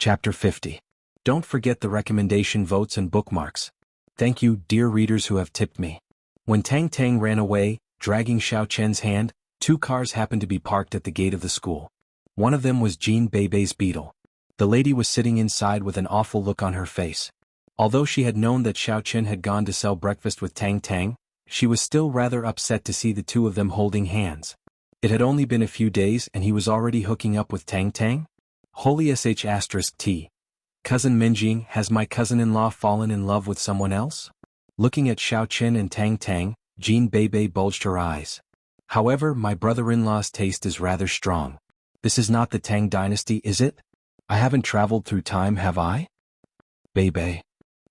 Chapter 50. Don't forget the recommendation votes and bookmarks. Thank you, dear readers who have tipped me. When Tang Tang ran away, dragging Xiao Chen's hand, two cars happened to be parked at the gate of the school. One of them was Jean Beibei's beetle. The lady was sitting inside with an awful look on her face. Although she had known that Xiao Chen had gone to sell breakfast with Tang Tang, she was still rather upset to see the two of them holding hands. It had only been a few days and he was already hooking up with Tang Tang? Holy sh*t. Cousin Minjing, has my cousin-in-law fallen in love with someone else? Looking at Xiao Chen and Tang Tang, Jean Beibei bulged her eyes. However, my brother-in-law's taste is rather strong. This is not the Tang dynasty, is it? I haven't traveled through time, have I? Beibei.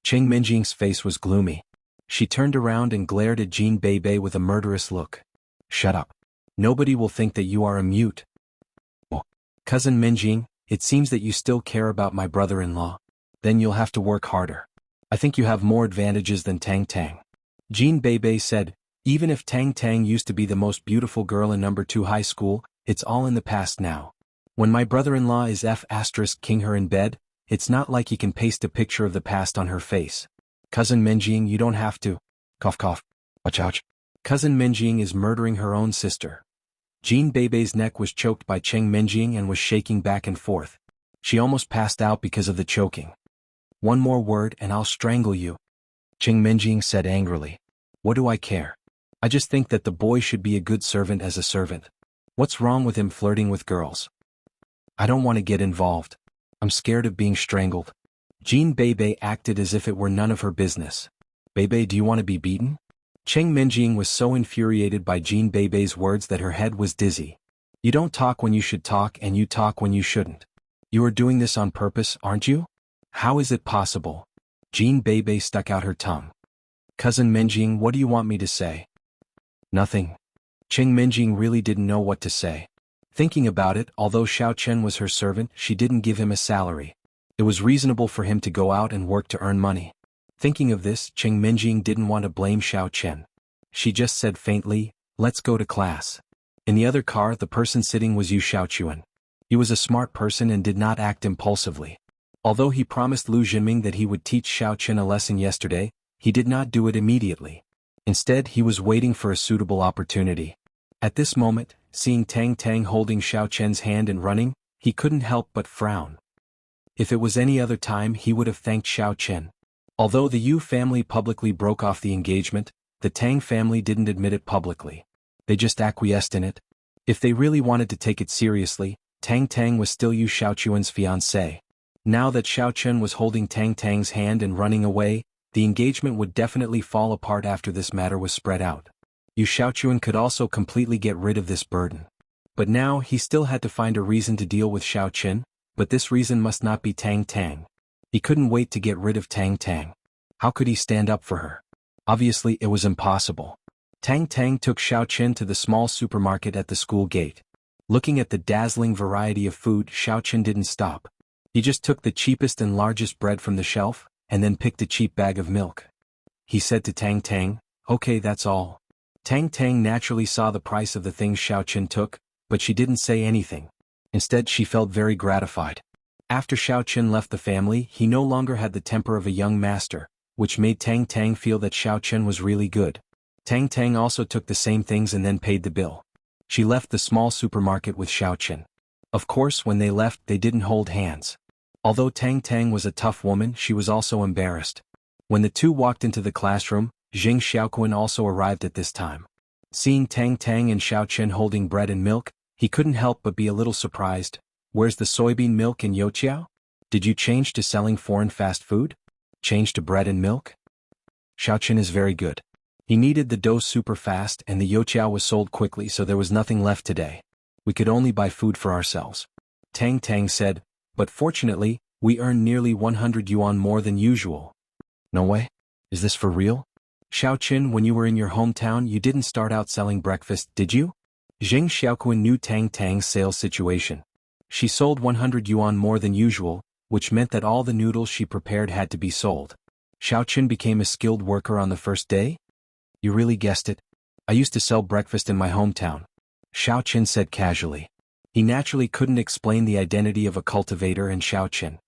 Cheng Minjing's face was gloomy. She turned around and glared at Jean Beibei with a murderous look. Shut up. Nobody will think that you are a mute. Oh. Cousin Minjing, it seems that you still care about my brother-in-law. Then you'll have to work harder. I think you have more advantages than Tang Tang. Jean Beibei said, even if Tang Tang used to be the most beautiful girl in number 2 high school, it's all in the past now. When my brother-in-law is king her in bed, it's not like he can paste a picture of the past on her face. Cousin Minjing, you don't have to. Cough cough. Ouch ouch. Cousin Minjing is murdering her own sister. Jean Beibei's neck was choked by Cheng Minjing and was shaking back and forth. She almost passed out because of the choking. One more word and I'll strangle you. Cheng Minjing said angrily. What do I care? I just think that the boy should be a good servant as a servant. What's wrong with him flirting with girls? I don't want to get involved. I'm scared of being strangled. Jean Beibei acted as if it were none of her business. Beibei, do you want to be beaten? Cheng Minjing was so infuriated by Jean Beibei's words that her head was dizzy. You don't talk when you should talk and you talk when you shouldn't. You are doing this on purpose, aren't you? How is it possible? Jean Beibei stuck out her tongue. Cousin Minjing, what do you want me to say? Nothing. Cheng Minjing really didn't know what to say. Thinking about it, although Xiao Chen was her servant, she didn't give him a salary. It was reasonable for him to go out and work to earn money. Thinking of this, Cheng Minjing didn't want to blame Xiao Chen. She just said faintly, let's go to class. In the other car, the person sitting was Yu Xiaochuan. He was a smart person and did not act impulsively. Although he promised Lu Jinming that he would teach Xiao Chen a lesson yesterday, he did not do it immediately. Instead, he was waiting for a suitable opportunity. At this moment, seeing Tang Tang holding Xiao Chen's hand and running, he couldn't help but frown. If it was any other time, he would have thanked Xiao Chen. Although the Yu family publicly broke off the engagement, the Tang family didn't admit it publicly. They just acquiesced in it. If they really wanted to take it seriously, Tang Tang was still Yu Xiaochuan's fiancée. Now that Xiao Chen was holding Tang Tang's hand and running away, the engagement would definitely fall apart after this matter was spread out. Yu Xiaochuan could also completely get rid of this burden. But now he still had to find a reason to deal with Xiao Chen, but this reason must not be Tang Tang. He couldn't wait to get rid of Tang Tang. How could he stand up for her? Obviously it was impossible. Tang Tang took Xiao Chen to the small supermarket at the school gate. Looking at the dazzling variety of food, Xiao Chen didn't stop. He just took the cheapest and largest bread from the shelf, and then picked a cheap bag of milk. He said to Tang Tang, okay, that's all. Tang Tang naturally saw the price of the things Xiao Chen took, but she didn't say anything. Instead, she felt very gratified. After Xiao Chen left the family, he no longer had the temper of a young master, which made Tang Tang feel that Xiao Chen was really good. Tang Tang also took the same things and then paid the bill. She left the small supermarket with Xiao Chen. Of course, when they left, they didn't hold hands. Although Tang Tang was a tough woman, she was also embarrassed. When the two walked into the classroom, Jing Xiaoquan also arrived at this time. Seeing Tang Tang and Xiao Chen holding bread and milk, he couldn't help but be a little surprised. Where's the soybean milk and youtiao? Did you change to selling foreign fast food? Change to bread and milk? Xiao Chen is very good. He needed the dough super fast and the youtiao was sold quickly, so there was nothing left today. We could only buy food for ourselves. Tang Tang said, but fortunately, we earned nearly 100 yuan more than usual. No way? Is this for real? Xiao Chen, when you were in your hometown, you didn't start out selling breakfast, did you? Jing Xiaoquan knew Tang Tang's sales situation. She sold 100 yuan more than usual, which meant that all the noodles she prepared had to be sold. Xiao Chen became a skilled worker on the first day? You really guessed it. I used to sell breakfast in my hometown. Xiao Chen said casually. He naturally couldn't explain the identity of a cultivator and Xiao Chen.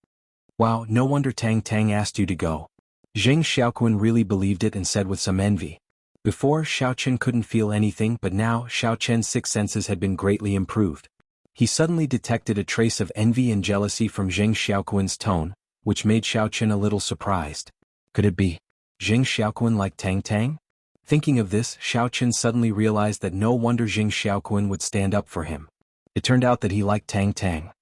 Wow, no wonder Tang Tang asked you to go. Zheng Xiaoquan really believed it and said with some envy. Before, Xiao Chen couldn't feel anything, but now Xiao Chen's sixth senses had been greatly improved. He suddenly detected a trace of envy and jealousy from Zheng Xiaoquan's tone, which made Xiao Chen a little surprised. Could it be Zheng Xiaoquan like Tang Tang? Thinking of this, Xiao Chen suddenly realized that no wonder Zheng Xiaoquan would stand up for him. It turned out that he liked Tang Tang.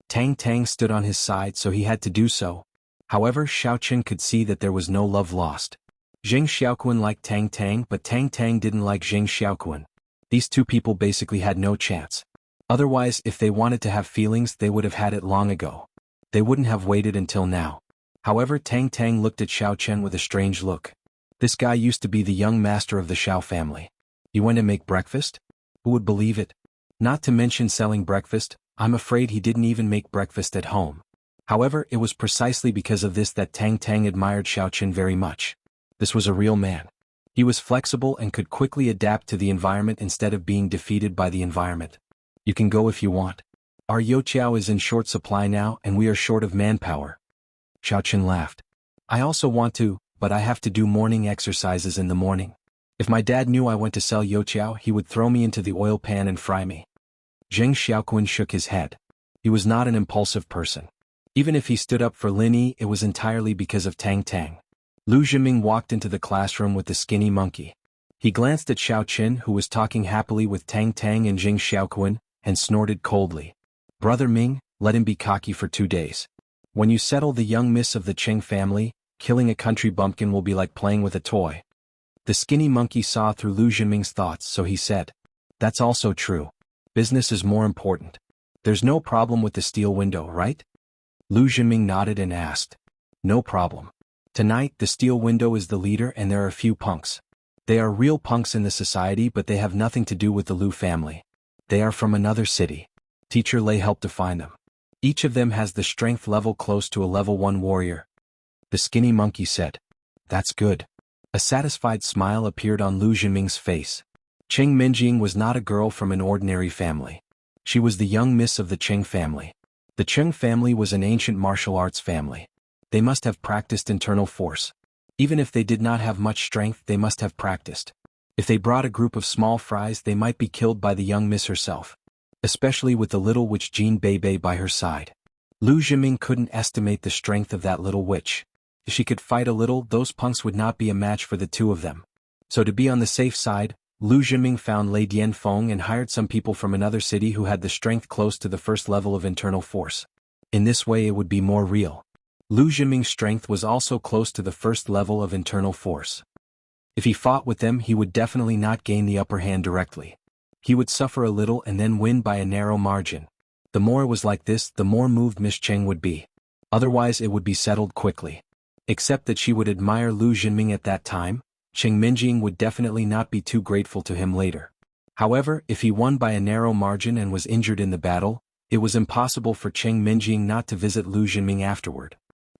Tang Tang stood on his side, so he had to do so. However, Xiao Chen could see that there was no love lost. Zheng Xiaoquan liked Tang Tang, but Tang Tang didn't like Zheng Xiaoquan. These two people basically had no chance. Otherwise, if they wanted to have feelings, they would have had it long ago. They wouldn't have waited until now. However, Tang Tang looked at Xiao Chen with a strange look. This guy used to be the young master of the Xiao family. You went to make breakfast? Who would believe it? Not to mention selling breakfast, I'm afraid he didn't even make breakfast at home. However, it was precisely because of this that Tang Tang admired Xiao Chen very much. This was a real man. He was flexible and could quickly adapt to the environment instead of being defeated by the environment. You can go if you want. Our Youqiao is in short supply now and we are short of manpower. Xiao Chen laughed. I also want to, but I have to do morning exercises in the morning. If my dad knew I went to sell Youqiao, he would throw me into the oil pan and fry me. Zheng Xiaoquan shook his head. He was not an impulsive person. Even if he stood up for Lin Yi, it was entirely because of Tang Tang. Lu Zhiming walked into the classroom with the skinny monkey. He glanced at Xiao Chen, who was talking happily with Tang Tang and Zheng Xiaoquan, and snorted coldly. Brother Ming, let him be cocky for 2 days. When you settle the young miss of the Cheng family, killing a country bumpkin will be like playing with a toy. The skinny monkey saw through Lu Zhiming's thoughts, so he said, That's also true. Business is more important. There's no problem with the steel window, right? Lu Zhiming nodded and asked. No problem. Tonight the steel window is the leader and there are a few punks. They are real punks in the society, but they have nothing to do with the Lu family. They are from another city. Teacher Lei helped to find them. Each of them has the strength level close to a level 1 warrior. The skinny monkey said. That's good. A satisfied smile appeared on Lu Zhiming's face. Cheng Minjing was not a girl from an ordinary family. She was the young miss of the Cheng family. The Cheng family was an ancient martial arts family. They must have practiced internal force. Even if they did not have much strength, they must have practiced. If they brought a group of small fries, they might be killed by the young miss herself. Especially with the little witch Jean Bebe by her side. Lu Zhiming couldn't estimate the strength of that little witch. If she could fight a little, those punks would not be a match for the two of them. So to be on the safe side, Lu Zhiming found Lei Dianfeng and hired some people from another city who had the strength close to the first level of internal force. In this way it would be more real. Lu Zhiming's strength was also close to the first level of internal force. If he fought with them, he would definitely not gain the upper hand directly. He would suffer a little and then win by a narrow margin. The more it was like this, the more moved Miss Cheng would be. Otherwise it would be settled quickly. Except that she would admire Lu Zhiming at that time, Cheng Minjing would definitely not be too grateful to him later. However, if he won by a narrow margin and was injured in the battle, it was impossible for Cheng Minjing not to visit Lu Zhiming afterward.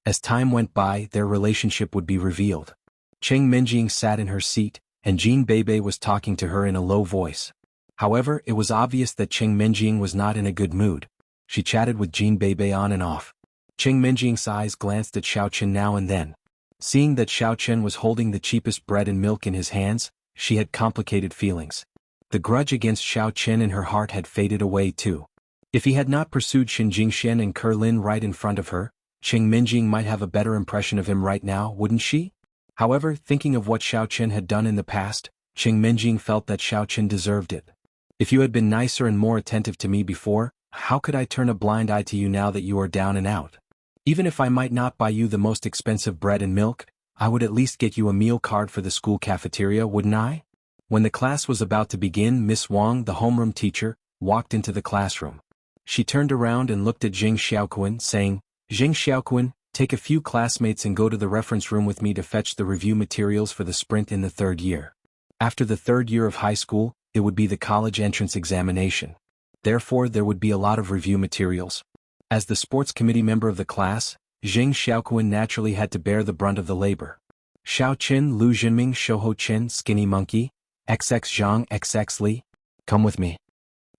As time went by, their relationship would be revealed. Cheng Minjing sat in her seat, and Jean Bebe was talking to her in a low voice. However, it was obvious that Cheng Minjing was not in a good mood. She chatted with Jean Bebe on and off. Cheng Minjing's eyes glanced at Xiao Chen now and then. Seeing that Xiao Chen was holding the cheapest bread and milk in his hands, she had complicated feelings. The grudge against Xiao Chen in her heart had faded away too. If he had not pursued Xin Jingxian and Kerlin right in front of her, Cheng Minjing might have a better impression of him right now, wouldn't she? However, thinking of what Xiao Chen had done in the past, Cheng Minjing felt that Xiao Chen deserved it. If you had been nicer and more attentive to me before, how could I turn a blind eye to you now that you are down and out? Even if I might not buy you the most expensive bread and milk, I would at least get you a meal card for the school cafeteria, wouldn't I? When the class was about to begin, Miss Wang, the homeroom teacher, walked into the classroom. She turned around and looked at Zheng Xiaoquan, saying, Zheng Xiaoquan, take a few classmates and go to the reference room with me to fetch the review materials for the sprint in the 3rd year. After the 3rd year of high school, it would be the college entrance examination. Therefore, there would be a lot of review materials. As the sports committee member of the class, Zheng Xiaoquan naturally had to bear the brunt of the labor. Xiao Chen, Lu Zhiming, Shouho Chen, Skinny Monkey, XX Zhang, XX Li, come with me.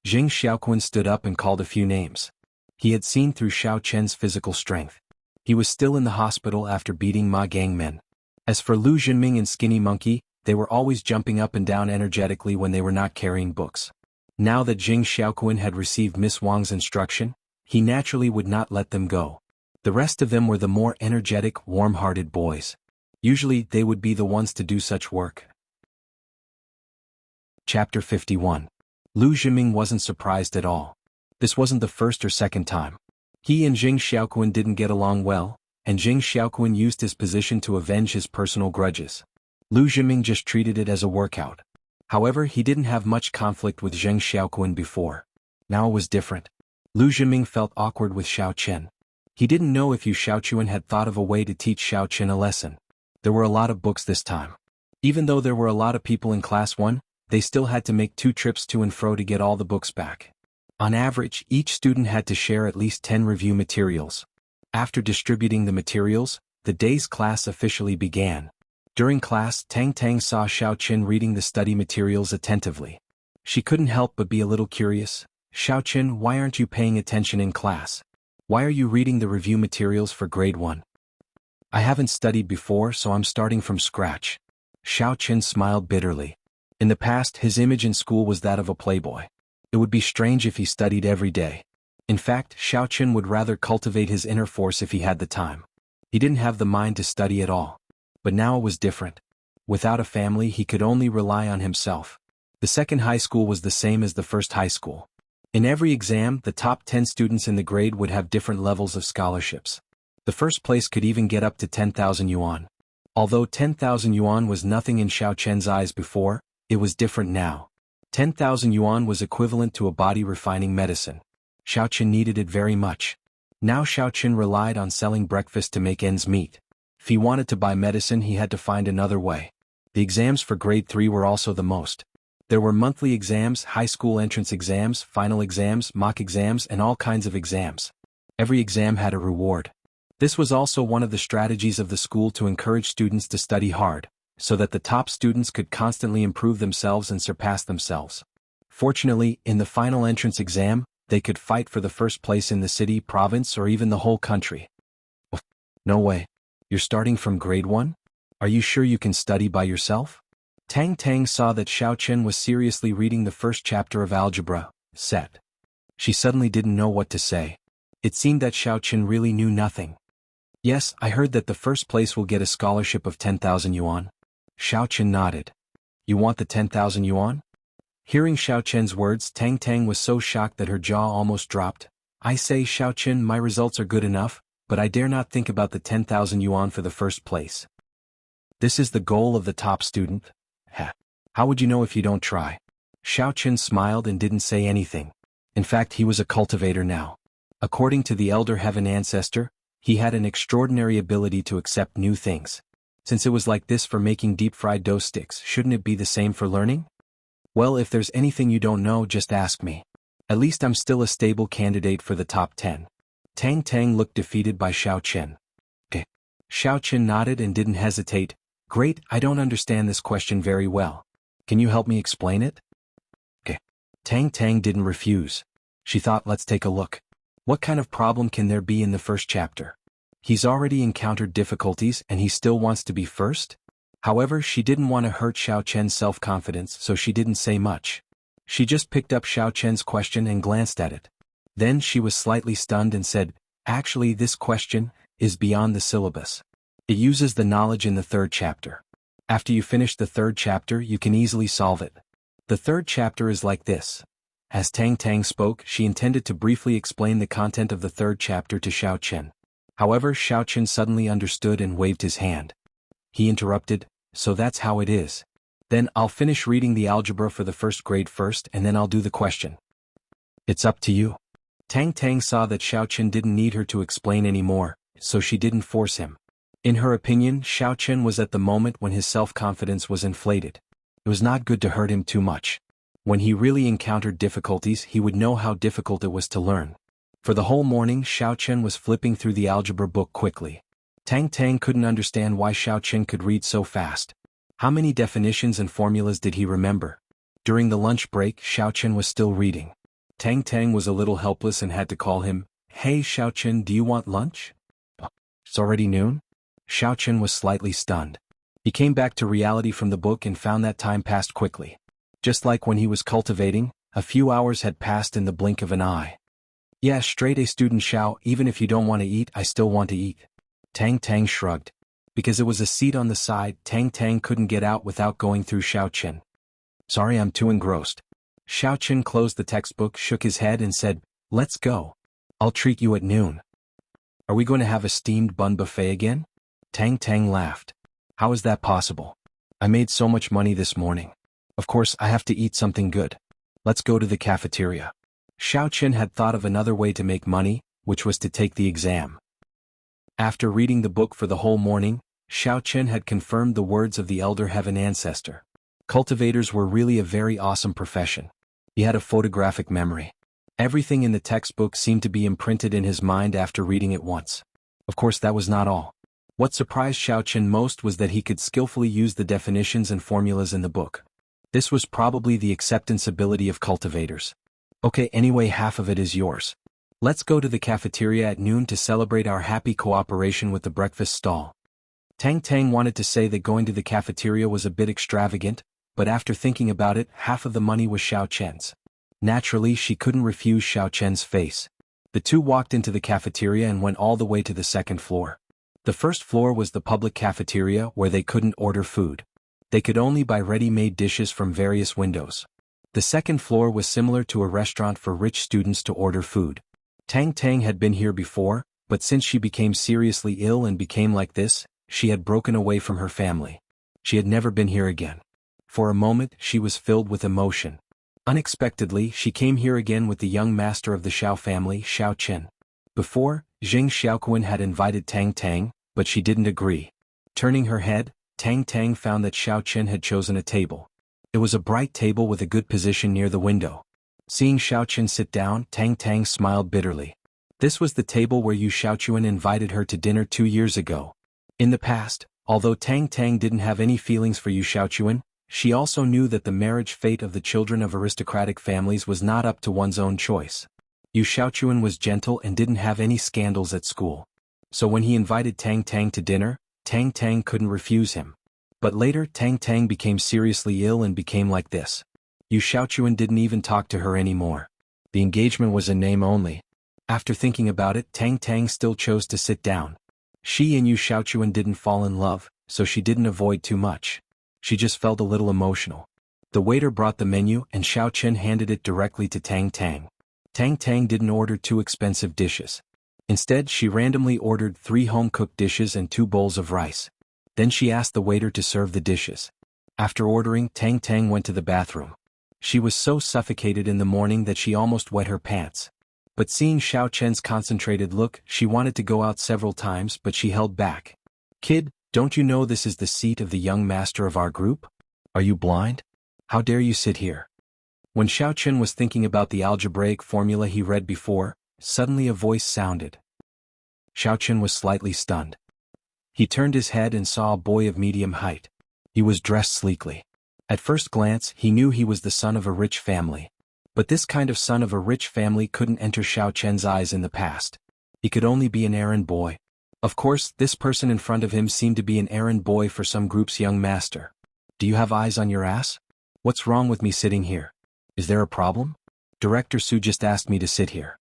Zheng Xiaoquan stood up and called a few names. He had seen through Xiao Chen's physical strength. He was still in the hospital after beating Ma Gangmen. As for Lu Jinming and Skinny Monkey, they were always jumping up and down energetically when they were not carrying books. Now that Jing Xiaoquan had received Miss Wang's instruction, he naturally would not let them go. The rest of them were the more energetic, warm-hearted boys. Usually they would be the ones to do such work. Chapter 51. Lu Jinming wasn't surprised at all. This wasn't the first or second time. He and Jing Xiaoquan didn't get along well, and Jing Xiaoquan used his position to avenge his personal grudges. Lu Jinming just treated it as a workout. However, he didn't have much conflict with Jing Xiaoquan before. Now it was different. Lu Jinming felt awkward with Xiao Chen. He didn't know if Yu Xiaochuan had thought of a way to teach Xiao Chen a lesson. There were a lot of books this time. Even though there were a lot of people in Class 1, they still had to make 2 trips to and fro to get all the books back. On average, each student had to share at least 10 review materials. After distributing the materials, the day's class officially began. During class, Tang Tang saw Xiao Chen reading the study materials attentively. She couldn't help but be a little curious. Xiao Chen, why aren't you paying attention in class? Why are you reading the review materials for grade 1? I haven't studied before, so I'm starting from scratch. Xiao Chen smiled bitterly. In the past, his image in school was that of a playboy. It would be strange if he studied every day. In fact, Xiao Chen would rather cultivate his inner force if he had the time. He didn't have the mind to study at all. But now it was different. Without a family, he could only rely on himself. The second high school was the same as the first high school. In every exam, the top 10 students in the grade would have different levels of scholarships. The first place could even get up to 10,000 yuan. Although 10,000 yuan was nothing in Xiao Chen's eyes before, it was different now. 10,000 yuan was equivalent to a body-refining medicine. Xiao Chen needed it very much. Now Xiao Chen relied on selling breakfast to make ends meet. If he wanted to buy medicine, he had to find another way. The exams for grade 3 were also the most. There were monthly exams, high school entrance exams, final exams, mock exams, and all kinds of exams. Every exam had a reward. This was also one of the strategies of the school to encourage students to study hard, so that the top students could constantly improve themselves and surpass themselves. Fortunately, in the final entrance exam, they could fight for the first place in the city, province, or even the whole country. No way. You're starting from grade 1? Are you sure you can study by yourself? Tang Tang saw that Xiao Chen was seriously reading the first chapter of algebra, set. She suddenly didn't know what to say. It seemed that Xiao Chen really knew nothing. Yes, I heard that the first place will get a scholarship of 10,000 yuan. Xiao Chen nodded. You want the 10,000 yuan? Hearing Xiao Chen's words, Tang Tang was so shocked that her jaw almost dropped. I say, Xiao Chen, my results are good enough, but I dare not think about the 10,000 yuan for the first place. This is the goal of the top student? How would you know if you don't try? Xiao Chen smiled and didn't say anything. In fact, he was a cultivator now. According to the Elder Heaven Ancestor, he had an extraordinary ability to accept new things. Since it was like this for making deep-fried dough sticks, shouldn't it be the same for learning? Well, if there's anything you don't know, just ask me. At least I'm still a stable candidate for the top 10. Tang Tang looked defeated by Xiao Chen. Okay. Xiao Chen nodded and didn't hesitate. Great, I don't understand this question very well. Can you help me explain it? Okay. Tang Tang didn't refuse. She thought, let's take a look. What kind of problem can there be in the first chapter? He's already encountered difficulties and he still wants to be first? However, she didn't want to hurt Xiao Chen's self-confidence, so she didn't say much. She just picked up Xiao Chen's question and glanced at it. Then she was slightly stunned and said, actually, this question is beyond the syllabus. It uses the knowledge in the third chapter. After you finish the third chapter, you can easily solve it. The third chapter is like this. As Tang Tang spoke, she intended to briefly explain the content of the third chapter to Xiao Chen. However, Xiao Chen suddenly understood and waved his hand. He interrupted, so that's how it is. Then I'll finish reading the algebra for the first grade first and then I'll do the question. It's up to you. Tang Tang saw that Xiao Chen didn't need her to explain anymore, so she didn't force him. In her opinion, Xiao Chen was at the moment when his self-confidence was inflated. It was not good to hurt him too much. When he really encountered difficulties, he would know how difficult it was to learn. For the whole morning, Xiao Chen was flipping through the algebra book quickly. Tang Tang couldn't understand why Xiao Chen could read so fast. How many definitions and formulas did he remember? During the lunch break, Xiao Chen was still reading. Tang Tang was a little helpless and had to call him, Hey Xiao Chen, do you want lunch? It's already noon? Xiaochen was slightly stunned. He came back to reality from the book and found that time passed quickly. Just like when he was cultivating, a few hours had passed in the blink of an eye. Yeah, straight A student Xiao, even if you don't want to eat, I still want to eat. Tang Tang shrugged. Because it was a seat on the side, Tang Tang couldn't get out without going through Xiaochen. Sorry, I'm too engrossed. Xiaochen closed the textbook, shook his head and said, let's go. I'll treat you at noon. Are we going to have a steamed bun buffet again? Tang Tang laughed. How is that possible? I made so much money this morning. Of course, I have to eat something good. Let's go to the cafeteria. Xiaochen had thought of another way to make money, which was to take the exam. After reading the book for the whole morning, Xiaochen had confirmed the words of the elder heaven ancestor. Cultivators were really a very awesome profession. He had a photographic memory. Everything in the textbook seemed to be imprinted in his mind after reading it once. Of course, that was not all. What surprised Xiaochen most was that he could skillfully use the definitions and formulas in the book. This was probably the acceptance ability of cultivators. Okay, anyway, half of it is yours. Let's go to the cafeteria at noon to celebrate our happy cooperation with the breakfast stall. Tang Tang wanted to say that going to the cafeteria was a bit extravagant, but after thinking about it, half of the money was Xiaochen's. Naturally, she couldn't refuse Xiaochen's face. The two walked into the cafeteria and went all the way to the second floor. The first floor was the public cafeteria where they couldn't order food. They could only buy ready-made dishes from various windows. The second floor was similar to a restaurant for rich students to order food. Tang Tang had been here before, but since she became seriously ill and became like this, she had broken away from her family. She had never been here again. For a moment, she was filled with emotion. Unexpectedly, she came here again with the young master of the Xiao family, Xiao Chen. Before, Jing Xiaoquan had invited Tang Tang, but she didn't agree. Turning her head, Tang Tang found that Xiao Chen had chosen a table. It was a bright table with a good position near the window. Seeing Xiao Chen sit down, Tang Tang smiled bitterly. This was the table where Yu Xiaochuan invited her to dinner 2 years ago. In the past, although Tang Tang didn't have any feelings for Yu Xiaochuan, she also knew that the marriage fate of the children of aristocratic families was not up to one's own choice. Yu Xiaochuan was gentle and didn't have any scandals at school. So when he invited Tang Tang to dinner, Tang Tang couldn't refuse him. But later, Tang Tang became seriously ill and became like this. Yu Xiaochuan didn't even talk to her anymore. The engagement was in name only. After thinking about it, Tang Tang still chose to sit down. She and Yu Xiaochuan didn't fall in love, so she didn't avoid too much. She just felt a little emotional. The waiter brought the menu and Xiao Chen handed it directly to Tang Tang. Tang Tang didn't order too expensive dishes. Instead, she randomly ordered 3 home-cooked dishes and 2 bowls of rice. Then she asked the waiter to serve the dishes. After ordering, Tang Tang went to the bathroom. She was so suffocated in the morning that she almost wet her pants. But seeing Xiao Chen's concentrated look, she wanted to go out several times but she held back. Kid, don't you know this is the seat of the young master of our group? Are you blind? How dare you sit here? When Xiao Chen was thinking about the algebraic formula he read before, suddenly a voice sounded. Xiao Chen was slightly stunned. He turned his head and saw a boy of medium height. He was dressed sleekly. At first glance, he knew he was the son of a rich family. But this kind of son of a rich family couldn't enter Xiao Chen's eyes in the past. He could only be an errand boy. Of course, this person in front of him seemed to be an errand boy for some group's young master. Do you have eyes on your ass? What's wrong with me sitting here? Is there a problem? Director Su just asked me to sit here.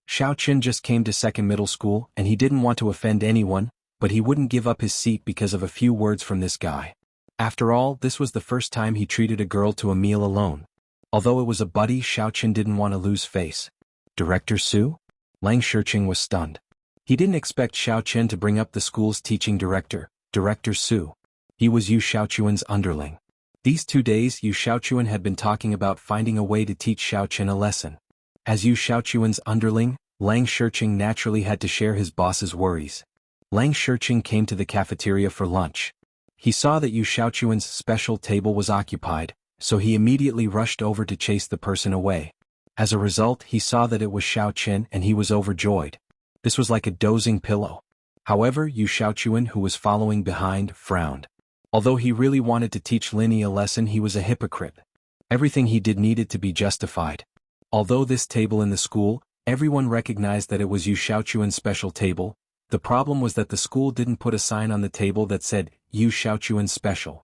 Xiao Chen just came to second middle school and he didn't want to offend anyone, but he wouldn't give up his seat because of a few words from this guy. After all, this was the first time he treated a girl to a meal alone. Although it was a buddy, Xiao Chen didn't want to lose face. Director Su? Lang Shiqing was stunned. He didn't expect Xiao Chen to bring up the school's teaching director, Director Su. He was Yu Xiaochuan's underling. These 2 days, Yu Xiaochuan had been talking about finding a way to teach Xiao Chen a lesson. As Yu Xiaochuan's underling, Lang Shiqing naturally had to share his boss's worries. Lang Shiqing came to the cafeteria for lunch. He saw that Yu Xiaochuan's special table was occupied, so he immediately rushed over to chase the person away. As a result, he saw that it was Xiao Chen and he was overjoyed. This was like a dozing pillow. However, Yu Xiaochuan, who was following behind, frowned. Although he really wanted to teach Linny a lesson, he was a hypocrite. Everything he did needed to be justified. Although this table in the school, everyone recognized that it was Yu Xiaochuan's special table, The problem was that the school didn't put a sign on the table that said, Yu Xiaochuan Special.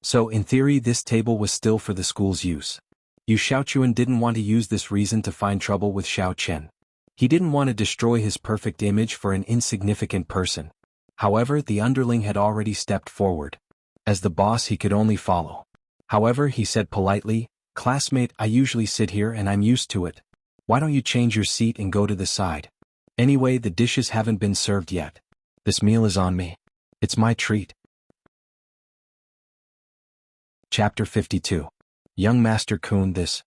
So in theory this table was still for the school's use. Yu Xiaochuan didn't want to use this reason to find trouble with Xiao Chen. He didn't want to destroy his perfect image for an insignificant person. However, the underling had already stepped forward. As the boss he could only follow. However, he said politely, "Classmate, I usually sit here and I'm used to it. Why don't you change your seat and go to the side? Anyway, the dishes haven't been served yet. This meal is on me. It's my treat." Chapter 52. Young Master Kun. This.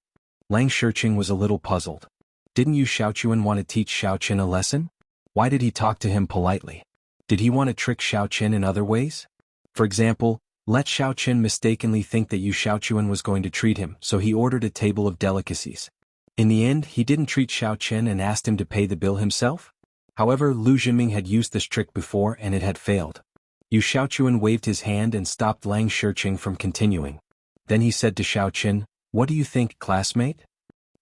Lang Shiqing was a little puzzled. Didn't Yu Xiaochuan want to teach Xiao Chen a lesson? Why did he talk to him politely? Did he want to trick Xiao Chen in other ways? For example, let Xiao Chen mistakenly think that Yu Xiaochuan was going to treat him, so he ordered a table of delicacies. In the end, he didn't treat Xiao Chen and asked him to pay the bill himself? However, Lu Jinming had used this trick before and it had failed. Yu Xiaochuan waved his hand and stopped Lang Shiqing from continuing. Then he said to Xiao Chen, "What do you think, classmate?"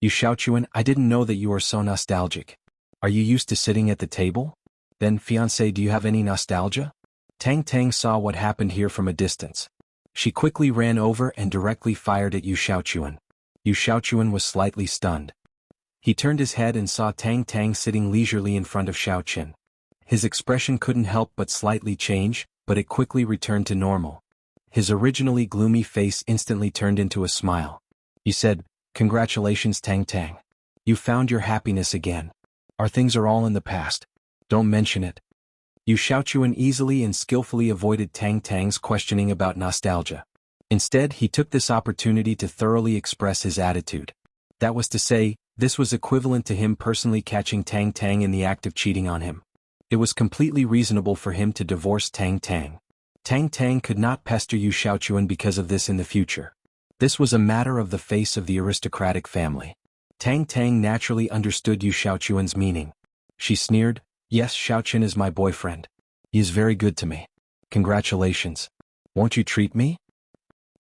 "Yu Xiaochuan, I didn't know that you are so nostalgic. Are you used to sitting at the table? Then, fiancé, do you have any nostalgia?" Tang Tang saw what happened here from a distance. She quickly ran over and directly fired at Yu Xiaochuan. Yu Xiaochuan was slightly stunned. He turned his head and saw Tang Tang sitting leisurely in front of Xiao Chen. His expression couldn't help but slightly change, but it quickly returned to normal. His originally gloomy face instantly turned into a smile. He said, "Congratulations, Tang Tang. You found your happiness again. Our things are all in the past. Don't mention it." Yu Xiaochuan easily and skillfully avoided Tang Tang's questioning about nostalgia. Instead, he took this opportunity to thoroughly express his attitude. That was to say, this was equivalent to him personally catching Tang Tang in the act of cheating on him. It was completely reasonable for him to divorce Tang Tang. Tang Tang could not pester Yu Xiaochuan because of this in the future. This was a matter of the face of the aristocratic family. Tang Tang naturally understood Yu Xiaochuan's meaning. She sneered, "Yes, Xiao Chen is my boyfriend. He is very good to me. Congratulations. Won't you treat me?"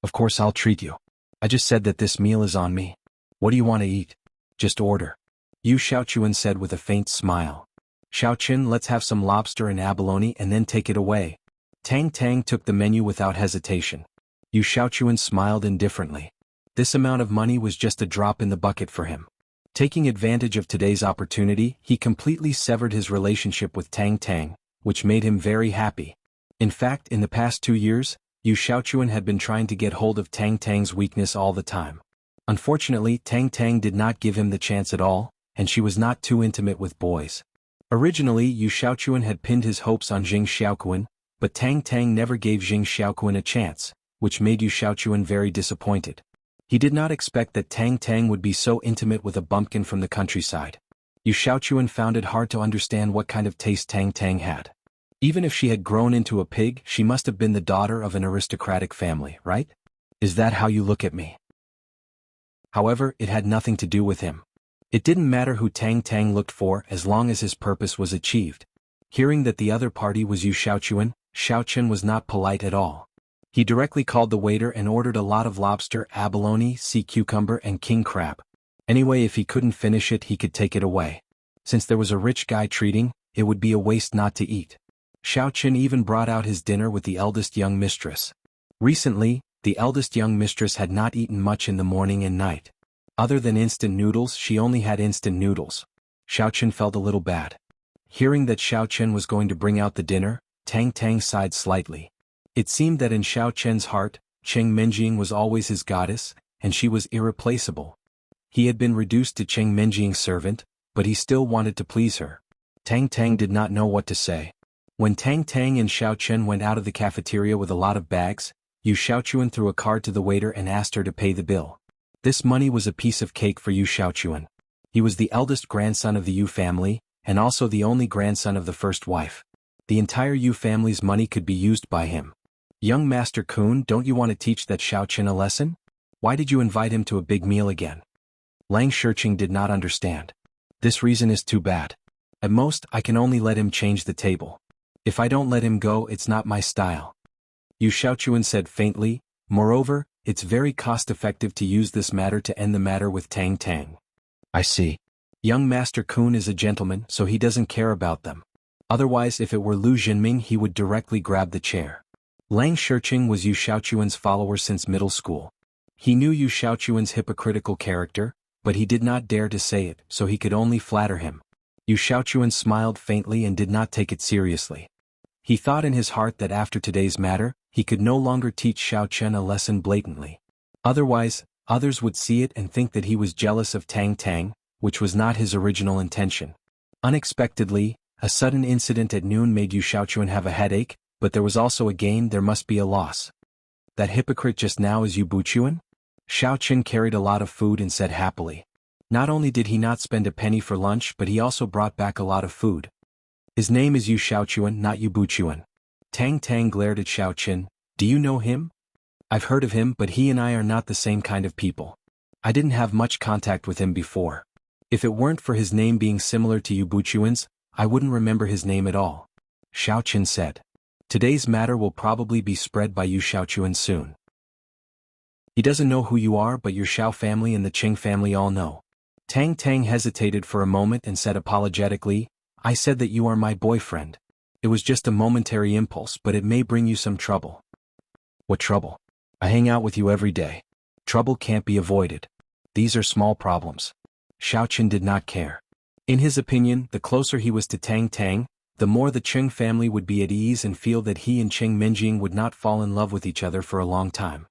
"Of course I'll treat you. I just said that this meal is on me. What do you want to eat? Just order." Yu Xiaochuan said with a faint smile. "Xiao Chen, let's have some lobster and abalone and then take it away." Tang Tang took the menu without hesitation. Yu Xiaochuan smiled indifferently. This amount of money was just a drop in the bucket for him. Taking advantage of today's opportunity, he completely severed his relationship with Tang Tang, which made him very happy. In fact, in the past 2 years, Yu Xiaochuan had been trying to get hold of Tang Tang's weakness all the time. Unfortunately, Tang Tang did not give him the chance at all, and she was not too intimate with boys. Originally, Yu Xiaochuan had pinned his hopes on Jing Xiaoquan, but Tang Tang never gave Jing Xiaoquan a chance, which made Yu Xiaochuan very disappointed. He did not expect that Tang Tang would be so intimate with a bumpkin from the countryside. Yu Xiaochuan found it hard to understand what kind of taste Tang Tang had. Even if she had grown into a pig, she must have been the daughter of an aristocratic family, right? Is that how you look at me? However, it had nothing to do with him. It didn't matter who Tang Tang looked for as long as his purpose was achieved. Hearing that the other party was Yu Xiaochuan, Xiao Chen was not polite at all. He directly called the waiter and ordered a lot of lobster, abalone, sea cucumber and king crab. Anyway, if he couldn't finish it, he could take it away. Since there was a rich guy treating, it would be a waste not to eat. Xiao Chen even brought out his dinner with the eldest young mistress. Recently, the eldest young mistress had not eaten much in the morning and night. Other than instant noodles, she only had instant noodles. Xiao Chen felt a little bad. Hearing that Xiao Chen was going to bring out the dinner, Tang Tang sighed slightly. It seemed that in Xiao Chen's heart, Cheng Menjing was always his goddess, and she was irreplaceable. He had been reduced to Cheng Menjing's servant, but he still wanted to please her. Tang Tang did not know what to say. When Tang Tang and Xiao Chen went out of the cafeteria with a lot of bags, Yu Xiaochuan threw a card to the waiter and asked her to pay the bill. This money was a piece of cake for Yu Xiaochuan. He was the eldest grandson of the Yu family, and also the only grandson of the first wife. The entire Yu family's money could be used by him. "Young Master Kun, don't you want to teach that Xiao Chen a lesson? Why did you invite him to a big meal again?" Lang Shiqing did not understand. "This reason is too bad. At most, I can only let him change the table. If I don't let him go, it's not my style." Yu Xiaochuan said faintly, "Moreover, it's very cost-effective to use this matter to end the matter with Tang Tang." "I see. Young Master Kun is a gentleman, so he doesn't care about them. Otherwise, if it were Lu Jinming, he would directly grab the chair. Lang Shiqing was Yu Shaochuan's follower since middle school. He knew Yu Shaochuan's hypocritical character, but he did not dare to say it, so he could only flatter him. Yu Shaochuan smiled faintly and did not take it seriously. He thought in his heart that after today's matter, he could no longer teach Xiaochen a lesson blatantly. Otherwise, others would see it and think that he was jealous of Tang Tang, which was not his original intention. Unexpectedly, a sudden incident at noon made Yu Shaochuan have a headache, but there was also a gain. There must be a loss. That hypocrite just now is Yu Buchuan? Xiaochen carried a lot of food and said happily. Not only did he not spend a penny for lunch, but he also brought back a lot of food. His name is Yu Shaochuan, not Yu Buchuan. Tang Tang glared at Xiaochen. Do you know him? I've heard of him, but he and I are not the same kind of people. I didn't have much contact with him before. If it weren't for his name being similar to Yu Buchuan's, I wouldn't remember his name at all. Xiaochen said. Today's matter will probably be spread by Yu Shaochuan soon. He doesn't know who you are, but your Xiao family and the Qing family all know. Tang Tang hesitated for a moment and said apologetically, I said that you are my boyfriend. It was just a momentary impulse, but it may bring you some trouble. What trouble? I hang out with you every day. Trouble can't be avoided. These are small problems. Xiaochen did not care. In his opinion, the closer he was to Tang Tang, the more the Qing family would be at ease and feel that he and Qing Minjing would not fall in love with each other for a long time.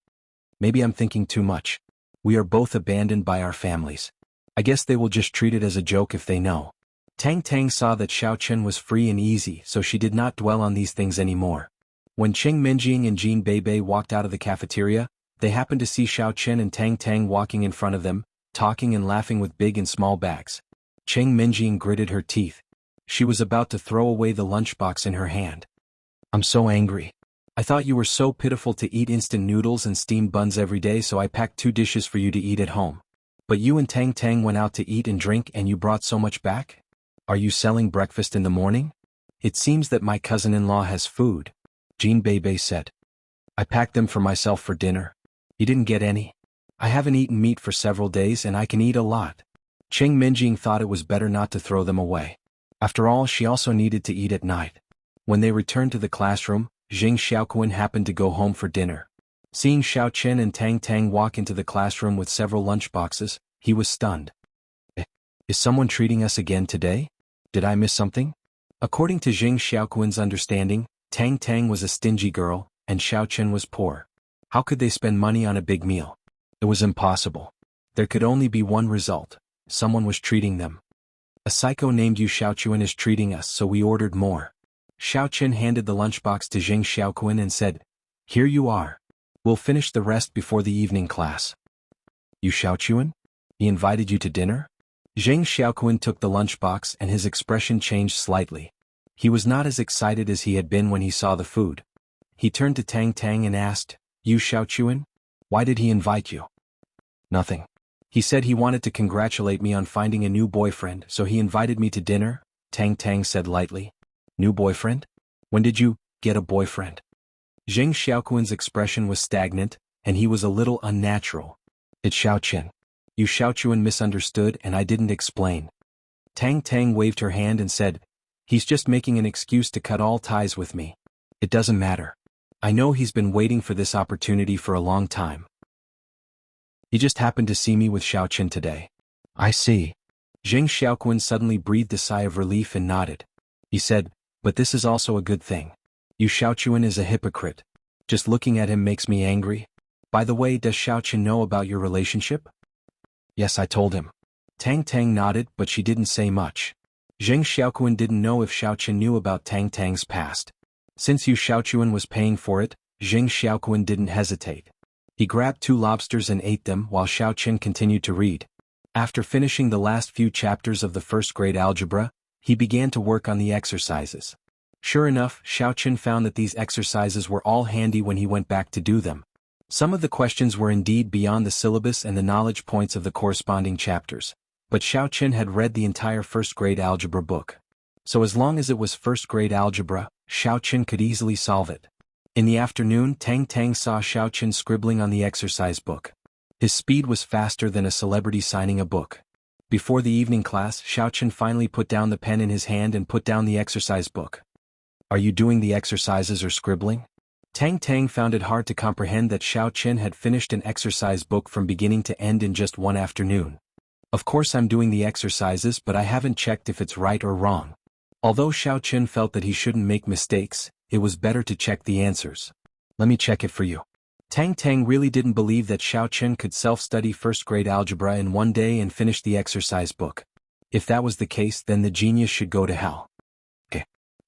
Maybe I'm thinking too much. We are both abandoned by our families. I guess they will just treat it as a joke if they know. Tang Tang saw that Xiaochen was free and easy, so she did not dwell on these things anymore. When Qing Minjing and Jin Beibei walked out of the cafeteria, they happened to see Xiaochen and Tang Tang walking in front of them, talking and laughing with big and small bags. Qing Minjing gritted her teeth. She was about to throw away the lunchbox in her hand. I'm so angry. I thought you were so pitiful to eat instant noodles and steamed buns every day, so I packed 2 dishes for you to eat at home. But you and Tang Tang went out to eat and drink and you brought so much back? Are you selling breakfast in the morning? It seems that my cousin-in-law has food, Jin Beibei said. I packed them for myself for dinner. You didn't get any? I haven't eaten meat for several days and I can eat a lot. Qing Minjing thought it was better not to throw them away. After all, she also needed to eat at night. When they returned to the classroom, Jing Xiaoquan happened to go home for dinner. Seeing Xiaochen and Tang Tang walk into the classroom with several lunchboxes, he was stunned. Is someone treating us again today? Did I miss something? According to Jing Xiaoquan's understanding, Tang Tang was a stingy girl, and Xiaochen was poor. How could they spend money on a big meal? It was impossible. There could only be one result. Someone was treating them. A psycho named Yu Shaochuan is treating us, so we ordered more. Xiaochen handed the lunchbox to Jing Xiaoquan and said, Here you are. We'll finish the rest before the evening class. Yu Shaochuan? He invited you to dinner? Jing Xiaoquan took the lunchbox and his expression changed slightly. He was not as excited as he had been when he saw the food. He turned to Tang Tang and asked, Yu Shaochuan? Why did he invite you? Nothing. He said he wanted to congratulate me on finding a new boyfriend, so he invited me to dinner, Tang Tang said lightly. New boyfriend? When did you get a boyfriend? Jing Xiaoquan's expression was stagnant, and he was a little unnatural. It's Xiaochen. Yu Shaochuan misunderstood and I didn't explain. Tang Tang waved her hand and said, He's just making an excuse to cut all ties with me. It doesn't matter. I know he's been waiting for this opportunity for a long time. He just happened to see me with Xiaochen today. I see. Jing Xiaoquan suddenly breathed a sigh of relief and nodded. He said, But this is also a good thing. Yu Shaochuan is a hypocrite. Just looking at him makes me angry. By the way, does Xiaochen know about your relationship? Yes, I told him. Tang Tang nodded, but she didn't say much. Jing Xiaoquan didn't know if Xiaochen knew about Tang Tang's past. Since Yu Shaochuan was paying for it, Jing Xiaoquan didn't hesitate. He grabbed 2 lobsters and ate them while Xiaochen continued to read. After finishing the last few chapters of the first-grade algebra, he began to work on the exercises. Sure enough, Xiaochen found that these exercises were all handy when he went back to do them. Some of the questions were indeed beyond the syllabus and the knowledge points of the corresponding chapters, but Xiaochen had read the entire first-grade algebra book. So as long as it was first-grade algebra, Xiaochen could easily solve it. In the afternoon, Tang Tang saw Xiaochen scribbling on the exercise book. His speed was faster than a celebrity signing a book. Before the evening class, Xiaochen finally put down the pen in his hand and put down the exercise book. Are you doing the exercises or scribbling? Tang Tang found it hard to comprehend that Xiaochen had finished an exercise book from beginning to end in just one afternoon. Of course I'm doing the exercises, but I haven't checked if it's right or wrong. Although Xiaochen felt that he shouldn't make mistakes, it was better to check the answers. Let me check it for you. Tang Tang really didn't believe that Xiaochen could self-study first-grade algebra in one day and finish the exercise book. If that was the case, then the genius should go to hell.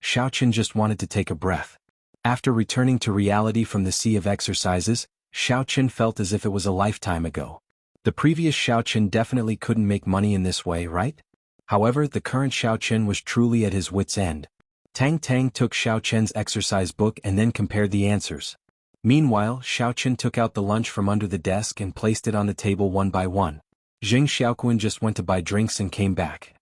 Xiaochen just wanted to take a breath. After returning to reality from the sea of exercises, Xiaochen felt as if it was a lifetime ago. The previous Xiaochen definitely couldn't make money in this way, right? However, the current Xiaochen was truly at his wits' end. Tang Tang took Xiaochen's exercise book and then compared the answers. Meanwhile, Xiaochen took out the lunch from under the desk and placed it on the table one by one. Jing Xiaoquan just went to buy drinks and came back.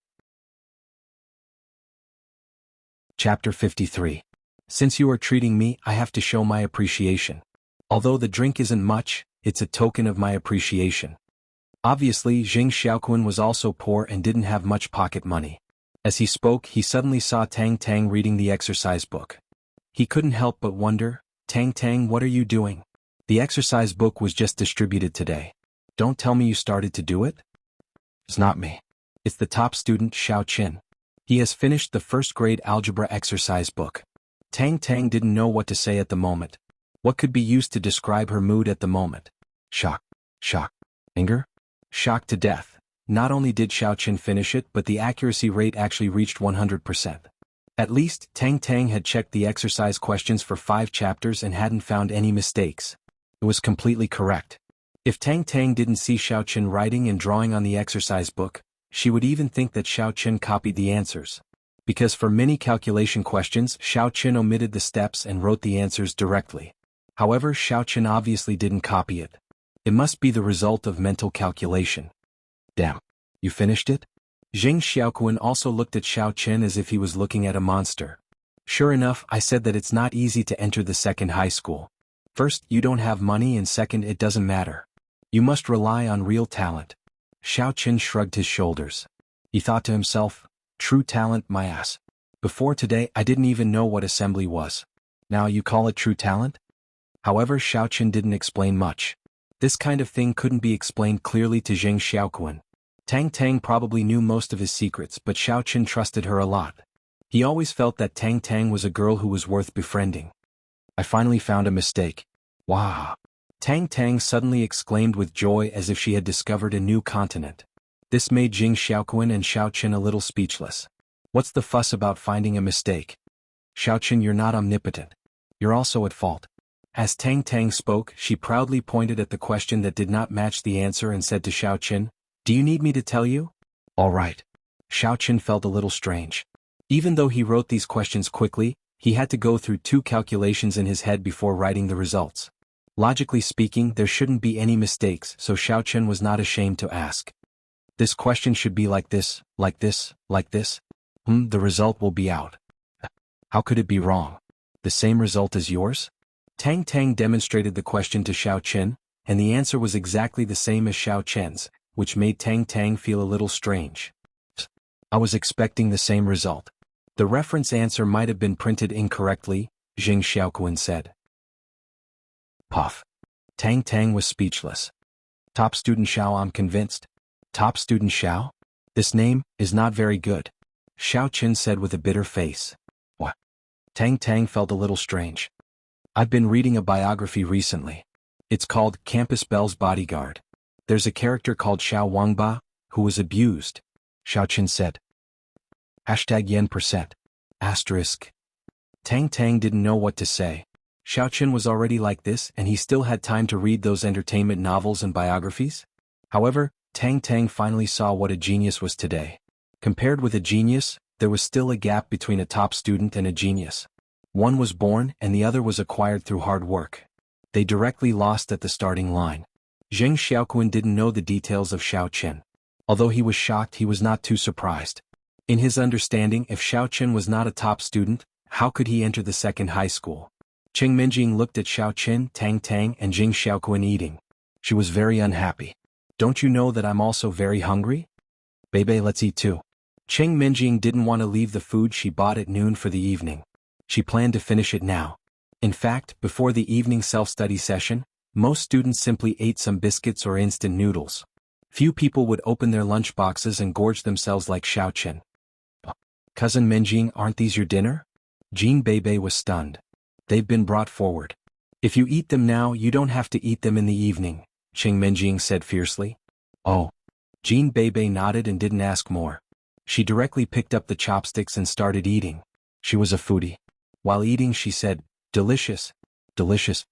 Chapter 53. Since you are treating me, I have to show my appreciation. Although the drink isn't much, it's a token of my appreciation. Obviously, Jing Xiaoquan was also poor and didn't have much pocket money. As he spoke, he suddenly saw Tang Tang reading the exercise book. He couldn't help but wonder, Tang Tang, what are you doing? The exercise book was just distributed today. Don't tell me you started to do it? It's not me. It's the top student, Xiaochen. He has finished the first-grade algebra exercise book. Tang Tang didn't know what to say at the moment. What could be used to describe her mood at the moment? Shock. Anger? Shocked to death. Not only did Xiaochen finish it, but the accuracy rate actually reached 100%. At least, Tang Tang had checked the exercise questions for 5 chapters and hadn't found any mistakes. It was completely correct. If Tang Tang didn't see Xiaochen writing and drawing on the exercise book, she would even think that Xiaochen copied the answers. Because for many calculation questions, Xiaochen omitted the steps and wrote the answers directly. However, Xiaochen obviously didn't copy it. It must be the result of mental calculation. Damn. You finished it? Jing Xiaoquan also looked at Xiaochen as if he was looking at a monster. Sure enough, I said that it's not easy to enter the second high school. First, you don't have money, and second, it doesn't matter. You must rely on real talent. Xiaochen shrugged his shoulders. He thought to himself, true talent, my ass. Before today, I didn't even know what assembly was. Now you call it true talent? However, Xiaochen didn't explain much. This kind of thing couldn't be explained clearly to Jing Xiaoquan. Tang Tang probably knew most of his secrets, but Xiaochen trusted her a lot. He always felt that Tang Tang was a girl who was worth befriending. I finally found a mistake. Wow! Tang Tang suddenly exclaimed with joy as if she had discovered a new continent. This made Jing Xiaoquan and Xiaochen a little speechless. What's the fuss about finding a mistake? Xiaochen, you're not omnipotent. You're also at fault. As Tang Tang spoke, she proudly pointed at the question that did not match the answer and said to Xiaochen, do you need me to tell you? All right. Xiaochen felt a little strange. Even though he wrote these questions quickly, he had to go through 2 calculations in his head before writing the results. Logically speaking, there shouldn't be any mistakes, so Xiaochen was not ashamed to ask. This question should be like this, like this, like this. The result will be out. How could it be wrong? The same result as yours? Tang Tang demonstrated the question to Xiaochen, and the answer was exactly the same as Xiaochen's, which made Tang Tang feel a little strange. I was expecting the same result. The reference answer might have been printed incorrectly, Jing Xiaoquan said. Puff. Tang Tang was speechless. Top student Xiao, I'm convinced. Top student Xiao? This name is not very good. Xiaochen said with a bitter face. What? Tang Tang felt a little strange. I've been reading a biography recently. It's called Campus Belle's Bodyguard. There's a character called Xiao Wangba, who was abused. Xiaochen said. #yen%. Asterisk. Tang Tang didn't know what to say. Xiaochen was already like this, and he still had time to read those entertainment novels and biographies? However, Tang Tang finally saw what a genius was today. Compared with a genius, there was still a gap between a top student and a genius. One was born and the other was acquired through hard work. They directly lost at the starting line. Jing Xiaoquan didn't know the details of Xiaochen. Although he was shocked, he was not too surprised. In his understanding, if Xiaochen was not a top student, how could he enter the second high school? Qing Minjing looked at Xiaochen, Tang Tang, and Jing Xiaoquan eating. She was very unhappy. Don't you know that I'm also very hungry? Bebe, let's eat too. Cheng Minjing didn't want to leave the food she bought at noon for the evening. She planned to finish it now. In fact, before the evening self-study session, most students simply ate some biscuits or instant noodles. Few people would open their lunchboxes and gorge themselves like Xiaochen. Cousin Minjing, aren't these your dinner? Jean Bebe was stunned. They've been brought forward. If you eat them now, you don't have to eat them in the evening, Cheng Minjing said fiercely. Oh. Jean Bebe nodded and didn't ask more. She directly picked up the chopsticks and started eating. She was a foodie. While eating, she said, delicious, delicious.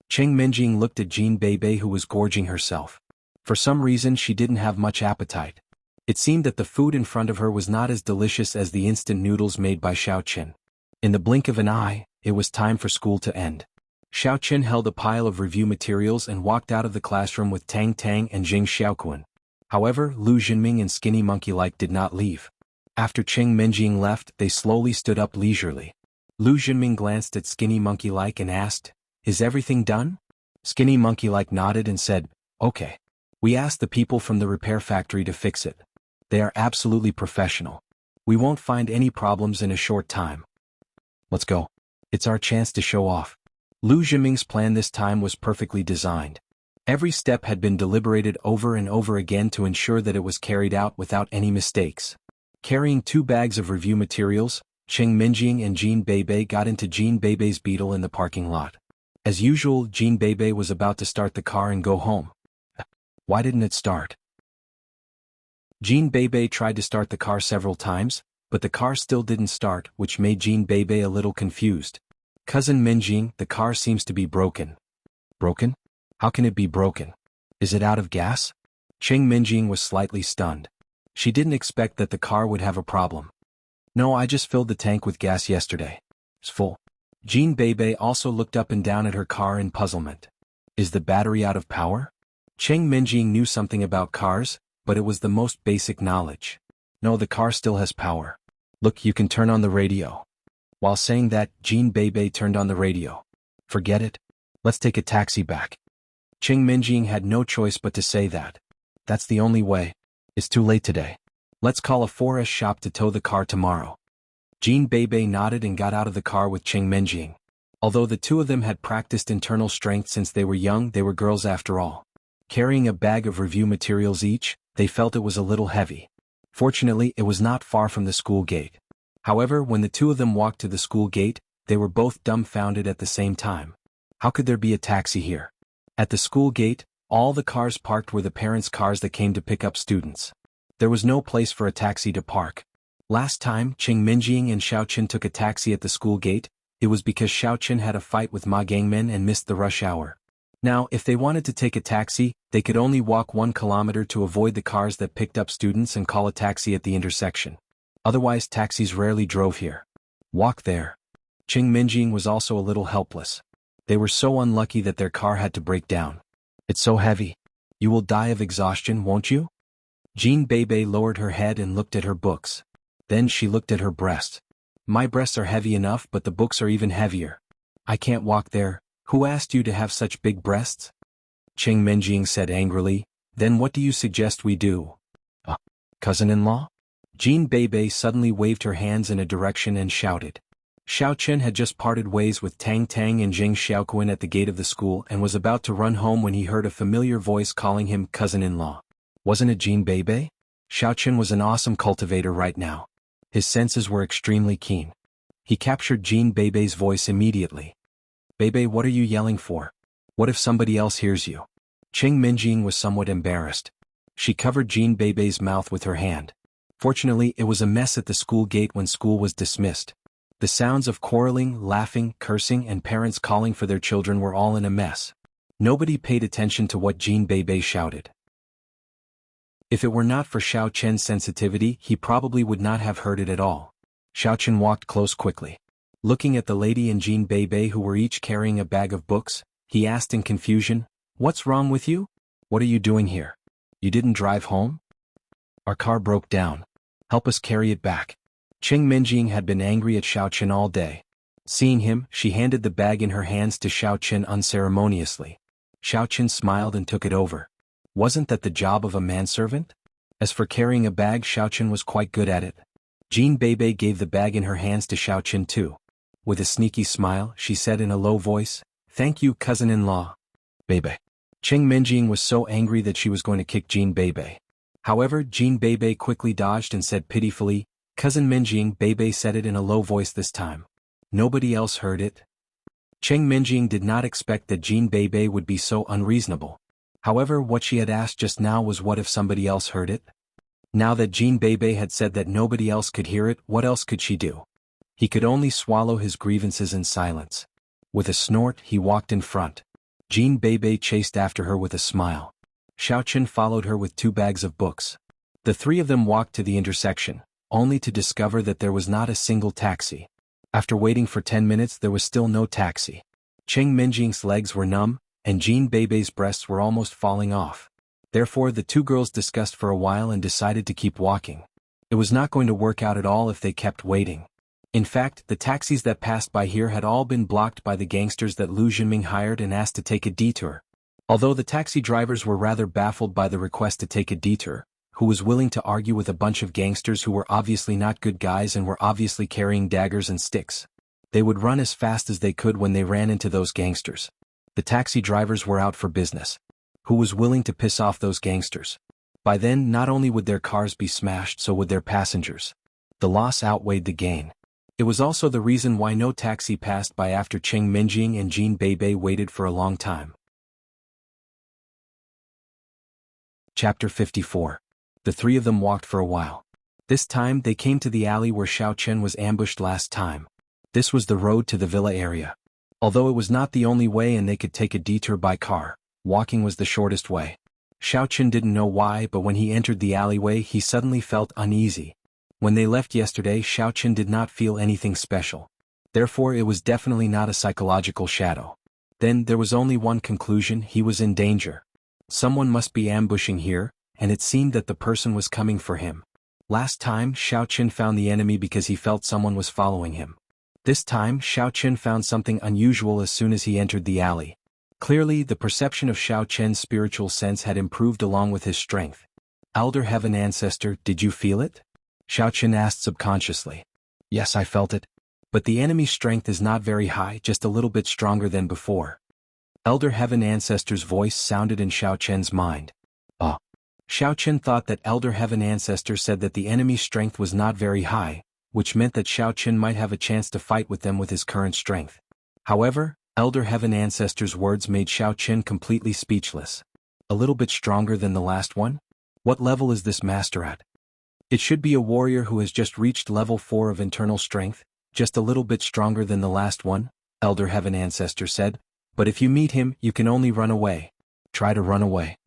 Cheng Minjing looked at Jean Bebe, who was gorging herself. For some reason, she didn't have much appetite. It seemed that the food in front of her was not as delicious as the instant noodles made by Xiaochen. In the blink of an eye, it was time for school to end. Xiaochen held a pile of review materials and walked out of the classroom with Tang Tang and Jing Xiaoquan. However, Lu Jinming and Skinny Monkey-like did not leave. After Cheng Minjing left, they slowly stood up leisurely. Lu Jinming glanced at Skinny Monkey-like and asked, "Is everything done?" Skinny Monkey-like nodded and said, "Okay. We asked the people from the repair factory to fix it. They are absolutely professional. We won't find any problems in a short time. Let's go. It's our chance to show off." Lu Jinming's plan this time was perfectly designed. Every step had been deliberated over and over again to ensure that it was carried out without any mistakes. Carrying 2 bags of review materials, Cheng Minjing and Jean Bebe got into Jean Bebe's Beetle in the parking lot. As usual, Jean Bebe was about to start the car and go home. Why didn't it start? Jean Bebe tried to start the car several times, but the car still didn't start, which made Jean Bebe a little confused. Cousin Minjing, the car seems to be broken. Broken? How can it be broken? Is it out of gas? Cheng Minjing was slightly stunned. She didn't expect that the car would have a problem. No, I just filled the tank with gas yesterday. It's full. Jean Bebe also looked up and down at her car in puzzlement. Is the battery out of power? Cheng Minjing knew something about cars, but it was the most basic knowledge. No, the car still has power. Look, you can turn on the radio. While saying that, Jean Bebe turned on the radio. Forget it. Let's take a taxi back. Cheng Minjing had no choice but to say that. That's the only way. It's too late today. Let's call a 4S shop to tow the car tomorrow. Jean Bebe nodded and got out of the car with Cheng Minjing. Although the two of them had practiced internal strength since they were young, they were girls after all. Carrying a bag of review materials each, they felt it was a little heavy. Fortunately, it was not far from the school gate. However, when the two of them walked to the school gate, they were both dumbfounded at the same time. How could there be a taxi here? At the school gate, all the cars parked were the parents' cars that came to pick up students. There was no place for a taxi to park. Last time, Cheng Minjing and Xiaochen took a taxi at the school gate, it was because Xiaochen had a fight with Ma Gangmen and missed the rush hour. Now, if they wanted to take a taxi, they could only walk 1 kilometer to avoid the cars that picked up students and call a taxi at the intersection. Otherwise, taxis rarely drove here. Walk there. Cheng Minjing was also a little helpless. They were so unlucky that their car had to break down. It's so heavy. You will die of exhaustion, won't you? Jean Bebe lowered her head and looked at her books. Then she looked at her breasts. My breasts are heavy enough, but the books are even heavier. I can't walk there. Who asked you to have such big breasts? Cheng Minjing said angrily. Then what do you suggest we do? Cousin-in-law? Jean Bebe suddenly waved her hands in a direction and shouted. Xiaochen had just parted ways with Tang Tang and Jing Xiaoquan at the gate of the school and was about to run home when he heard a familiar voice calling him cousin-in-law. Wasn't it Jean Bebe? Xiaochen was an awesome cultivator right now. His senses were extremely keen. He captured Jean Bebe's voice immediately. Bebe, what are you yelling for? What if somebody else hears you? Cheng Minjing was somewhat embarrassed. She covered Jean Bebe's mouth with her hand. Fortunately, it was a mess at the school gate when school was dismissed. The sounds of quarreling, laughing, cursing, and parents calling for their children were all in a mess. Nobody paid attention to what Jean Bebe shouted. If it were not for Xiao Chen's sensitivity, he probably would not have heard it at all. Xiao Chen walked close quickly. Looking at the lady and Jean Bebe who were each carrying a bag of books, he asked in confusion, "What's wrong with you? What are you doing here? You didn't drive home? Our car broke down. Help us carry it back." Cheng Minjing had been angry at Xiao Chen all day. Seeing him, she handed the bag in her hands to Xiao Chen unceremoniously. Xiao Chen smiled and took it over. Wasn't that the job of a manservant? As for carrying a bag, Xiaochen was quite good at it. Jean Bebe gave the bag in her hands to Xiaochen too. With a sneaky smile, she said in a low voice, "Thank you, cousin-in-law." Bebe. Cheng Minjing was so angry that she was going to kick Jean Bebe. However, Jean Bebe quickly dodged and said pitifully, "Cousin Minjing." Bebe said it in a low voice this time. Nobody else heard it. Cheng Minjing did not expect that Jean Bebe would be so unreasonable. However, what she had asked just now was what if somebody else heard it? Now that Jean Bebe had said that nobody else could hear it, what else could she do? He could only swallow his grievances in silence. With a snort, he walked in front. Jean Bebe chased after her with a smile. Xiaochen followed her with 2 bags of books. The 3 of them walked to the intersection, only to discover that there was not a single taxi. After waiting for 10 minutes, there was still no taxi. Cheng Minjing's legs were numb, and Jean Bebe's breasts were almost falling off. Therefore, the 2 girls discussed for a while and decided to keep walking. It was not going to work out at all if they kept waiting. In fact, the taxis that passed by here had all been blocked by the gangsters that Lu Jinming hired and asked to take a detour. Although the taxi drivers were rather baffled by the request to take a detour, who was willing to argue with a bunch of gangsters who were obviously not good guys and were obviously carrying daggers and sticks. They would run as fast as they could when they ran into those gangsters. The taxi drivers were out for business. Who was willing to piss off those gangsters? By then, not only would their cars be smashed, so would their passengers. The loss outweighed the gain. It was also the reason why no taxi passed by after Cheng Minjing and Jean Bebe waited for a long time. Chapter 54. The 3 of them walked for a while. This time they came to the alley where Xiaochen was ambushed last time. This was the road to the villa area. Although it was not the only way and they could take a detour by car, walking was the shortest way. Xiaochen didn't know why, but when he entered the alleyway he suddenly felt uneasy. When they left yesterday, Xiaochen did not feel anything special. Therefore it was definitely not a psychological shadow. Then there was only one conclusion: he was in danger. Someone must be ambushing here, and it seemed that the person was coming for him. Last time, Xiaochen found the enemy because he felt someone was following him. This time, Xiaochen found something unusual as soon as he entered the alley. Clearly, the perception of Xiaochen's spiritual sense had improved along with his strength. "Elder Heaven Ancestor, did you feel it?" Xiaochen asked subconsciously. "Yes, I felt it. But the enemy's strength is not very high, just a little bit stronger than before." Elder Heaven Ancestor's voice sounded in Xiaochen's mind. "Oh." Xiaochen thought that Elder Heaven Ancestor said that the enemy's strength was not very high, which meant that Xiaochen might have a chance to fight with them with his current strength. However, Elder Heaven Ancestor's words made Xiaochen completely speechless. A little bit stronger than the last one? What level is this master at? It should be a warrior who has just reached level 4 of internal strength, just a little bit stronger than the last one, Elder Heaven Ancestor said. But if you meet him, you can only run away. Try to run away.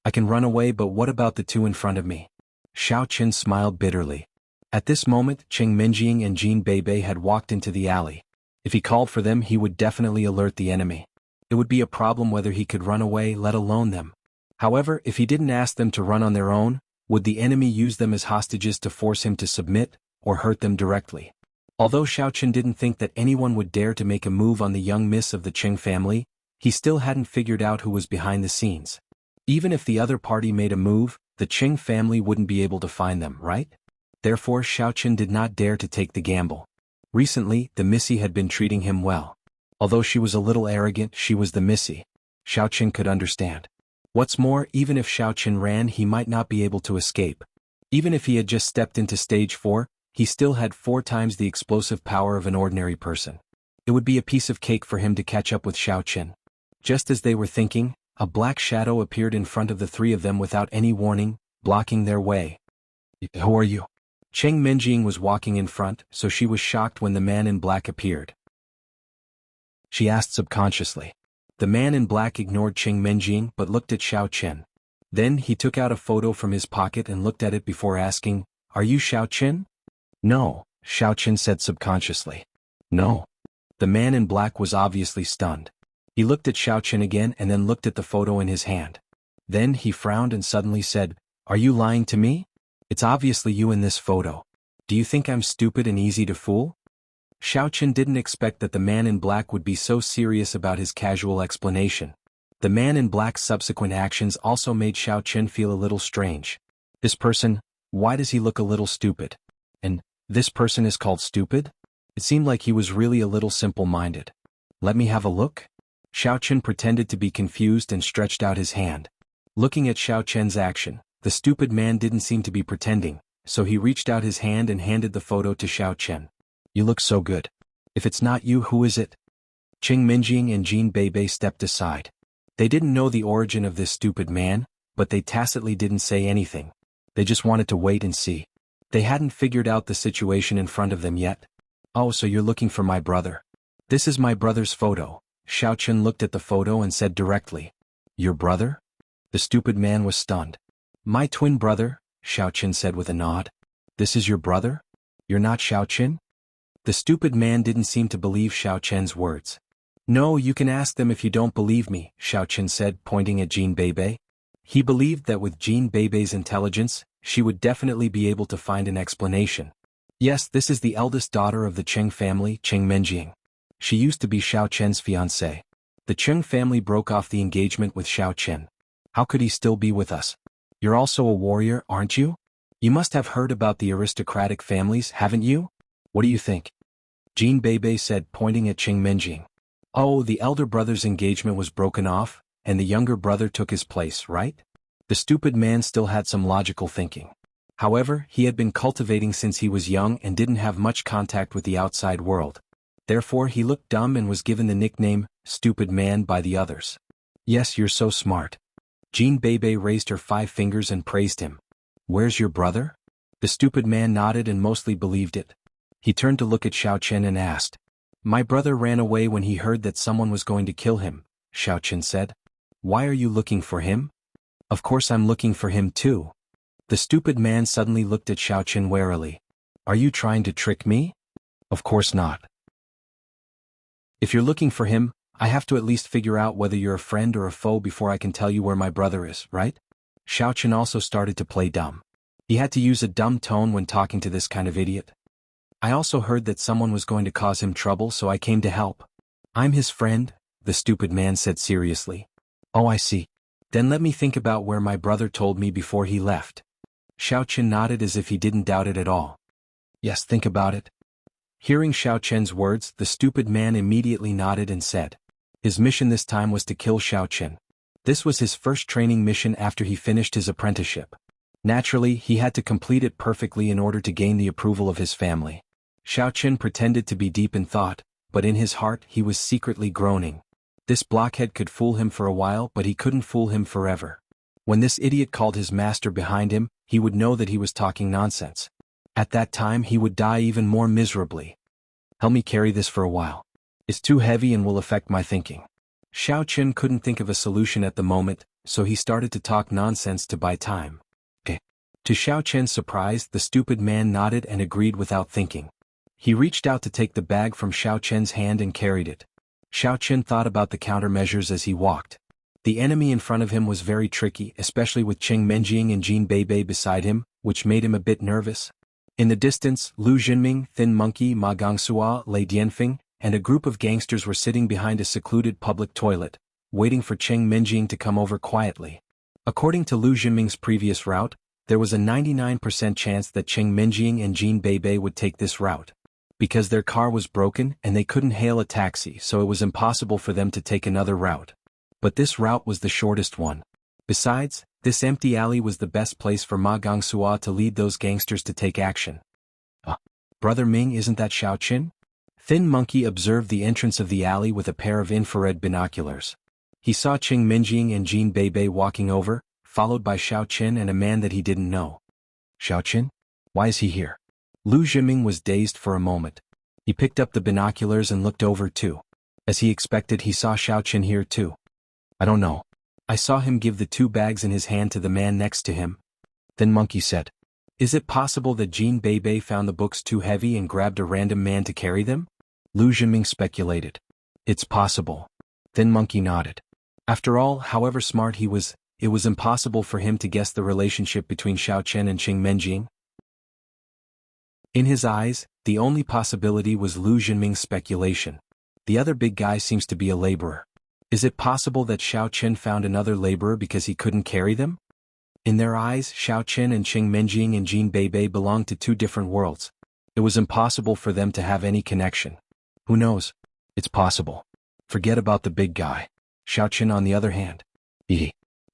I can run away, but what about the 2 in front of me? Xiaochen smiled bitterly. At this moment, Cheng Minjing and Jean Bebe had walked into the alley. If he called for them, he would definitely alert the enemy. It would be a problem whether he could run away, let alone them. However, if he didn't ask them to run on their own, would the enemy use them as hostages to force him to submit, or hurt them directly? Although Xiaochen didn't think that anyone would dare to make a move on the young miss of the Cheng family, he still hadn't figured out who was behind the scenes. Even if the other party made a move, the Cheng family wouldn't be able to find them, right? Therefore Xiaochen did not dare to take the gamble. Recently, the Missy had been treating him well. Although she was a little arrogant, she was the Missy. Xiaochen could understand. What's more, even if Xiaochen ran, he might not be able to escape. Even if he had just stepped into stage 4, he still had 4 times the explosive power of an ordinary person. It would be a piece of cake for him to catch up with Xiaochen. Just as they were thinking, a black shadow appeared in front of the 3 of them without any warning, blocking their way. "Who are you?" Cheng Minjing was walking in front, so she was shocked when the man in black appeared. She asked subconsciously. The man in black ignored Cheng Minjing but looked at Xiaochen. Then he took out a photo from his pocket and looked at it before asking, "Are you Xiaochen?" "No," Xiaochen said subconsciously. "No." The man in black was obviously stunned. He looked at Xiaochen again and then looked at the photo in his hand. Then he frowned and suddenly said, "Are you lying to me? It's obviously you in this photo. Do you think I'm stupid and easy to fool?" Xiaochen didn't expect that the man in black would be so serious about his casual explanation. The man in black's subsequent actions also made Xiaochen feel a little strange. This person, why does he look a little stupid? And, this person is called stupid? It seemed like he was really a little simple-minded. Let me have a look? Xiao Chen pretended to be confused and stretched out his hand. Looking at Xiao Chen's action, the stupid man didn't seem to be pretending, so he reached out his hand and handed the photo to Xiao Chen. You look so good. If it's not you, who is it? Qing Minjing and Jin Beibei stepped aside. They didn't know the origin of this stupid man, but they tacitly didn't say anything. They just wanted to wait and see. They hadn't figured out the situation in front of them yet. Oh, so you're looking for my brother? This is my brother's photo. Xiao Chen looked at the photo and said directly. Your brother? The stupid man was stunned. My twin brother, Xiao Chen said with a nod. This is your brother? You're not Xiao Chen? The stupid man didn't seem to believe Xiao Chen's words. No, you can ask them if you don't believe me, Xiao Chen said, pointing at Jin Beibei. He believed that with Jin Beibei's intelligence, she would definitely be able to find an explanation. Yes, this is the eldest daughter of the Cheng family, Qing Menjing. She used to be Xiao Chen's fiancée. The Cheng family broke off the engagement with Xiao Chen. How could he still be with us? You're also a warrior, aren't you? You must have heard about the aristocratic families, haven't you? What do you think? Jin Beibei said, pointing at Qing Menjing. Oh, the elder brother's engagement was broken off, and the younger brother took his place, right? The stupid man still had some logical thinking. However, he had been cultivating since he was young and didn't have much contact with the outside world. Therefore he looked dumb and was given the nickname, stupid man, by the others. Yes, you're so smart. Jin Beibei raised her 5 fingers and praised him. Where's your brother? The stupid man nodded and mostly believed it. He turned to look at Xiao Chen and asked. My brother ran away when he heard that someone was going to kill him, Xiao Chen said. Why are you looking for him? Of course I'm looking for him too. The stupid man suddenly looked at Xiao Chen warily. Are you trying to trick me? Of course not. If you're looking for him, I have to at least figure out whether you're a friend or a foe before I can tell you where my brother is, right? Xiao Chen also started to play dumb. He had to use a dumb tone when talking to this kind of idiot. I also heard that someone was going to cause him trouble, so I came to help. I'm his friend, the stupid man said seriously. Oh, I see. Then let me think about where my brother told me before he left. Xiao Chen nodded as if he didn't doubt it at all. Yes, think about it. Hearing Xiao Chen's words, the stupid man immediately nodded and said. His mission this time was to kill Xiao Chen. This was his first training mission after he finished his apprenticeship. Naturally, he had to complete it perfectly in order to gain the approval of his family. Xiao Chen pretended to be deep in thought, but in his heart he was secretly groaning. This blockhead could fool him for a while, but he couldn't fool him forever. When this idiot called his master behind him, he would know that he was talking nonsense. At that time he would die even more miserably. Help me carry this for a while. It's too heavy and will affect my thinking. Xiao Chen couldn't think of a solution at the moment, so he started to talk nonsense to buy time. Okay. To Xiao Chen's surprise, the stupid man nodded and agreed without thinking. He reached out to take the bag from Xiao Chen's hand and carried it. Xiao Chen thought about the countermeasures as he walked. The enemy in front of him was very tricky, especially with Qing Menjing and Jin Beibei beside him, which made him a bit nervous. In the distance, Lu Jinming, Thin Monkey, Ma Gongxua, Lei Dianfeng, and a group of gangsters were sitting behind a secluded public toilet, waiting for Qing Menjing to come over quietly. According to Lu Jinming's previous route, there was a 99% chance that Qing Menjing and Jin Beibei would take this route. Because their car was broken and they couldn't hail a taxi, so it was impossible for them to take another route. But this route was the shortest one. Besides, this empty alley was the best place for Ma Gongxua to lead those gangsters to take action. Brother Ming, isn't that Xiao Chen? Thin Monkey observed the entrance of the alley with a pair of infrared binoculars. He saw Qing Menjing and Jin Beibei walking over, followed by Xiao Chen and a man that he didn't know. Xiao Chen? Why is he here? Lu Jinming was dazed for a moment. He picked up the binoculars and looked over too. As he expected, he saw Xiao Chen here too. I don't know. I saw him give the 2 bags in his hand to the man next to him. Then Monkey said, is it possible that Jin Beibei found the books too heavy and grabbed a random man to carry them? Lu Jinming speculated. It's possible. Then Monkey nodded. After all, however smart he was, it was impossible for him to guess the relationship between Xiao Chen and Qing Menjing. In his eyes, the only possibility was Lu Jinming's speculation. The other big guy seems to be a laborer. Is it possible that Xiao Chen found another laborer because he couldn't carry them? In their eyes, Xiao Chen and Qing Menjing and Jin Beibei belonged to two different worlds. It was impossible for them to have any connection. Who knows? It's possible. Forget about the big guy. Xiao Chen on the other hand.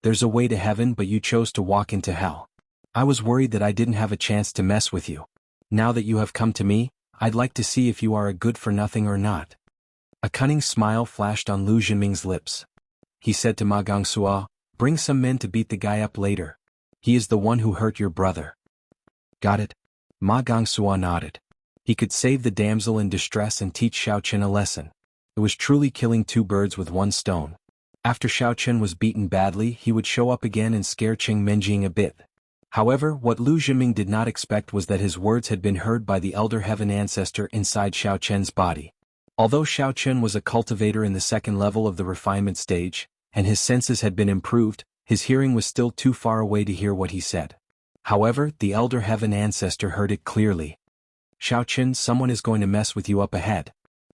There's a way to heaven, but you chose to walk into hell. I was worried that I didn't have a chance to mess with you. Now that you have come to me, I'd like to see if you are a good-for-nothing or not. A cunning smile flashed on Lu Jinming's lips. He said to Ma Gongsuo, bring some men to beat the guy up later. He is the one who hurt your brother. Got it? Ma Gongsuo nodded. He could save the damsel in distress and teach Xiao Chen a lesson. It was truly killing two birds with one stone. After Xiao Chen was beaten badly, he would show up again and scare Qing Menjing a bit. However, what Lu Jinming did not expect was that his words had been heard by the Elder Heaven Ancestor inside Xiao Chen's body. Although Xiao Chen was a cultivator in the second level of the refinement stage, and his senses had been improved, his hearing was still too far away to hear what he said. However, the Elder Heaven Ancestor heard it clearly. Xiao Chen, someone is going to mess with you up ahead.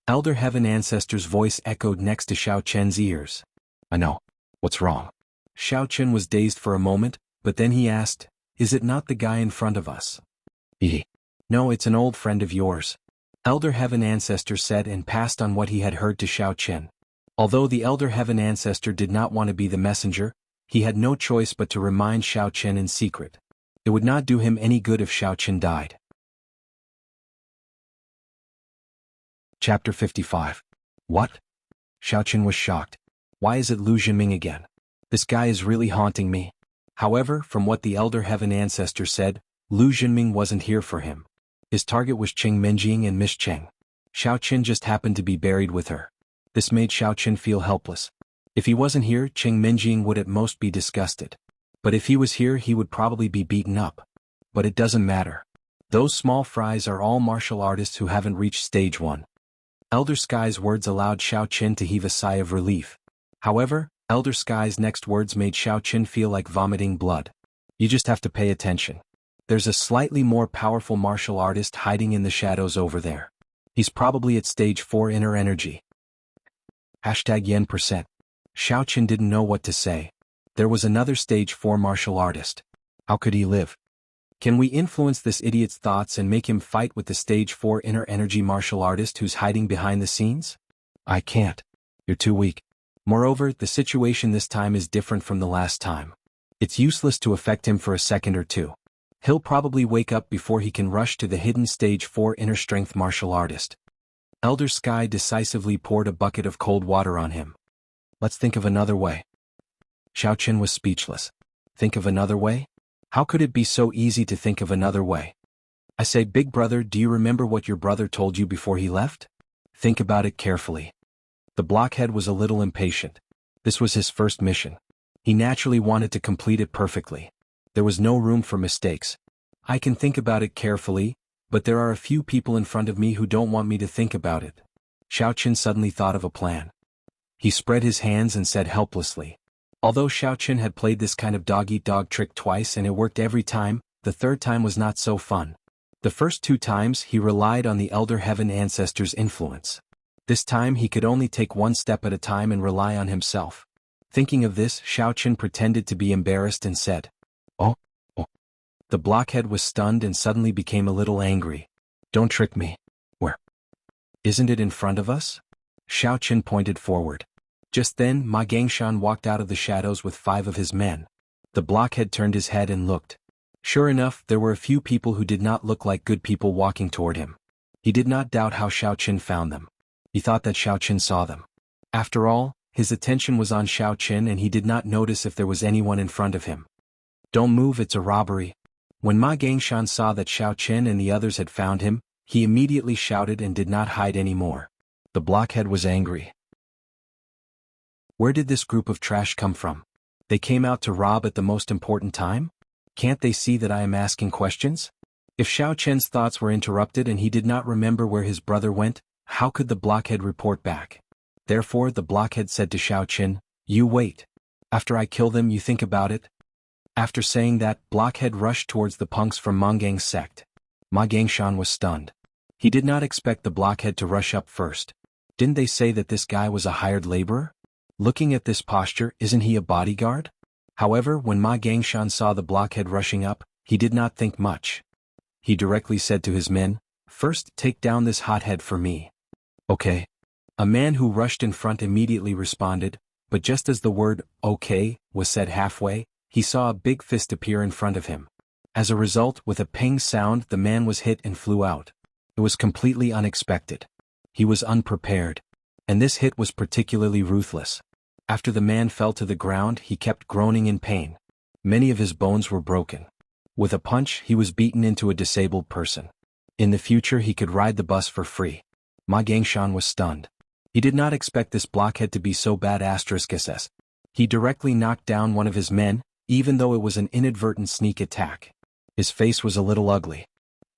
Elder Heaven Ancestor's voice echoed next to Xiao Chen's ears. I know. What's wrong? Xiao Chen was dazed for a moment, but then he asked, is it not the guy in front of us? No, it's an old friend of yours. Elder Heaven Ancestor said and passed on what he had heard to Xiao Chen. Although the Elder Heaven Ancestor did not want to be the messenger, he had no choice but to remind Xiao Chen in secret. It would not do him any good if Xiao Chen died. Chapter 55. What? Xiao Chen was shocked. Why is it Lu Jinming again? This guy is really haunting me. However, from what the Elder Heaven Ancestor said, Lu Jinming wasn't here for him. His target was Qing Menjing and Miss Cheng. Xiao Chen just happened to be buried with her. This made Xiao Chen feel helpless. If he wasn't here, Qing Menjing would at most be disgusted. But if he was here, he would probably be beaten up. But it doesn't matter. Those small fries are all martial artists who haven't reached stage 1. Elder Sky's words allowed Xiao Chen to heave a sigh of relief. However, Elder Sky's next words made Xiao Chen feel like vomiting blood. You just have to pay attention. There's a slightly more powerful martial artist hiding in the shadows over there. He's probably at stage 4 inner energy. #yen%. Xiao Chen didn't know what to say. There was another stage 4 martial artist. How could he live? Can we influence this idiot's thoughts and make him fight with the stage 4 inner energy martial artist who's hiding behind the scenes? I can't. You're too weak. Moreover, the situation this time is different from the last time. It's useless to affect him for a second or two. He'll probably wake up before he can rush to the hidden stage 4 inner strength martial artist. Elder Sky decisively poured a bucket of cold water on him. Let's think of another way. Xiao Chen was speechless. Think of another way? How could it be so easy to think of another way? I say, big brother, do you remember what your brother told you before he left? Think about it carefully. The blockhead was a little impatient. This was his first mission. He naturally wanted to complete it perfectly. There was no room for mistakes. I can think about it carefully, but there are a few people in front of me who don't want me to think about it. Xiao Chen suddenly thought of a plan. He spread his hands and said helplessly. Although Xiao Chen had played this kind of dog-eat-dog trick twice and it worked every time, the third time was not so fun. The first 2 times he relied on the Elder Heaven Ancestor's influence. This time he could only take one step at a time and rely on himself. Thinking of this, Xiao Chen pretended to be embarrassed and said, Oh. The blockhead was stunned and suddenly became a little angry. Don't trick me. Where? Isn't it in front of us? Xiao Chen pointed forward. Just then, Ma Gangshan walked out of the shadows with 5 of his men. The blockhead turned his head and looked. Sure enough, there were a few people who did not look like good people walking toward him. He did not doubt how Xiao Chen found them. He thought that Xiao Chen saw them. After all, his attention was on Xiao Chen and he did not notice if there was anyone in front of him. Don't move, it's a robbery. When Ma Gangshan saw that Xiao Chen and the others had found him, he immediately shouted and did not hide anymore. The blockhead was angry. Where did this group of trash come from? They came out to rob at the most important time? Can't they see that I am asking questions? If Xiao Chen's thoughts were interrupted and he did not remember where his brother went, how could the blockhead report back? Therefore the blockhead said to Xiao Chen, You wait. After I kill them you think about it. After saying that, blockhead rushed towards the punks from Mongang's sect. Ma Gangshan was stunned. He did not expect the blockhead to rush up first. Didn't they say that this guy was a hired laborer? Looking at this posture, isn't he a bodyguard? However, when Ma Gangshan saw the blockhead rushing up, he did not think much. He directly said to his men, "First, take down this hothead for me." "Okay." A man who rushed in front immediately responded, but just as the word, "okay," was said halfway, he saw a big fist appear in front of him. As a result, with a ping sound, the man was hit and flew out. It was completely unexpected. He was unprepared. And this hit was particularly ruthless. After the man fell to the ground, he kept groaning in pain. Many of his bones were broken. With a punch, he was beaten into a disabled person. In the future, he could ride the bus for free. Ma Gangshan was stunned. He did not expect this blockhead to be so bad. *SS. He directly knocked down one of his men, even though it was an inadvertent sneak attack. His face was a little ugly.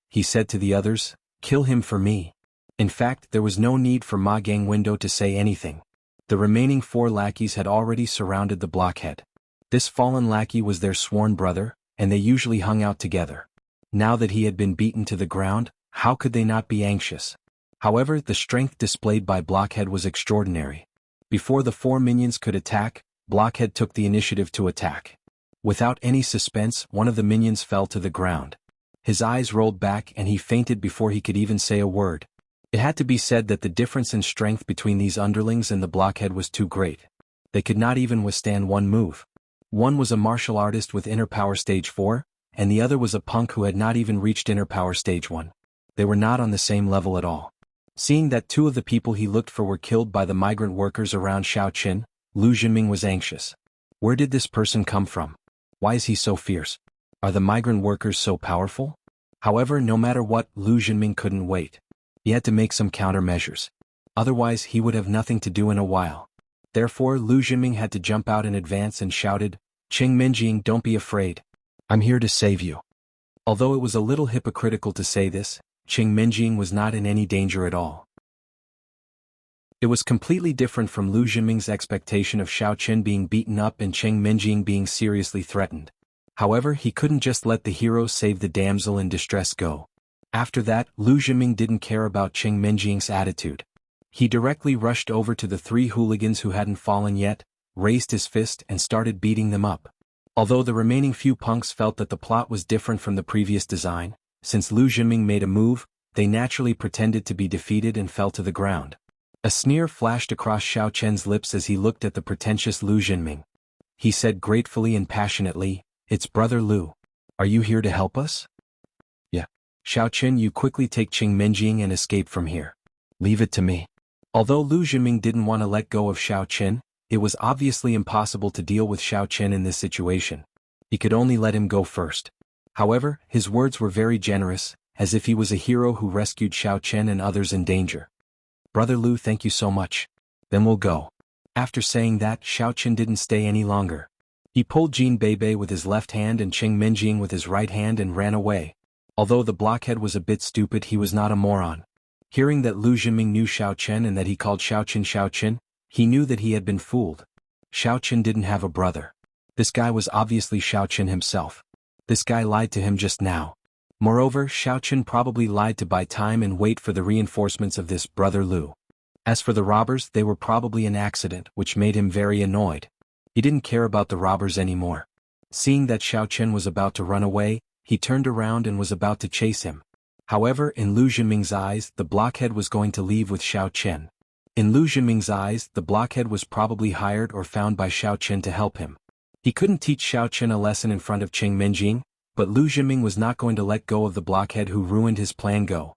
He said to the others, "Kill him for me." In fact, there was no need for Ma Gangwindo to say anything. The remaining 4 lackeys had already surrounded the blockhead. This fallen lackey was their sworn brother, and they usually hung out together. Now that he had been beaten to the ground, how could they not be anxious? However, the strength displayed by Blockhead was extraordinary. Before the 4 minions could attack, Blockhead took the initiative to attack. Without any suspense, one of the minions fell to the ground. His eyes rolled back and he fainted before he could even say a word. It had to be said that the difference in strength between these underlings and the Blockhead was too great. They could not even withstand one move. One was a martial artist with inner power stage 4, and the other was a punk who had not even reached inner power stage 1. They were not on the same level at all. Seeing that 2 of the people he looked for were killed by the migrant workers around Shaoqin, Lu Jinming was anxious. Where did this person come from? Why is he so fierce? Are the migrant workers so powerful? However, no matter what, Lu Jinming couldn't wait. He had to make some countermeasures. Otherwise, he would have nothing to do in a while. Therefore, Lu Jinming had to jump out in advance and shouted, "Qing Minjing, don't be afraid. I'm here to save you." Although it was a little hypocritical to say this, Qing Minjing was not in any danger at all. It was completely different from Lu Jinming's expectation of Shaoqin being beaten up and Qing Minjing being seriously threatened. However, he couldn't just let the hero save the damsel in distress go. After that, Lu Jinming didn't care about Qing Minjing's attitude. He directly rushed over to the 3 hooligans who hadn't fallen yet, raised his fist and started beating them up. Although the remaining few punks felt that the plot was different from the previous design, since Lu Jinming made a move, they naturally pretended to be defeated and fell to the ground. A sneer flashed across Xiao Chen's lips as he looked at the pretentious Lu Jinming. He said gratefully and passionately, "It's Brother Lu. Are you here to help us?" "Yeah. Xiao Chen, you quickly take Qing Minjing and escape from here. Leave it to me." Although Lu Jinming didn't want to let go of Xiao Chen, it was obviously impossible to deal with Xiao Chen in this situation. He could only let him go first. However, his words were very generous, as if he was a hero who rescued Xiao Chen and others in danger. "Brother Lu, thank you so much. Then we'll go." After saying that, Xiao Chen didn't stay any longer. He pulled Jin Beibei with his left hand and Qing Minjing with his right hand and ran away. Although the blockhead was a bit stupid, he was not a moron. Hearing that Lu Jinming knew Xiao Chen and that he called Xiao Chen, he knew that he had been fooled. Xiao Chen didn't have a brother. This guy was obviously Xiao Chen himself. This guy lied to him just now. Moreover, Xiao Chen probably lied to buy time and wait for the reinforcements of this Brother Lu. As for the robbers, they were probably an accident, which made him very annoyed. He didn't care about the robbers anymore. Seeing that Xiao Chen was about to run away, he turned around and was about to chase him. However, in Lu Jinming's eyes, the blockhead was going to leave with Xiao Chen. In Lu Jinming's eyes, the blockhead was probably hired or found by Xiao Chen to help him. He couldn't teach Xiao Chen a lesson in front of Qing Minjing, but Lu Jinming was not going to let go of the blockhead who ruined his plan. Go.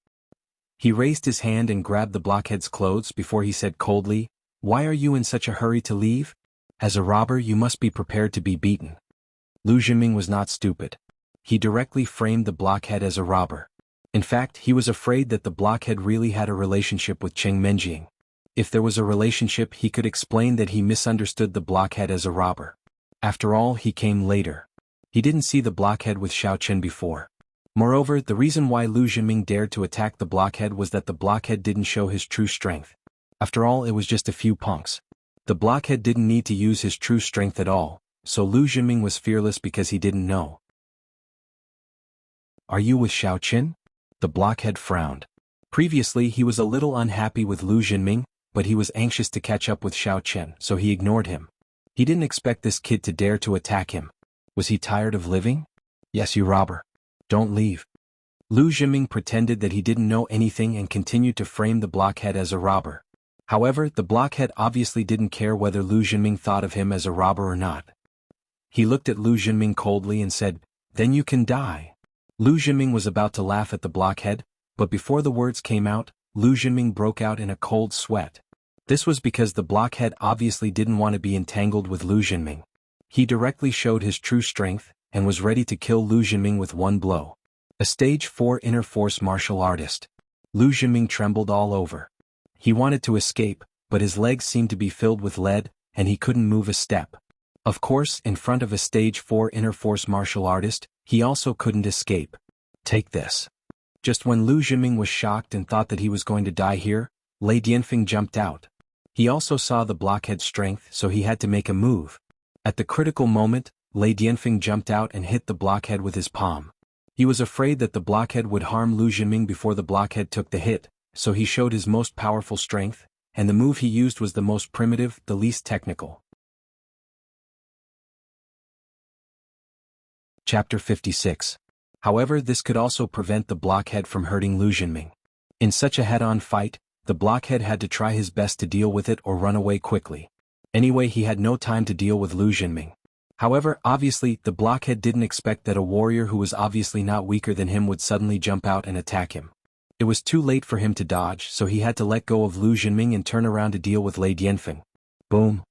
He raised his hand and grabbed the blockhead's clothes before he said coldly, "Why are you in such a hurry to leave? As a robber, you must be prepared to be beaten." Lu Jinming was not stupid. He directly framed the blockhead as a robber. In fact, he was afraid that the blockhead really had a relationship with Qing Minjing. If there was a relationship, he could explain that he misunderstood the blockhead as a robber. After all, he came later. He didn't see the blockhead with Xiao Chen before. Moreover, the reason why Lu Jinming dared to attack the blockhead was that the blockhead didn't show his true strength. After all, it was just a few punks. The blockhead didn't need to use his true strength at all, so Lu Jinming was fearless because he didn't know. "Are you with Xiao Chen?" The blockhead frowned. Previously, he was a little unhappy with Lu Jinming, but he was anxious to catch up with Xiao Chen, so he ignored him. He didn't expect this kid to dare to attack him. Was he tired of living? Yes, you robber. Don't leave. Lu Jinming pretended that he didn't know anything and continued to frame the blockhead as a robber. However, the blockhead obviously didn't care whether Lu Jinming thought of him as a robber or not. He looked at Lu Jinming coldly and said, "Then you can die." Lu Jinming was about to laugh at the blockhead, but before the words came out, Lu Jinming broke out in a cold sweat. This was because the blockhead obviously didn't want to be entangled with Lu Jinming. He directly showed his true strength, and was ready to kill Lu Jinming with one blow. A Stage 4 Inner Force martial artist. Lu Jinming trembled all over. He wanted to escape, but his legs seemed to be filled with lead, and he couldn't move a step. Of course, in front of a Stage 4 Inner Force martial artist, he also couldn't escape. Take this. Just when Lu Jinming was shocked and thought that he was going to die here, Lei Dianfeng jumped out. He also saw the blockhead's strength, so he had to make a move. At the critical moment, Lei Dianfeng jumped out and hit the blockhead with his palm. He was afraid that the blockhead would harm Lu Jinming before the blockhead took the hit, so he showed his most powerful strength, and the move he used was the most primitive, the least technical. Chapter 56. However, this could also prevent the blockhead from hurting Lu Jinming. In such a head-on fight, the blockhead had to try his best to deal with it or run away quickly. Anyway, he had no time to deal with Lu Jinming. However, obviously, the blockhead didn't expect that a warrior who was obviously not weaker than him would suddenly jump out and attack him. It was too late for him to dodge, so he had to let go of Lu Jinming and turn around to deal with Lei Dianfeng. Boom!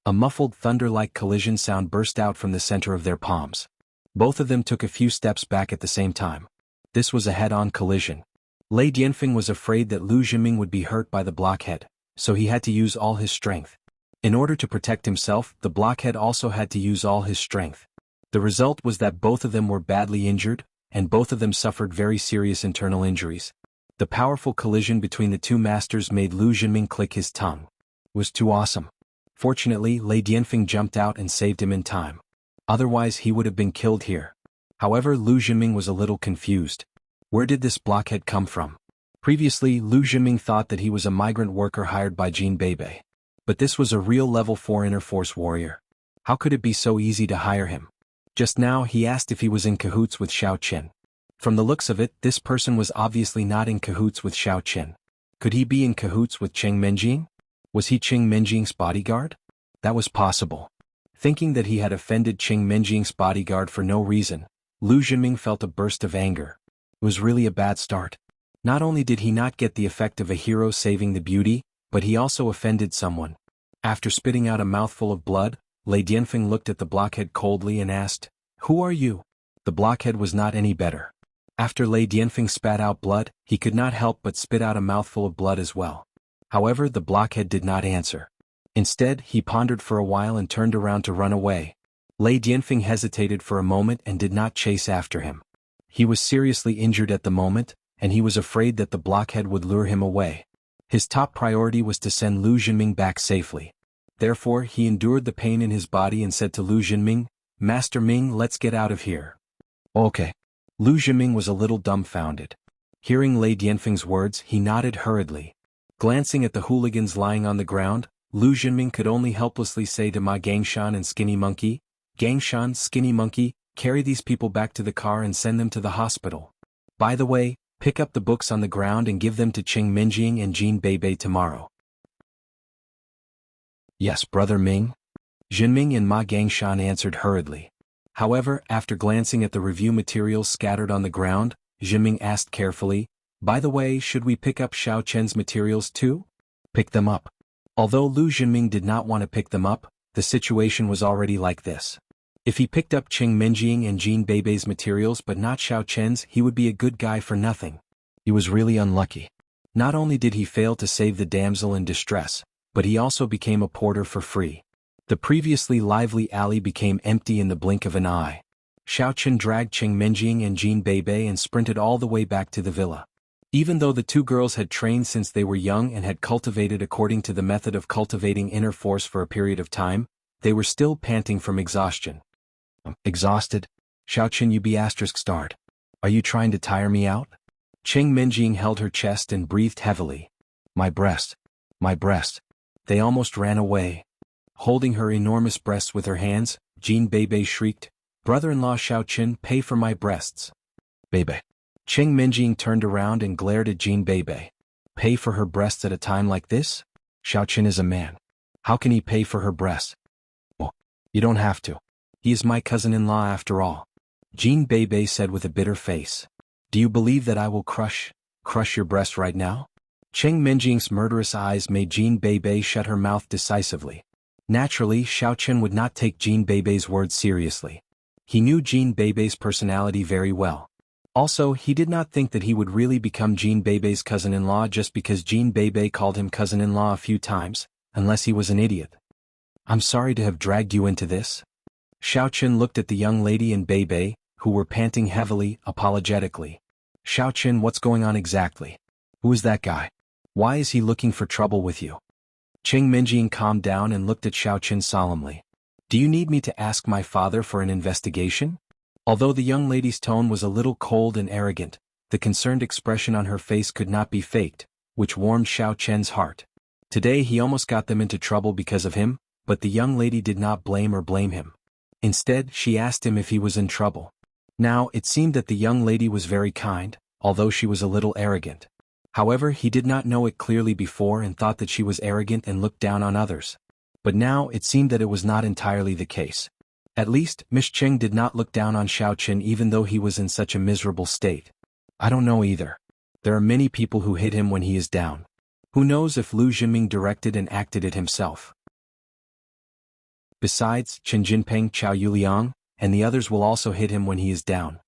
A muffled thunder-like collision sound burst out from the center of their palms. Both of them took a few steps back at the same time. This was a head-on collision. Lei Dianfeng was afraid that Lu Jinming would be hurt by the blockhead, so he had to use all his strength. In order to protect himself, the blockhead also had to use all his strength. The result was that both of them were badly injured, and both of them suffered very serious internal injuries. The powerful collision between the two masters made Lu Jinming click his tongue. It was too awesome. Fortunately, Lei Dianfeng jumped out and saved him in time. Otherwise he would have been killed here. However, Lu Jinming was a little confused. Where did this blockhead come from? Previously, Lu Jinming thought that he was a migrant worker hired by Jin Beibei. But this was a real level 4 Inner Force warrior. How could it be so easy to hire him? Just now he asked if he was in cahoots with Xiao Qin. From the looks of it, this person was obviously not in cahoots with Xiao Qin. Could he be in cahoots with Cheng Menjing? Was he Cheng Menjing's bodyguard? That was possible. Thinking that he had offended Cheng Menjing's bodyguard for no reason, Lu Jinming felt a burst of anger. It was really a bad start. Not only did he not get the effect of a hero saving the beauty, but he also offended someone. After spitting out a mouthful of blood, Lei Dianfeng looked at the blockhead coldly and asked, "Who are you?" The blockhead was not any better. After Lei Dianfeng spat out blood, he could not help but spit out a mouthful of blood as well. However, the blockhead did not answer. Instead, he pondered for a while and turned around to run away. Lei Dianfeng hesitated for a moment and did not chase after him. He was seriously injured at the moment, and he was afraid that the blockhead would lure him away. His top priority was to send Lu Jinming back safely. Therefore, he endured the pain in his body and said to Lu Jinming, "Master Ming, let's get out of here." Okay. Lu Jinming was a little dumbfounded. Hearing Lei Dianfeng's words, he nodded hurriedly. Glancing at the hooligans lying on the ground, Lu Jinming could only helplessly say to Ma Gangshan and Skinny Monkey, "Gangshan, Skinny Monkey, carry these people back to the car and send them to the hospital. By the way, pick up the books on the ground and give them to Cheng Menjing and Jin Beibei tomorrow." "Yes, Brother Ming." Jinming and Ma Gangshan answered hurriedly. However, after glancing at the review materials scattered on the ground, Jinming asked carefully, "By the way, should we pick up Xiao Chen's materials too?" Pick them up. Although Lu Jinming did not want to pick them up, the situation was already like this. If he picked up Cheng Menjing and Jin Beibei's materials but not Xiao Chen's, he would be a good guy for nothing. He was really unlucky. Not only did he fail to save the damsel in distress, but he also became a porter for free. The previously lively alley became empty in the blink of an eye. Xiao Chen dragged Cheng Menjing and Jin Beibei and sprinted all the way back to the villa. Even though the two girls had trained since they were young and had cultivated according to the method of cultivating inner force for a period of time, they were still panting from exhaustion. Exhausted? Xiao Chen, you be ****. Are you trying to tire me out? Cheng Menjing held her chest and breathed heavily. My breast. My breast. They almost ran away. Holding her enormous breasts with her hands, Jean Beibei shrieked, "Brother-in-law Xiao Qin, pay for my breasts." Beibei. Cheng Menjing turned around and glared at Jean Beibei. Pay for her breasts at a time like this? Xiao Qin is a man. How can he pay for her breasts? Oh, you don't have to. He is my cousin-in-law after all. Jean Beibei said with a bitter face. Do you believe that I will crush your breast right now? Cheng Menjing's murderous eyes made Jean Beibei shut her mouth decisively. Naturally, Xiao Qin would not take Jean Beibei's words seriously. He knew Jean Beibei's personality very well. Also, he did not think that he would really become Jean Beibei's cousin-in-law just because Jean Beibei called him cousin-in-law a few times, unless he was an idiot. I'm sorry to have dragged you into this. Xiao Qin looked at the young lady and Beibei, who were panting heavily, apologetically. Xiao Qin, what's going on exactly? Who is that guy? Why is he looking for trouble with you? Cheng Menjing calmed down and looked at Xiao Qin solemnly. Do you need me to ask my father for an investigation? Although the young lady's tone was a little cold and arrogant, the concerned expression on her face could not be faked, which warmed Xiao Qian's heart. Today he almost got them into trouble because of him, but the young lady did not blame him. Instead, she asked him if he was in trouble. Now, it seemed that the young lady was very kind, although she was a little arrogant. However, he did not know it clearly before and thought that she was arrogant and looked down on others. But now it seemed that it was not entirely the case. At least, Miss Cheng did not look down on Xiao Qin even though he was in such a miserable state. I don't know either. There are many people who hit him when he is down. Who knows if Lu Jinming directed and acted it himself. Besides, Chen Jinping, Chao Yuliang, and the others will also hit him when he is down.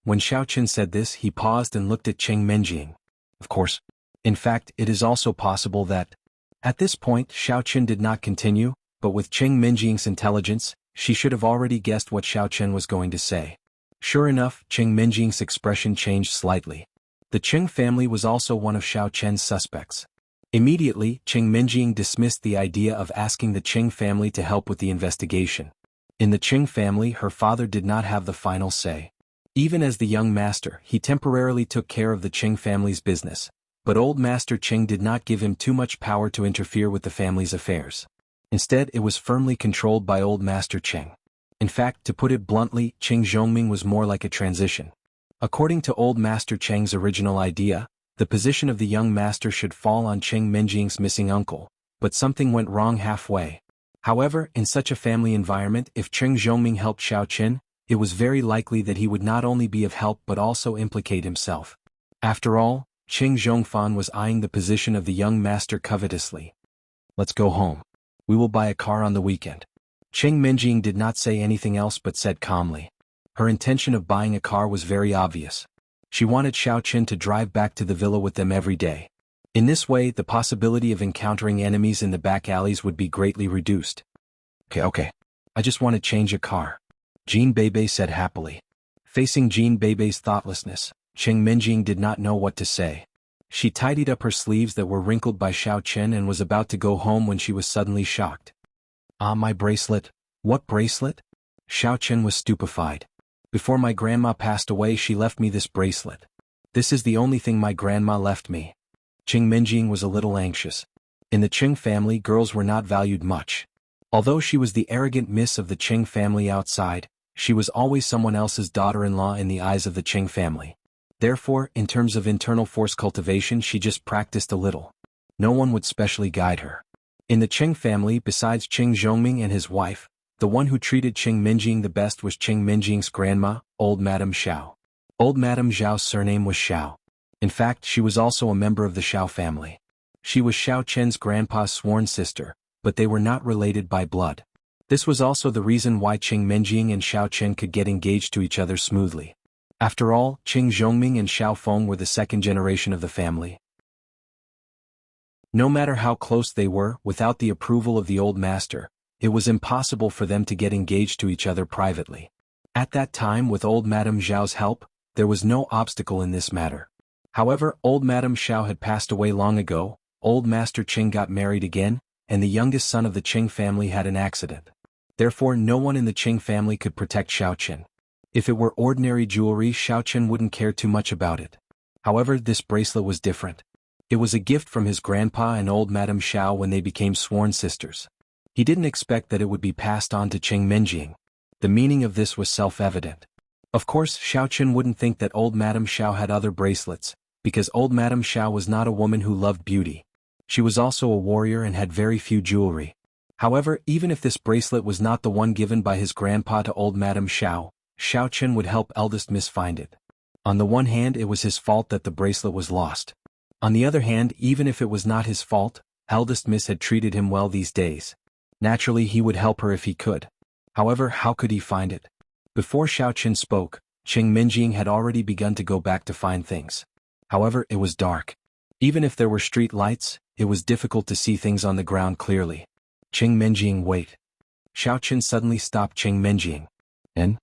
When Xiao Qin said this, he paused and looked at Cheng Menjing. Of course. In fact, it is also possible that... At this point, Xiao Qin did not continue, but with Cheng Menjing's intelligence, she should have already guessed what Xiao Qin was going to say. Sure enough, Cheng Menjing's expression changed slightly. The Cheng family was also one of Xiao Qian's suspects. Immediately, Cheng Menjing dismissed the idea of asking the Cheng family to help with the investigation. In the Cheng family, her father did not have the final say. Even as the young master, he temporarily took care of the Cheng family's business, but old Master Cheng did not give him too much power to interfere with the family's affairs. Instead, it was firmly controlled by old Master Cheng. In fact, to put it bluntly, Cheng Zhongming was more like a transition. According to old Master Cheng's original idea, the position of the young master should fall on Cheng Menjing's missing uncle, but something went wrong halfway. However, in such a family environment, if Cheng Zhongming helped Xiao Qin, it was very likely that he would not only be of help but also implicate himself. After all, Cheng Zhongfan was eyeing the position of the young master covetously. Let's go home. We will buy a car on the weekend. Cheng Menjing did not say anything else but said calmly. Her intention of buying a car was very obvious. She wanted Xiao Qin to drive back to the villa with them every day. In this way, the possibility of encountering enemies in the back alleys would be greatly reduced. Okay. I just want to change a car. Jean Beibei said happily. Facing Jean Beibei's thoughtlessness, Cheng Menjing did not know what to say. She tidied up her sleeves that were wrinkled by Xiao Qin and was about to go home when she was suddenly shocked. Ah, my bracelet. What bracelet? Xiao Qin was stupefied. Before my grandma passed away, she left me this bracelet. This is the only thing my grandma left me. Cheng Menjing was a little anxious. In the Cheng family, girls were not valued much. Although she was the arrogant miss of the Cheng family outside, she was always someone else's daughter-in-law in the eyes of the Cheng family. Therefore, in terms of internal force cultivation, she just practiced a little. No one would specially guide her. In the Cheng family, besides Cheng Zhongming and his wife, the one who treated Cheng Menjing the best was Cheng Menjing's grandma, old Madame Xiao. Old Madame Xiao's surname was Xiao. In fact, she was also a member of the Xiao family. She was Xiao Qian's grandpa's sworn sister, but they were not related by blood. This was also the reason why Cheng Menjing and Xiao Qian could get engaged to each other smoothly. After all, Cheng Zhongming and Xiao Feng were the second generation of the family. No matter how close they were, without the approval of the old master, it was impossible for them to get engaged to each other privately. At that time, with old Madame Xiao's help, there was no obstacle in this matter. However, old Madame Xiao had passed away long ago, old Master Cheng got married again, and the youngest son of the Cheng family had an accident. Therefore, no one in the Cheng family could protect Xiao Qin. If it were ordinary jewelry, Xiao Qin wouldn't care too much about it. However, this bracelet was different. It was a gift from his grandpa and old Madame Xiao when they became sworn sisters. He didn't expect that it would be passed on to Cheng Menjing. The meaning of this was self-evident. Of course, Xiao Chen wouldn't think that old Madame Xiao had other bracelets, because old Madame Xiao was not a woman who loved beauty. She was also a warrior and had very few jewelry. However, even if this bracelet was not the one given by his grandpa to old Madame Xiao, Xiao Chen would help eldest Miss find it. On the one hand, it was his fault that the bracelet was lost. On the other hand, even if it was not his fault, eldest Miss had treated him well these days. Naturally, he would help her if he could. However, how could he find it? Before Xiao Chen spoke, Cheng Menjing had already begun to go back to find things. However, it was dark. Even if there were street lights, it was difficult to see things on the ground clearly. Cheng Menjing, wait. Xiao Chen suddenly stopped Cheng Menjing. And?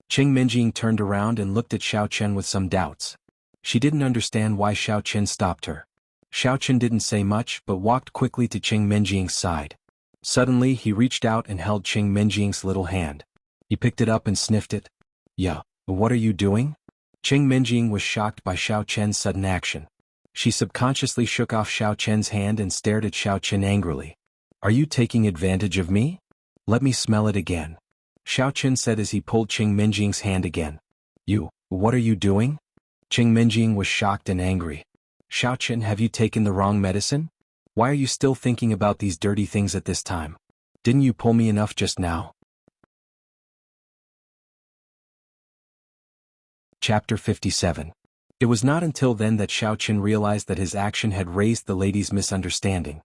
Cheng Menjing turned around and looked at Xiao Chen with some doubts. She didn't understand why Xiao Chen stopped her. Xiao Chen didn't say much but walked quickly to Cheng Menjing's side. Suddenly he reached out and held Cheng Menjing's little hand. He picked it up and sniffed it. Yeah, what are you doing? Cheng Menjing was shocked by Xiao Chen's sudden action. She subconsciously shook off Xiao Chen's hand and stared at Xiao Chen angrily. Are you taking advantage of me? Let me smell it again. Xiao Chen said as he pulled Cheng Menjing's hand again. What are you doing? Cheng Menjing was shocked and angry. Xiao Chen, have you taken the wrong medicine? Why are you still thinking about these dirty things at this time? Didn't you pull me enough just now? Chapter 57. It was not until then that Xiao Chen realized that his action had raised the lady's misunderstanding.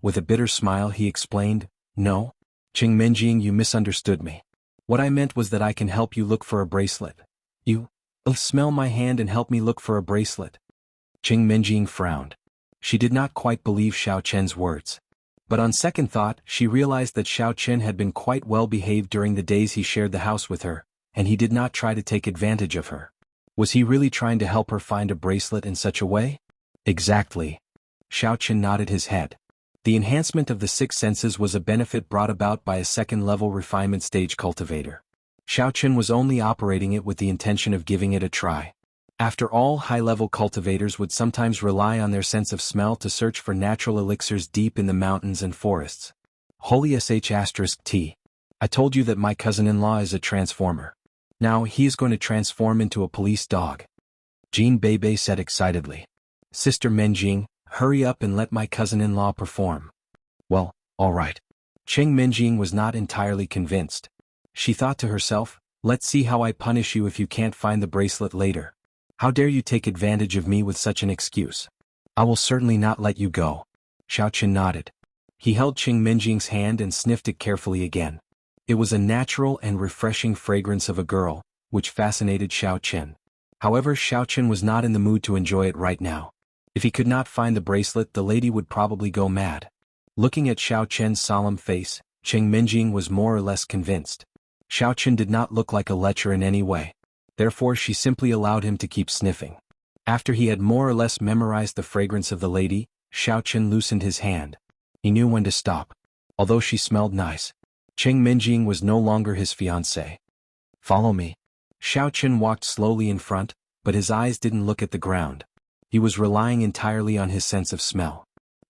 With a bitter smile he explained, No, Cheng Menjing, you misunderstood me. What I meant was that I can help you look for a bracelet. You smell my hand and help me look for a bracelet. Cheng Menjing frowned. She did not quite believe Xiao Chen's words. But on second thought, she realized that Xiao Chen had been quite well behaved during the days he shared the house with her, and he did not try to take advantage of her. Was he really trying to help her find a bracelet in such a way? Exactly. Xiao Chen nodded his head. The enhancement of the six senses was a benefit brought about by a second-level refinement stage cultivator. Xiao Chen was only operating it with the intention of giving it a try. After all, high-level cultivators would sometimes rely on their sense of smell to search for natural elixirs deep in the mountains and forests. Holy sh*T. I told you that my cousin-in-law is a transformer. Now he is going to transform into a police dog. Jean Bebe said excitedly. Sister Menjing, hurry up and let my cousin-in-law perform. Well, all right. Cheng Menjing was not entirely convinced. She thought to herself, let's see how I punish you if you can't find the bracelet later. How dare you take advantage of me with such an excuse? I will certainly not let you go. Xiao Chen nodded. He held Cheng Menjing's hand and sniffed it carefully again. It was a natural and refreshing fragrance of a girl, which fascinated Xiao Chen. However, Xiao Chen was not in the mood to enjoy it right now. If he could not find the bracelet, the lady would probably go mad. Looking at Xiao Chen's solemn face, Cheng Menjing was more or less convinced. Xiao Chen did not look like a lecher in any way. Therefore she simply allowed him to keep sniffing. After he had more or less memorized the fragrance of the lady, Xiao Chen loosened his hand. He knew when to stop. Although she smelled nice, Cheng Menjing was no longer his fiancée. Follow me. Xiao Chen walked slowly in front, but his eyes didn't look at the ground. He was relying entirely on his sense of smell.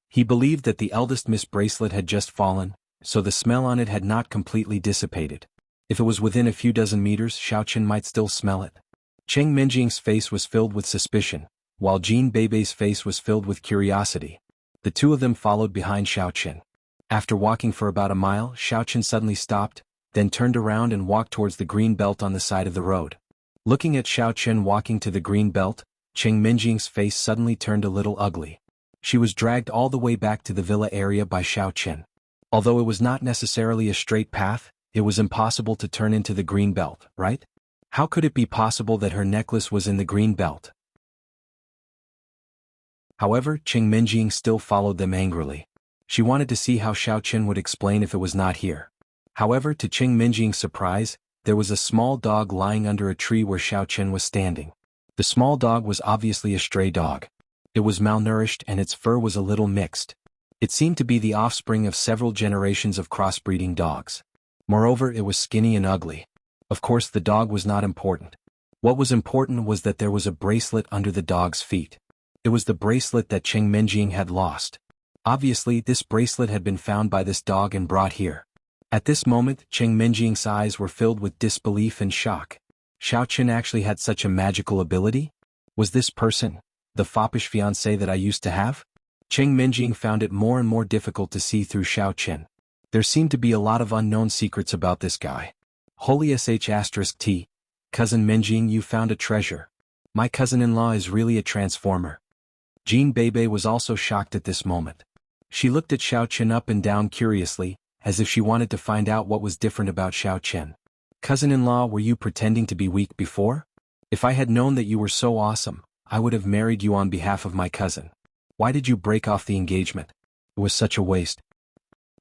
He believed that the eldest Miss bracelet had just fallen, so the smell on it had not completely dissipated. If it was within a few dozen meters, Xiao Chen might still smell it. Cheng Menjing's face was filled with suspicion, while Jean Bebe's face was filled with curiosity. The two of them followed behind Xiao Chen. After walking for about a mile, Xiao Chen suddenly stopped, then turned around and walked towards the green belt on the side of the road. Looking at Xiao Chen walking to the green belt, Cheng Menjing's face suddenly turned a little ugly. She was dragged all the way back to the villa area by Xiao Chen. Although it was not necessarily a straight path, it was impossible to turn into the green belt, right? How could it be possible that her necklace was in the green belt? However, Cheng Menjing still followed them angrily. She wanted to see how Xiao Chen would explain if it was not here. However, to Cheng Menjing's surprise, there was a small dog lying under a tree where Xiao Chen was standing. The small dog was obviously a stray dog. It was malnourished and its fur was a little mixed. It seemed to be the offspring of several generations of crossbreeding dogs. Moreover, it was skinny and ugly. Of course, the dog was not important. What was important was that there was a bracelet under the dog's feet. It was the bracelet that Cheng Menjing had lost. Obviously, this bracelet had been found by this dog and brought here. At this moment, Cheng Menjing's eyes were filled with disbelief and shock. Xiao Chen actually had such a magical ability? Was this person the foppish fiancé that I used to have? Cheng Menjing found it more and more difficult to see through Xiao Chen. There seemed to be a lot of unknown secrets about this guy. Holy sh*t, cousin Menjing, you found a treasure. My cousin-in-law is really a transformer. Jean Bebe was also shocked at this moment. She looked at Xiao Chen up and down curiously, as if she wanted to find out what was different about Xiao Chen. Cousin-in-law, were you pretending to be weak before? If I had known that you were so awesome, I would have married you on behalf of my cousin. Why did you break off the engagement? It was such a waste.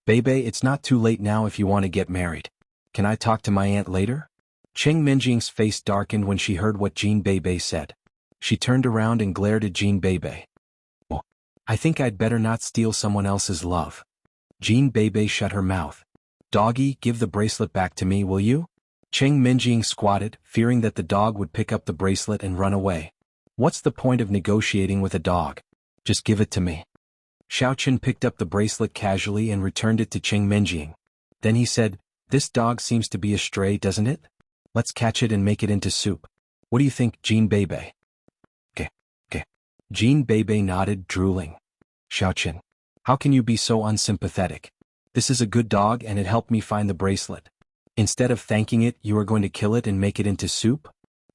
Bebe, it's not too late now if you want to get married. Can I talk to my aunt later? Cheng Menjing's face darkened when she heard what Jean Bebe said. She turned around and glared at Jean Bebe. Oh, I think I'd better not steal someone else's love. Jean Bebe shut her mouth. Doggy, give the bracelet back to me, will you? Cheng Menjing squatted, fearing that the dog would pick up the bracelet and run away. What's the point of negotiating with a dog? Just give it to me. Xiao Chen picked up the bracelet casually and returned it to Cheng Menjing. Then he said, this dog seems to be a stray, doesn't it? Let's catch it and make it into soup. What do you think, Jean Bebe? Okay. Jean Bebe nodded, drooling. Xiao Chen, how can you be so unsympathetic? This is a good dog and it helped me find the bracelet. Instead of thanking it, you are going to kill it and make it into soup?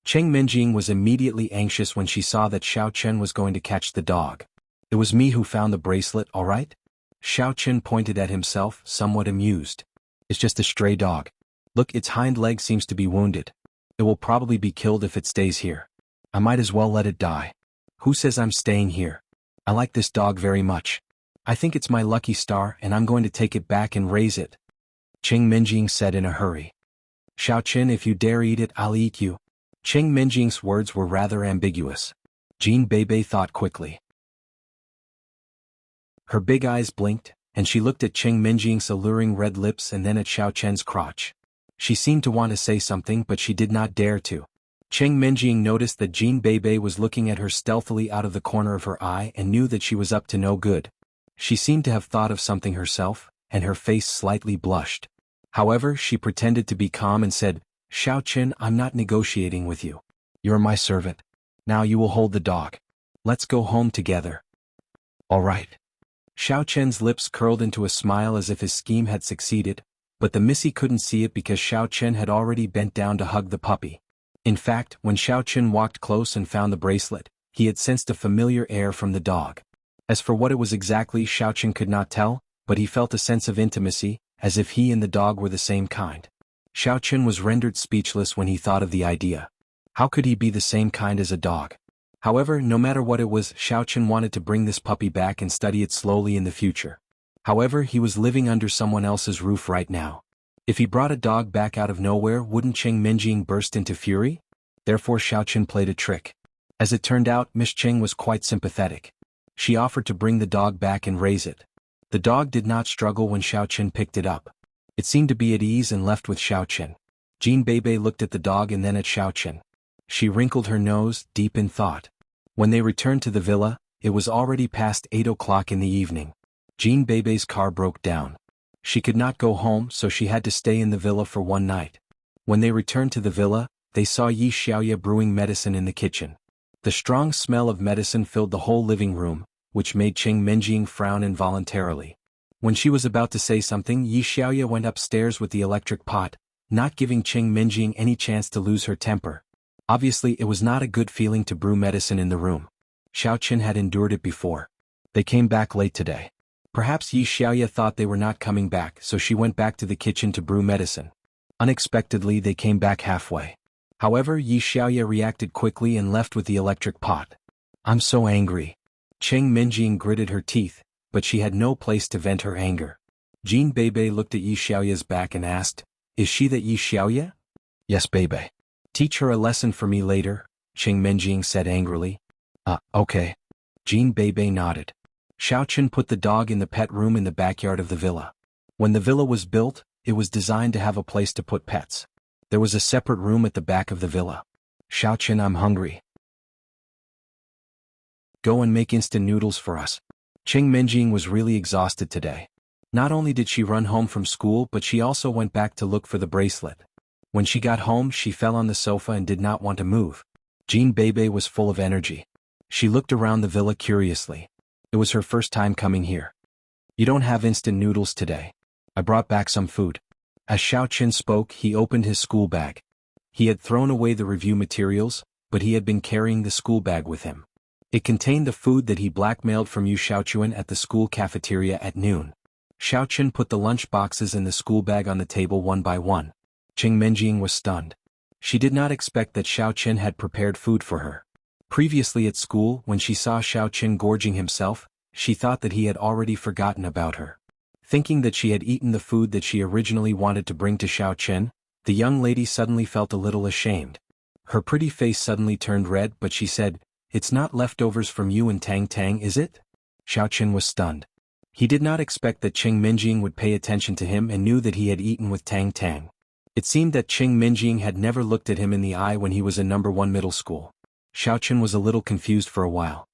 Cheng Menjing was immediately anxious when she saw that Xiao Chen was going to catch the dog. It was me who found the bracelet, all right? Xiao Chen pointed at himself, somewhat amused. It's just a stray dog. Look, its hind leg seems to be wounded. It will probably be killed if it stays here. I might as well let it die. Who says I'm staying here? I like this dog very much. I think it's my lucky star and I'm going to take it back and raise it. Cheng Menjing said in a hurry. Xiao Chen, if you dare eat it, I'll eat you. Cheng Menjing's words were rather ambiguous. Jean Bebe thought quickly. Her big eyes blinked, and she looked at Cheng Menjing's alluring red lips and then at Xiao Chen's crotch. She seemed to want to say something but she did not dare to. Cheng Menjing noticed that Jean Bebe was looking at her stealthily out of the corner of her eye and knew that she was up to no good. She seemed to have thought of something herself, and her face slightly blushed. However, she pretended to be calm and said, Xiao Chen, I'm not negotiating with you. You're my servant. Now you will hold the dog. Let's go home together. All right. Xiao Chen's lips curled into a smile as if his scheme had succeeded, but the missy couldn't see it because Xiao Chen had already bent down to hug the puppy. In fact, when Xiao Chen walked close and found the bracelet, he had sensed a familiar air from the dog. As for what it was exactly, Xiao Chen could not tell, but he felt a sense of intimacy, as if he and the dog were the same kind. Xiao Chen was rendered speechless when he thought of the idea. How could he be the same kind as a dog? However, no matter what it was, Xiao Chen wanted to bring this puppy back and study it slowly in the future. However, he was living under someone else's roof right now. If he brought a dog back out of nowhere, wouldn't Cheng Menjing burst into fury? Therefore Xiao Chen played a trick. As it turned out, Miss Cheng was quite sympathetic. She offered to bring the dog back and raise it. The dog did not struggle when Xiao Chen picked it up. It seemed to be at ease and left with Xiao Chen. Jean Bebe looked at the dog and then at Xiao Chen. She wrinkled her nose, deep in thought. When they returned to the villa, it was already past 8 o'clock in the evening. Jean Bebe's car broke down. She could not go home, so she had to stay in the villa for one night. When they returned to the villa, they saw Yi Xiaoya brewing medicine in the kitchen. The strong smell of medicine filled the whole living room, which made Cheng Menjing frown involuntarily. When she was about to say something, Yi Xiaoya went upstairs with the electric pot, not giving Cheng Menjing any chance to lose her temper. Obviously, it was not a good feeling to brew medicine in the room. Xiao Chen had endured it before. They came back late today. Perhaps Yi Xiaoya thought they were not coming back, so she went back to the kitchen to brew medicine. Unexpectedly, they came back halfway. However, Yi Xiaoya reacted quickly and left with the electric pot. I'm so angry. Cheng Menjing gritted her teeth, but she had no place to vent her anger. Jean Bebe looked at Yi Xiaoya's back and asked, Is she that Yi Xiaoya? Yes, Bebe. Teach her a lesson for me later, Cheng Menjing said angrily. Okay. Jean Bebe nodded. Xiao Chen put the dog in the pet room in the backyard of the villa. When the villa was built, it was designed to have a place to put pets. There was a separate room at the back of the villa. Xiao Chen, I'm hungry. Go and make instant noodles for us. Qing Minjing was really exhausted today. Not only did she run home from school but she also went back to look for the bracelet. When she got home she fell on the sofa and did not want to move. Jean Bebe was full of energy. She looked around the villa curiously. It was her first time coming here. You don't have instant noodles today. I brought back some food. As Xiao Qin spoke, he opened his school bag. He had thrown away the review materials, but he had been carrying the school bag with him. It contained the food that he blackmailed from Yu Xiaochuan at the school cafeteria at noon. Xiao Qin put the lunch boxes in the school bag on the table one by one. Qing Minjing was stunned. She did not expect that Xiao Qin had prepared food for her. Previously at school, when she saw Xiao Qin gorging himself, she thought that he had already forgotten about her. Thinking that she had eaten the food that she originally wanted to bring to Xiao Qin, the young lady suddenly felt a little ashamed. Her pretty face suddenly turned red but she said, "It's not leftovers from you and Tang Tang, is it?" Xiao Qin was stunned. He did not expect that Qing Minjing would pay attention to him and knew that he had eaten with Tang Tang. It seemed that Qing Minjing had never looked at him in the eye when he was in number 1 middle school. Xiao Qin was a little confused for a while.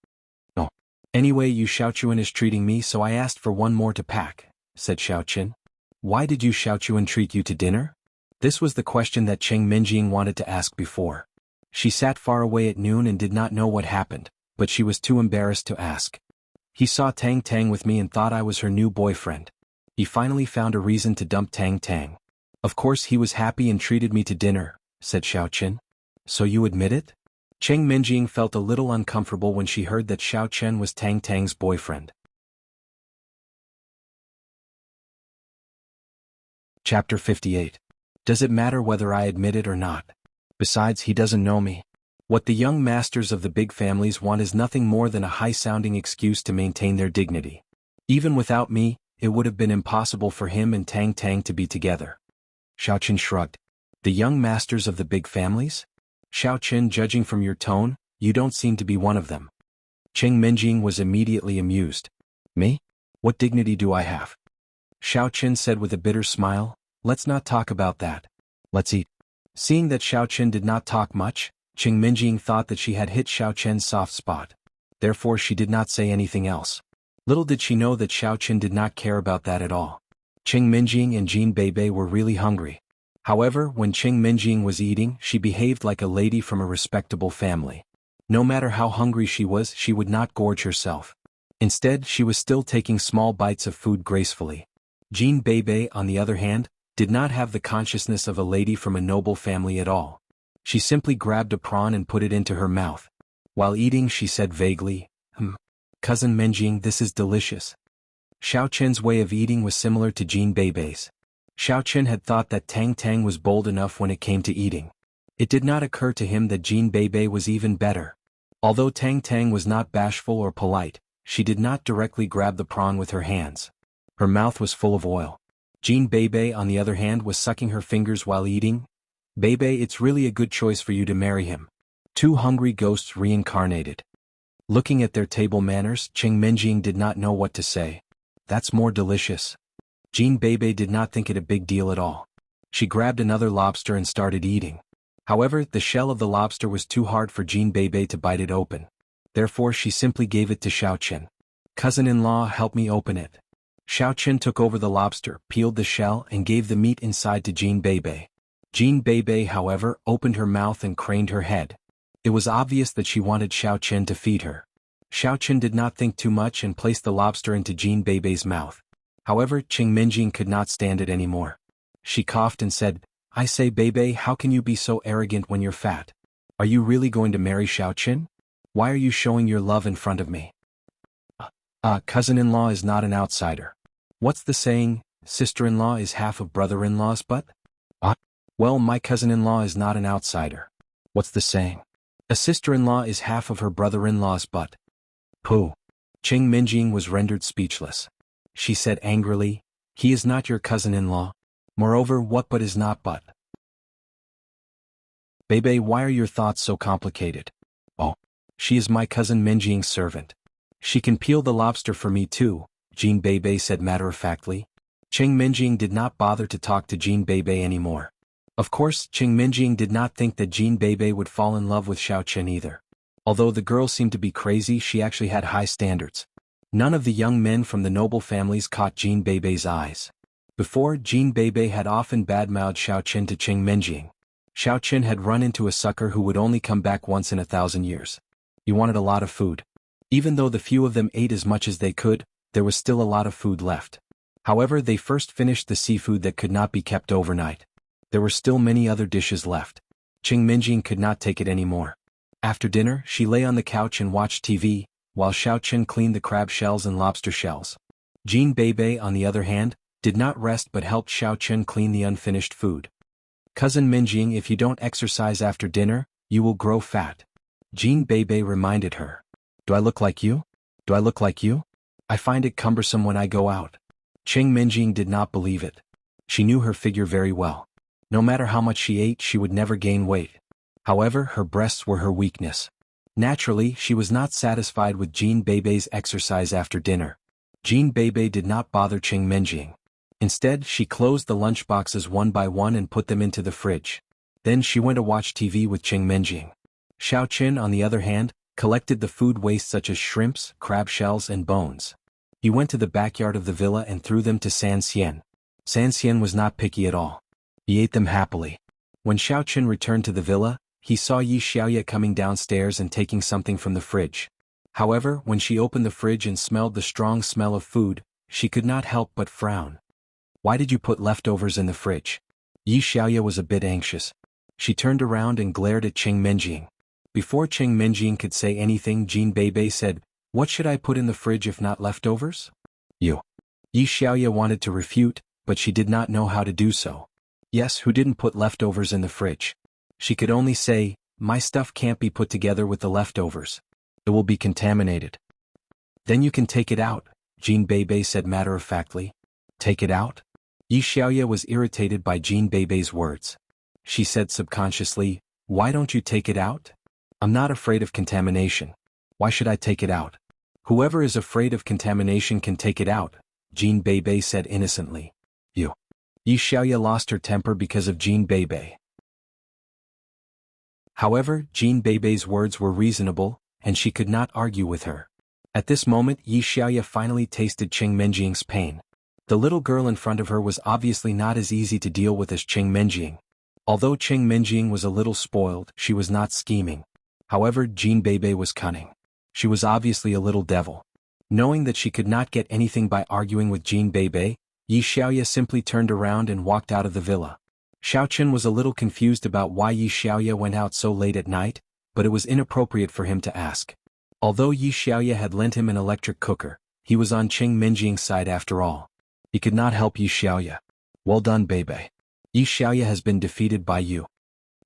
"Oh. Anyway, Yu Xiaochuan is treating me so I asked for one more to pack," said Xiao Qin. "Why did Yu Xiaochuan treat you to dinner?" This was the question that Qing Minjing wanted to ask before. She sat far away at noon and did not know what happened, but she was too embarrassed to ask. "He saw Tang Tang with me and thought I was her new boyfriend. He finally found a reason to dump Tang Tang. Of course he was happy and treated me to dinner," said Xiao Qin. "So you admit it?" Qing Minjing felt a little uncomfortable when she heard that Xiao Qin was Tang Tang's boyfriend. Chapter 58. Does it matter whether I admit it or not? Besides, he doesn't know me. What the young masters of the big families want is nothing more than a high-sounding excuse to maintain their dignity. Even without me, it would have been impossible for him and Tang Tang to be together. Xiao Qin shrugged. The young masters of the big families? Xiao Qin, judging from your tone, you don't seem to be one of them. Qing Minjing was immediately amused. Me? What dignity do I have? Xiao Qin said with a bitter smile, let's not talk about that. Let's eat. Seeing that Xiao Qin did not talk much, Qing Minjing thought that she had hit Xiao Qin's soft spot. Therefore she did not say anything else. Little did she know that Xiao Qin did not care about that at all. Qing Minjing and Jean Bebe were really hungry. However, when Qing Minjing was eating, she behaved like a lady from a respectable family. No matter how hungry she was, she would not gorge herself. Instead, she was still taking small bites of food gracefully. Jean Bebe, on the other hand, did not have the consciousness of a lady from a noble family at all. She simply grabbed a prawn and put it into her mouth. While eating, she said vaguely, Cousin Minjing, this is delicious. Xiao Qin's way of eating was similar to Jean Bebe's. Xiao Qin had thought that Tang Tang was bold enough when it came to eating. It did not occur to him that Jean Bebe was even better. Although Tang Tang was not bashful or polite, she did not directly grab the prawn with her hands. Her mouth was full of oil. Jean Bebe, on the other hand, was sucking her fingers while eating. Bebe, it's really a good choice for you to marry him. Two hungry ghosts reincarnated. Looking at their table manners, Qing Minjing did not know what to say. That's more delicious. Jean Bebe did not think it a big deal at all. She grabbed another lobster and started eating. However, the shell of the lobster was too hard for Jean Bebe to bite it open. Therefore she simply gave it to Xiao Qin. Cousin-in-law, help me open it. Xiao Qin took over the lobster, peeled the shell and gave the meat inside to Jean Bebe. Jean Bebe, however, opened her mouth and craned her head. It was obvious that she wanted Xiao Qin to feed her. Xiao Qin did not think too much and placed the lobster into Jean Bebe's mouth. However, Qing Minjing could not stand it anymore. She coughed and said, I say Bebe, how can you be so arrogant when you're fat? Are you really going to marry Xiao Qin? Why are you showing your love in front of me? Cousin-in-law is not an outsider. What's the saying, sister-in-law is half of brother-in-law's butt? Well, my cousin-in-law is not an outsider. What's the saying? A sister-in-law is half of her brother-in-law's butt. Pooh. Qing Minjing was rendered speechless. She said angrily, he is not your cousin-in-law. Moreover, what butt is not butt? Bebe, why are your thoughts so complicated? Oh, she is my cousin Minjing's servant. She can peel the lobster for me too, Jean Bebe said matter-of-factly. Qing Minjing did not bother to talk to Jean Bebe anymore. Of course, Qing Minjing did not think that Jean Bebe would fall in love with Xiao Qin either. Although the girl seemed to be crazy, she actually had high standards. None of the young men from the noble families caught Jin Beibei's eyes. Before, Jin Beibei had often badmouthed Xiao Qin to Qing Menjing. Xiao Qin had run into a sucker who would only come back once in 1,000 years. He wanted a lot of food. Even though the few of them ate as much as they could, there was still a lot of food left. However, they first finished the seafood that could not be kept overnight. There were still many other dishes left. Qing Menjing could not take it anymore. After dinner, she lay on the couch and watched TV, while Xiao Qin cleaned the crab shells and lobster shells. Jin Beibei, on the other hand, did not rest but helped Xiao Qin clean the unfinished food. "Cousin Menjing, if you don't exercise after dinner, you will grow fat," Jin Beibei reminded her. "Do I look like you? Do I look like you? I find it cumbersome when I go out." Qing Menjing did not believe it. She knew her figure very well. No matter how much she ate, she would never gain weight. However, her breasts were her weakness. Naturally, she was not satisfied with Jin Beibei's exercise after dinner. Jin Beibei did not bother Qing Menjing. Instead, she closed the lunchboxes one by one and put them into the fridge. Then she went to watch TV with Qing Menjing. Xiao Qin, on the other hand, collected the food waste such as shrimps, crab shells, and bones. He went to the backyard of the villa and threw them to San Xian. San Xian was not picky at all. He ate them happily. When Xiao Qin returned to the villa, he saw Yi Xiaoye coming downstairs and taking something from the fridge. However, when she opened the fridge and smelled the strong smell of food, she could not help but frown. "Why did you put leftovers in the fridge?" Yi Xiaoye was a bit anxious. She turned around and glared at Qing Menjing. Before Qing Menjing could say anything, Jin Beibei said, "What should I put in the fridge if not leftovers?" "You." Yi Xiaoye wanted to refute, but she did not know how to do so. Yes, who didn't put leftovers in the fridge? She could only say, "My stuff can't be put together with the leftovers. It will be contaminated." "Then you can take it out," Jin Beibei said matter-of-factly. "Take it out?" Yi Xiaoye was irritated by Jin Beibei's words. She said subconsciously, "Why don't you take it out? I'm not afraid of contamination. Why should I take it out?" "Whoever is afraid of contamination can take it out," Jin Beibei said innocently. "You." Yi Xiaoye lost her temper because of Jin Beibei. However, Jin Beibei's words were reasonable, and she could not argue with her. At this moment, Yi Xiaoye finally tasted Qing Menjing's pain. The little girl in front of her was obviously not as easy to deal with as Qing Menjing. Although Qing Menjing was a little spoiled, she was not scheming. However, Jin Beibei was cunning. She was obviously a little devil. Knowing that she could not get anything by arguing with Jin Beibei, Yi Xiaoye simply turned around and walked out of the villa. Xiao Qin was a little confused about why Yi Xiaoye went out so late at night, but it was inappropriate for him to ask. Although Yi Xiaoye had lent him an electric cooker, he was on Qing Menjing's side after all. He could not help Yi Xiaoye. "Well done, Beibei. Yi Xiaoye has been defeated by you."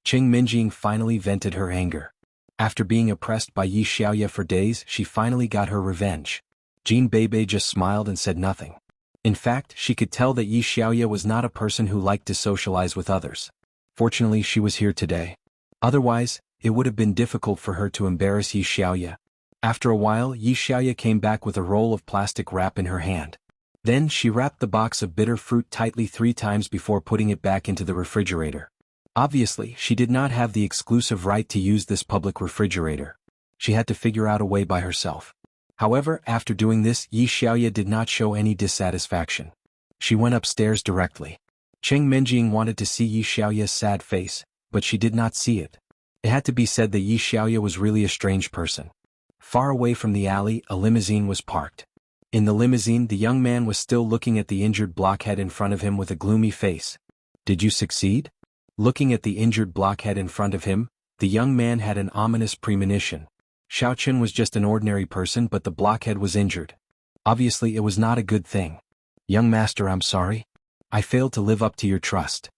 Qing Menjing finally vented her anger. After being oppressed by Yi Xiaoye for days, she finally got her revenge. Jin Beibei just smiled and said nothing. In fact, she could tell that Yi Xiaoye was not a person who liked to socialize with others. Fortunately, she was here today. Otherwise, it would have been difficult for her to embarrass Yi Xiaoye. After a while, Yi Xiaoye came back with a roll of plastic wrap in her hand. Then she wrapped the box of bitter fruit tightly 3 times before putting it back into the refrigerator. Obviously, she did not have the exclusive right to use this public refrigerator. She had to figure out a way by herself. However, after doing this, Yi Xiaoye did not show any dissatisfaction. She went upstairs directly. Qing Menjing wanted to see Yi Xiaoye's sad face, but she did not see it. It had to be said that Yi Xiaoye was really a strange person. Far away from the alley, a limousine was parked. In the limousine, the young man was still looking at the injured blockhead in front of him with a gloomy face. "Did you succeed?" Looking at the injured blockhead in front of him, the young man had an ominous premonition. Xiao Qin was just an ordinary person, but the blockhead was injured. Obviously, it was not a good thing. "Young master, I'm sorry. I failed to live up to your trust,"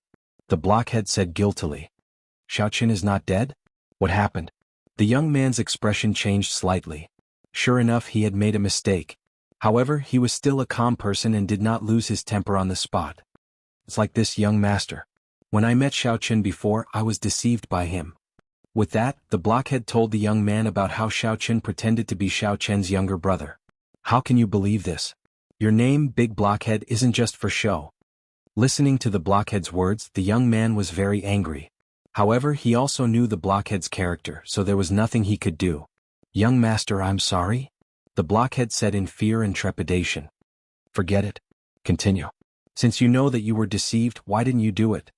the blockhead said guiltily. "Xiao Qin is not dead? What happened?" The young man's expression changed slightly. Sure enough, he had made a mistake. However, he was still a calm person and did not lose his temper on the spot. "It's like this, young master. When I met Xiao Qin before, I was deceived by him." With that, the blockhead told the young man about how Xiao Qin pretended to be Xiao Qian's younger brother. "How can you believe this? Your name, Big Blockhead, isn't just for show." Listening to the blockhead's words, the young man was very angry. However, he also knew the blockhead's character, so there was nothing he could do. "Young master, I'm sorry." The blockhead said in fear and trepidation. Forget it. Continue. Since you know that you were deceived, why didn't you do it?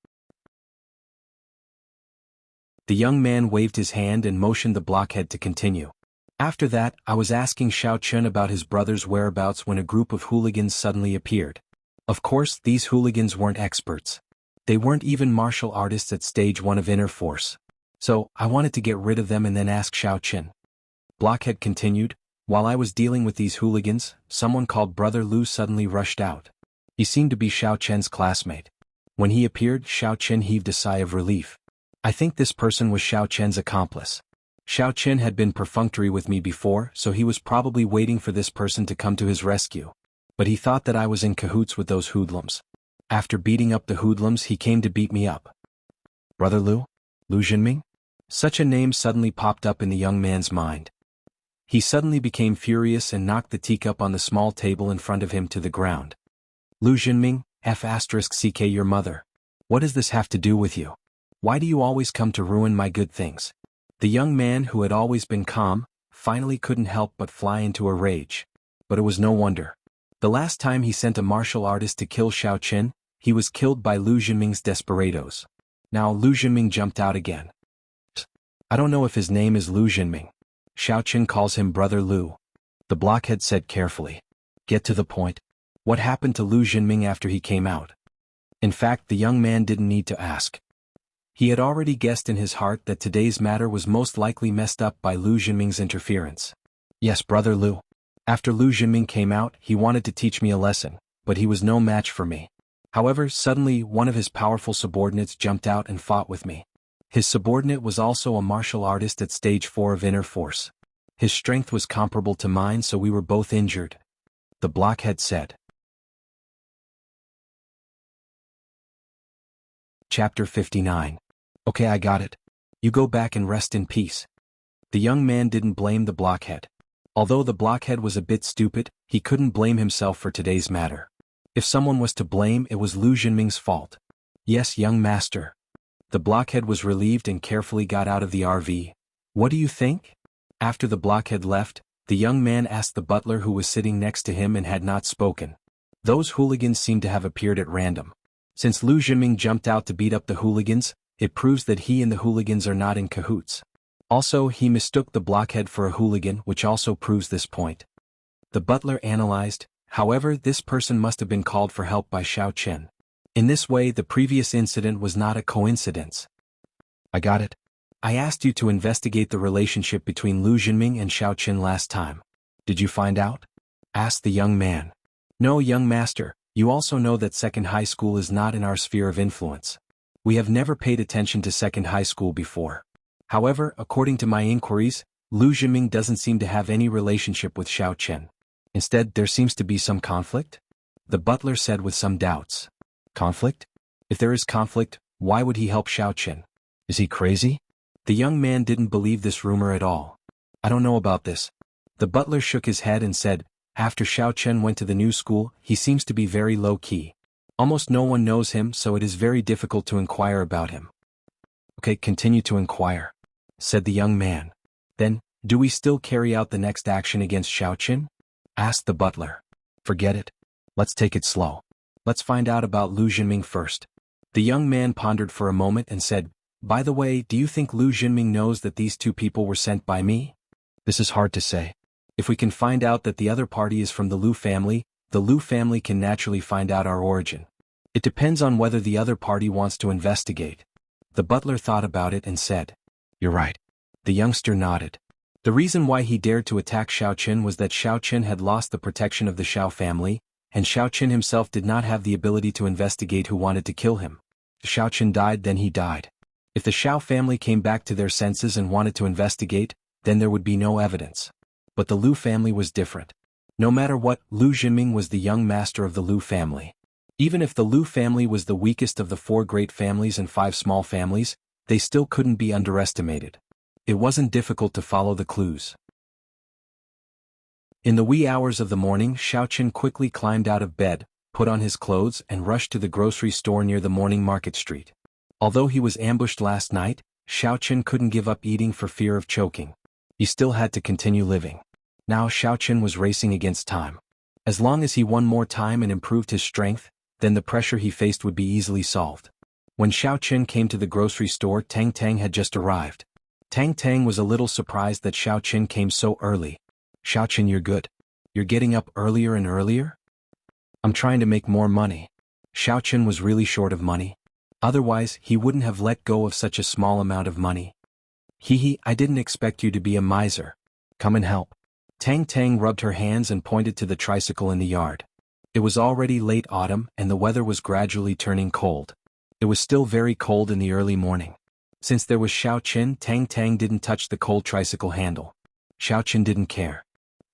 The young man waved his hand and motioned the blockhead to continue. After that, I was asking Xiao Chun about his brother's whereabouts when a group of hooligans suddenly appeared. Of course, these hooligans weren't experts. They weren't even martial artists at stage 1 of inner force. So, I wanted to get rid of them and then ask Xiao Chun. Blockhead continued, while I was dealing with these hooligans, someone called Brother Lu suddenly rushed out. He seemed to be Xiao Chen's classmate. When he appeared, Xiao Chen heaved a sigh of relief. I think this person was Xiao Chen's accomplice. Xiao Chen had been perfunctory with me before, so he was probably waiting for this person to come to his rescue. But he thought that I was in cahoots with those hoodlums. After beating up the hoodlums, he came to beat me up. Brother Lu? Lu Jinming? Such a name suddenly popped up in the young man's mind. He suddenly became furious and knocked the teacup on the small table in front of him to the ground. Lu Jinming, F***ck your mother. What does this have to do with you? Why do you always come to ruin my good things? The young man, who had always been calm, finally couldn't help but fly into a rage. But it was no wonder. The last time he sent a martial artist to kill Xiao Chen, he was killed by Lu Jinming's desperados. Now Lu Jinming jumped out again. I don't know if his name is Lu Jinming. Xiao Chen calls him Brother Lu. The blockhead said carefully. Get to the point. What happened to Lu Jinming after he came out? In fact, the young man didn't need to ask. He had already guessed in his heart that today's matter was most likely messed up by Lu Jinming's interference. Yes, Brother Lu. After Lu Jinming came out, he wanted to teach me a lesson, but he was no match for me. However, suddenly one of his powerful subordinates jumped out and fought with me. His subordinate was also a martial artist at stage 4 of inner force. His strength was comparable to mine, so we were both injured. The blockhead said. Chapter 59. Okay, I got it. You go back and rest in peace. The young man didn't blame the blockhead. Although the blockhead was a bit stupid, he couldn't blame himself for today's matter. If someone was to blame, it was Lu Jinming's fault. Yes, young master. The blockhead was relieved and carefully got out of the RV. What do you think? After the blockhead left, the young man asked the butler who was sitting next to him and had not spoken. Those hooligans seemed to have appeared at random. Since Lu Jinming jumped out to beat up the hooligans, it proves that he and the hooligans are not in cahoots. Also, he mistook the blockhead for a hooligan, which also proves this point. The butler analyzed, however, this person must have been called for help by Xiao Chen. In this way, the previous incident was not a coincidence. I got it. I asked you to investigate the relationship between Lu Jinming and Xiao Chen last time. Did you find out? Asked the young man. No, young master. You also know that second high school is not in our sphere of influence. We have never paid attention to second high school before. However, according to my inquiries, Lu Jinming doesn't seem to have any relationship with Xiao Chen. Instead, there seems to be some conflict? The butler said with some doubts. Conflict? If there is conflict, why would he help Xiao Chen? Is he crazy? The young man didn't believe this rumor at all. I don't know about this. The butler shook his head and said, after Xiao Chen went to the new school, he seems to be very low-key. Almost no one knows him, so it is very difficult to inquire about him. Okay, continue to inquire, said the young man. Then, do we still carry out the next action against Xiao Chen? Asked the butler. Forget it. Let's take it slow. Let's find out about Lu Jinming first. The young man pondered for a moment and said, by the way, do you think Lu Jinming knows that these two people were sent by me? This is hard to say. If we can find out that the other party is from the Lu family can naturally find out our origin. It depends on whether the other party wants to investigate. The butler thought about it and said, you're right. The youngster nodded. The reason why he dared to attack Xiao Chen was that Xiao Chen had lost the protection of the Xiao family, and Xiao Chen himself did not have the ability to investigate who wanted to kill him. If Xiao Chen died, then he died. If the Xiao family came back to their senses and wanted to investigate, then there would be no evidence. But the Lu family was different. No matter what, Lu Jinming was the young master of the Lu family. Even if the Lu family was the weakest of the 4 great families and 5 small families, they still couldn't be underestimated. It wasn't difficult to follow the clues. In the wee hours of the morning, Xiao Chen quickly climbed out of bed, put on his clothes and rushed to the grocery store near the morning market street. Although he was ambushed last night, Xiao Chen couldn't give up eating for fear of choking. He still had to continue living. Now Xiao Chen was racing against time. As long as he won more time and improved his strength, then the pressure he faced would be easily solved. When Xiao Chen came to the grocery store, Tang Tang had just arrived. Tang Tang was a little surprised that Xiao Chen came so early. Xiao Chen, you're good. You're getting up earlier and earlier? I'm trying to make more money. Xiao Chen was really short of money. Otherwise, he wouldn't have let go of such a small amount of money. Hee, I didn't expect you to be a miser. Come and help. Tang Tang rubbed her hands and pointed to the tricycle in the yard. It was already late autumn and the weather was gradually turning cold. It was still very cold in the early morning. Since there was Xiao Chen, Tang Tang didn't touch the cold tricycle handle. Xiao Chen didn't care.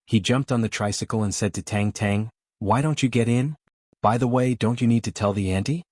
He jumped on the tricycle and said to Tang Tang, "Why don't you get in? By the way, don't you need to tell the auntie?"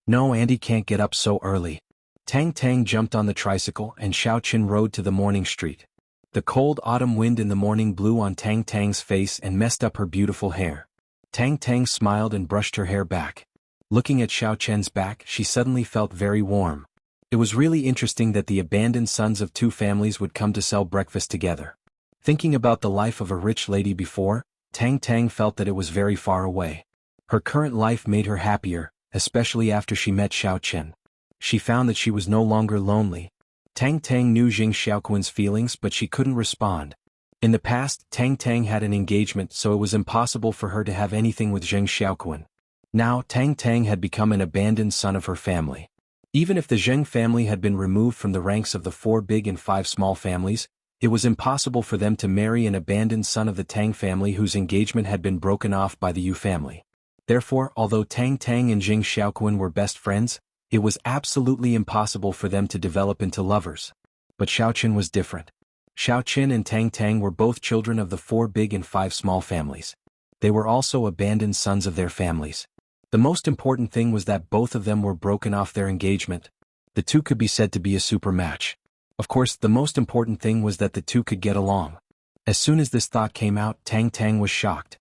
"No, auntie can't get up so early." Tang Tang jumped on the tricycle and Xiao Chen rode to the morning street. The cold autumn wind in the morning blew on Tang Tang's face and messed up her beautiful hair. Tang Tang smiled and brushed her hair back. Looking at Xiao Chen's back, she suddenly felt very warm. It was really interesting that the abandoned sons of two families would come to sell breakfast together. Thinking about the life of a rich lady before, Tang Tang felt that it was very far away. Her current life made her happier, especially after she met Xiao Chen. She found that she was no longer lonely. Tang Tang knew Jing Xiaoquan's feelings, but she couldn't respond. In the past, Tang Tang had an engagement, so it was impossible for her to have anything with Jing Xiaoquan. Now, Tang Tang had become an abandoned son of her family. Even if the Zheng family had been removed from the ranks of the 4 big and 5 small families, it was impossible for them to marry an abandoned son of the Tang family whose engagement had been broken off by the Yu family. Therefore, although Tang Tang and Jing Xiaoquan were best friends, it was absolutely impossible for them to develop into lovers. But Xiao Chen was different. Xiao Chen and Tang Tang were both children of the 4 big and 5 small families. They were also abandoned sons of their families. The most important thing was that both of them were broken off their engagement. The two could be said to be a super match. Of course, the most important thing was that the two could get along. As soon as this thought came out, Tang Tang was shocked.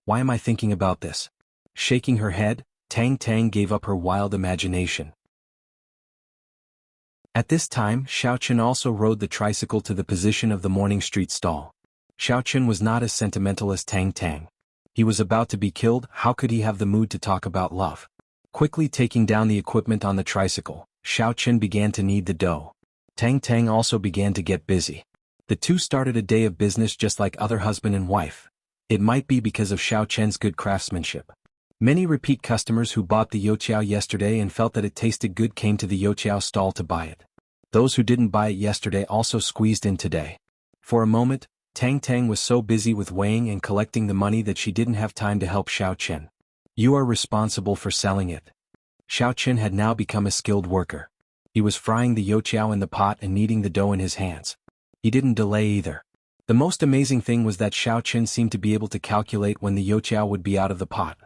Why am I thinking about this? Shaking her head, Tang Tang gave up her wild imagination. At this time, Xiao Chen also rode the tricycle to the position of the morning street stall. Xiao Chen was not as sentimental as Tang Tang. He was about to be killed, how could he have the mood to talk about love? Quickly taking down the equipment on the tricycle, Xiao Chen began to knead the dough. Tang Tang also began to get busy. The two started a day of business just like other husband and wife. It might be because of Xiao Chen's good craftsmanship. Many repeat customers who bought the youqiao yesterday and felt that it tasted good came to the youqiao stall to buy it. Those who didn't buy it yesterday also squeezed in today. For a moment, Tang Tang was so busy with weighing and collecting the money that she didn't have time to help Xiao Chen. You are responsible for selling it. Xiao Chen had now become a skilled worker. He was frying the youqiao in the pot and kneading the dough in his hands. He didn't delay either. The most amazing thing was that Xiao Chen seemed to be able to calculate when the youqiao would be out of the pot.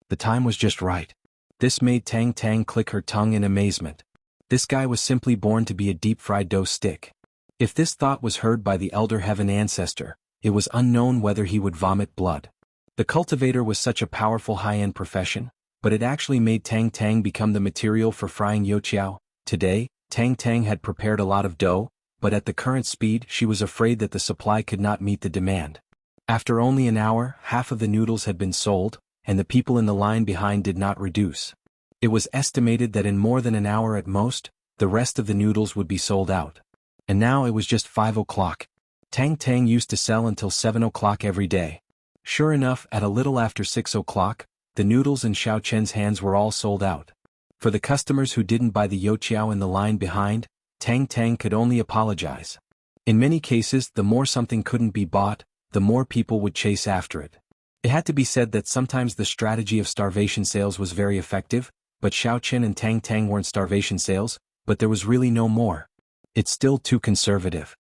The time was just right. This made Tang Tang click her tongue in amazement. This guy was simply born to be a deep-fried dough stick. If this thought was heard by the elder heaven ancestor, it was unknown whether he would vomit blood. The cultivator was such a powerful high-end profession, but it actually made Tang Tang become the material for frying youqiao. Today, Tang Tang had prepared a lot of dough, but at the current speed she was afraid that the supply could not meet the demand. After only an hour, half of the noodles had been sold, and the people in the line behind did not reduce. It was estimated that in more than an hour at most, the rest of the noodles would be sold out. And now it was just 5 o'clock. Tang Tang used to sell until 7 o'clock every day. Sure enough, at a little after 6 o'clock, the noodles in Xiao Chen's hands were all sold out. For the customers who didn't buy the youqiao in the line behind, Tang Tang could only apologize. In many cases, the more something couldn't be bought, the more people would chase after it. It had to be said that sometimes the strategy of starvation sales was very effective, but Xiao Chen and Tang Tang weren't starvation sales, but there was really no more. It's still too conservative.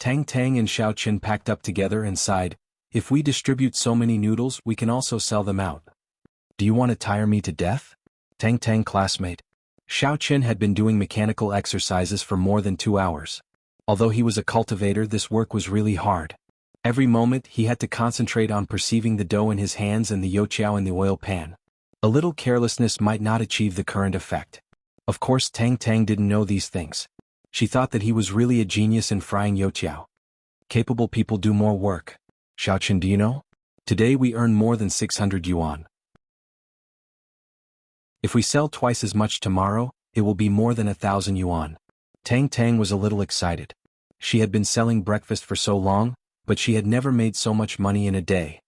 Tang Tang and Xiao Chen packed up together and sighed, if we distribute so many noodles we can also sell them out. Do you want to tire me to death? Tang Tang classmate. Xiao Chen had been doing mechanical exercises for more than 2 hours. Although he was a cultivator, this work was really hard. Every moment he had to concentrate on perceiving the dough in his hands and the youqiao in the oil pan. A little carelessness might not achieve the current effect. Of course Tang Tang didn't know these things. She thought that he was really a genius in frying youqiao. Capable people do more work. Xiaochen, do you know? Today we earn more than 600 yuan. If we sell twice as much tomorrow, it will be more than 1,000 yuan. Tang Tang was a little excited. She had been selling breakfast for so long, but she had never made so much money in a day.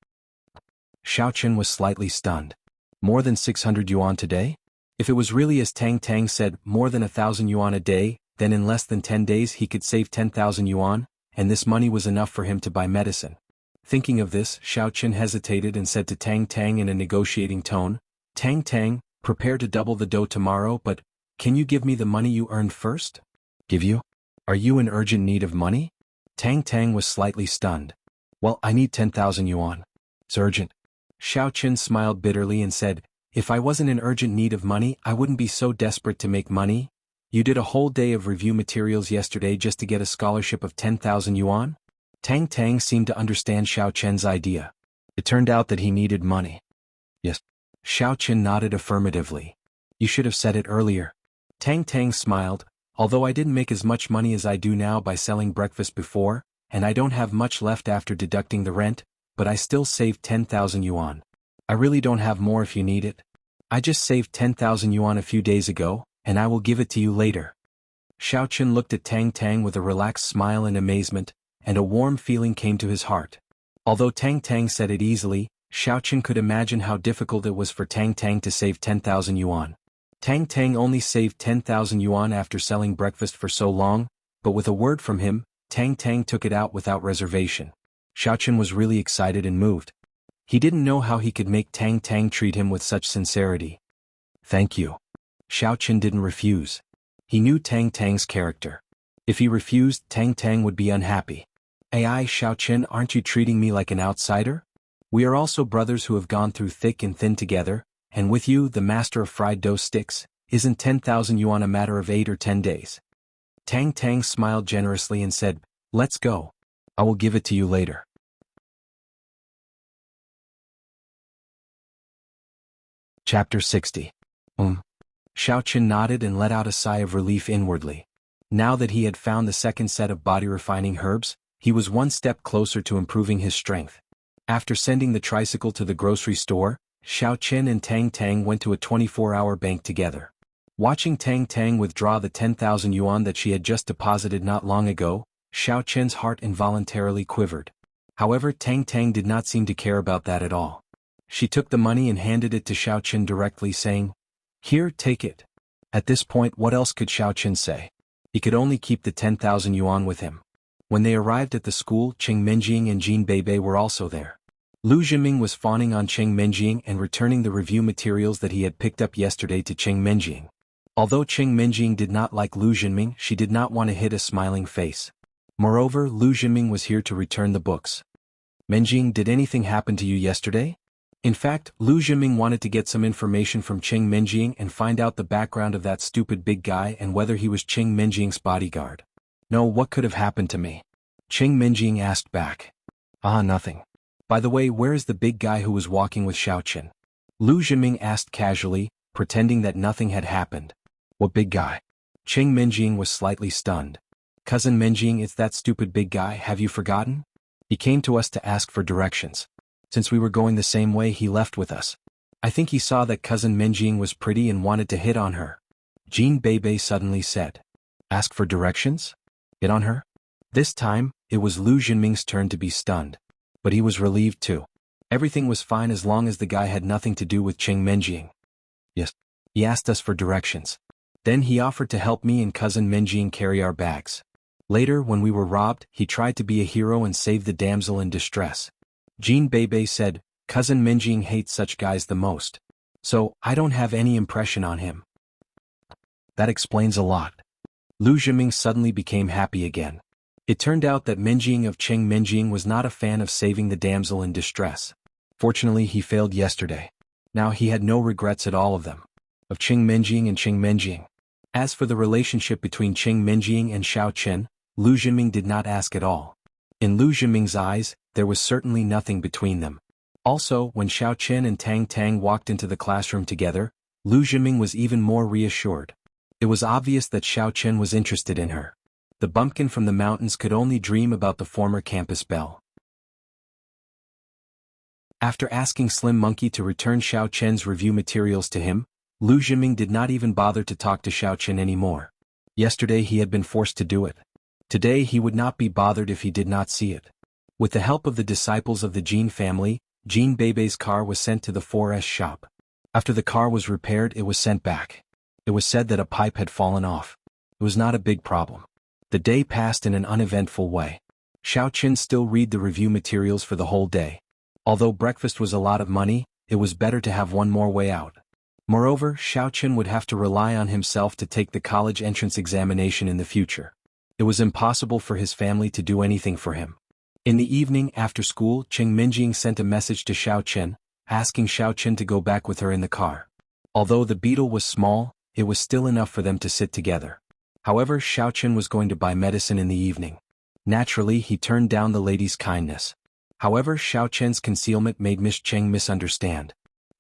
Xiaochen was slightly stunned. More than 600 yuan today? If it was really as Tang Tang said, more than 1,000 yuan a day, then in less than 10 days he could save 10,000 yuan, and this money was enough for him to buy medicine. Thinking of this, Xiaochen hesitated and said to Tang Tang in a negotiating tone, Tang Tang, prepare to double the dough tomorrow, but can you give me the money you earned first? Give you? Are you in urgent need of money? Tang Tang was slightly stunned. Well, I need 10,000 yuan. It's urgent. Xiaochen smiled bitterly and said, if I wasn't in urgent need of money, I wouldn't be so desperate to make money. You did a whole day of review materials yesterday just to get a scholarship of 10,000 yuan? Tang Tang seemed to understand Xiaochen's idea. It turned out that he needed money. Yes. Xiaochen nodded affirmatively. You should have said it earlier. Tang Tang smiled, although I didn't make as much money as I do now by selling breakfast before, and I don't have much left after deducting the rent, but I still saved 10,000 yuan. I really don't have more if you need it. I just saved 10,000 yuan a few days ago, and I will give it to you later. Xiaochen looked at Tang Tang with a relaxed smile and amazement, and a warm feeling came to his heart. Although Tang Tang said it easily, Xiaochen could imagine how difficult it was for Tang Tang to save 10,000 yuan. Tang Tang only saved 10,000 yuan after selling breakfast for so long, but with a word from him, Tang Tang took it out without reservation. Xiaochen was really excited and moved. He didn't know how he could make Tang Tang treat him with such sincerity. Thank you. Xiaochen didn't refuse. He knew Tang Tang's character. If he refused, Tang Tang would be unhappy. Ai Xiaochen, aren't you treating me like an outsider? We are also brothers who have gone through thick and thin together, and with you, the master of fried dough sticks, isn't 10,000 yuan a matter of 8 or 10 days? Tang Tang smiled generously and said, let's go. I will give it to you later. Chapter 60. Xiaochen nodded and let out a sigh of relief inwardly. Now that he had found the second set of body-refining herbs, he was one step closer to improving his strength. After sending the tricycle to the grocery store, Xiaochen and Tang Tang went to a 24-hour bank together. Watching Tang Tang withdraw the 10,000 yuan that she had just deposited not long ago, Xiaochen's heart involuntarily quivered. However, Tang Tang did not seem to care about that at all. She took the money and handed it to Xiaochen directly, saying, here, take it. At this point, what else could Xiaochen say? He could only keep the 10,000 yuan with him. When they arrived at the school, Cheng Menjing and Jin Beibei were also there. Lu Zhiming was fawning on Cheng Menjing and returning the review materials that he had picked up yesterday to Cheng Menjing. Although Cheng Menjing did not like Lu Zhiming, she did not want to hit a smiling face. Moreover, Lu Zhiming was here to return the books. Menjing, did anything happen to you yesterday? In fact, Lu Zhiming wanted to get some information from Cheng Menjing and find out the background of that stupid big guy and whether he was Cheng Menjing's bodyguard. No, what could have happened to me? Cheng Menjing asked back. Nothing. By the way, where is the big guy who was walking with Xiaochen? Lu Zhiming asked casually, pretending that nothing had happened. What big guy? Cheng Menjing was slightly stunned. Cousin Menjing, it's that stupid big guy, have you forgotten? He came to us to ask for directions. Since we were going the same way, he left with us. I think he saw that cousin Menjing was pretty and wanted to hit on her. Jin Beibei suddenly said. Ask for directions? Hit on her? This time, it was Lu Zhiming's turn to be stunned. But he was relieved too. Everything was fine as long as the guy had nothing to do with Cheng Menjing. Yes. He asked us for directions. Then he offered to help me and cousin Menjing carry our bags. Later, when we were robbed, he tried to be a hero and save the damsel in distress. Jin Beibei said, cousin Menjing hates such guys the most. So, I don't have any impression on him. That explains a lot. Lu Zhiming suddenly became happy again. It turned out that Menjing of Cheng Menjing was not a fan of saving the damsel in distress. Fortunately, he failed yesterday. Now he had no regrets at all of them. Of Cheng Menjing and Cheng Menjing. As for the relationship between Cheng Menjing and Xiaochen, Lu Zhiming did not ask at all. In Lu Zhiming's eyes, there was certainly nothing between them. Also, when Xiaochen and Tang Tang walked into the classroom together, Lu Zhiming was even more reassured. It was obvious that Xiaochen was interested in her. The bumpkin from the mountains could only dream about the former campus belle. After asking Slim Monkey to return Xiao Chen's review materials to him, Lu Zhiming did not even bother to talk to Xiao Chen anymore. Yesterday he had been forced to do it. Today he would not be bothered if he did not see it. With the help of the disciples of the Jin family, Jin Beibei's car was sent to the 4S shop. After the car was repaired, it was sent back. It was said that a pipe had fallen off. It was not a big problem. The day passed in an uneventful way. Xiao Chen still read the review materials for the whole day. Although breakfast was a lot of money, it was better to have one more way out. Moreover, Xiao Chen would have to rely on himself to take the college entrance examination in the future. It was impossible for his family to do anything for him. In the evening after school, Cheng Minjing sent a message to Xiao Chen, asking Xiao Chen to go back with her in the car. Although the beetle was small, it was still enough for them to sit together. However, Xiao Chen was going to buy medicine in the evening. Naturally, he turned down the lady's kindness. However, Xiao Chen's concealment made Miss Cheng misunderstand.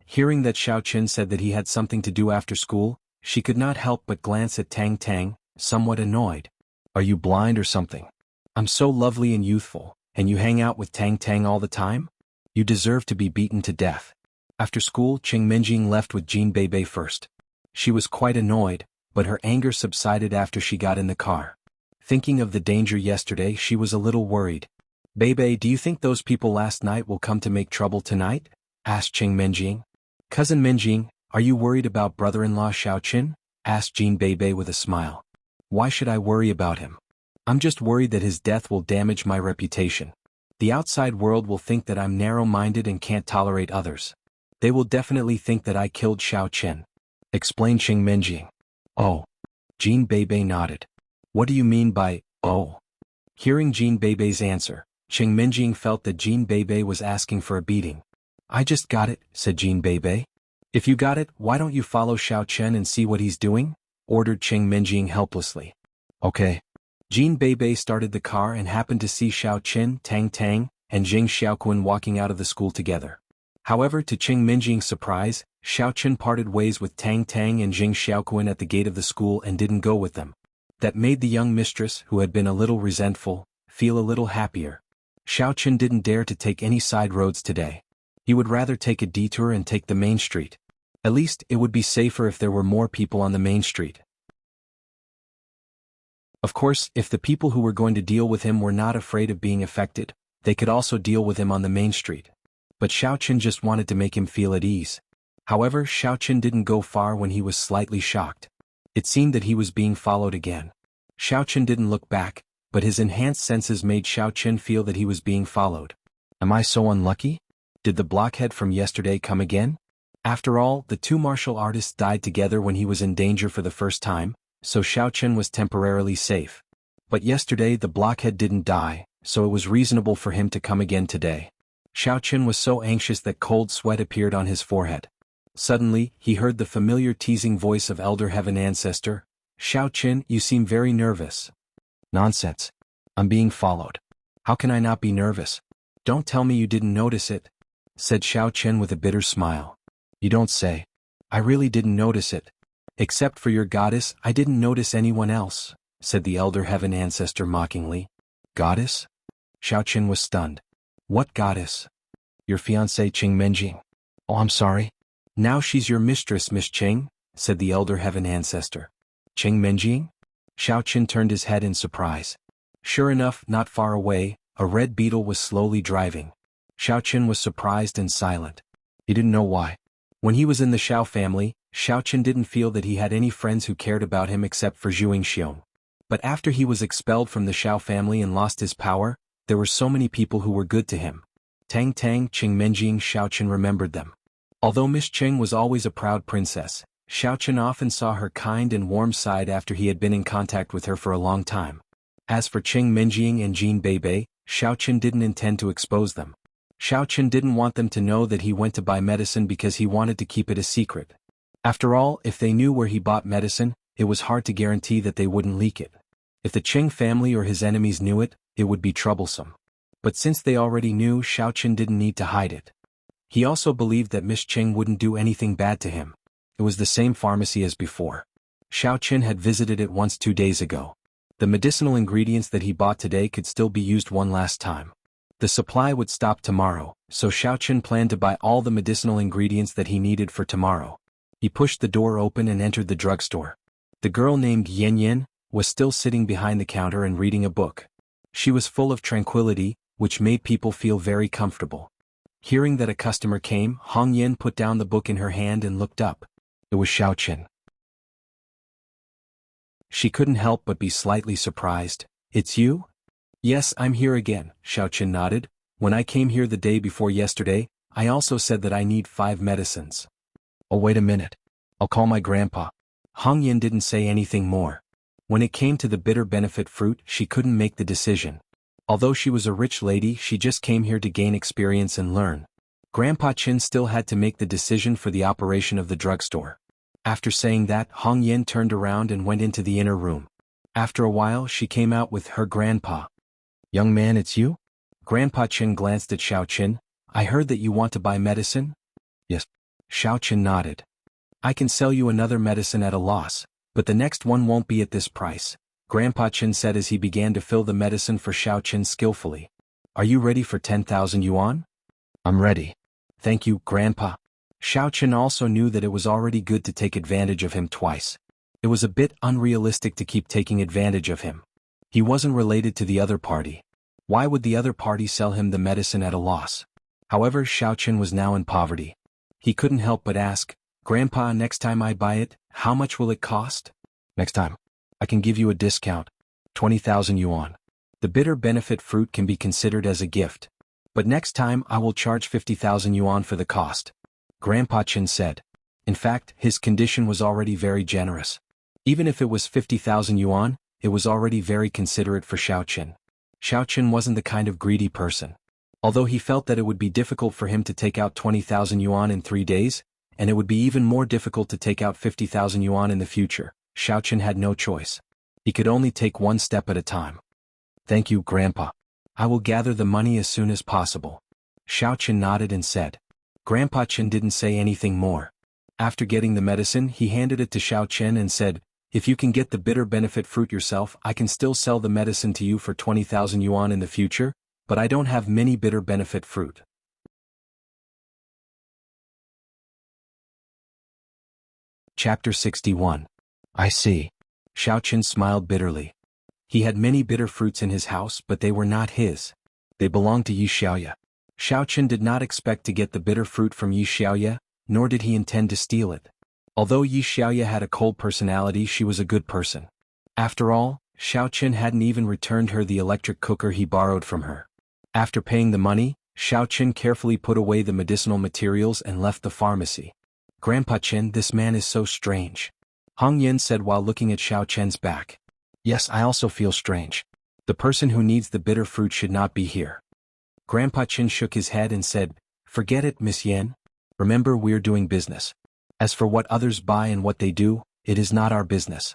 Hearing that Xiao Chen said that he had something to do after school, she could not help but glance at Tang Tang, somewhat annoyed. Are you blind or something? I'm so lovely and youthful, and you hang out with Tang Tang all the time? You deserve to be beaten to death. After school, Cheng Minjing left with Jin Beibei first. She was quite annoyed, but her anger subsided after she got in the car. Thinking of the danger yesterday, she was a little worried. Beibei, do you think those people last night will come to make trouble tonight? Asked Cheng Minjing. Cousin Minjing, are you worried about brother-in-law Xiao Chen? Asked Jin Beibei with a smile. Why should I worry about him? I'm just worried that his death will damage my reputation. The outside world will think that I'm narrow-minded and can't tolerate others. They will definitely think that I killed Xiao Chen. Explained Cheng Minjing. Oh. Jin Beibei nodded. What do you mean by, oh? Hearing Jin Beibei's answer, Cheng Minjing felt that Jin Beibei was asking for a beating. I just got it, said Jin Beibei. If you got it, why don't you follow Xiao Chen and see what he's doing? Ordered Cheng Minjing helplessly. Okay. Jin Beibei started the car and happened to see Xiao Chen, Tang Tang, and Jing Xiaoquan walking out of the school together. However, to Cheng Minjing's surprise, Xiao Chen parted ways with Tang Tang and Jing Xiaoquan at the gate of the school and didn't go with them. That made the young mistress, who had been a little resentful, feel a little happier. Xiao Chen didn't dare to take any side roads today. He would rather take a detour and take the main street. At least, it would be safer if there were more people on the main street. Of course, if the people who were going to deal with him were not afraid of being affected, they could also deal with him on the main street. But Xiao Chen just wanted to make him feel at ease. However, Xiao Chen didn't go far when he was slightly shocked. It seemed that he was being followed again. Xiao Chen didn't look back, but his enhanced senses made Xiao Chen feel that he was being followed. Am I so unlucky? Did the blockhead from yesterday come again? After all, the two martial artists died together when he was in danger for the first time, so Xiao Chen was temporarily safe. But yesterday the blockhead didn't die, so it was reasonable for him to come again today. Xiao Chen was so anxious that cold sweat appeared on his forehead. Suddenly, he heard the familiar teasing voice of Elder Heaven Ancestor. Xiao Chen, you seem very nervous. Nonsense. I'm being followed. How can I not be nervous? Don't tell me you didn't notice it, said Xiao Chen with a bitter smile. You don't say. I really didn't notice it. Except for your goddess, I didn't notice anyone else, said the Elder Heaven Ancestor mockingly. Goddess? Xiao Chen was stunned. What goddess? Your fiancée Cheng Minjing. Oh, I'm sorry. Now she's your mistress, Miss Cheng, said the Elder Heaven Ancestor. Cheng Minjing? Xiao Chen turned his head in surprise. Sure enough, not far away, a red beetle was slowly driving. Xiao Chen was surprised and silent. He didn't know why. When he was in the Xiao family, Xiao Chen didn't feel that he had any friends who cared about him except for Zhuing Xiong. But after he was expelled from the Xiao family and lost his power, there were so many people who were good to him. Tang Tang, Cheng Minjing, Xiao Chen remembered them. Although Miss Cheng was always a proud princess, Xiao Chen often saw her kind and warm side after he had been in contact with her for a long time. As for Cheng Minjing and Jin Beibei, Xiao Chen didn't intend to expose them. Xiao Chen didn't want them to know that he went to buy medicine because he wanted to keep it a secret. After all, if they knew where he bought medicine, it was hard to guarantee that they wouldn't leak it. If the Cheng family or his enemies knew it, it would be troublesome. But since they already knew, Xiao Chen didn't need to hide it. He also believed that Miss Cheng wouldn't do anything bad to him. It was the same pharmacy as before. Xiao Chen had visited it once 2 days ago. The medicinal ingredients that he bought today could still be used one last time. The supply would stop tomorrow, so Xiaochen planned to buy all the medicinal ingredients that he needed for tomorrow. He pushed the door open and entered the drugstore. The girl named Yen Yen was still sitting behind the counter and reading a book. She was full of tranquility, which made people feel very comfortable. Hearing that a customer came, Hong Yen put down the book in her hand and looked up. It was Xiaochen. She couldn't help but be slightly surprised. It's you? Yes, I'm here again, Xiaochen nodded. When I came here the day before yesterday, I also said that I need 5 medicines. Oh, wait a minute. I'll call my grandpa. Hong Yen didn't say anything more. When it came to the bitter benefit fruit, she couldn't make the decision. Although she was a rich lady, she just came here to gain experience and learn. Grandpa Chin still had to make the decision for the operation of the drugstore. After saying that, Hong Yen turned around and went into the inner room. After a while, she came out with her grandpa. Young man, it's you? Grandpa Chin glanced at Xiaochen. I heard that you want to buy medicine? Yes. Xiaochen nodded. I can sell you another medicine at a loss, but the next one won't be at this price, Grandpa Chin said as he began to fill the medicine for Xiaochen skillfully. Are you ready for 10,000 yuan? I'm ready. Thank you, Grandpa. Xiaochen also knew that it was already good to take advantage of him twice. It was a bit unrealistic to keep taking advantage of him. He wasn't related to the other party. Why would the other party sell him the medicine at a loss? However, Xiaochen was now in poverty. He couldn't help but ask, Grandpa, next time I buy it, how much will it cost? Next time, I can give you a discount. 20,000 yuan. The bitter benefit fruit can be considered as a gift. But next time I will charge 50,000 yuan for the cost. Grandpa Chin said. In fact, his condition was already very generous. Even if it was 50,000 yuan, it was already very considerate for Xiaochen. Xiaochen wasn't the kind of greedy person. Although he felt that it would be difficult for him to take out 20,000 yuan in 3 days, and it would be even more difficult to take out 50,000 yuan in the future, Xiaochen had no choice. He could only take one step at a time. Thank you, Grandpa. I will gather the money as soon as possible. Xiaochen nodded and said. Grandpa Chen didn't say anything more. After getting the medicine, he handed it to Xiaochen and said, if you can get the bitter benefit fruit yourself, I can still sell the medicine to you for 20,000 yuan in the future, but I don't have many bitter benefit fruit. Chapter 61. I see. Xiaochen smiled bitterly. He had many bitter fruits in his house, but they were not his. They belonged to Yi Xiaoya. Xiaochen did not expect to get the bitter fruit from Yi Xiaoya, nor did he intend to steal it. Although Yi Xiaoya had a cold personality, she was a good person. After all, Xiaochen hadn't even returned her the electric cooker he borrowed from her. After paying the money, Xiaochen carefully put away the medicinal materials and left the pharmacy. Grandpa Chen, this man is so strange. Hong Yen said while looking at Xiaochen's back. Yes, I also feel strange. The person who needs the bitter fruit should not be here. Grandpa Chen shook his head and said, forget it, Miss Yen. Remember, we're doing business. As for what others buy and what they do, it is not our business.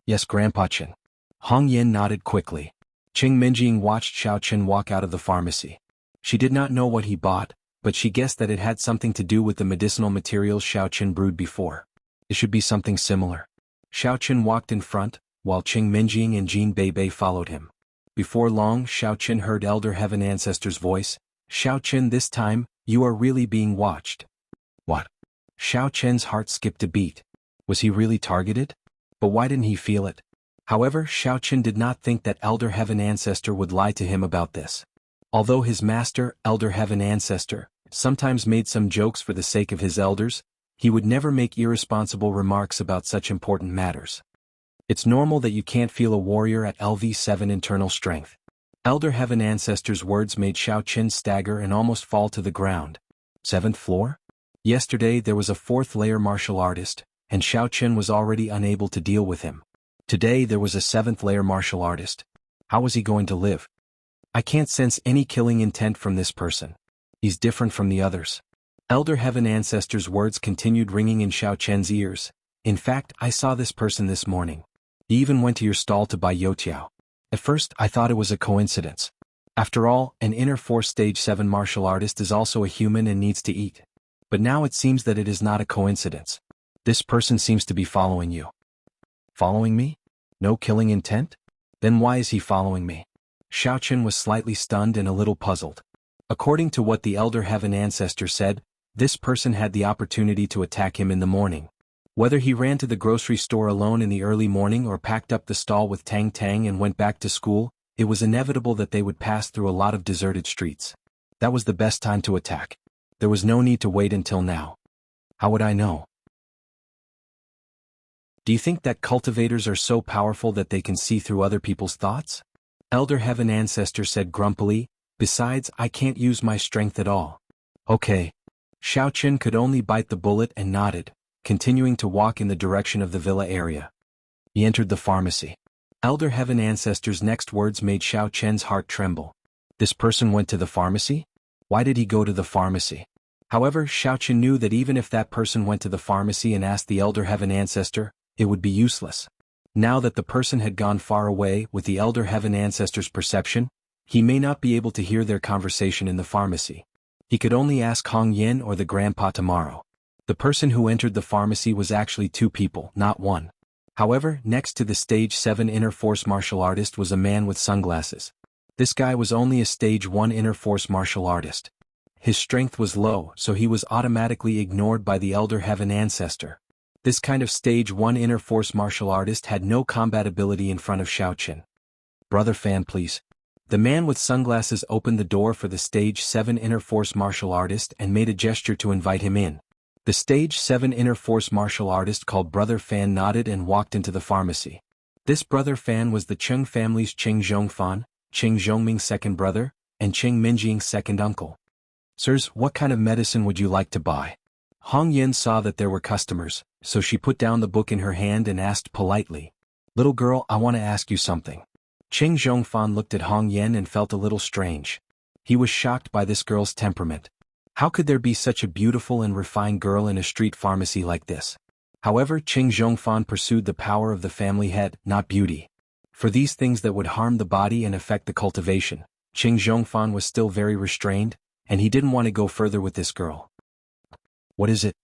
Yes, Grandpa Chen. Hong Yen nodded quickly. Qing Minjing watched Xiaochen walk out of the pharmacy. She did not know what he bought, but she guessed that it had something to do with the medicinal materials Xiaochen brewed before. It should be something similar. Xiaochen walked in front, while Qing Minjing and Jin Beibei followed him. Before long, Xiaochen heard Elder Heaven Ancestor's voice. Xiaochen, this time, you are really being watched. What? Xiaochen's heart skipped a beat. Was he really targeted? But why didn't he feel it? However, Xiaochen did not think that Elder Heaven Ancestor would lie to him about this. Although his master, Elder Heaven Ancestor, sometimes made some jokes for the sake of his elders, he would never make irresponsible remarks about such important matters. It's normal that you can't feel a warrior at LV7 internal strength. Elder Heaven Ancestor's words made Xiaochen stagger and almost fall to the ground. 7th floor? Yesterday there was a 4th-layer martial artist, and Xiaochen was already unable to deal with him. Today there was a 7th-layer martial artist. How was he going to live? I can't sense any killing intent from this person. He's different from the others. Elder Heaven Ancestor's words continued ringing in Xiaochen's ears. In fact, I saw this person this morning. He even went to your stall to buy youtiao. At first, I thought it was a coincidence. After all, an inner force stage 7 martial artist is also a human and needs to eat. But now it seems that it is not a coincidence. This person seems to be following you. Following me? No killing intent? Then why is he following me? Xiao Chen was slightly stunned and a little puzzled. According to what the Elder Heaven Ancestor said, this person had the opportunity to attack him in the morning. Whether he ran to the grocery store alone in the early morning or packed up the stall with Tang Tang and went back to school, it was inevitable that they would pass through a lot of deserted streets. That was the best time to attack. There was no need to wait until now. How would I know? Do you think that cultivators are so powerful that they can see through other people's thoughts? Elder Heaven Ancestor said grumpily, besides, I can't use my strength at all. Okay. Xiao Chen could only bite the bullet and nodded, continuing to walk in the direction of the villa area. He entered the pharmacy. Elder Heaven Ancestor's next words made Xiao Chen's heart tremble. This person went to the pharmacy? Why did he go to the pharmacy? However, Xiao Chen knew that even if that person went to the pharmacy and asked the Elder Heaven Ancestor, it would be useless. Now that the person had gone far away with the Elder Heaven Ancestor's perception, he may not be able to hear their conversation in the pharmacy. He could only ask Hong Yin or the grandpa tomorrow. The person who entered the pharmacy was actually two people, not one. However, next to the Stage 7 Inner Force martial artist was a man with sunglasses. This guy was only a Stage 1 Inner Force martial artist. His strength was low, so he was automatically ignored by the Elder Heaven Ancestor. This kind of Stage 1 Inner Force martial artist had no combat ability in front of Xiao Chen. Brother Fan, please. The man with sunglasses opened the door for the Stage 7 Inner Force martial artist and made a gesture to invite him in. The Stage 7 Inner Force martial artist called Brother Fan nodded and walked into the pharmacy. This Brother Fan was the Cheng family's Cheng Zhongfan, Cheng Zhongming's second brother, and Cheng Minjing's second uncle. Sirs, what kind of medicine would you like to buy? Hong Yin saw that there were customers, so she put down the book in her hand and asked politely. Little girl, I want to ask you something. Cheng Zhongfan looked at Hong Yin and felt a little strange. He was shocked by this girl's temperament. How could there be such a beautiful and refined girl in a street pharmacy like this? However, Cheng Zhongfan pursued the power of the family head, not beauty. For these things that would harm the body and affect the cultivation, Cheng Zhongfan was still very restrained, and he didn't want to go further with this girl. What is it?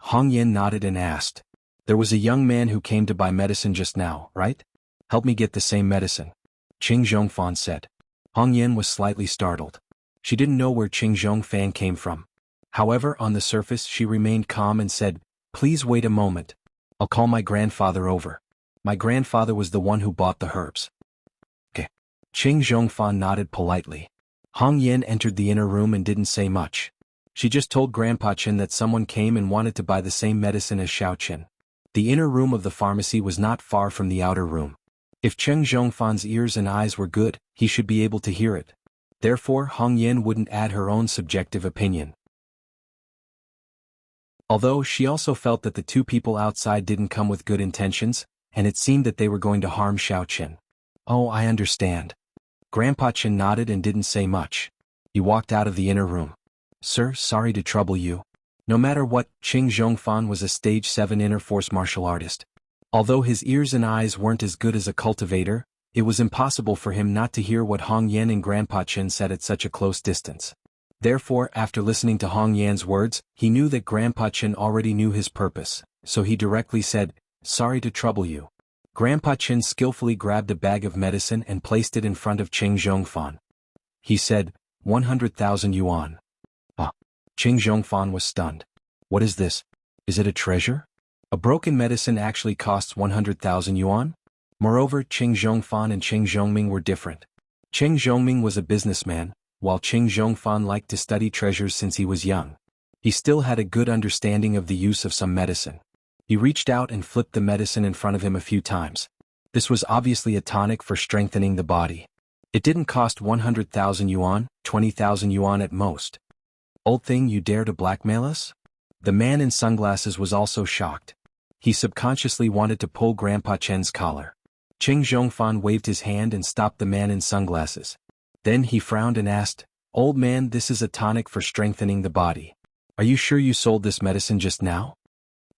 Hong Yin nodded and asked. There was a young man who came to buy medicine just now, right? Help me get the same medicine. Cheng Zhongfan said. Hong Yin was slightly startled. She didn't know where Cheng Zhongfan came from. However, on the surface she remained calm and said, Please wait a moment. I'll call my grandfather over. My grandfather was the one who bought the herbs. Okay. Cheng Zhongfan nodded politely. Hong Yin entered the inner room and didn't say much. She just told Grandpa Chen that someone came and wanted to buy the same medicine as Xiao Chen. The inner room of the pharmacy was not far from the outer room. If Cheng Zhongfan's ears and eyes were good, he should be able to hear it. Therefore, Hong Yin wouldn't add her own subjective opinion. Although she also felt that the two people outside didn't come with good intentions, and it seemed that they were going to harm Xiao Chen. Oh, I understand. Grandpa Chen nodded and didn't say much. He walked out of the inner room. Sir, sorry to trouble you. No matter what, Cheng Zhongfan was a Stage 7 Inner Force martial artist. Although his ears and eyes weren't as good as a cultivator, it was impossible for him not to hear what Hong Yan and Grandpa Chen said at such a close distance. Therefore, after listening to Hong Yan's words, he knew that Grandpa Chen already knew his purpose, so he directly said, Sorry to trouble you. Grandpa Chen skillfully grabbed a bag of medicine and placed it in front of Cheng Zhongfan. He said, 100,000 yuan. Cheng Zhongfan was stunned. What is this? Is it a treasure? A broken medicine actually costs 100,000 yuan? Moreover, Cheng Zhongfan and Cheng Zhongming were different. Cheng Zhongming was a businessman, while Cheng Zhongfan liked to study treasures since he was young. He still had a good understanding of the use of some medicine. He reached out and flipped the medicine in front of him a few times. This was obviously a tonic for strengthening the body. It didn't cost 100,000 yuan, 20,000 yuan at most. Old thing, you dare to blackmail us? The man in sunglasses was also shocked. He subconsciously wanted to pull Grandpa Chen's collar. Cheng Zhongfan waved his hand and stopped the man in sunglasses. Then he frowned and asked, Old man, this is a tonic for strengthening the body. Are you sure you sold this medicine just now?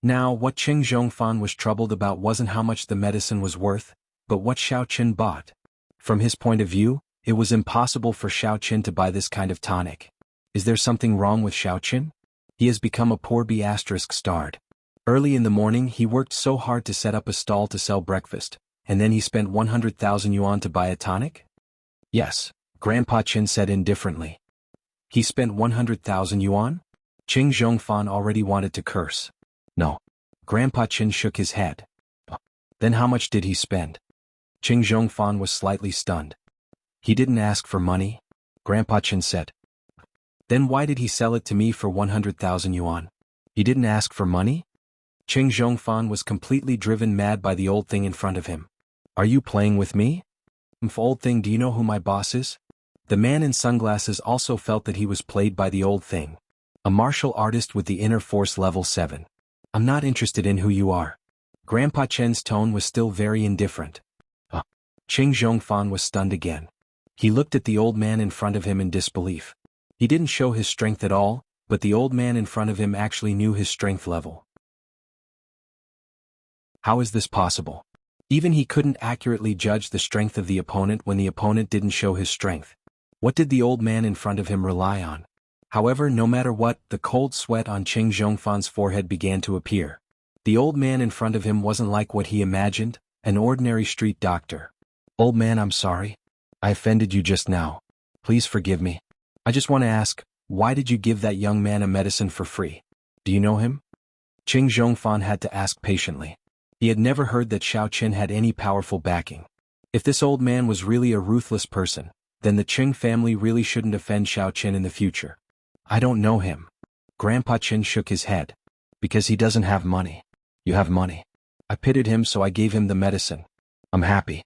Now, what Cheng Zhongfan was troubled about wasn't how much the medicine was worth, but what Xiao Chen bought. From his point of view, it was impossible for Xiao Chen to buy this kind of tonic. Is there something wrong with Xiao Chen? He has become a poor B***starred. Early in the morning he worked so hard to set up a stall to sell breakfast, and then he spent 100,000 yuan to buy a tonic? Yes, Grandpa Qin said indifferently. He spent 100,000 yuan? Qing Zhongfan already wanted to curse. No. Grandpa Qin shook his head. Then how much did he spend? Qing Zhongfan was slightly stunned. He didn't ask for money, Grandpa Qin said. Then why did he sell it to me for 100,000 yuan? He didn't ask for money? Qing Zhongfan was completely driven mad by the old thing in front of him. Are you playing with me? Old thing, do you know who my boss is? The man in sunglasses also felt that he was played by the old thing. A martial artist with the inner force level 7. I'm not interested in who you are. Grandpa Chen's tone was still very indifferent. Qing Zhongfan was stunned again. He looked at the old man in front of him in disbelief. He didn't show his strength at all, but the old man in front of him actually knew his strength level. How is this possible? Even he couldn't accurately judge the strength of the opponent when the opponent didn't show his strength. What did the old man in front of him rely on? However, no matter what, the cold sweat on Qing Zhongfan's forehead began to appear. The old man in front of him wasn't like what he imagined, an ordinary street doctor. Old man, I'm sorry. I offended you just now. Please forgive me. I just want to ask, why did you give that young man a medicine for free? Do you know him? Qing Zhongfan had to ask patiently. He had never heard that Xiao Qin had any powerful backing. If this old man was really a ruthless person, then the Qing family really shouldn't offend Xiao Qin in the future. I don't know him. Grandpa Qin shook his head. Because he doesn't have money. You have money. I pitied him, so I gave him the medicine. I'm happy.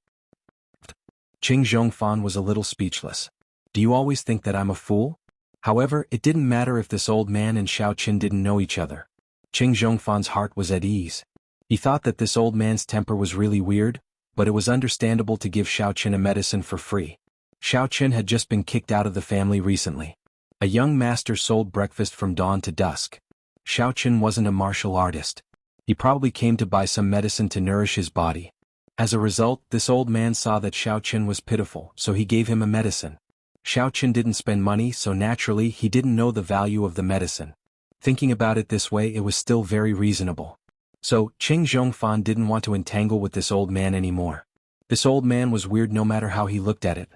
Qing Zhongfan was a little speechless. Do you always think that I'm a fool? However, it didn't matter if this old man and Xiao Qin didn't know each other. Qing Zhongfan's heart was at ease. He thought that this old man's temper was really weird, but it was understandable to give Xiao Qin a medicine for free. Xiao Qin had just been kicked out of the family recently. A young master sold breakfast from dawn to dusk. Xiao Qin wasn't a martial artist. He probably came to buy some medicine to nourish his body. As a result, this old man saw that Xiao Qin was pitiful, so he gave him a medicine. Xiao Qin didn't spend money, so naturally he didn't know the value of the medicine. Thinking about it this way, it was still very reasonable. So, Qing Zhongfan didn't want to entangle with this old man anymore. This old man was weird no matter how he looked at it.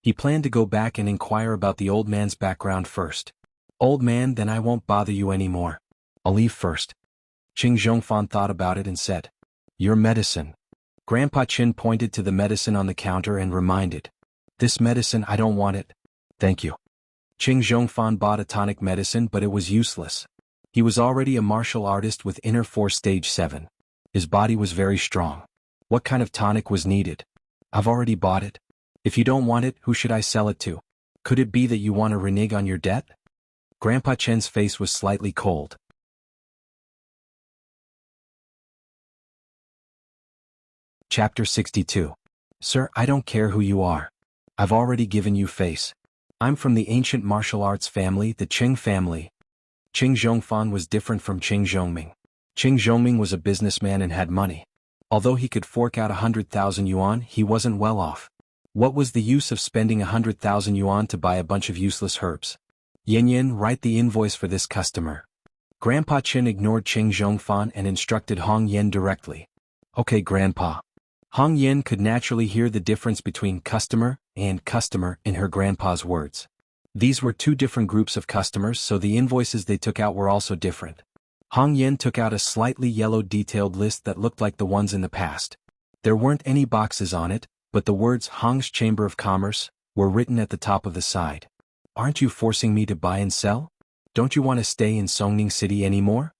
He planned to go back and inquire about the old man's background first. Old man, then I won't bother you anymore. I'll leave first. Qing Zhongfan thought about it and said, Your medicine. Grandpa Qin pointed to the medicine on the counter and reminded, This medicine, I don't want it. Thank you. Qing Zhongfan bought a tonic medicine, but it was useless. He was already a martial artist with inner force stage 7. His body was very strong. What kind of tonic was needed? I've already bought it. If you don't want it, who should I sell it to? Could it be that you want to renege on your debt? Grandpa Chen's face was slightly cold. Chapter 62. Sir, I don't care who you are. I've already given you face. I'm from the ancient martial arts family, the Qing family. Qing Zhongfan was different from Qing Zhongming. Qing Zhongming was a businessman and had money. Although he could fork out 100,000 yuan, he wasn't well off. What was the use of spending 100,000 yuan to buy a bunch of useless herbs? Yin Yin, write the invoice for this customer. Grandpa Qin ignored Qing Zhongfan and instructed Hong Yen directly. Okay, Grandpa. Hong Yen could naturally hear the difference between customer and customer in her grandpa's words. These were two different groups of customers, so the invoices they took out were also different. Hong Yen took out a slightly yellow detailed list that looked like the ones in the past. There weren't any boxes on it, but the words Hong's Chamber of Commerce were written at the top of the side. Aren't you forcing me to buy and sell? Don't you want to stay in Songning City anymore?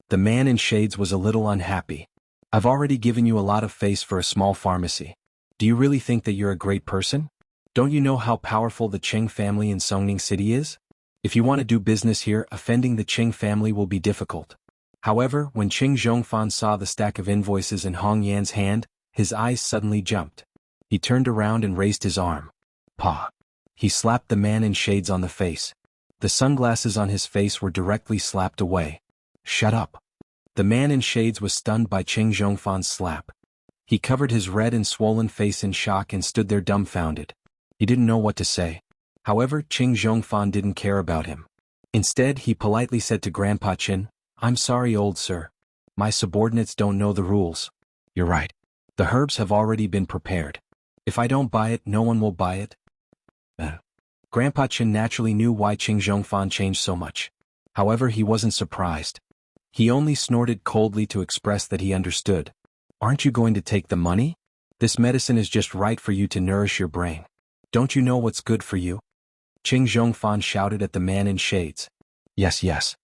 The man in shades was a little unhappy. I've already given you a lot of face for a small pharmacy. Do you really think that you're a great person? Don't you know how powerful the Qing family in Songning City is? If you want to do business here, offending the Qing family will be difficult. However, when Qing Zhongfan saw the stack of invoices in Hong Yan's hand, his eyes suddenly jumped. He turned around and raised his arm. Pa! He slapped the man in shades on the face. The sunglasses on his face were directly slapped away. Shut up. The man in shades was stunned by Qing Zhongfan's slap. He covered his red and swollen face in shock and stood there dumbfounded. He didn't know what to say. However, Qing Zhongfan didn't care about him. Instead, he politely said to Grandpa Qin, I'm sorry, old sir. My subordinates don't know the rules. You're right. The herbs have already been prepared. If I don't buy it, no one will buy it. Grandpa Chen naturally knew why Qing Zhongfan changed so much. However, he wasn't surprised. He only snorted coldly to express that he understood. Aren't you going to take the money? This medicine is just right for you to nourish your brain. Don't you know what's good for you? Qing Zhongfan shouted at the man in shades. Yes, yes.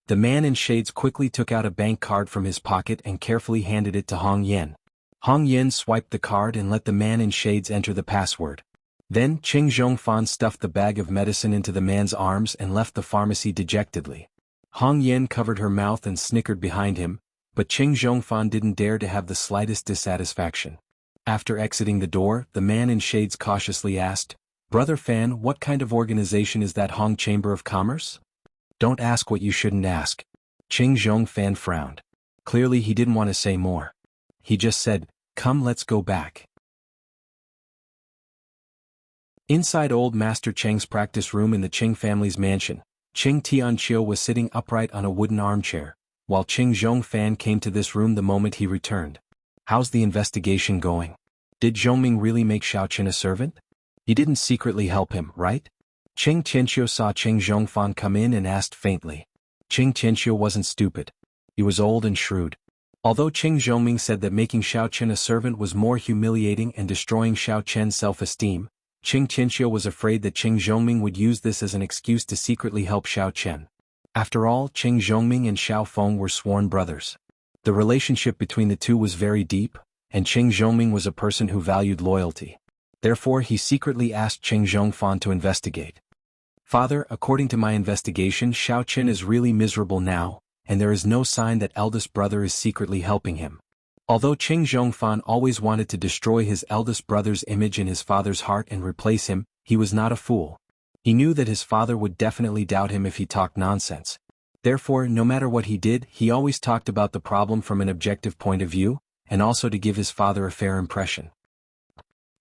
The man in shades quickly took out a bank card from his pocket and carefully handed it to Hong Yen. Hong Yen swiped the card and let the man in shades enter the password. Then Qing Zhongfan stuffed the bag of medicine into the man's arms and left the pharmacy dejectedly. Hong Yen covered her mouth and snickered behind him, but Qing Zhongfan didn't dare to have the slightest dissatisfaction. After exiting the door, the man in shades cautiously asked, Brother Fan, what kind of organization is that Hong Chamber of Commerce? Don't ask what you shouldn't ask. Qing Zhongfan frowned. Clearly he didn't want to say more. He just said, come let's go back. Inside old Master Cheng's practice room in the Qing family's mansion, Qing Tianqiu was sitting upright on a wooden armchair, while Qing Zhongfan came to this room the moment he returned. How's the investigation going? Did Zhongming really make Xiaoqin a servant? He didn't secretly help him, right? Qing Tianqiu saw Qing Zhongfan come in and asked faintly. Qing Tianqiu wasn't stupid. He was old and shrewd. Although Qing Zhongming said that making Xiaoqin a servant was more humiliating and destroying Xiaoqian's self-esteem, Qing Tianqiu was afraid that Qing Zhongming would use this as an excuse to secretly help Xiaoqian. After all, Qing Zhongming and Xiao Feng were sworn brothers. The relationship between the two was very deep, and Qing Zhongming was a person who valued loyalty. Therefore he secretly asked Qing Zhongfan to investigate. Father, according to my investigation, Xiaoqin is really miserable now, and there is no sign that eldest brother is secretly helping him. Although Qing Zhongfan always wanted to destroy his eldest brother's image in his father's heart and replace him, he was not a fool. He knew that his father would definitely doubt him if he talked nonsense. Therefore, no matter what he did, he always talked about the problem from an objective point of view, and also to give his father a fair impression.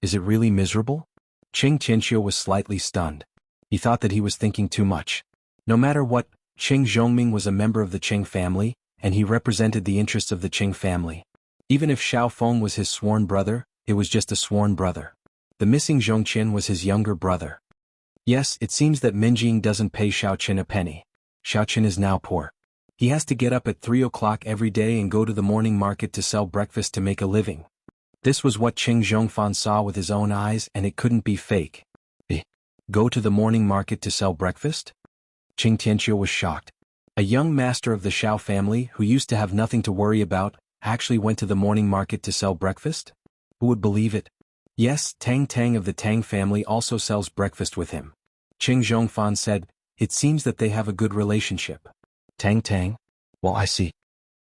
Is it really miserable? Qing Tianqiu was slightly stunned. He thought that he was thinking too much. No matter what, Qing Zhongming was a member of the Qing family, and he represented the interests of the Qing family. Even if Xiao Feng was his sworn brother, it was just a sworn brother. The missing Zhongqian was his younger brother. Yes, it seems that Minjing doesn't pay Xiaoqin a penny. Xiaoqin is now poor. He has to get up at 3 o'clock every day and go to the morning market to sell breakfast to make a living. This was what Qing Zhongfan saw with his own eyes, and it couldn't be fake. Go to the morning market to sell breakfast? Qing Tianqiu was shocked. A young master of the Xiao family, who used to have nothing to worry about, actually went to the morning market to sell breakfast? Who would believe it? Yes, Tang Tang of the Tang family also sells breakfast with him. Qing Zhongfan said, it seems that they have a good relationship. Tang Tang? Well, I see.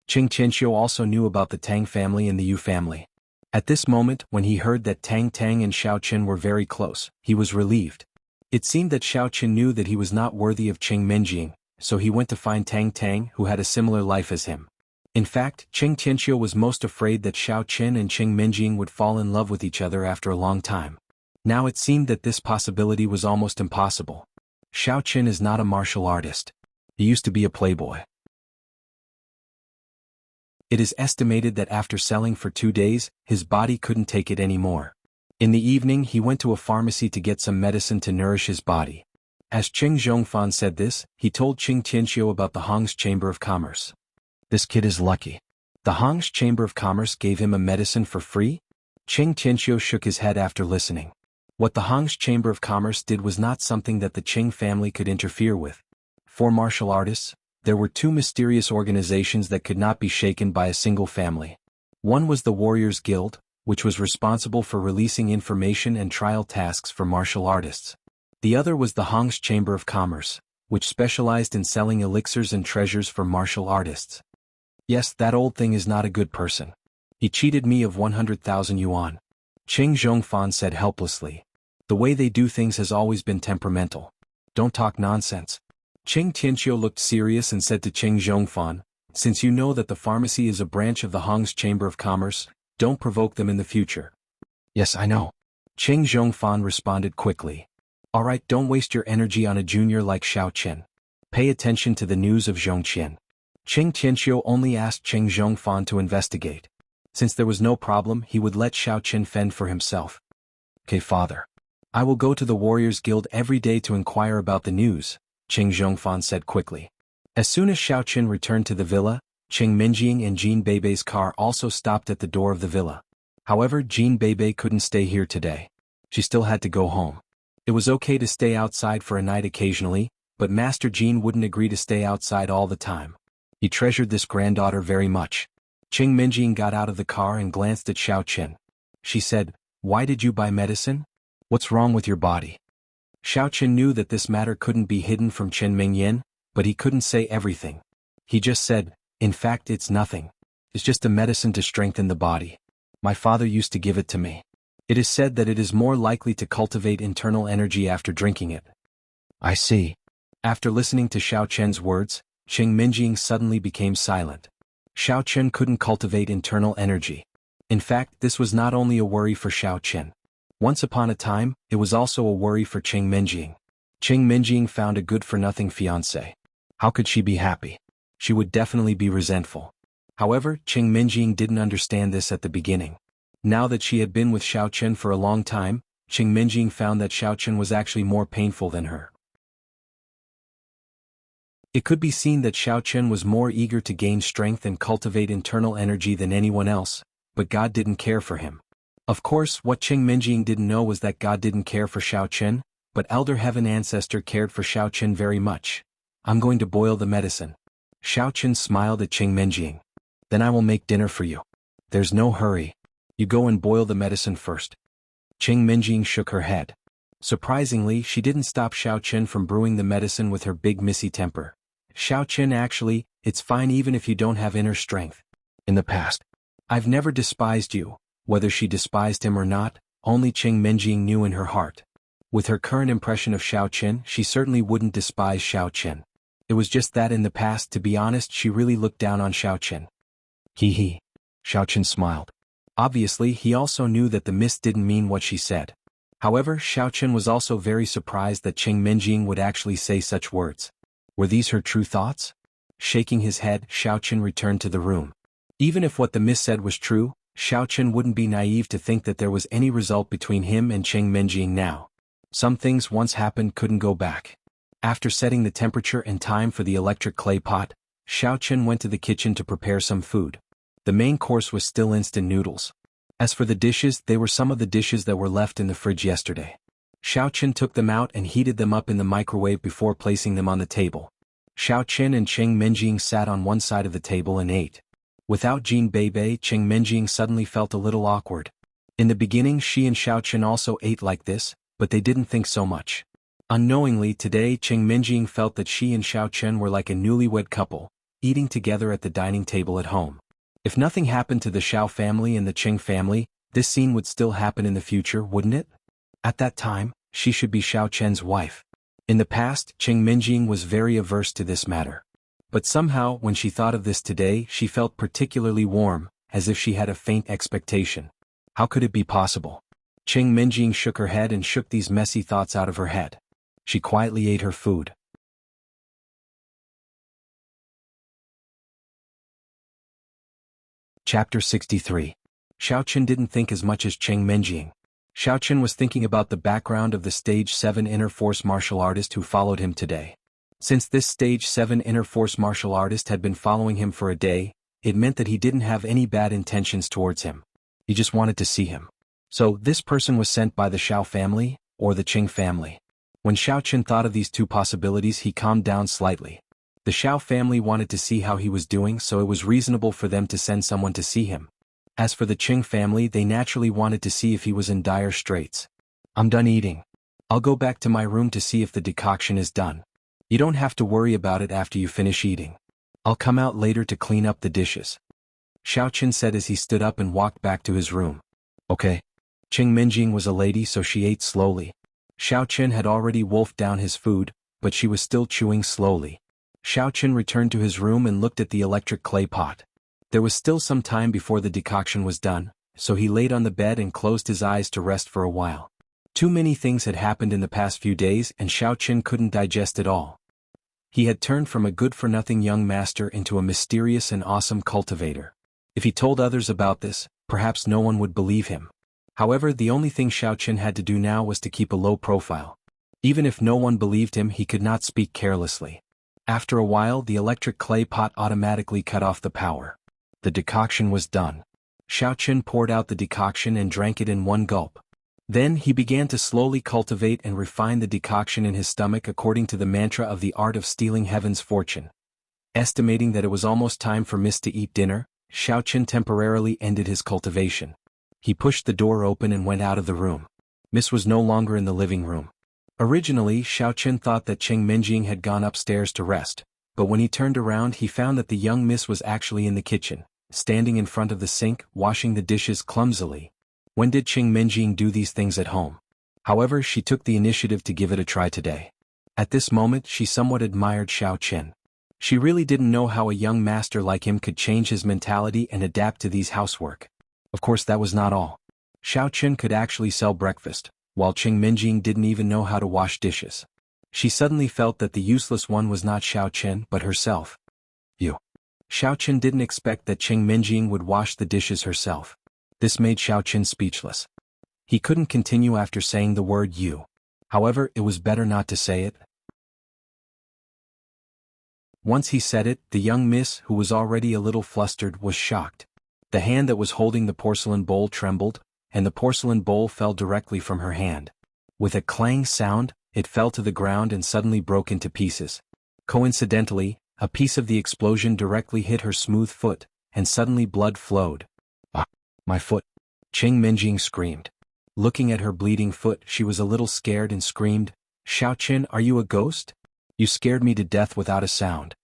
Qing Tianqiu also knew about the Tang family and the Yu family. At this moment, when he heard that Tang Tang and Xiaoqin were very close, he was relieved. It seemed that Xiaoqin knew that he was not worthy of Qing Minjing, so he went to find Tang Tang, who had a similar life as him. In fact, Qing Tianqiu was most afraid that Xiaoqin and Qing Minjing would fall in love with each other after a long time. Now it seemed that this possibility was almost impossible. Xiaoqin is not a martial artist. He used to be a playboy. It is estimated that after selling for 2 days, his body couldn't take it anymore. In the evening he went to a pharmacy to get some medicine to nourish his body. As Qing Zhongfan said this, he told Qing Tianqiu about the Hong's Chamber of Commerce. This kid is lucky. The Hong's Chamber of Commerce gave him a medicine for free? Qing Tianqiu shook his head after listening. What the Hong's Chamber of Commerce did was not something that the Qing family could interfere with. For martial artists, there were 2 mysterious organizations that could not be shaken by a single family. One was the Warriors Guild, which was responsible for releasing information and trial tasks for martial artists. The other was the Hong's Chamber of Commerce, which specialized in selling elixirs and treasures for martial artists. Yes, that old thing is not a good person. He cheated me of 100,000 yuan. Qing Zhongfan said helplessly. The way they do things has always been temperamental. Don't talk nonsense. Qing Tianqiu looked serious and said to Qing Zhongfan, since you know that the pharmacy is a branch of the Hong's Chamber of Commerce, don't provoke them in the future. Yes, I know. Qing Zhongfan responded quickly. Alright, don't waste your energy on a junior like Xiaoqin. Pay attention to the news of Zhongqian. Qing Tianqiu only asked Qing Zhongfan to investigate. Since there was no problem, he would let Xiaoqin fend for himself. Okay, father. I will go to the Warriors Guild every day to inquire about the news, Qing Zhongfan said quickly. As soon as Xiaoqin returned to the villa, Qing Minjing and Jean Beibe's car also stopped at the door of the villa. However, Jean Beibe couldn't stay here today. She still had to go home. It was okay to stay outside for a night occasionally, but Master Jean wouldn't agree to stay outside all the time. He treasured this granddaughter very much. Qing Minjing got out of the car and glanced at Xiaoqin. She said, "Why did you buy medicine? What's wrong with your body?" Xiaoqin knew that this matter couldn't be hidden from Chen Mingyan, but he couldn't say everything. He just said, "In fact, it's nothing. It's just a medicine to strengthen the body. My father used to give it to me. It is said that it is more likely to cultivate internal energy after drinking it." I see. After listening to Xiaoqian's words, Qing Minjing suddenly became silent. Xiaoqian couldn't cultivate internal energy. In fact, this was not only a worry for Xiaoqian. Once upon a time, it was also a worry for Qing Minjing. Qing Minjing found a good-for-nothing fiancé. How could she be happy? She would definitely be resentful. However, Qing Minjing didn't understand this at the beginning. Now that she had been with Xiaoqian for a long time, Qing Minjing found that Xiaoqian was actually more painful than her. It could be seen that Xiaoqian was more eager to gain strength and cultivate internal energy than anyone else, but God didn't care for him. Of course, what Qing Minjing didn't know was that God didn't care for Xiaoqian, but Elder Heaven Ancestor cared for Xiaoqian very much. "I'm going to boil the medicine." Xiaoqian smiled at Qing Minjing. "Then I will make dinner for you. There's no hurry. You go and boil the medicine first." Qing Minjing shook her head. Surprisingly, she didn't stop Xiaoqian from brewing the medicine with her big missy temper. "Xiaoqian, actually, it's fine even if you don't have inner strength. In the past, I've never despised you." Whether she despised him or not, only Qing Minjing knew in her heart. With her current impression of Xiaoqian, she certainly wouldn't despise Xiaoqian. It was just that in the past, to be honest, she really looked down on Xiaoqian. Hee. Xiaoqian smiled. Obviously, he also knew that the mist didn't mean what she said. However, Xiaoqian was also very surprised that Qing Minjing would actually say such words. Were these her true thoughts? Shaking his head, Xiaoqian returned to the room. Even if what the mist said was true, Xiaoqian wouldn't be naive to think that there was any result between him and Qing Minjing now. Some things once happened couldn't go back. After setting the temperature and time for the electric clay pot, Xiaoqian went to the kitchen to prepare some food. The main course was still instant noodles. As for the dishes, they were some of the dishes that were left in the fridge yesterday. Xiaoqian took them out and heated them up in the microwave before placing them on the table. Xiaoqian and Qing Minjing sat on one side of the table and ate. Without Jean Beibe, Qing Minjing suddenly felt a little awkward. In the beginning, she and Xiaoqian also ate like this, but they didn't think so much. Unknowingly, today Qing Minjing felt that she and Xiaoqian were like a newlywed couple, eating together at the dining table at home. If nothing happened to the Xiao family and the Qing family, this scene would still happen in the future, wouldn't it? At that time, she should be Xiaoqian's wife. In the past, Qing Minjing was very averse to this matter. But somehow, when she thought of this today, she felt particularly warm, as if she had a faint expectation. How could it be possible? Qing Minjing shook her head and shook these messy thoughts out of her head. She quietly ate her food. Chapter 63. Xiaoqian didn't think as much as Qing Minjing. Xiaoqian was thinking about the background of the Stage 7 Inner Force martial artist who followed him today. Since this Stage 7 Inner Force martial artist had been following him for a day, it meant that he didn't have any bad intentions towards him. He just wanted to see him. So, this person was sent by the Xiao family, or the Qing family. When Xiaoqian thought of these two possibilities, he calmed down slightly. The Xiao family wanted to see how he was doing, so it was reasonable for them to send someone to see him. As for the Qing family, they naturally wanted to see if he was in dire straits. "I'm done eating. I'll go back to my room to see if the decoction is done. You don't have to worry about it after you finish eating. I'll come out later to clean up the dishes," Xiaoqian said as he stood up and walked back to his room. Okay. Qing Minjing was a lady, so she ate slowly. Xiaoqian had already wolfed down his food, but she was still chewing slowly. Xiaoqian returned to his room and looked at the electric clay pot. There was still some time before the decoction was done, so he laid on the bed and closed his eyes to rest for a while. Too many things had happened in the past few days and Xiaoqian couldn't digest it all. He had turned from a good-for-nothing young master into a mysterious and awesome cultivator. If he told others about this, perhaps no one would believe him. However, the only thing Xiaoqin had to do now was to keep a low profile. Even if no one believed him, he could not speak carelessly. After a while, the electric clay pot automatically cut off the power. The decoction was done. Xiaoqin poured out the decoction and drank it in one gulp. Then he began to slowly cultivate and refine the decoction in his stomach according to the mantra of the art of stealing heaven's fortune. Estimating that it was almost time for Miss to eat dinner, Xiaoqin temporarily ended his cultivation. He pushed the door open and went out of the room. Miss was no longer in the living room. Originally, Xiaoqin thought that Cheng Menjing had gone upstairs to rest, but when he turned around he found that the young Miss was actually in the kitchen, standing in front of the sink, washing the dishes clumsily. When did Cheng Menjing do these things at home? However, she took the initiative to give it a try today. At this moment she somewhat admired Xiaoqin. She really didn't know how a young master like him could change his mentality and adapt to these housework. Of course, that was not all. Xiaoqin could actually sell breakfast, while Cheng Menjing didn't even know how to wash dishes. She suddenly felt that the useless one was not Xiaoqin but herself. Xiaoqin didn't expect that Cheng Menjing would wash the dishes herself. This made Xiaoqin speechless. He couldn't continue after saying the word you. However, it was better not to say it. Once he said it, the young Miss, who was already a little flustered, was shocked. The hand that was holding the porcelain bowl trembled, and the porcelain bowl fell directly from her hand. With a clang sound, it fell to the ground and suddenly broke into pieces. Coincidentally, a piece of the explosion directly hit her smooth foot, and suddenly blood flowed. "Ah, my foot!" Cheng Menjing screamed. Looking at her bleeding foot, she was a little scared and screamed, "Xiaoqin, are you a ghost? You scared me to death without a sound."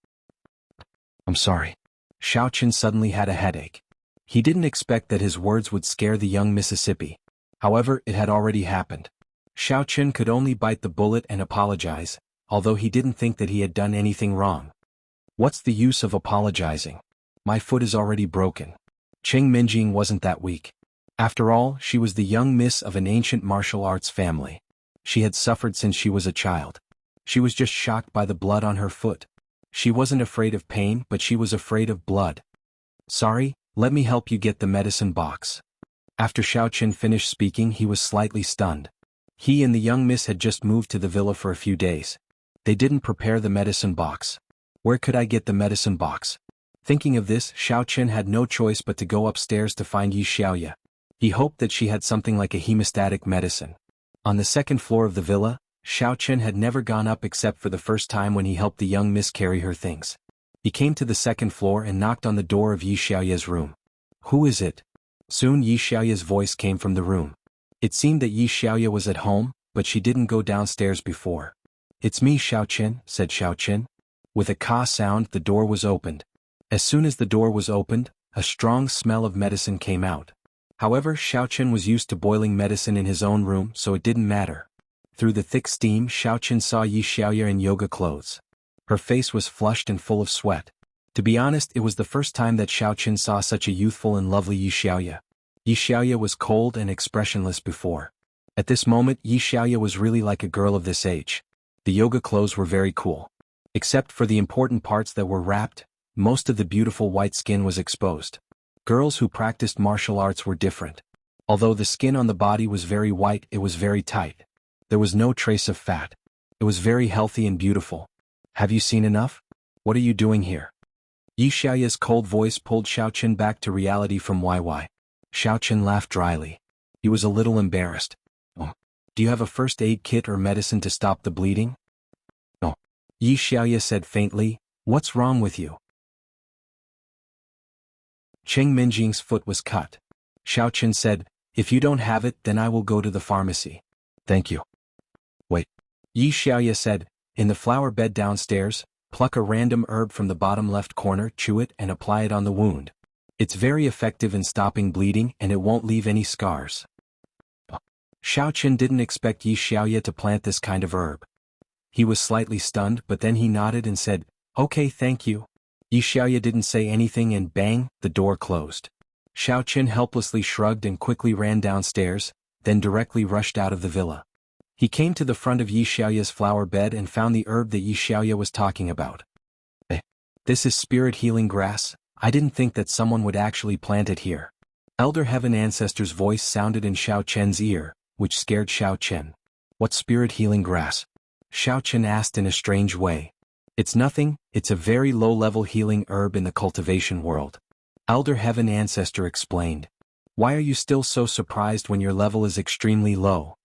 "I'm sorry." Xiaoqin suddenly had a headache. He didn't expect that his words would scare the young Mississippi. However, it had already happened. Xiaoqin could only bite the bullet and apologize, although he didn't think that he had done anything wrong. What's the use of apologizing? My foot is already broken. Cheng Menjing wasn't that weak. After all, she was the young Miss of an ancient martial arts family. She had suffered since she was a child. She was just shocked by the blood on her foot. She wasn't afraid of pain, but she was afraid of blood. "Sorry, let me help you get the medicine box." After Xiaoqin finished speaking, he was slightly stunned. He and the young Miss had just moved to the villa for a few days. They didn't prepare the medicine box. Where could I get the medicine box? Thinking of this, Xiaoqin had no choice but to go upstairs to find Yi Xiaoya. He hoped that she had something like a hemostatic medicine. On the second floor of the villa, Xiaoqin had never gone up except for the first time when he helped the young Miss carry her things. He came to the second floor and knocked on the door of Yi Xiaoya's room. "Who is it?" Soon Yi Xiaoya's voice came from the room. It seemed that Yi Xiaoya was at home, but she didn't go downstairs before. "It's me, Xiaoqin," said Xiaoqin. With a ka sound, the door was opened. As soon as the door was opened, a strong smell of medicine came out. However, Xiaoqin was used to boiling medicine in his own room, so it didn't matter. Through the thick steam, Xiaoqin saw Yi Xiaoya in yoga clothes. Her face was flushed and full of sweat. To be honest, it was the first time that Xiaoqin saw such a youthful and lovely Yi Xiaoya. Yi Xiaoya was cold and expressionless before. At this moment, Yi Xiaoya was really like a girl of this age. The yoga clothes were very cool. Except for the important parts that were wrapped, most of the beautiful white skin was exposed. Girls who practiced martial arts were different. Although the skin on the body was very white, it was very tight. There was no trace of fat. It was very healthy and beautiful. "Have you seen enough? What are you doing here?" Yi Xiaoya's cold voice pulled Xiaoqin back to reality from YY. Xiaoqin laughed dryly. He was a little embarrassed. "Oh, do you have a first aid kit or medicine to stop the bleeding?" "No." Yi Xiaoya said faintly, "What's wrong with you?" Cheng Menjing's foot was cut. Xiaoqin said, "If you don't have it, then I will go to the pharmacy." "Thank you." "Wait." Yi Xiaoya said, "In the flower bed downstairs, pluck a random herb from the bottom left corner, chew it and apply it on the wound. It's very effective in stopping bleeding and it won't leave any scars." Xiaoqin didn't expect Yi Xiaoya to plant this kind of herb. He was slightly stunned, but then he nodded and said, "Okay, thank you." Yi Xiaoya didn't say anything and bang, the door closed. Xiaoqin helplessly shrugged and quickly ran downstairs, then directly rushed out of the villa. He came to the front of Yi Xiaoya's flower bed and found the herb that Yi Xiaoya was talking about. This is spirit healing grass. I didn't think that someone would actually plant it here." Elder Heaven Ancestor's voice sounded in Xiao Chen's ear, which scared Xiao Chen. What spirit healing grass? Xiao Chen asked in a strange way. It's nothing, it's a very low-level healing herb in the cultivation world. Elder Heaven Ancestor explained. Why are you still so surprised when your level is extremely low?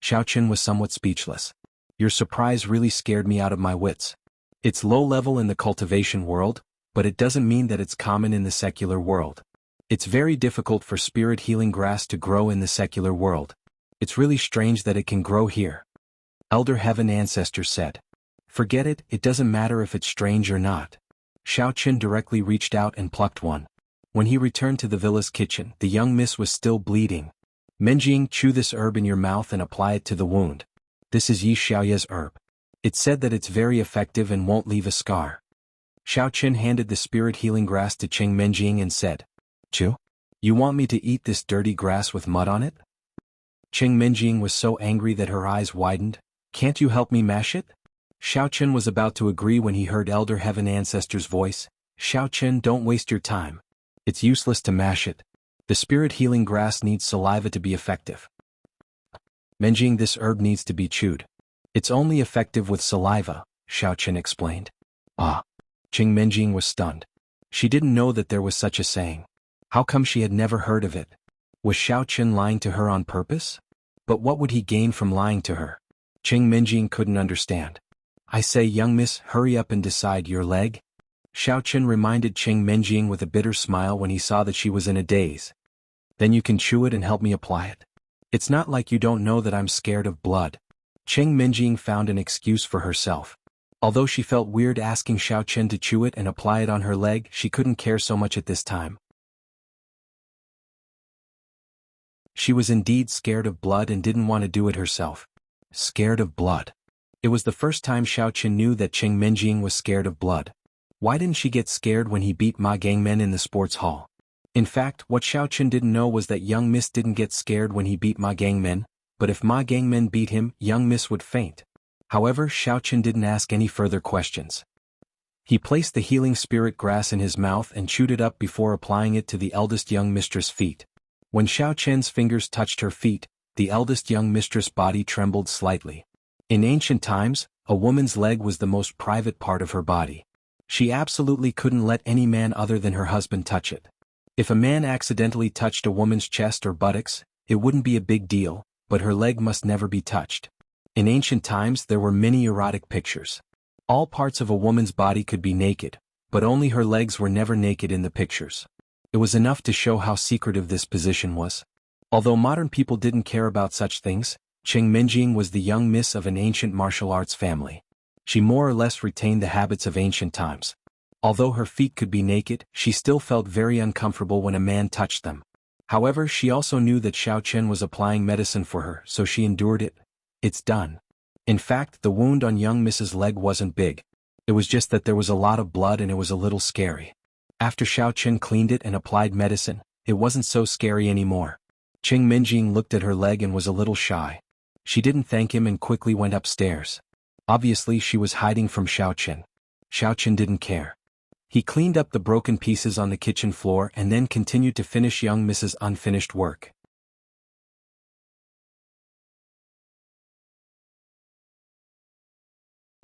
Xiao Chen was somewhat speechless. Your surprise really scared me out of my wits. It's low level in the cultivation world, but it doesn't mean that it's common in the secular world. It's very difficult for spirit healing grass to grow in the secular world. It's really strange that it can grow here. Elder Heaven Ancestor said. Forget it, it doesn't matter if it's strange or not. Xiao Chen directly reached out and plucked one. When he returned to the villa's kitchen, the young miss was still bleeding. Menjing, chew this herb in your mouth and apply it to the wound. This is Yi Xiaoye's herb. It's said that it's very effective and won't leave a scar. Xiao Chen handed the spirit healing grass to Cheng Menjing and said, Chew? You want me to eat this dirty grass with mud on it? Cheng Menjing was so angry that her eyes widened. Can't you help me mash it? Xiao Chen was about to agree when he heard Elder Heaven Ancestor's voice. Xiao Chen, don't waste your time. It's useless to mash it. The spirit healing grass needs saliva to be effective. Menjing, this herb needs to be chewed. It's only effective with saliva, Xiao Chen explained. Ah. Cheng Menjing was stunned. She didn't know that there was such a saying. How come she had never heard of it? Was Xiao Chen lying to her on purpose? But what would he gain from lying to her? Cheng Menjing couldn't understand. I say, young miss, hurry up and decide your leg. Xiao Chen reminded Cheng Menjing with a bitter smile when he saw that she was in a daze. Then you can chew it and help me apply it. It's not like you don't know that I'm scared of blood. Cheng Menjing found an excuse for herself. Although she felt weird asking Xiao Chen to chew it and apply it on her leg, she couldn't care so much at this time. She was indeed scared of blood and didn't want to do it herself. Scared of blood. It was the first time Xiao Chen knew that Cheng Menjing was scared of blood. Why didn't she get scared when he beat Ma Gangmen in the sports hall? In fact, what Xiao Chen didn't know was that young miss didn't get scared when he beat Ma Gangmen, but if Ma Gangmen beat him, young miss would faint. However, Xiao Chen didn't ask any further questions. He placed the healing spirit grass in his mouth and chewed it up before applying it to the eldest young mistress' feet. When Xiao Chen's fingers touched her feet, the eldest young mistress' body trembled slightly. In ancient times, a woman's leg was the most private part of her body. She absolutely couldn't let any man other than her husband touch it. If a man accidentally touched a woman's chest or buttocks, it wouldn't be a big deal, but her leg must never be touched. In ancient times there were many erotic pictures. All parts of a woman's body could be naked, but only her legs were never naked in the pictures. It was enough to show how secretive this position was. Although modern people didn't care about such things, Cheng Menjing was the young miss of an ancient martial arts family. She more or less retained the habits of ancient times. Although her feet could be naked, she still felt very uncomfortable when a man touched them. However, she also knew that Xiao Chen was applying medicine for her, so she endured it. It's done. In fact, the wound on young Mrs. Leg wasn't big. It was just that there was a lot of blood and it was a little scary. After Xiao Chen cleaned it and applied medicine, it wasn't so scary anymore. Cheng Menjing looked at her leg and was a little shy. She didn't thank him and quickly went upstairs. Obviously she was hiding from Xiao Chen. Xiao Chen didn't care. He cleaned up the broken pieces on the kitchen floor and then continued to finish young Mrs. unfinished work.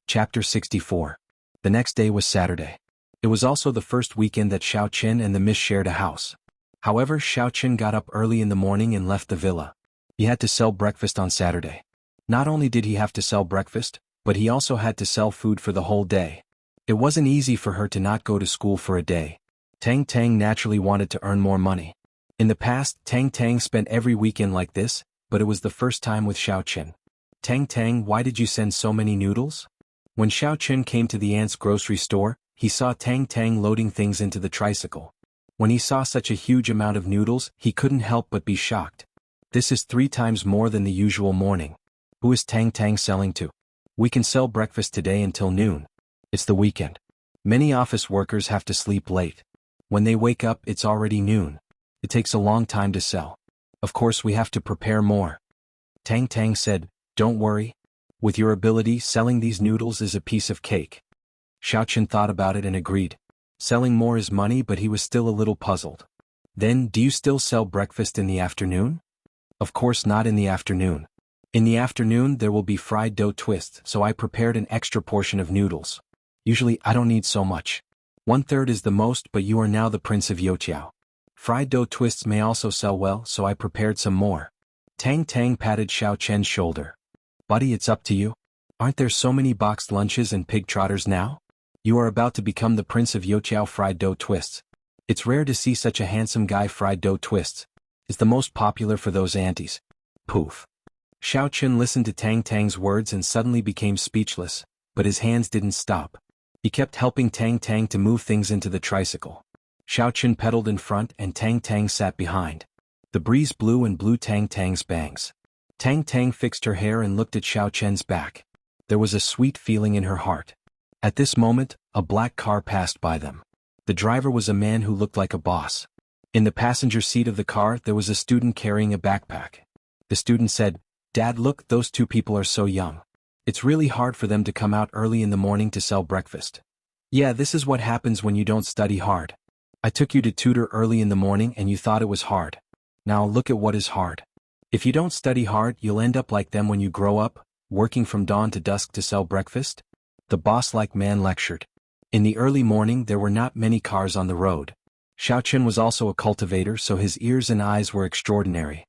Chapter 64. The next day was Saturday. It was also the first weekend that Xiao Chen and the miss shared a house. However, Xiao Chen got up early in the morning and left the villa. He had to sell breakfast on Saturday. Not only did he have to sell breakfast, but he also had to sell food for the whole day. It wasn't easy for her to not go to school for a day. Tang Tang naturally wanted to earn more money. In the past, Tang Tang spent every weekend like this, but it was the first time with Xiao Chen. Tang Tang, why did you send so many noodles? When Xiao Chen came to the aunt's grocery store, he saw Tang Tang loading things into the tricycle. When he saw such a huge amount of noodles, he couldn't help but be shocked. This is 3 times more than the usual morning. Who is Tang Tang selling to? We can sell breakfast today until noon. It's the weekend. Many office workers have to sleep late. When they wake up, it's already noon. It takes a long time to sell. Of course we have to prepare more. Tang Tang said, don't worry. With your ability, selling these noodles is a piece of cake. Xiao Chen thought about it and agreed. Selling more is money, but he was still a little puzzled. Then, do you still sell breakfast in the afternoon? Of course not in the afternoon. In the afternoon there will be fried dough twists, so I prepared an extra portion of noodles. Usually I don't need so much. 1/3 is the most, but you are now the Prince of Youtiao. Fried dough twists may also sell well, so I prepared some more. Tang Tang patted Xiao Chen's shoulder. Buddy, it's up to you. Aren't there so many boxed lunches and pig trotters now? You are about to become the Prince of Youtiao fried dough twists. It's rare to see such a handsome guy. Fried dough twists is the most popular for those aunties. Poof. Xiao Chen listened to Tang Tang's words and suddenly became speechless, but his hands didn't stop. He kept helping Tang Tang to move things into the tricycle. Xiao Chen pedaled in front and Tang Tang sat behind. The breeze blew and blew Tang Tang's bangs. Tang Tang fixed her hair and looked at Xiao Chen's back. There was a sweet feeling in her heart. At this moment, a black car passed by them. The driver was a man who looked like a boss. In the passenger seat of the car there was a student carrying a backpack. The student said, "Dad, look, those two people are so young. It's really hard for them to come out early in the morning to sell breakfast." "Yeah, this is what happens when you don't study hard. I took you to tutor early in the morning and you thought it was hard. Now look at what is hard. If you don't study hard, you'll end up like them when you grow up, working from dawn to dusk to sell breakfast." The boss-like man lectured. In the early morning there were not many cars on the road. Xiao Chen was also a cultivator, so his ears and eyes were extraordinary.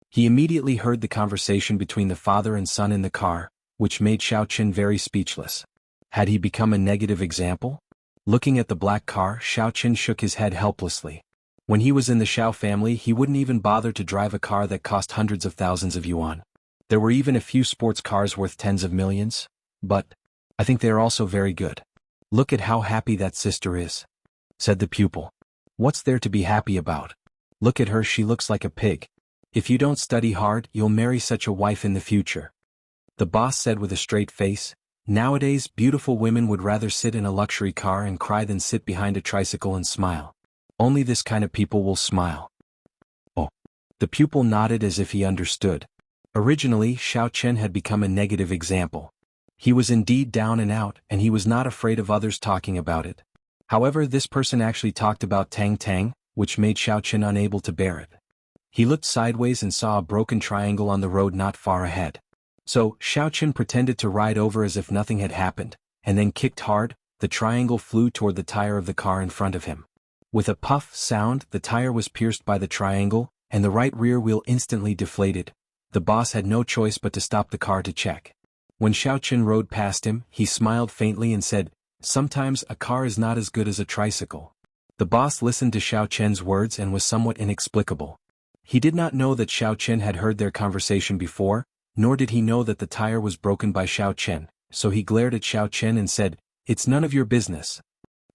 He immediately heard the conversation between the father and son in the car, which made Xiao Chen very speechless. Had he become a negative example? Looking at the black car, Xiao Chen shook his head helplessly. When he was in the Xiao family, he wouldn't even bother to drive a car that cost hundreds of thousands of yuan. There were even a few sports cars worth tens of millions. But I think they are also very good. "Look at how happy that sister is," said the pupil. "What's there to be happy about? Look at her, she looks like a pig. If you don't study hard, you'll marry such a wife in the future." The boss said with a straight face, "Nowadays, beautiful women would rather sit in a luxury car and cry than sit behind a tricycle and smile. Only this kind of people will smile." Oh. The pupil nodded as if he understood. Originally, Xiao Chen had become a negative example. He was indeed down and out, and he was not afraid of others talking about it. However, this person actually talked about Tang Tang, which made Xiao Chen unable to bear it. He looked sideways and saw a broken triangle on the road not far ahead. So, Xiao Chen pretended to ride over as if nothing had happened, and then kicked hard. The triangle flew toward the tire of the car in front of him. With a puff sound, the tire was pierced by the triangle, and the right rear wheel instantly deflated. The boss had no choice but to stop the car to check. When Xiao Chen rode past him, he smiled faintly and said, "Sometimes a car is not as good as a tricycle." The boss listened to Xiao Chen's words and was somewhat inexplicable. He did not know that Xiao Chen had heard their conversation before, nor did he know that the tire was broken by Xiao Chen, so he glared at Xiao Chen and said, "It's none of your business."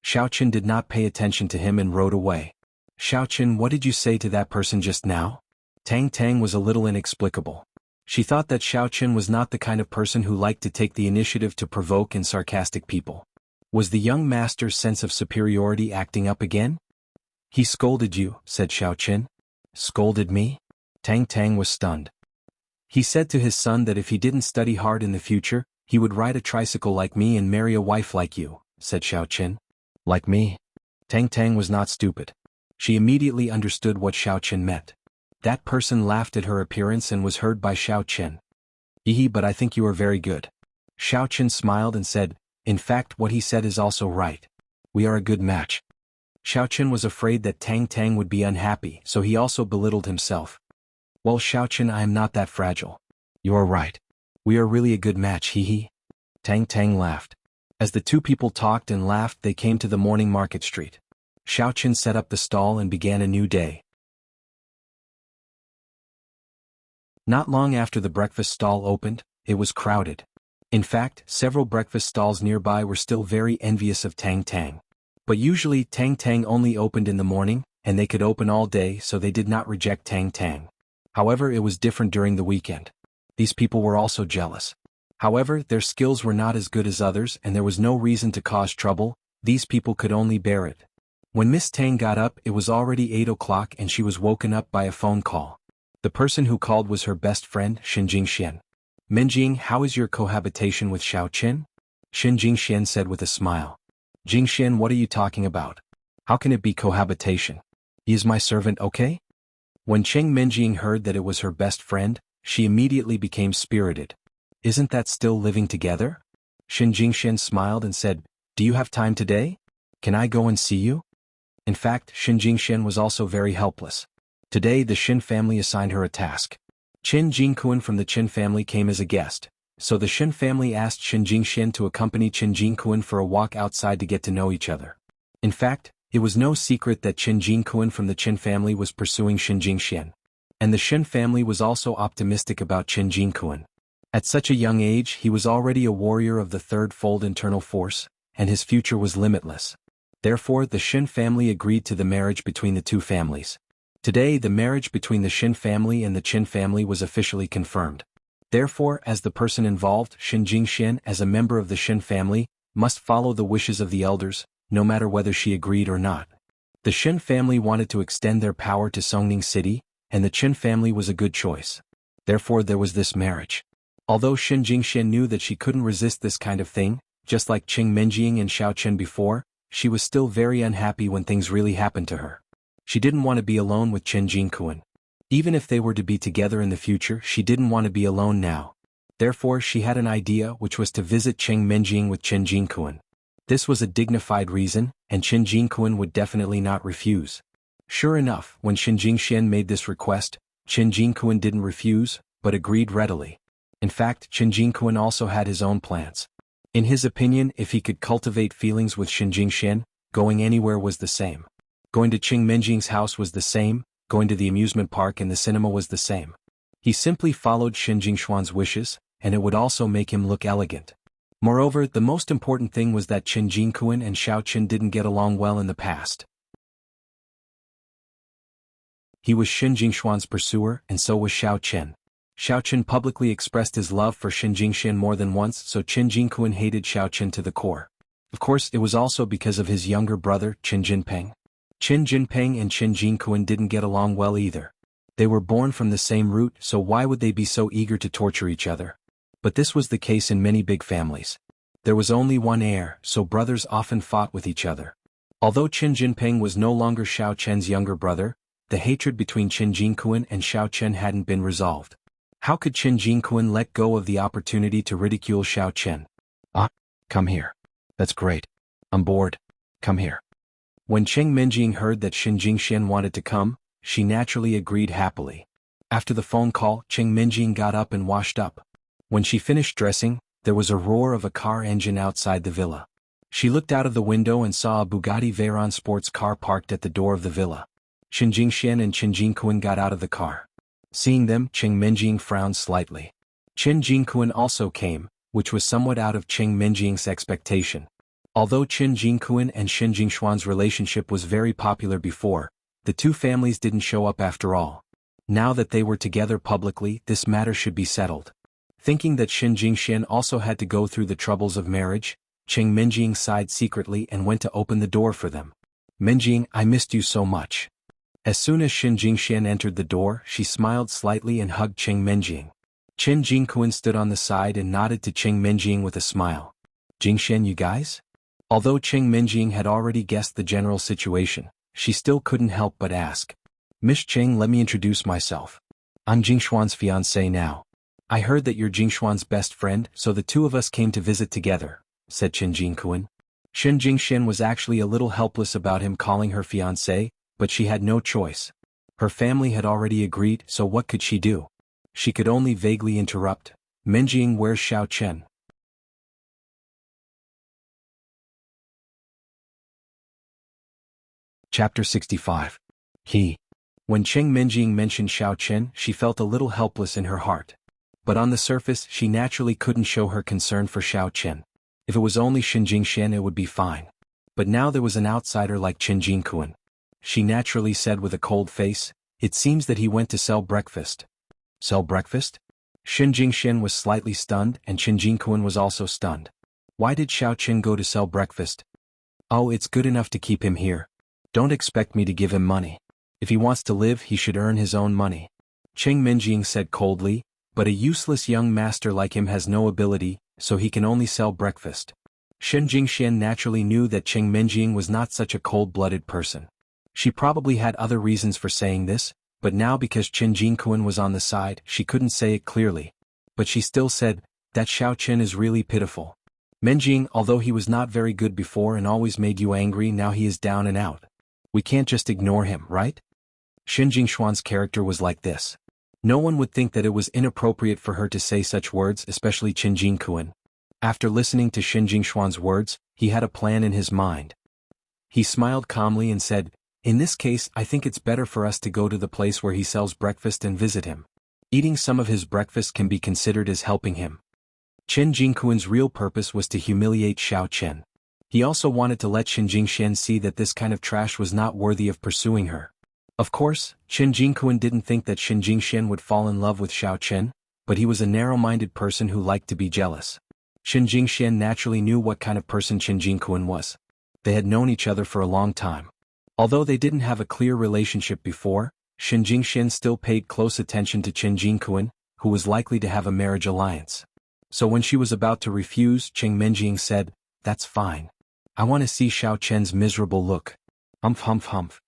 Xiao Chen did not pay attention to him and rode away. "Xiao Chen, what did you say to that person just now?" Tang Tang was a little inexplicable. She thought that Xiao Chen was not the kind of person who liked to take the initiative to provoke and sarcastic people. Was the young master's sense of superiority acting up again? "He scolded you," said Xiao Chen. "Scolded me?" Tang Tang was stunned. "He said to his son that if he didn't study hard in the future, he would ride a tricycle like me and marry a wife like you," said Xiao Chen. "Like me?" Tang Tang was not stupid. She immediately understood what Xiao Chen meant. That person laughed at her appearance and was heard by Xiao Chen. But I think you are very good." Xiao Chen smiled and said, "In fact, what he said is also right. We are a good match." Xiao Chen was afraid that Tang Tang would be unhappy, so he also belittled himself. "Well, Xiao Chen, I am not that fragile." "You are right. We are really a good match, Tang Tang laughed. As the two people talked and laughed, they came to the morning market street. Xiao Chen set up the stall and began a new day. Not long after the breakfast stall opened, it was crowded. In fact, several breakfast stalls nearby were still very envious of Tang Tang. But usually Tang Tang only opened in the morning, and they could open all day, so they did not reject Tang Tang. However, it was different during the weekend. These people were also jealous. However, their skills were not as good as others and there was no reason to cause trouble. These people could only bear it. When Miss Tang got up, it was already 8 o'clock and she was woken up by a phone call. The person who called was her best friend, Jingxian. "Menjing, how is your cohabitation with Xiao Chen?" Jingxian said with a smile. "Jingxian, what are you talking about? How can it be cohabitation? He is my servant, okay? When Cheng Menjing heard that it was her best friend, she immediately became spirited. Isn't that still living together? Shin Jingshan smiled and said, do you have time today? Can I go and see you? In fact, Shin Jingshan was also very helpless. Today the Shin family assigned her a task. Qin Jingkuan from the Qin family came as a guest, so the Shin family asked Shin Jingshan to accompany Qin Jingkuan for a walk outside to get to know each other. In fact, it was no secret that Qin Jingkuan from the Qin family was pursuing Shin Jingshan. And the Shin family was also optimistic about Qin Jingkuan. At such a young age he was already a warrior of the third-fold internal force, and his future was limitless. Therefore the Shin family agreed to the marriage between the two families. Today the marriage between the Shin family and the Qin family was officially confirmed. Therefore, as the person involved, Shin Jingshan, as a member of the Shin family, must follow the wishes of the elders, no matter whether she agreed or not. The Shin family wanted to extend their power to Songning City, and the Qin family was a good choice. Therefore there was this marriage. Although Shin Jingshan knew that she couldn't resist this kind of thing, just like Qing Menjing and Xiao Chen before, she was still very unhappy when things really happened to her. She didn't want to be alone with Qin Jingkuan. Even if they were to be together in the future, she didn't want to be alone now. Therefore she had an idea, which was to visit Qing Menjing with Qin Jingkuan. This was a dignified reason, and Qin Jingkuan would definitely not refuse. Sure enough, when Shin Jingshan made this request, Qin Jingkuan didn't refuse, but agreed readily. In fact, Qin Jingkuan also had his own plans. In his opinion, if he could cultivate feelings with Shin Jingshan, going anywhere was the same. Going to Qing Menjing's house was the same, going to the amusement park and the cinema was the same. He simply followed Shin Jingshuan's wishes, and it would also make him look elegant. Moreover, the most important thing was that Qin Jingkuan and Xiao Chen didn't get along well in the past. He was Shin Jingshuan's pursuer, and so was Xiao Chen. Xiao Chen publicly expressed his love for Shin Jingshan more than once, so Qin Jingkuan hated Xiao Chen to the core. Of course, it was also because of his younger brother, Qin Jinpeng. Qin Jinpeng and Qin Jingkuan didn't get along well either. They were born from the same root, so why would they be so eager to torture each other? But this was the case in many big families. There was only one heir, so brothers often fought with each other. Although Qin Jinpeng was no longer Xiao Chen's younger brother, the hatred between Qin Jingkuan and Xiao Chen hadn't been resolved. How could Qin Jingkuan let go of the opportunity to ridicule Xiao Chen? Ah, come here. That's great. I'm bored. Come here. When Qing Menjing heard that Shin Jingshan wanted to come, she naturally agreed happily. After the phone call, Qing Menjing got up and washed up. When she finished dressing, there was a roar of a car engine outside the villa. She looked out of the window and saw a Bugatti Veyron sports car parked at the door of the villa. Shin Jingshan and Qin Jingkuan got out of the car. Seeing them, Qing Menjing frowned slightly. Qin Jingkuan also came, which was somewhat out of Qing Menjing's expectation. Although Qin Jingkuan and Shin Jingshuan's relationship was very popular before, the two families didn't show up after all. Now that they were together publicly, this matter should be settled. Thinking that Shin Jingshan also had to go through the troubles of marriage, Qing Menjing sighed secretly and went to open the door for them. Menjing, I missed you so much. As soon as Shin Jingshan entered the door, she smiled slightly and hugged Qing Menjing. Qin Jingkuan stood on the side and nodded to Qing Menjing with a smile. Jingshan, you guys? Although Qing Menjing had already guessed the general situation, she still couldn't help but ask. Miss Qing, let me introduce myself. I'm Jingshuan's fiancé now. I heard that you're Jingshuan's best friend, so the two of us came to visit together, said Qin Jingkuan. Shin Jingshan was actually a little helpless about him calling her fiancé, but she had no choice. Her family had already agreed, so what could she do? She could only vaguely interrupt. Menjing, where's Xiao Chen? Chapter 65. When Qing Menjing mentioned Xiao Chen, she felt a little helpless in her heart. But on the surface, she naturally couldn't show her concern for Xiao Chen. If it was only Shin Jingshan, it would be fine. But now there was an outsider like Qin Jingkuan. She naturally said with a cold face, it seems that he went to sell breakfast. Sell breakfast? Shin Jingshan was slightly stunned, and Qin Jingkuan was also stunned. Why did Xiao Chen go to sell breakfast? Oh, it's good enough to keep him here. Don't expect me to give him money. If he wants to live, he should earn his own money. Qing Menjing said coldly, but a useless young master like him has no ability, so he can only sell breakfast. Shen Jingxian naturally knew that Cheng Menjing was not such a cold-blooded person. She probably had other reasons for saying this, but now because Chen Jingquan was on the side, she couldn't say it clearly. But she still said, that Xiao Chen is really pitiful. Menjing, although he was not very good before and always made you angry, now he is down and out. We can't just ignore him, right? Shen Jingshuan's character was like this. No one would think that it was inappropriate for her to say such words, especially Chen Jingquan. After listening to Shen Jingshuan's words, he had a plan in his mind. He smiled calmly and said, in this case, I think it's better for us to go to the place where he sells breakfast and visit him. Eating some of his breakfast can be considered as helping him. Chen Jingquan's real purpose was to humiliate Xiao Chen. He also wanted to let Shen Jingxian see that this kind of trash was not worthy of pursuing her. Of course, Chen Jingquan didn't think that Shen Jingxian would fall in love with Xiao Chen, but he was a narrow-minded person who liked to be jealous. Shen Jingxian naturally knew what kind of person Chen Jingquan was. They had known each other for a long time. Although they didn't have a clear relationship before, Shen Jingxian still paid close attention to Chen Jingquan, who was likely to have a marriage alliance. So when she was about to refuse, Cheng Menjing said, that's fine. I want to see Xiao Chen's miserable look. Humph humph humph.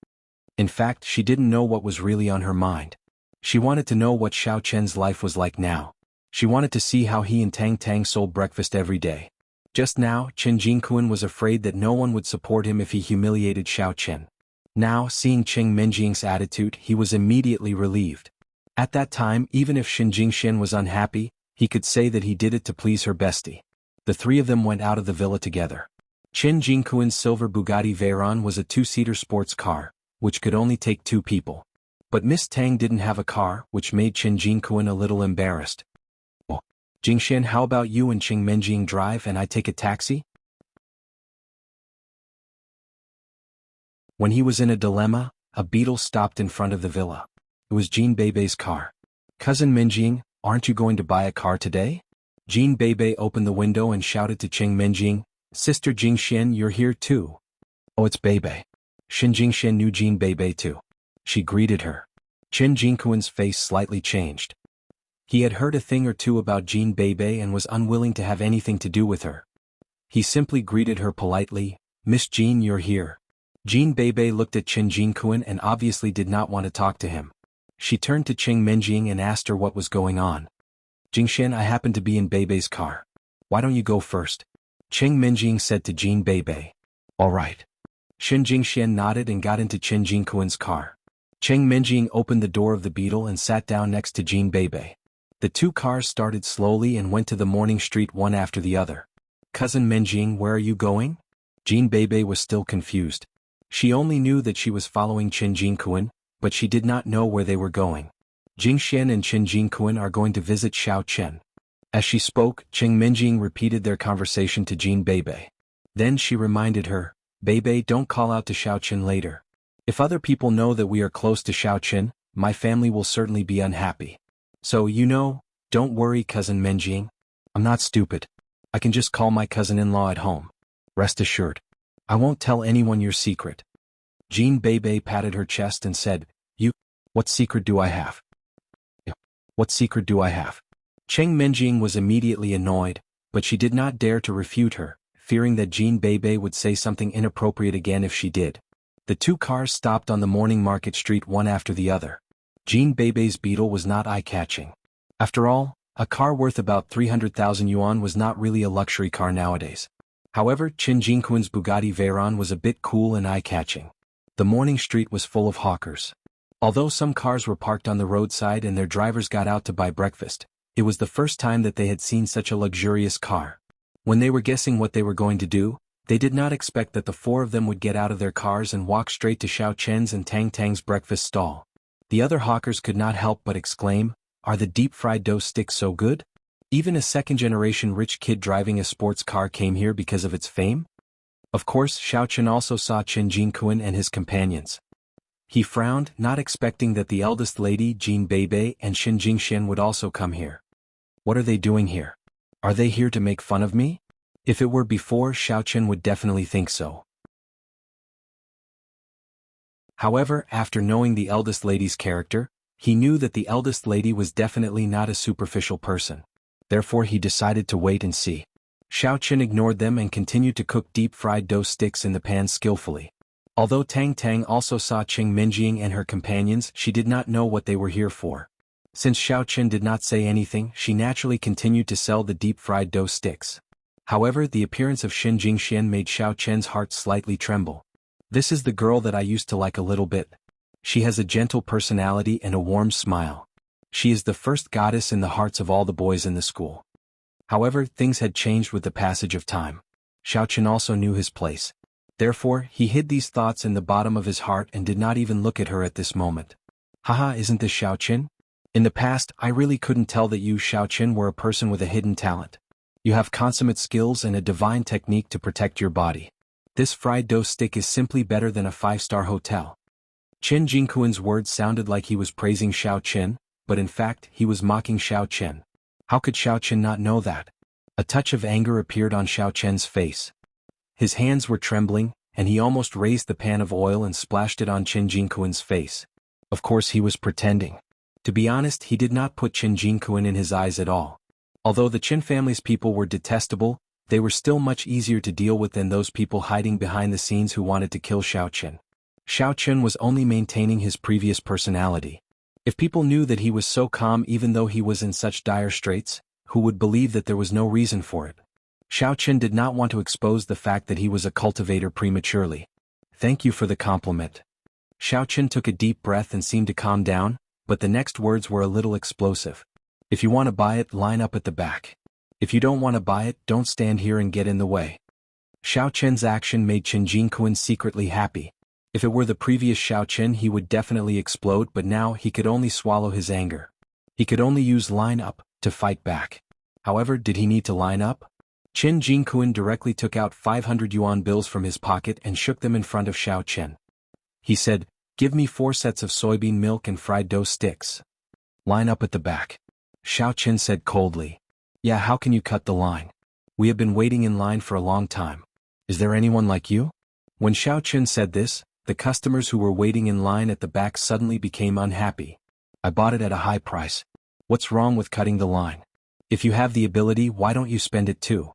In fact, she didn't know what was really on her mind. She wanted to know what Xiao Chen's life was like now. She wanted to see how he and Tang Tang sold breakfast every day. Just now, Chen Jingquan was afraid that no one would support him if he humiliated Xiao Chen. Now, seeing Cheng Menjing's attitude, he was immediately relieved. At that time, even if Shen Jingxian was unhappy, he could say that he did it to please her bestie. The three of them went out of the villa together. Chen Jingquan's silver Bugatti Veyron was a two-seater sports car, which could only take 2 people. But Miss Tang didn't have a car, which made Chen Jingquan a little embarrassed. Oh, Jingxian, how about you and Cheng Menjing drive and I take a taxi? When he was in a dilemma, a beetle stopped in front of the villa. It was Jean Beibei's car. Cousin Menjing, aren't you going to buy a car today? Jean Beibei opened the window and shouted to Cheng Menjing, Sister Jingxian, you're here too. Oh, it's Beibei. Shen Jingxian knew Jean Beibei too. She greeted her. Chen Jingquan's face slightly changed. He had heard a thing or two about Jean Beibei and was unwilling to have anything to do with her. He simply greeted her politely, Miss Jean, you're here. Jean Beibei looked at Chen Jingquan and obviously did not want to talk to him. She turned to Cheng Menjing and asked her what was going on. Jingxian, I happen to be in Beibei's car. Why don't you go first? Cheng Menjing said to Jean Beibei. All right. Shen Jingxian nodded and got into Chen Jingquan's car. Cheng Menjing opened the door of the beetle and sat down next to Jean Beibei. The 2 cars started slowly and went to the morning street one after the other. Cousin Menjing, where are you going? Jean Beibei was still confused. She only knew that she was following Chen Jingquan, but she did not know where they were going. Jingxian and Chen Jingquan are going to visit Xiao Chen. As she spoke, Cheng Menjing repeated their conversation to Jean Beibei. Then she reminded her, Beibei, don't call out to Xiao Chen later. If other people know that we are close to Xiao Chen, my family will certainly be unhappy. So, don't worry, Cousin Menjing. I'm not stupid. I can just call my cousin-in-law at home. Rest assured. I won't tell anyone your secret. Jean Beibei patted her chest and said, what secret do I have? What secret do I have? Cheng Menjing was immediately annoyed, but she did not dare to refute her, fearing that Jean Beibei would say something inappropriate again if she did. The 2 cars stopped on the morning market street one after the other. Jean Beibei's beetle was not eye-catching. After all, a car worth about 300,000 yuan was not really a luxury car nowadays. However, Chen Jingquan's Bugatti Veyron was a bit cool and eye-catching. The morning street was full of hawkers. Although some cars were parked on the roadside and their drivers got out to buy breakfast, it was the first time that they had seen such a luxurious car. When they were guessing what they were going to do, they did not expect that the 4 of them would get out of their cars and walk straight to Xiao Chen's and Tang Tang's breakfast stall. The other hawkers could not help but exclaim, are the deep-fried dough sticks so good? Even a second-generation rich kid driving a sports car came here because of its fame? Of course, Xiao Chen also saw Chen Jingquan and his companions. He frowned, not expecting that the eldest lady, Jean Beibei, and Shen Jingxian would also come here. What are they doing here? Are they here to make fun of me? If it were before, Xiao Chen would definitely think so. However, after knowing the eldest lady's character, he knew that the eldest lady was definitely not a superficial person. Therefore he decided to wait and see. Xiao Chen ignored them and continued to cook deep-fried dough sticks in the pan skillfully. Although Tang Tang also saw Qing Minjing and her companions, she did not know what they were here for. Since Xiao Chen did not say anything, she naturally continued to sell the deep-fried dough sticks. However, the appearance of Xin Jingxian made Xiao Chen's heart slightly tremble. This is the girl that I used to like a little bit. She has a gentle personality and a warm smile. She is the first goddess in the hearts of all the boys in the school. However, things had changed with the passage of time. Xiao Chen also knew his place. Therefore, he hid these thoughts in the bottom of his heart and did not even look at her at this moment. Haha, isn't this Xiao Chen? In the past, I really couldn't tell that you, Xiao Chen, were a person with a hidden talent. You have consummate skills and a divine technique to protect your body. This fried dough stick is simply better than a 5-star hotel. Qin Jingquan's words sounded like he was praising Xiao Chen, but in fact, he was mocking Xiao Chen. How could Xiao Chen not know that? A touch of anger appeared on Xiao Chen's face. His hands were trembling, and he almost raised the pan of oil and splashed it on Qin Jingquan's face. Of course he was pretending. To be honest, he did not put Qin Jingquan in his eyes at all. Although the Qin family's people were detestable, they were still much easier to deal with than those people hiding behind the scenes who wanted to kill Xiao Chen. Xiao Chen was only maintaining his previous personality. If people knew that he was so calm even though he was in such dire straits, who would believe that there was no reason for it? Xiao Chen did not want to expose the fact that he was a cultivator prematurely. Thank you for the compliment. Xiao Chen took a deep breath and seemed to calm down, but the next words were a little explosive. If you want to buy it, line up at the back. If you don't want to buy it, don't stand here and get in the way. Xiao Chen's action made Qin Jingquan secretly happy. If it were the previous Xiao Chen, he would definitely explode, but now he could only swallow his anger. He could only use line up to fight back. However, did he need to line up? Qin Jingquan directly took out 500 yuan bills from his pocket and shook them in front of Xiao Chen. He said, "Give me 4 sets of soybean milk and fried dough sticks. Line up at the back." Xiao Chen said coldly. "Yeah, how can you cut the line? We have been waiting in line for a long time. Is there anyone like you?" When Xiao Chen said this, the customers who were waiting in line at the back suddenly became unhappy. "I bought it at a high price. What's wrong with cutting the line? If you have the ability, why don't you spend it too?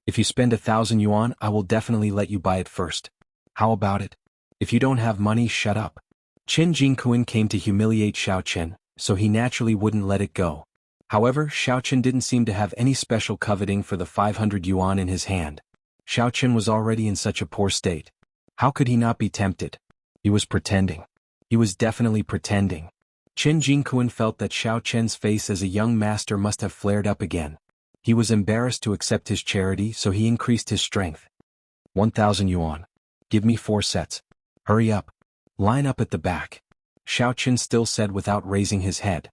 If you spend 1,000 yuan, I will definitely let you buy it first. How about it? If you don't have money, shut up." Qin Jingquan came to humiliate Xiao Chen, so he naturally wouldn't let it go. However, Xiao Chen didn't seem to have any special coveting for the 500 yuan in his hand. Xiao Chen was already in such a poor state. How could he not be tempted? He was pretending. He was definitely pretending. Qin Jingquan felt that Xiao Chen's face as a young master must have flared up again. He was embarrassed to accept his charity, so he increased his strength. 1,000 yuan. Give me 4 sets. Hurry up. Line up at the back. Xiao Chen still said without raising his head.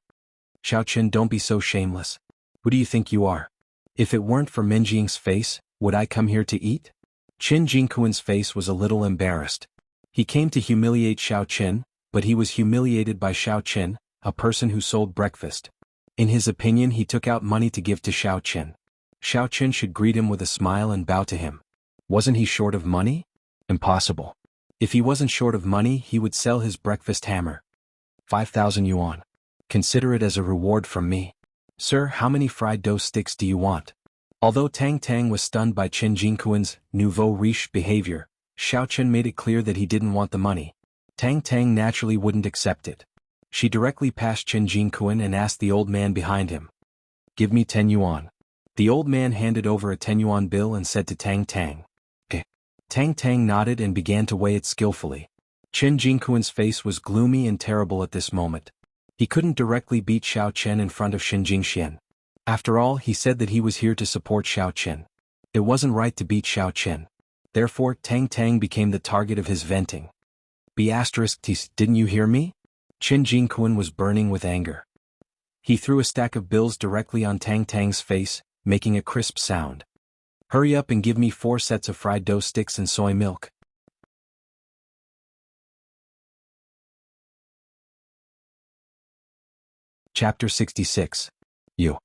Xiao Chen, don't be so shameless. Who do you think you are? If it weren't for Minjing's face, would I come here to eat? Qin Jingquan's face was a little embarrassed. He came to humiliate Xiao Chen, but he was humiliated by Xiao Chen, a person who sold breakfast. In his opinion, he took out money to give to Xiao Chen. Xiao Chen should greet him with a smile and bow to him. Wasn't he short of money? Impossible. If he wasn't short of money, he would sell his breakfast hammer. 5,000 yuan. Consider it as a reward from me. Sir, how many fried dough sticks do you want? Although Tang Tang was stunned by Qin Jingquan's nouveau riche behavior, Xiao Chen made it clear that he didn't want the money. Tang Tang naturally wouldn't accept it. She directly passed Qin Jingquan and asked the old man behind him. "Give me 10 yuan. The old man handed over a 10 yuan bill and said to Tang Tang. "Okay." Tang Tang nodded and began to weigh it skillfully. Qin Jingquan's face was gloomy and terrible at this moment. He couldn't directly beat Xiao Chen in front of Xin Jingxian. After all, he said that he was here to support Xiao Chen. It wasn't right to beat Xiao Chen. Therefore, Tang Tang became the target of his venting. Didn't you hear me? Qin Jingquan was burning with anger. He threw a stack of bills directly on Tang Tang's face, making a crisp sound. "Hurry up and give me 4 sets of fried dough sticks and soy milk." Chapter 66. You.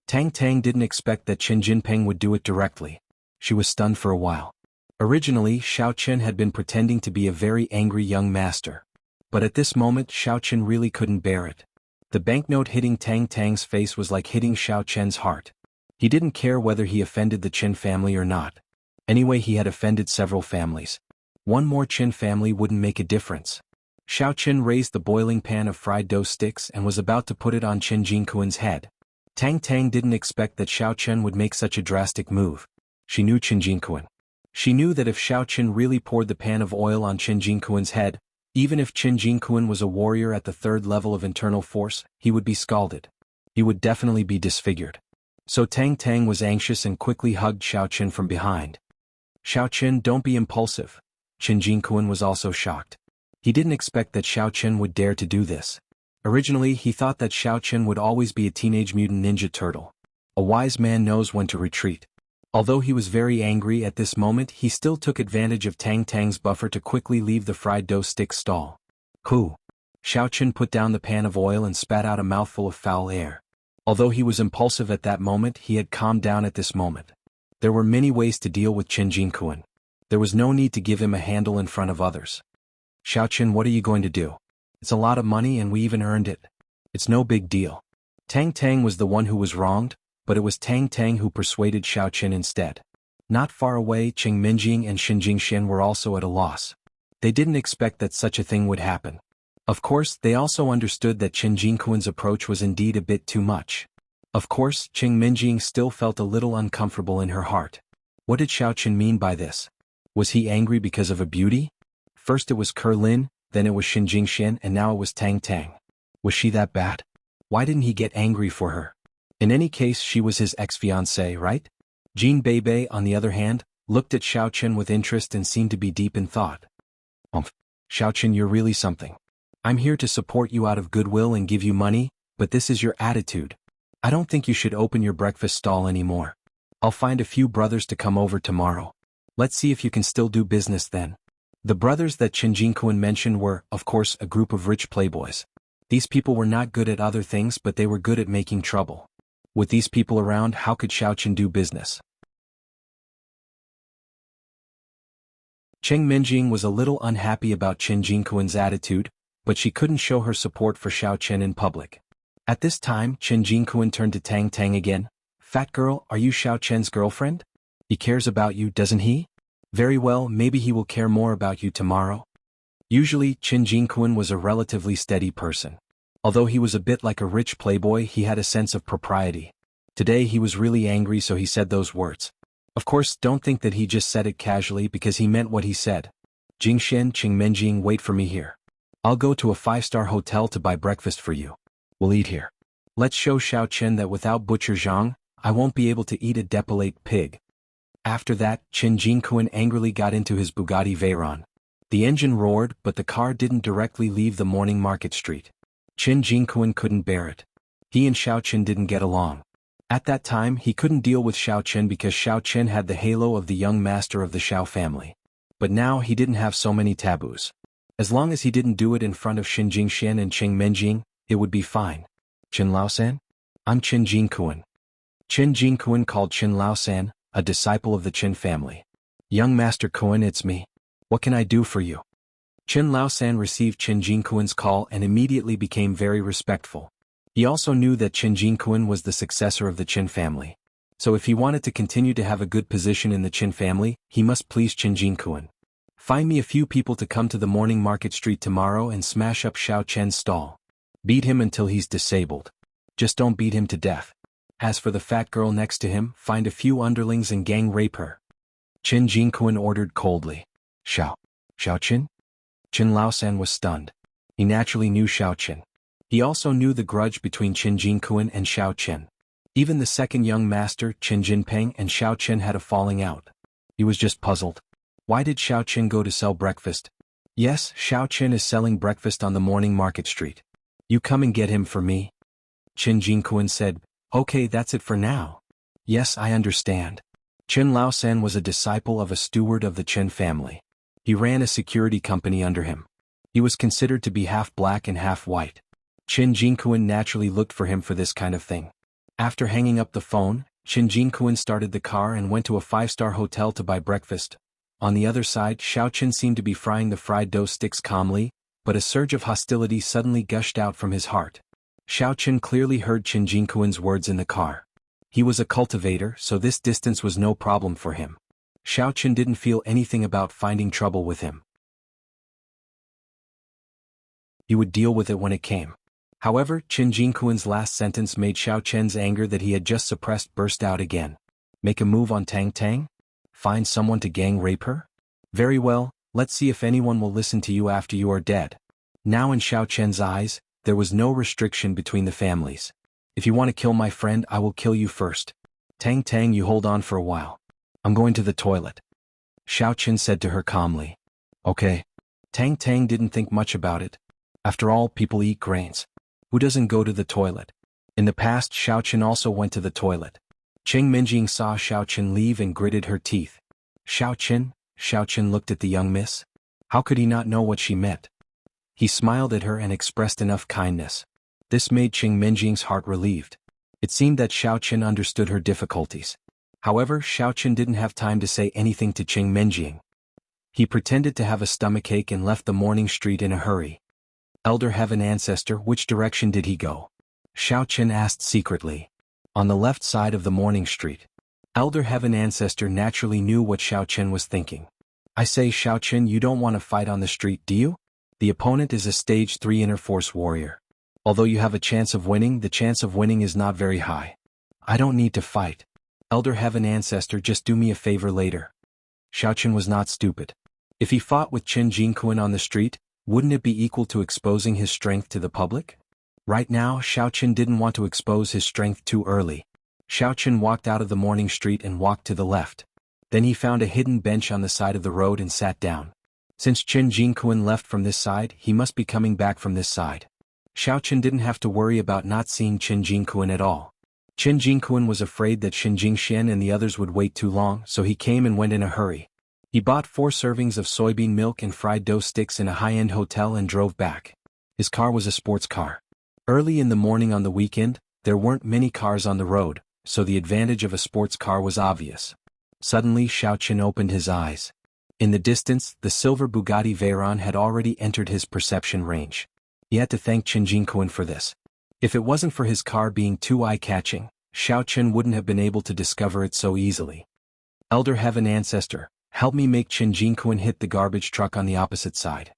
Tang Tang didn't expect that Qin Jinping would do it directly. She was stunned for a while. Originally, Xiao Chen had been pretending to be a very angry young master. But at this moment, Xiao Chen really couldn't bear it. The banknote hitting Tang Tang's face was like hitting Xiao Chen's heart. He didn't care whether he offended the Qin family or not. Anyway, he had offended several families. One more Qin family wouldn't make a difference. Xiao Qin raised the boiling pan of fried dough sticks and was about to put it on Qin Jingquan's head. Tang Tang didn't expect that Xiao Qin would make such a drastic move. She knew Qin Jingquan. She knew that if Xiao Qin really poured the pan of oil on Qin Jingquan's head, even if Qin Jingquan was a warrior at the 3rd level of internal force, he would be scalded. He would definitely be disfigured. So Tang Tang was anxious and quickly hugged Xiao Qin from behind. Xiao Qin, don't be impulsive. Qin Jingquan was also shocked. He didn't expect that Xiao Qin would dare to do this. Originally, he thought that Xiao Qin would always be a teenage mutant ninja turtle. A wise man knows when to retreat. Although he was very angry at this moment, he still took advantage of Tang Tang's buffer to quickly leave the fried dough stick stall. Hoo! Xiao Qin put down the pan of oil and spat out a mouthful of foul air. Although he was impulsive at that moment, he had calmed down at this moment. There were many ways to deal with Qin Jingquan. There was no need to give him a handle in front of others. Xiao Qin, what are you going to do? It's a lot of money and we even earned it. It's no big deal. Tang Tang was the one who was wronged, but it was Tang Tang who persuaded Xiao Qin instead. Not far away, Qing Minjing and Xin Jingxian were also at a loss. They didn't expect that such a thing would happen. Of course, they also understood that Qin Jingquan's approach was indeed a bit too much. Of course, Qing Minjing still felt a little uncomfortable in her heart. What did Xiao Qin mean by this? Was he angry because of a beauty? First it was Lin, then it was Xin Jingxian, and now it was Tang Tang. Was she that bad? Why didn't he get angry for her? In any case, she was his ex-fiancée, right? Jin Beibei, on the other hand, looked at Xiao Qin with interest and seemed to be deep in thought. Xiao Qin, you're really something. I'm here to support you out of goodwill and give you money, but this is your attitude. I don't think you should open your breakfast stall anymore. I'll find a few brothers to come over tomorrow. Let's see if you can still do business then. The brothers that Qin Jingquan mentioned were, of course, a group of rich playboys. These people were not good at other things, but they were good at making trouble. With these people around, how could Xiao Qin do business? Qing Minjing was a little unhappy about Qin Jingquan's attitude, but she couldn't show her support for Xiao Qin in public. At this time, Qin Jingquan turned to Tang Tang again. Fat girl, are you Xiao Qin's girlfriend? He cares about you, doesn't he? Very well, maybe he will care more about you tomorrow. Usually, Qin Jingquan was a relatively steady person. Although he was a bit like a rich playboy, he had a sense of propriety. Today he was really angry, so he said those words. Of course, don't think that he just said it casually, because he meant what he said. Jingxian, Qing Minjing, wait for me here. I'll go to a 5-star hotel to buy breakfast for you. We'll eat here. Let's show Xiao Qin that without Butcher Zhang, I won't be able to eat a depilate pig. After that, Qin Jingquan angrily got into his Bugatti Veyron. The engine roared, but the car didn't directly leave the morning market street. Qin Jingquan couldn't bear it. He and Xiao Qin didn't get along. At that time, he couldn't deal with Xiao Qin because Xiao Qin had the halo of the young master of the Xiao family. But now he didn't have so many taboos. As long as he didn't do it in front of Xin Jingxian and Qing Minjing, it would be fine. Qin Laosan? I'm Qin Jingquan. Qin Jingquan called Qin Laosan, a disciple of the Qin family. Young Master Quan, it's me. What can I do for you? Qin Laosan received Qin Jingquan's call and immediately became very respectful. He also knew that Qin Jingquan was the successor of the Qin family. So if he wanted to continue to have a good position in the Qin family, he must please Qin Jingquan. Find me a few people to come to the morning market street tomorrow and smash up Xiao Qian's stall. Beat him until he's disabled. Just don't beat him to death. As for the fat girl next to him, find a few underlings and gang rape her. Qin Jingquan ordered coldly. Xiao Qin? Qin Laosan was stunned. He naturally knew Xiao Qin. He also knew the grudge between Qin Jingquan and Xiao Qin. Even the second young master, Qin Jinping, and Xiao Qin had a falling out. He was just puzzled. Why did Xiao Qin go to sell breakfast? Yes, Xiao Qin is selling breakfast on the morning market street. You come and get him for me. Qin Jingquan said, okay, that's it for now. Yes, I understand. Qin Laosan was a disciple of a steward of the Qin family. He ran a security company under him. He was considered to be half black and half white. Qin Jingquan naturally looked for him for this kind of thing. After hanging up the phone, Qin Jingquan started the car and went to a 5-star hotel to buy breakfast. On the other side, Xiao Qin seemed to be frying the fried dough sticks calmly, but a surge of hostility suddenly gushed out from his heart. Xiao Qin clearly heard Qin Jingquan's words in the car. He was a cultivator, so this distance was no problem for him. Xiao Chen didn't feel anything about finding trouble with him. He would deal with it when it came. However, Qin Jingquan's last sentence made Xiao Chen's anger that he had just suppressed burst out again. Make a move on Tang Tang? Find someone to gang rape her? Very well, let's see if anyone will listen to you after you are dead. Now in Xiao Chen's eyes, there was no restriction between the families. If you want to kill my friend, I will kill you first. Tang Tang, you hold on for a while. I'm going to the toilet. Xiao Chen said to her calmly. Okay. Tang Tang didn't think much about it. After all, people eat grains. Who doesn't go to the toilet? In the past, Xiao Chen also went to the toilet. Cheng Minjing saw Xiao Chen leave and gritted her teeth. Xiao Chen looked at the young miss. How could he not know what she meant? He smiled at her and expressed enough kindness. This made Cheng Minjing's heart relieved. It seemed that Xiao Chen understood her difficulties. However, Xiao Chen didn't have time to say anything to Cheng Minjing. He pretended to have a stomachache and left the morning street in a hurry. Elder Heaven Ancestor, which direction did he go? Xiao Chen asked secretly. On the left side of the morning street. Elder Heaven Ancestor naturally knew what Xiao Chen was thinking. I say, Xiao Chen, you don't want to fight on the street, do you? The opponent is a stage 3 inner force warrior. Although you have a chance of winning, the chance of winning is not very high. I don't need to fight. Elder Heaven Ancestor, just do me a favor later. Xiao Chen was not stupid. If he fought with Qin Jingquan on the street, wouldn't it be equal to exposing his strength to the public? Right now, Xiao Chen didn't want to expose his strength too early. Xiao Chen walked out of the morning street and walked to the left. Then he found a hidden bench on the side of the road and sat down. Since Qin Jingquan left from this side, he must be coming back from this side. Xiao Chen didn't have to worry about not seeing Qin Jingquan at all. Qin Jingquan was afraid that Xin Jingxian and the others would wait too long, so he came and went in a hurry. He bought 4 servings of soybean milk and fried dough sticks in a high-end hotel and drove back. His car was a sports car. Early in the morning on the weekend, there weren't many cars on the road, so the advantage of a sports car was obvious. Suddenly Xiao Chen opened his eyes. In the distance, the silver Bugatti Veyron had already entered his perception range. He had to thank Qin Jingquan for this. If it wasn't for his car being too eye-catching, Xiao Chen wouldn't have been able to discover it so easily. Elder Heaven Ancestor, help me make Qin Jingquan hit the garbage truck on the opposite side.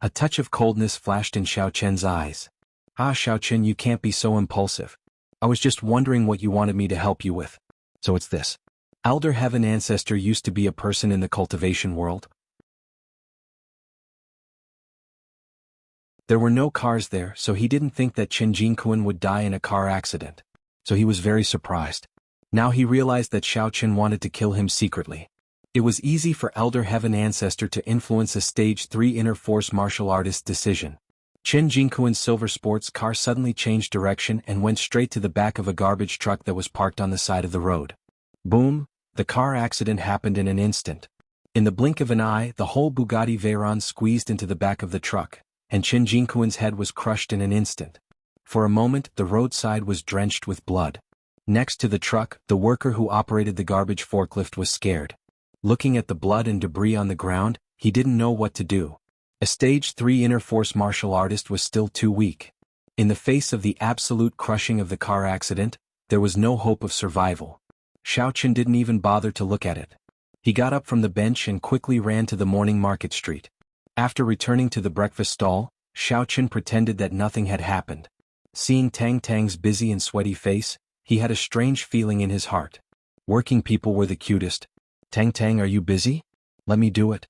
A touch of coldness flashed in Xiao Chen's eyes. Ah, Xiao Chen, you can't be so impulsive. I was just wondering what you wanted me to help you with. So it's this. Elder Heaven Ancestor used to be a person in the cultivation world. There were no cars there, so he didn't think that Qin Jingquan would die in a car accident. So he was very surprised. Now he realized that Xiao Chen wanted to kill him secretly. It was easy for Elder Heaven Ancestor to influence a stage 3 inner force martial artist's decision. Qin Jingquan's silver sports car suddenly changed direction and went straight to the back of a garbage truck that was parked on the side of the road. Boom! The car accident happened in an instant. In the blink of an eye, the whole Bugatti Veyron squeezed into the back of the truck, and Qin Jingquan's head was crushed in an instant. For a moment, the roadside was drenched with blood. Next to the truck, the worker who operated the garbage forklift was scared. Looking at the blood and debris on the ground, he didn't know what to do. A stage 3 inner force martial artist was still too weak. In the face of the absolute crushing of the car accident, there was no hope of survival. Xiao Chen didn't even bother to look at it. He got up from the bench and quickly ran to the morning market street. After returning to the breakfast stall, Xiao Chen pretended that nothing had happened. Seeing Tang Tang's busy and sweaty face, he had a strange feeling in his heart. Working people were the cutest. Tang Tang, are you busy? Let me do it.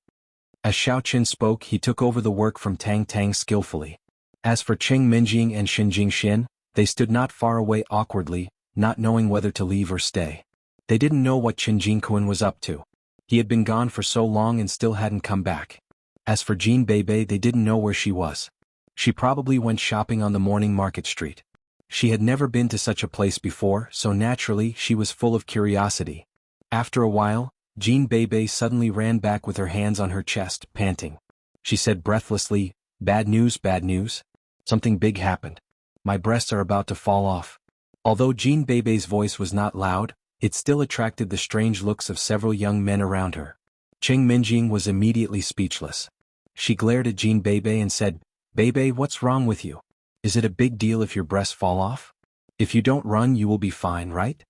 As Xiao Chen spoke, he took over the work from Tang Tang skillfully. As for Cheng Minjing and Xin Jingxian, they stood not far away awkwardly, not knowing whether to leave or stay. They didn't know what Qin Jingquan was up to. He had been gone for so long and still hadn't come back. As for Jean Bebe, they didn't know where she was. She probably went shopping on the morning market street. She had never been to such a place before, so naturally she was full of curiosity. After a while, Jean Bebe suddenly ran back with her hands on her chest, panting. She said breathlessly, bad news, bad news. Something big happened. My breasts are about to fall off. Although Jean Bebe's voice was not loud, it still attracted the strange looks of several young men around her. Cheng Minjing was immediately speechless. She glared at Jean Bebe and said, Bebe, what's wrong with you? Is it a big deal if your breasts fall off? If you don't run, you will be fine, right?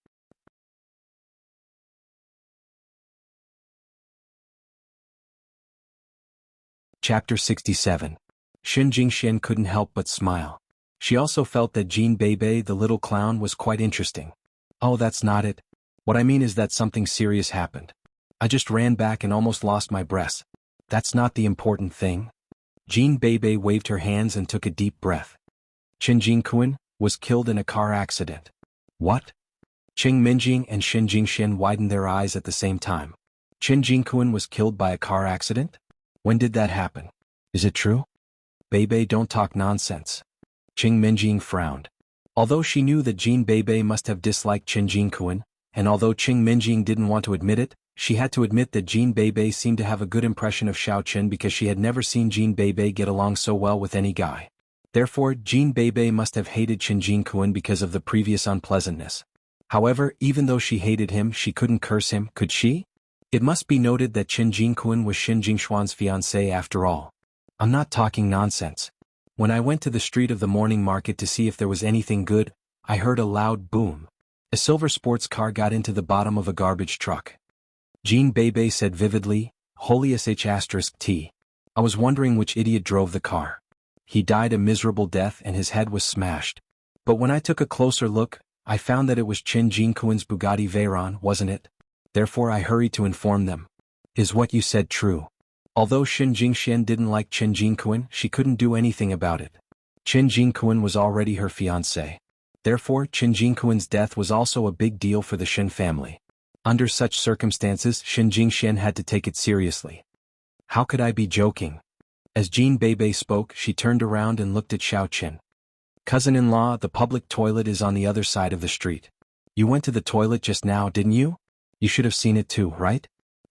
Chapter 67. Xin Jingxian couldn't help but smile. She also felt that Jean Bebe the little clown was quite interesting. Oh, that's not it. What I mean is that something serious happened. I just ran back and almost lost my breath. That's not the important thing. Jean Bebe waved her hands and took a deep breath. Qin Jingquan was killed in a car accident. What? Qing Minjing and Xin Jingxian widened their eyes at the same time. Qin Jingquan was killed by a car accident? When did that happen? Is it true? Bebe, don't talk nonsense. Qing Minjing frowned. Although she knew that Jean Bebe must have disliked Qin Jingquan, and although Qing Minjing didn't want to admit it, she had to admit that Jean Bebe seemed to have a good impression of Xiao Qin because she had never seen Jean Bebe get along so well with any guy. Therefore, Jean Bebe must have hated Qin Jingquan because of the previous unpleasantness. However, even though she hated him, she couldn't curse him, could she? It must be noted that Qin Jingquan was Xin Jingshuan's fiancé after all. I'm not talking nonsense. When I went to the street of the morning market to see if there was anything good, I heard a loud boom. A silver sports car got into the bottom of a garbage truck. Jean Bebe said vividly, Holy sh*t. I was wondering which idiot drove the car. He died a miserable death and his head was smashed. But when I took a closer look, I found that it was Qin Jingquan's Bugatti Veyron, wasn't it? Therefore I hurried to inform them. Is what you said true? Although Xin Jingxian didn't like Qin Jingquan, she couldn't do anything about it. Qin Jingquan was already her fiancé. Therefore, Qin Jingquan's death was also a big deal for the Xin family. Under such circumstances, Xin Jingxian had to take it seriously. How could I be joking? As Jean Bebe spoke, she turned around and looked at Xiao Qin. Cousin-in-law, the public toilet is on the other side of the street. You went to the toilet just now, didn't you? You should have seen it too, right?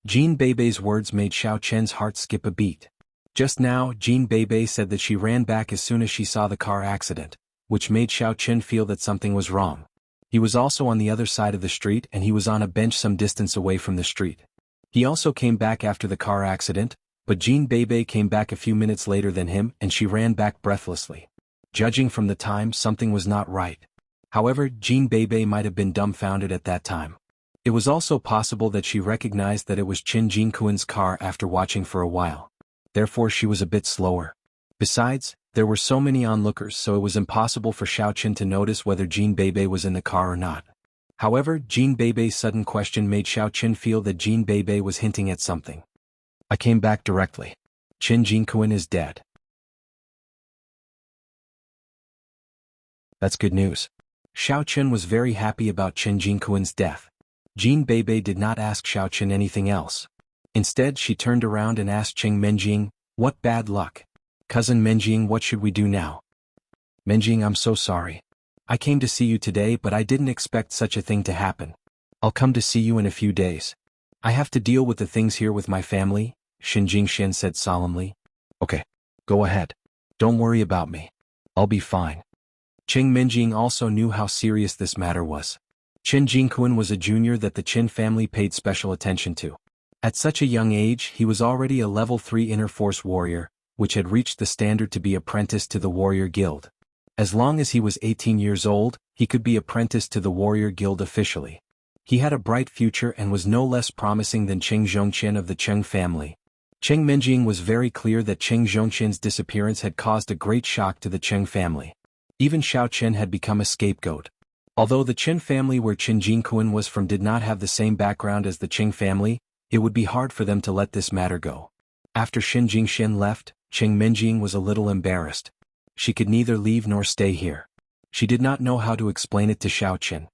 Jean Bebe's words made Xiao Qin's heart skip a beat. Just now, Jean Bebe said that she ran back as soon as she saw the car accident, which made Xiao Qin feel that something was wrong. He was also on the other side of the street and he was on a bench some distance away from the street. He also came back after the car accident, but Jean Bebe came back a few minutes later than him and she ran back breathlessly. Judging from the time, something was not right. However, Jean Bebe might have been dumbfounded at that time. It was also possible that she recognized that it was Qin Jingquan's car after watching for a while. Therefore she was a bit slower. Besides, there were so many onlookers so it was impossible for Xiao Qin to notice whether Jean Bebe was in the car or not. However, Jean Bebe's sudden question made Xiao Qin feel that Jean Bebe was hinting at something. I came back directly. Qin Jingquan is dead. That's good news. Xiao Qin was very happy about Qin Jingquan's death. Jean Bebe did not ask Xiao Qin anything else. Instead, she turned around and asked Qing Menjing, what bad luck. Cousin Menjing, what should we do now? Menjing, I'm so sorry. I came to see you today but I didn't expect such a thing to happen. I'll come to see you in a few days. I have to deal with the things here with my family, Xin Jingxian said solemnly. Okay. Go ahead. Don't worry about me. I'll be fine. Qing Menjing also knew how serious this matter was. Qin Jingquan was a junior that the Qin family paid special attention to. At such a young age, he was already a level 3 inner force warrior, which had reached the standard to be apprenticed to the warrior guild. As long as he was 18 years old, he could be apprenticed to the warrior guild officially. He had a bright future and was no less promising than Qing Zhongqian of the Cheng family. Qing Menjing was very clear that Qing Zhongqian's disappearance had caused a great shock to the Cheng family. Even Xiao Qin had become a scapegoat. Although the Qin family where Qin Jingquan was from did not have the same background as the Qing family, it would be hard for them to let this matter go. After Xin Jingxian left, Qing Menjing was a little embarrassed. She could neither leave nor stay here. She did not know how to explain it to Xiao Qin.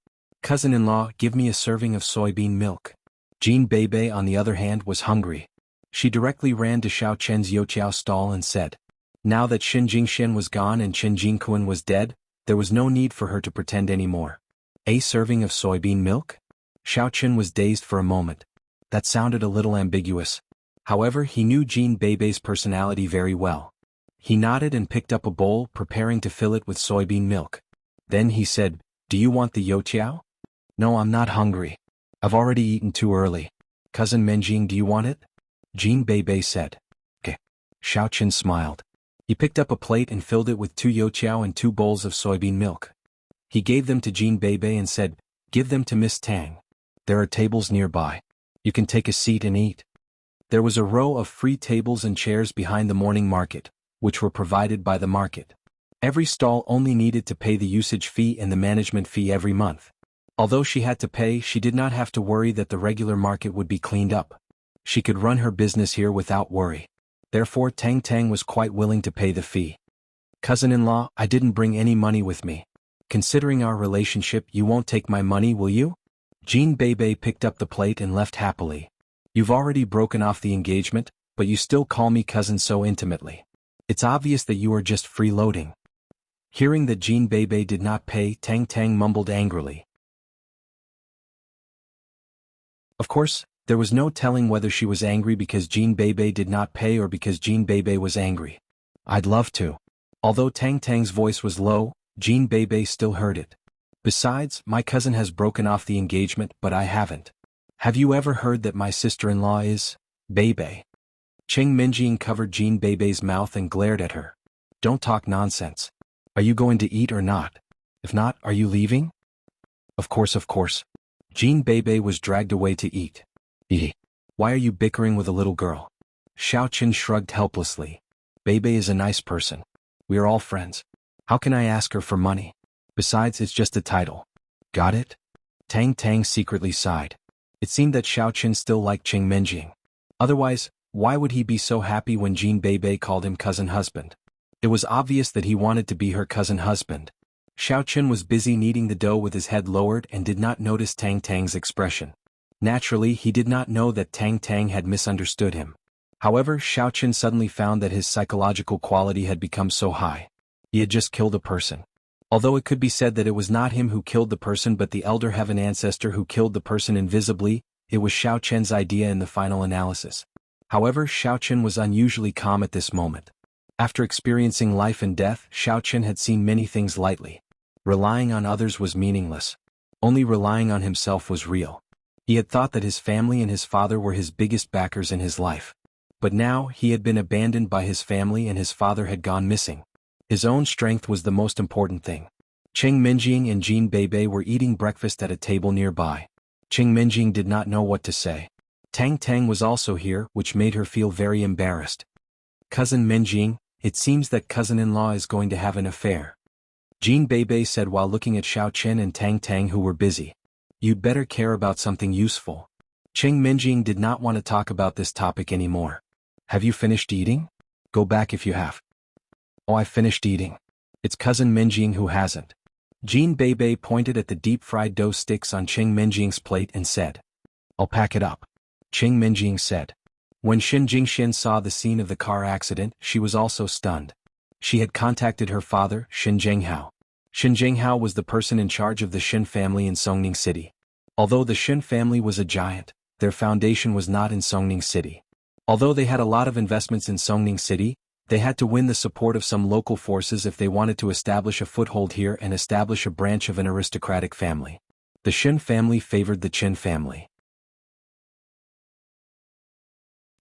Cousin-in-law, give me a serving of soybean milk. Jean Bebe, on the other hand, was hungry. She directly ran to Xiao Qin's Youqiao stall and said, now that Xin Jingxian was gone and Qin Jingquan was dead, there was no need for her to pretend anymore. A serving of soybean milk? Xiao Qin was dazed for a moment. That sounded a little ambiguous. However, he knew Jean Bebe's personality very well. He nodded and picked up a bowl, preparing to fill it with soybean milk. Then he said, do you want the Youqiao? No, I'm not hungry. I've already eaten too early. Cousin Menjing, do you want it? Jean Bebe said. Okay. Xiao Qin smiled. He picked up a plate and filled it with 2 Youqiao and 2 bowls of soybean milk. He gave them to Jean Bebe and said, give them to Miss Tang. There are tables nearby. You can take a seat and eat. There was a row of free tables and chairs behind the morning market, which were provided by the market. Every stall only needed to pay the usage fee and the management fee every month. Although she had to pay, she did not have to worry that the regular market would be cleaned up. She could run her business here without worry. Therefore Tang Tang was quite willing to pay the fee. Cousin-in-law, I didn't bring any money with me. Considering our relationship, you won't take my money, will you? Jean Bebe picked up the plate and left happily. You've already broken off the engagement, but you still call me cousin so intimately. It's obvious that you are just freeloading. Hearing that Jean Bebe did not pay, Tang Tang mumbled angrily. Of course, there was no telling whether she was angry because Jean Bebe did not pay or because Jean Bebe was angry. I'd love to. Although Tang Tang's voice was low, Jean Bebe still heard it. Besides, my cousin has broken off the engagement, but I haven't. Have you ever heard that my sister-in-law is Bebe? Cheng Minjing covered Jean Bebe's mouth and glared at her. Don't talk nonsense. Are you going to eat or not? If not, are you leaving? Of course. Jean Bebe was dragged away to eat. Why are you bickering with a little girl? Xiao Qin shrugged helplessly. Bebe is a nice person. We are all friends. How can I ask her for money? Besides, it's just a title. Got it? Tang Tang secretly sighed. It seemed that Xiao Qin still liked Cheng Minjing. Otherwise, why would he be so happy when Jean Bebe called him cousin husband? It was obvious that he wanted to be her cousin husband. Xiao Qin was busy kneading the dough with his head lowered and did not notice Tang Tang's expression. Naturally, he did not know that Tang Tang had misunderstood him. However, Xiao Qin suddenly found that his psychological quality had become so high. He had just killed a person. Although it could be said that it was not him who killed the person but the elder heaven ancestor who killed the person invisibly, it was Xiao Qin's idea in the final analysis. However, Xiao Qin was unusually calm at this moment. After experiencing life and death, Xiao Qin had seen many things lightly. Relying on others was meaningless. Only relying on himself was real. He had thought that his family and his father were his biggest backers in his life. But now, he had been abandoned by his family and his father had gone missing. His own strength was the most important thing. Cheng Minjing and Jean Bebe were eating breakfast at a table nearby. Cheng Minjing did not know what to say. Tang Tang was also here, which made her feel very embarrassed. Cousin Minjing, it seems that cousin-in-law is going to have an affair. Jean Bebe said while looking at Xiao Qin and Tang Tang who were busy. You'd better care about something useful. Cheng Minjing did not want to talk about this topic anymore. Have you finished eating? Go back if you have. Oh, I finished eating. It's cousin Minjing who hasn't. Jean Bebe pointed at the deep-fried dough sticks on Cheng Minjing's plate and said. I'll pack it up. Cheng Minjing said. When Xin Jingxian saw the scene of the car accident, she was also stunned. She had contacted her father, Xin Jianghu. Xin Jianghu was the person in charge of the Xin family in Songning City. Although the Xin family was a giant, their foundation was not in Songning City. Although they had a lot of investments in Songning City, they had to win the support of some local forces if they wanted to establish a foothold here and establish a branch of an aristocratic family. The Xin family favored the Qin family.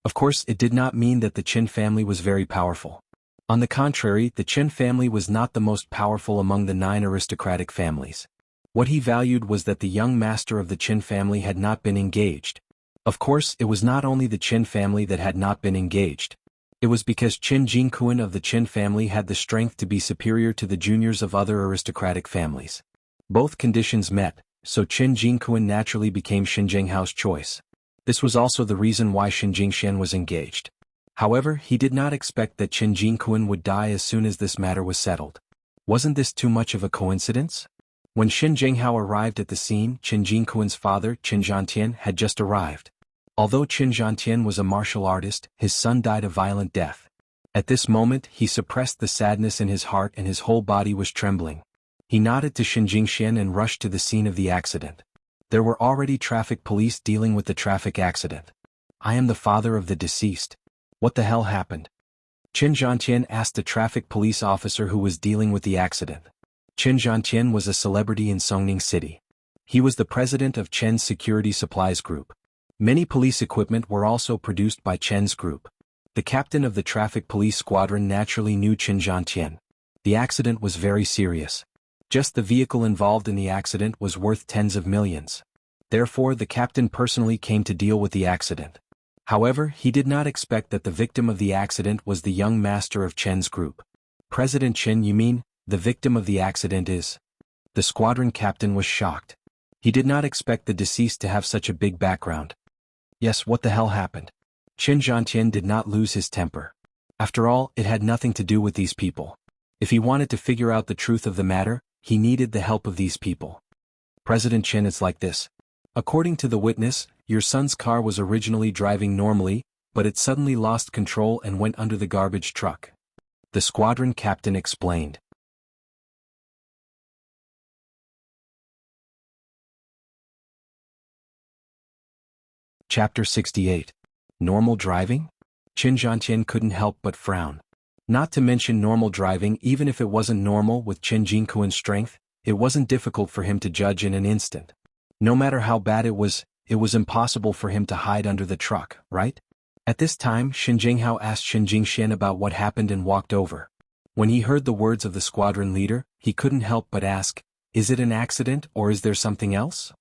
Of course, it did not mean that the Qin family was very powerful. On the contrary, the Qin family was not the most powerful among the 9 aristocratic families. What he valued was that the young master of the Qin family had not been engaged. Of course, it was not only the Qin family that had not been engaged. It was because Qin Jingquan of the Qin family had the strength to be superior to the juniors of other aristocratic families. Both conditions met, so Qin Jingquan naturally became Xin Jinghao's choice. This was also the reason why Xin Jingxian was engaged. However, he did not expect that Qin Jingquan would die as soon as this matter was settled. Wasn't this too much of a coincidence? When Xin Jinghao arrived at the scene, Qin Jingquan's father, Qin Zhantian, had just arrived. Although Qin Zhantian was a martial artist, his son died a violent death. At this moment, he suppressed the sadness in his heart and his whole body was trembling. He nodded to Xin Jingxian and rushed to the scene of the accident. There were already traffic police dealing with the traffic accident. I am the father of the deceased. What the hell happened? Qin Zhantian asked the traffic police officer who was dealing with the accident. Qin Zhantian was a celebrity in Songning City. He was the president of Chen's Security Supplies Group. Many police equipment were also produced by Chen's group. The captain of the traffic police squadron naturally knew Qin Zhantian. The accident was very serious. Just the vehicle involved in the accident was worth tens of millions. Therefore, the captain personally came to deal with the accident. However, he did not expect that the victim of the accident was the young master of Chen's group. President Chen, you mean, the victim of the accident is? The squadron captain was shocked. He did not expect the deceased to have such a big background. Yes, what the hell happened? Qin Zhantian did not lose his temper. After all, it had nothing to do with these people. If he wanted to figure out the truth of the matter, he needed the help of these people. President Chen, it's like this. According to the witness, your son's car was originally driving normally, but it suddenly lost control and went under the garbage truck. The squadron captain explained. Chapter 68. Normal driving? Qin Zhantian couldn't help but frown. Not to mention normal driving, even if it wasn't normal with Qin Jinkuan's strength, it wasn't difficult for him to judge in an instant. No matter how bad it was impossible for him to hide under the truck, right? At this time, Xin Jinghao asked Xin Jingxian about what happened and walked over. When he heard the words of the squadron leader, he couldn't help but ask, is it an accident or is there something else?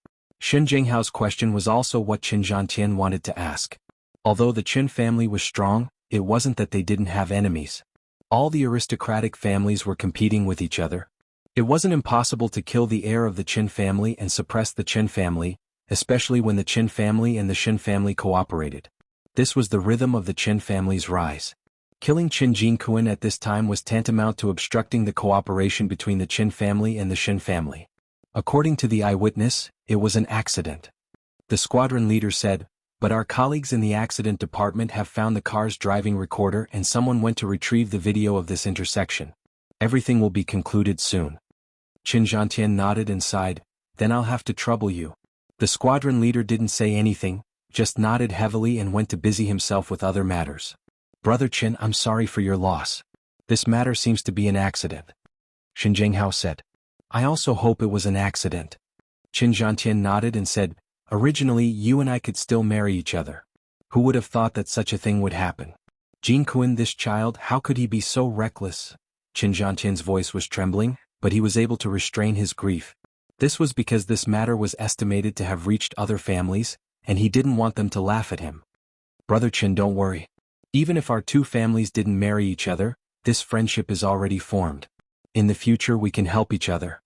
Xin Jinghao's question was also what Qin Zhantian wanted to ask. Although the Qin family was strong, it wasn't that they didn't have enemies. All the aristocratic families were competing with each other. It wasn't impossible to kill the heir of the Qin family and suppress the Qin family, especially when the Qin family and the Xin family cooperated. This was the rhythm of the Qin family's rise. Killing Qin Jinkuan at this time was tantamount to obstructing the cooperation between the Qin family and the Xin family. According to the eyewitness, it was an accident. The squadron leader said, but our colleagues in the accident department have found the car's driving recorder and someone went to retrieve the video of this intersection. Everything will be concluded soon. Qin Zhantian nodded and sighed, then I'll have to trouble you. The squadron leader didn't say anything, just nodded heavily and went to busy himself with other matters. Brother Qin, I'm sorry for your loss. This matter seems to be an accident. Xin Jinghao said. I also hope it was an accident. Qin Zhantian nodded and said, originally you and I could still marry each other. Who would have thought that such a thing would happen? Jinkuan, this child, how could he be so reckless? Qin Zhantian's voice was trembling, but he was able to restrain his grief. This was because this matter was estimated to have reached other families, and he didn't want them to laugh at him. Brother Qin, don't worry. Even if our two families didn't marry each other, this friendship is already formed. In the future we can help each other.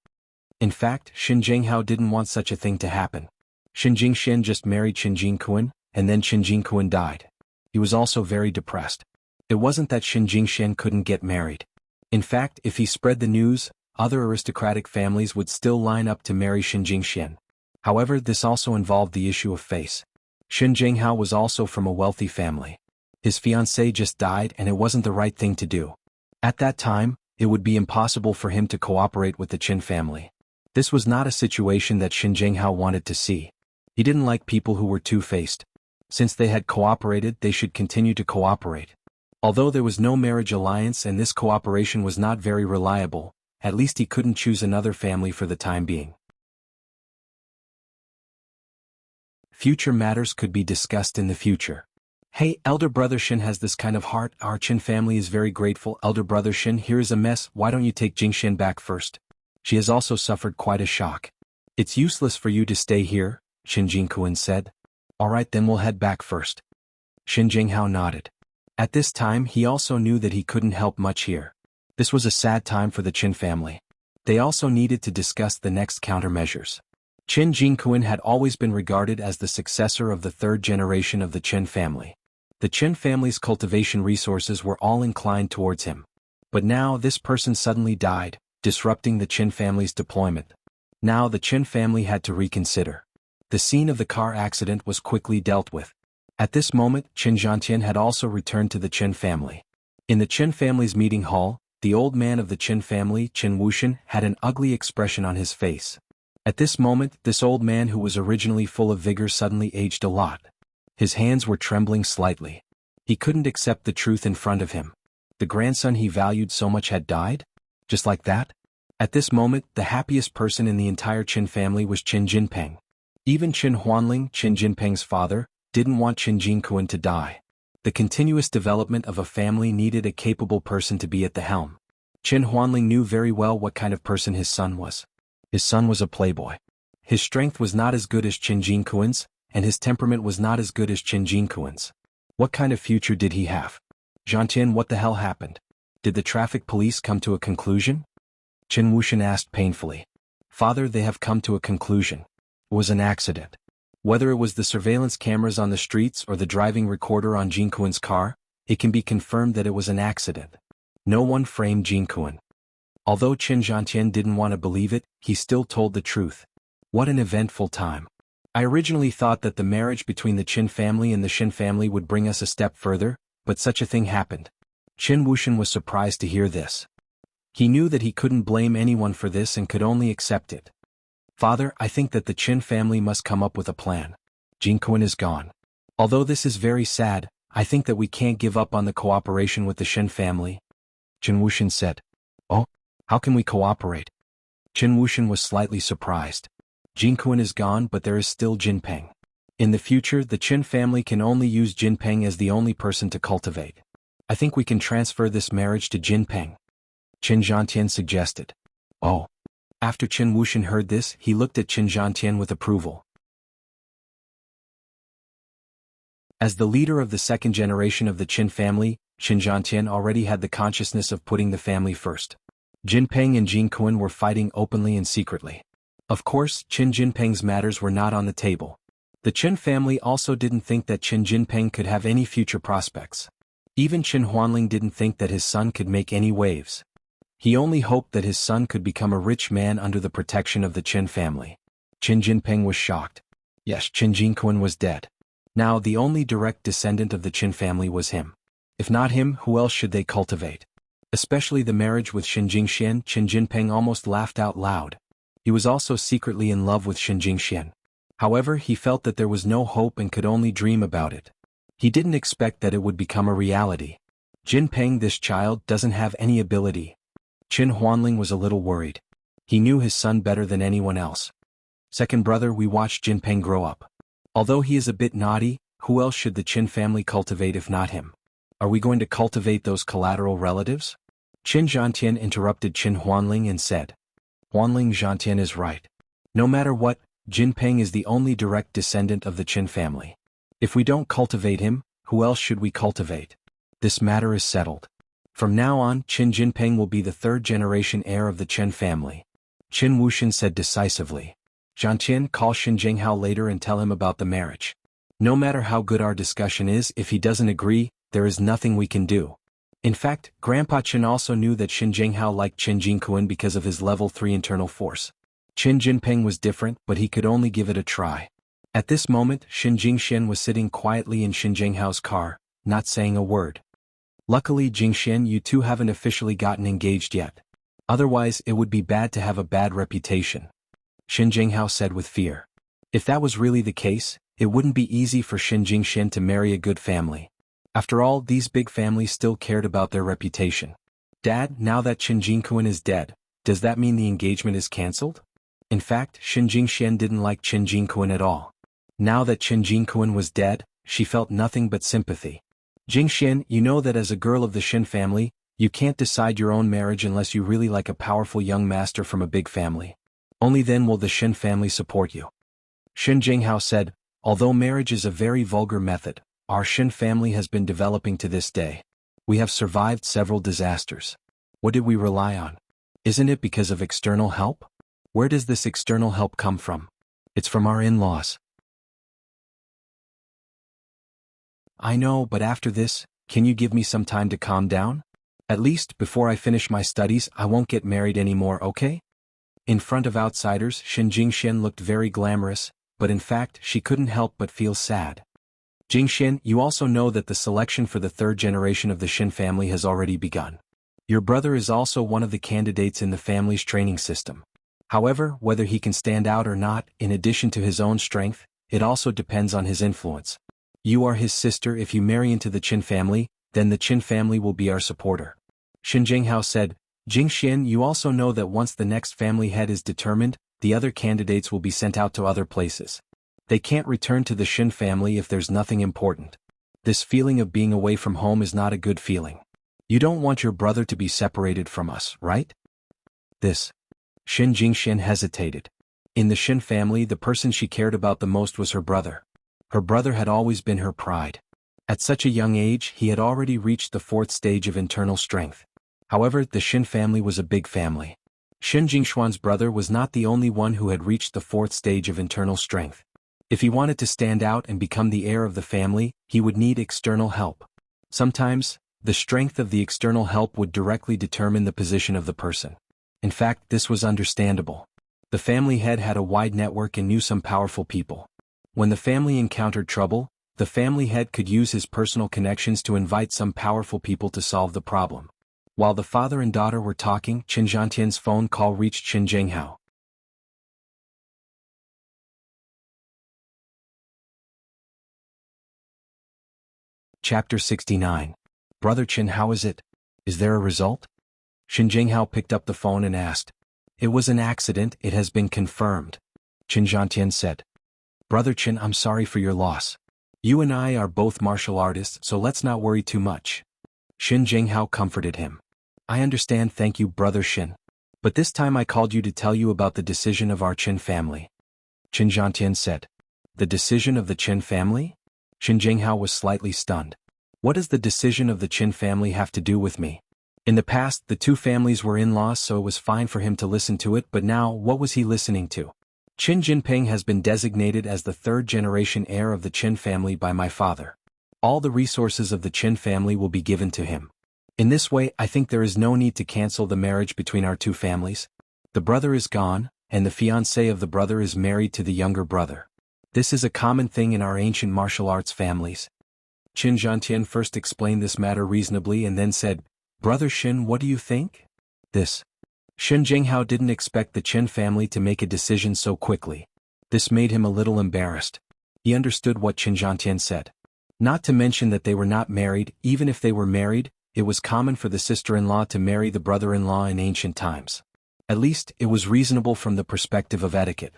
In fact, Xin Jinghao didn't want such a thing to happen. Xin Jingxian just married Qin Jinkuan, and then Qin Jinkuan died. He was also very depressed. It wasn't that Xin Jingxian couldn't get married. In fact, if he spread the news, other aristocratic families would still line up to marry Xin Jingxian. However, this also involved the issue of face. Xin Jinghao was also from a wealthy family. His fiancée just died and it wasn't the right thing to do. At that time, it would be impossible for him to cooperate with the Qin family. This was not a situation that Xin Jinghao wanted to see. He didn't like people who were two-faced. Since they had cooperated, they should continue to cooperate. Although there was no marriage alliance and this cooperation was not very reliable, at least he couldn't choose another family for the time being. Future matters could be discussed in the future. Hey, elder brother Xin has this kind of heart, our Qin family is very grateful. Elder brother Xin, here is a mess, why don't you take Jingxian back first? She has also suffered quite a shock. It's useless for you to stay here, Qin Jinkuan said. Alright, then we'll head back first. Xin Jinghao nodded. At this time he also knew that he couldn't help much here. This was a sad time for the Qin family. They also needed to discuss the next countermeasures. Qin Jinkuan had always been regarded as the successor of the third generation of the Qin family. The Qin family's cultivation resources were all inclined towards him. But now this person suddenly died, disrupting the Qin family's deployment. Now the Qin family had to reconsider. The scene of the car accident was quickly dealt with. At this moment, Qin Zhantian had also returned to the Qin family. In the Qin family's meeting hall, the old man of the Qin family, Qin Wuxian, had an ugly expression on his face. At this moment, this old man who was originally full of vigor suddenly aged a lot. His hands were trembling slightly. He couldn't accept the truth in front of him. The grandson he valued so much had died? Just like that? At this moment, the happiest person in the entire Qin family was Qin Jinpeng. Even Qin Huanling, Qin Jinpeng's father, didn't want Qin Jinkuan to die. The continuous development of a family needed a capable person to be at the helm. Qin Huanling knew very well what kind of person his son was. His son was a playboy. His strength was not as good as Qin Jinkuan's, and his temperament was not as good as Qin Jinkuan's. What kind of future did he have? Jianghu, what the hell happened? Did the traffic police come to a conclusion? Qin Wuxian asked painfully. Father, they have come to a conclusion. It was an accident. Whether it was the surveillance cameras on the streets or the driving recorder on Jianghu's car, it can be confirmed that it was an accident. No one framed Jianghu. Although Qin Jianghu didn't want to believe it, he still told the truth. What an eventful time. I originally thought that the marriage between the Qin family and the Xin family would bring us a step further, but such a thing happened. Qin Wuxian was surprised to hear this. He knew that he couldn't blame anyone for this and could only accept it. Father, I think that the Qin family must come up with a plan. Jianghu is gone. Although this is very sad, I think that we can't give up on the cooperation with the Xin family. Qin Wuxian said. Oh, how can we cooperate? Qin Wuxian was slightly surprised. Jianghu is gone, but there is still Jinpeng. In the future, the Qin family can only use Jinpeng as the only person to cultivate. I think we can transfer this marriage to Jinpeng. Qin Jianghu suggested. Oh. After Qin Wuxian heard this, he looked at Qin Jianghu with approval. As the leader of the second generation of the Qin family, Qin Jianghu already had the consciousness of putting the family first. Jinpeng and Jianghu were fighting openly and secretly. Of course, Qin Jinpeng's matters were not on the table. The Qin family also didn't think that Qin Jinpeng could have any future prospects. Even Qin Huanling didn't think that his son could make any waves. He only hoped that his son could become a rich man under the protection of the Qin family. Qin Jinpeng was shocked. Yes, Qin Jianghu was dead. Now the only direct descendant of the Qin family was him. If not him, who else should they cultivate? Especially the marriage with Xin Jingxian. Qin Jinpeng almost laughed out loud. He was also secretly in love with Xin Jingxian. However, he felt that there was no hope and could only dream about it. He didn't expect that it would become a reality. Jinpeng, this child, doesn't have any ability. Qin Huanling was a little worried. He knew his son better than anyone else. Second brother, we watched Jinpeng grow up. Although he is a bit naughty, who else should the Qin family cultivate if not him? Are we going to cultivate those collateral relatives? Qin Jianghu interrupted Qin Huanling and said. Huanling, Jianghu is right. No matter what, Jinpeng is the only direct descendant of the Qin family. If we don't cultivate him, who else should we cultivate? This matter is settled. From now on, Qin Jinpeng will be the third-generation heir of the Qin family. Qin Wuxian said decisively. Jianghu, call Xin Jianghu later and tell him about the marriage. No matter how good our discussion is, if he doesn't agree, there is nothing we can do. In fact, Grandpa Qin also knew that Xin Jianghu liked Qin Jianghu because of his level 3 internal force. Qin Jinpeng was different, but he could only give it a try. At this moment, Xin Jingxian was sitting quietly in Xin Jianghu's car, not saying a word. Luckily, Jingxian, you two haven't officially gotten engaged yet. Otherwise, it would be bad to have a bad reputation. Xin Jianghu said with fear. If that was really the case, it wouldn't be easy for Xin Jingxian to marry a good family. After all, these big families still cared about their reputation. Dad, now that Qin Jianghu is dead, does that mean the engagement is cancelled? In fact, Xin Jingxian didn't like Qin Jianghu at all. Now that Qin Jianghu was dead, she felt nothing but sympathy. Jingxian, you know that as a girl of the Xin family, you can't decide your own marriage unless you really like a powerful young master from a big family. Only then will the Xin family support you. Xin Jianghu said, although marriage is a very vulgar method, our Xin family has been developing to this day. We have survived several disasters. What did we rely on? Isn't it because of external help? Where does this external help come from? It's from our in-laws. I know, but after this, can you give me some time to calm down? At least, before I finish my studies, I won't get married anymore, okay? In front of outsiders, Xin Jingxian looked very glamorous, but in fact, she couldn't help but feel sad. Jingxian, you also know that the selection for the third generation of the Xin family has already begun. Your brother is also one of the candidates in the family's training system. However, whether he can stand out or not, in addition to his own strength, it also depends on his influence. You are his sister. If you marry into the Qin family, then the Qin family will be our supporter. Xin Jianghu said, Jingxian, you also know that once the next family head is determined, the other candidates will be sent out to other places. They can't return to the Xin family if there's nothing important. This feeling of being away from home is not a good feeling. You don't want your brother to be separated from us, right? Xin Jingxian hesitated. In the Xin family, the person she cared about the most was her brother. Her brother had always been her pride. At such a young age, he had already reached the 4th stage of internal strength. However, the Xin family was a big family. Xin Jingshuan's brother was not the only one who had reached the 4th stage of internal strength. If he wanted to stand out and become the heir of the family, he would need external help. Sometimes, the strength of the external help would directly determine the position of the person. In fact, this was understandable. The family head had a wide network and knew some powerful people. When the family encountered trouble, the family head could use his personal connections to invite some powerful people to solve the problem. While the father and daughter were talking, Qin Zhantian's phone call reached Qin Jianghu. Chapter 69. Brother Qin, how is it? Is there a result? Qin Jianghu picked up the phone and asked. It was an accident, it has been confirmed. Qin Zhantian said. Brother Qin, I'm sorry for your loss. You and I are both martial artists, so let's not worry too much. Qin Jianghu comforted him. I understand, thank you, Brother Qin. But this time I called you to tell you about the decision of our Qin family. Qin Zhantian said. The decision of the Qin family? Qin Jianghu was slightly stunned. What does the decision of the Qin family have to do with me? In the past, the two families were in-laws, so it was fine for him to listen to it, but now, what was he listening to? Qin Jinping has been designated as the 3rd-generation heir of the Qin family by my father. All the resources of the Qin family will be given to him. In this way, I think there is no need to cancel the marriage between our two families. The brother is gone, and the fiancé of the brother is married to the younger brother. This is a common thing in our ancient martial arts families. Qin Zhantian first explained this matter reasonably and then said, Brother Qin, what do you think? This. Qin Jianghu didn't expect the Qin family to make a decision so quickly. This made him a little embarrassed. He understood what Qin Zhantian said. Not to mention that they were not married. Even if they were married, it was common for the sister-in-law to marry the brother-in-law in ancient times. At least, it was reasonable from the perspective of etiquette.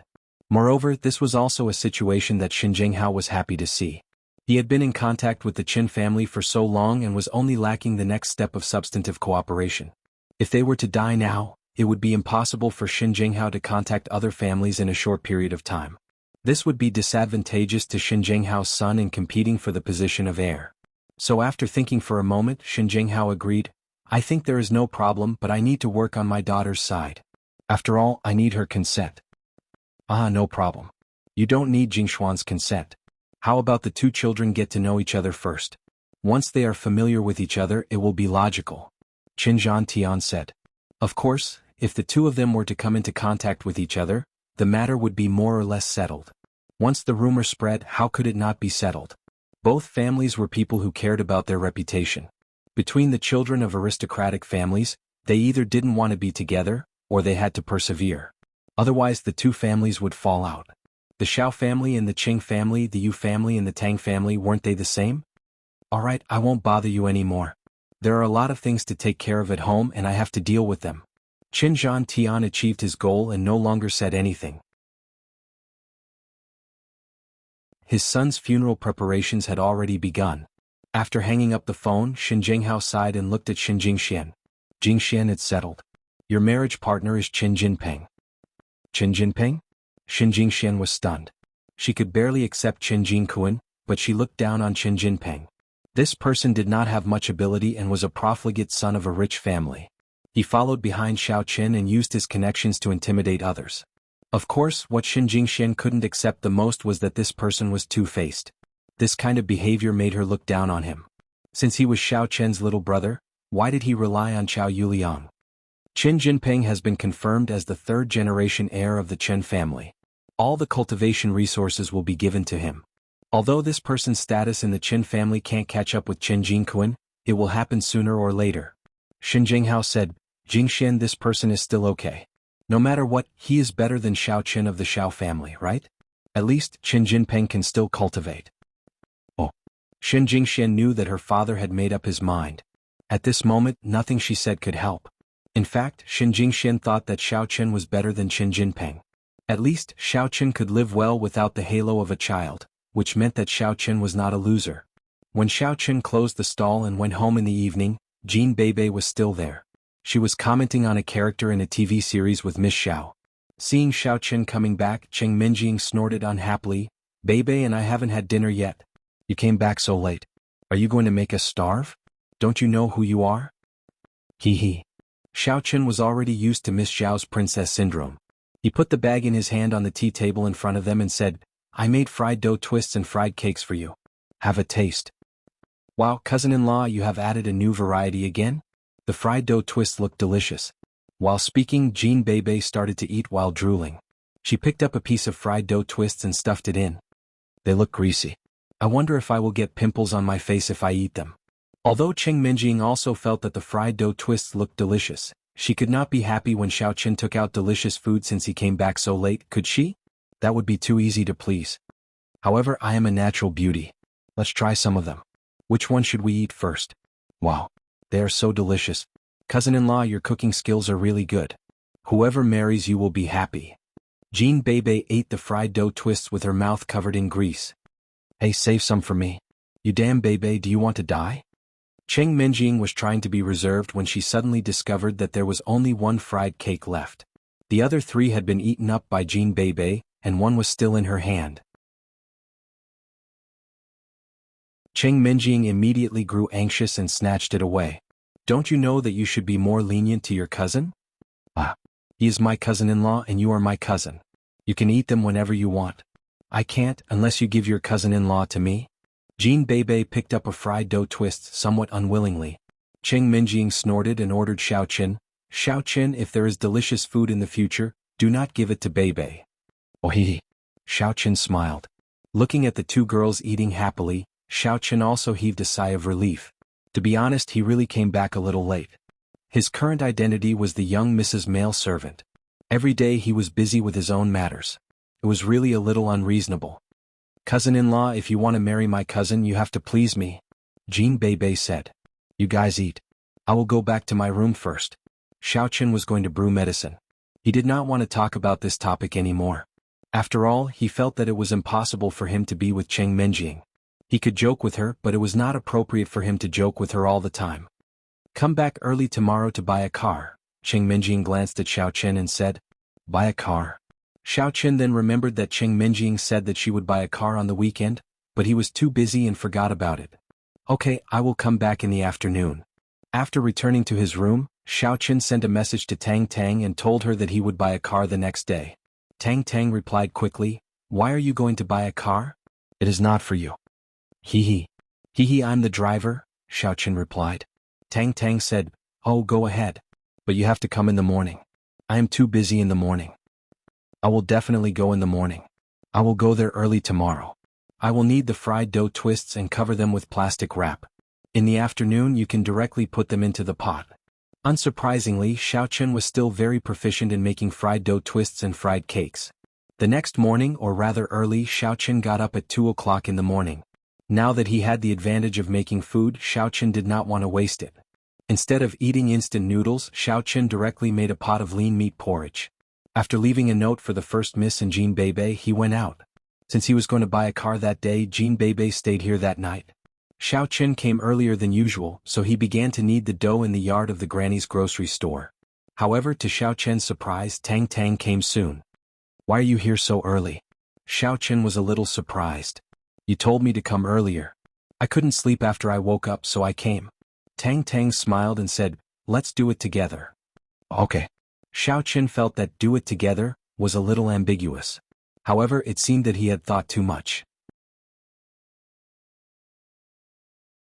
Moreover, this was also a situation that Qin Jianghu was happy to see. He had been in contact with the Qin family for so long and was only lacking the next step of substantive cooperation. If they were to die now, it would be impossible for Qin Jianghu to contact other families in a short period of time. This would be disadvantageous to Qin Jianghu's son in competing for the position of heir. So after thinking for a moment, Qin Jianghu agreed, I think there is no problem, but I need to work on my daughter's side. After all, I need her consent. No problem. You don't need Jingshuan's consent. How about the two children get to know each other first? Once they are familiar with each other, it will be logical. Qin Zhantian said. Of course, if the two of them were to come into contact with each other, the matter would be more or less settled. Once the rumor spread, how could it not be settled? Both families were people who cared about their reputation. Between the children of aristocratic families, they either didn't want to be together, or they had to persevere. Otherwise the two families would fall out. The Xiao family and the Qing family, the Yu family and the Tang family, weren't they the same? Alright, I won't bother you anymore. There are a lot of things to take care of at home and I have to deal with them. Qin Zhantian achieved his goal and no longer said anything. His son's funeral preparations had already begun. After hanging up the phone, Qin Jianghu sighed and looked at Qin Jingxian. Jingxian, it's settled. Your marriage partner is Qin Jinping. Qin Jinping? Qin Jingxian was stunned. She could barely accept Qin Jingkuan, but she looked down on Qin Jinping. This person did not have much ability and was a profligate son of a rich family. He followed behind Xiao Qin and used his connections to intimidate others. Of course, what Qin Jingxian couldn't accept the most was that this person was two-faced. This kind of behavior made her look down on him. Since he was Xiao Qian's little brother, why did he rely on Xiao Yuliang? Qin Jinping has been confirmed as the 3rd-generation heir of the Qin family. All the cultivation resources will be given to him. Although this person's status in the Qin family can't catch up with Qin Jingkuan, it will happen sooner or later. Qin Jianghu said, Jingxian, this person is still okay. No matter what, he is better than Xiao Qin of the Xiao family, right? At least, Qin Jinping can still cultivate. Oh. Qin Jingxian knew that her father had made up his mind. At this moment, nothing she said could help. In fact, Qin Jingxian thought that Xiao Qin was better than Qin Jinping. At least, Xiao Qin could live well without the halo of a child, which meant that Xiao Qin was not a loser. When Xiao Qin closed the stall and went home in the evening, Jean Bebe was still there. She was commenting on a character in a TV series with Miss Xiao. Seeing Xiao Qin coming back, Cheng Minjing snorted unhappily, Bebe and I haven't had dinner yet. You came back so late. Are you going to make us starve? Don't you know who you are? Hee hee. Xiao Chen was already used to Miss Zhao's princess syndrome. He put the bag in his hand on the tea table in front of them and said, I made fried dough twists and fried cakes for you. Have a taste. Wow, cousin-in-law, you have added a new variety again? The fried dough twists looked delicious. While speaking, Jean Bebe started to eat while drooling. She picked up a piece of fried dough twists and stuffed it in. They look greasy. I wonder if I will get pimples on my face if I eat them. Although Cheng Minjing also felt that the fried dough twists looked delicious, she could not be happy when Xiao Chen took out delicious food since he came back so late, could she? That would be too easy to please. However, I am a natural beauty. Let's try some of them. Which one should we eat first? Wow. They are so delicious. Cousin-in-law, your cooking skills are really good. Whoever marries you will be happy. Jean Bebe ate the fried dough twists with her mouth covered in grease. Hey, save some for me. You damn Bebe, do you want to die? Cheng Minjing was trying to be reserved when she suddenly discovered that there was only one fried cake left. The other 3 had been eaten up by Jean Bebe, and one was still in her hand. Cheng Minjing immediately grew anxious and snatched it away. Don't you know that you should be more lenient to your cousin? Ah, he is my cousin-in-law and you are my cousin. You can eat them whenever you want. I can't unless you give your cousin-in-law to me. Jean Bebe picked up a fried dough twist somewhat unwillingly. Cheng Minjing snorted and ordered Xiao Chen, if there is delicious food in the future, do not give it to Bebe. Oh hee. Xiao Chen smiled. Looking at the 2 girls eating happily, Xiao Chen also heaved a sigh of relief. To be honest, he really came back a little late. His current identity was the young Mrs. Male Servant. Every day he was busy with his own matters. It was really a little unreasonable. Cousin-in-law, if you want to marry my cousin, you have to please me, Jean Bebe said. You guys eat. I will go back to my room first. Xiao Chen was going to brew medicine. He did not want to talk about this topic anymore. After all, he felt that it was impossible for him to be with Cheng Minjing. He could joke with her, but it was not appropriate for him to joke with her all the time. Come back early tomorrow to buy a car. Cheng Minjing glanced at Xiao Chen and said, Buy a car. Xiao Chen then remembered that Cheng Minjing said that she would buy a car on the weekend, but he was too busy and forgot about it. Okay, I will come back in the afternoon. After returning to his room, Xiao Chen sent a message to Tang Tang and told her that he would buy a car the next day. Tang Tang replied quickly, Why are you going to buy a car? It is not for you. Hee hee. Hee hee, I'm the driver, Xiao Chen replied. Tang Tang said, Oh, go ahead. But you have to come in the morning. I am too busy in the morning. I will definitely go in the morning. I will go there early tomorrow. I will need the fried dough twists and cover them with plastic wrap. In the afternoon you can directly put them into the pot. Unsurprisingly, Xiao Chen was still very proficient in making fried dough twists and fried cakes. The next morning, or rather early, Xiao Chen got up at 2 o'clock in the morning. Now that he had the advantage of making food, Xiao Chen did not want to waste it. Instead of eating instant noodles, Xiao Chen directly made a pot of lean meat porridge. After leaving a note for the first Miss and Jean Bebe, he went out. Since he was going to buy a car that day, Jean Bebe stayed here that night. Xiao Chen came earlier than usual, so he began to knead the dough in the yard of the granny's grocery store. However, to Xiao Chen's surprise, Tang Tang came soon. Why are you here so early? Xiao Chen was a little surprised. You told me to come earlier. I couldn't sleep after I woke up, so I came. Tang Tang smiled and said, Let's do it together. Okay. Xiao Chen felt that do it together was a little ambiguous. However, it seemed that he had thought too much.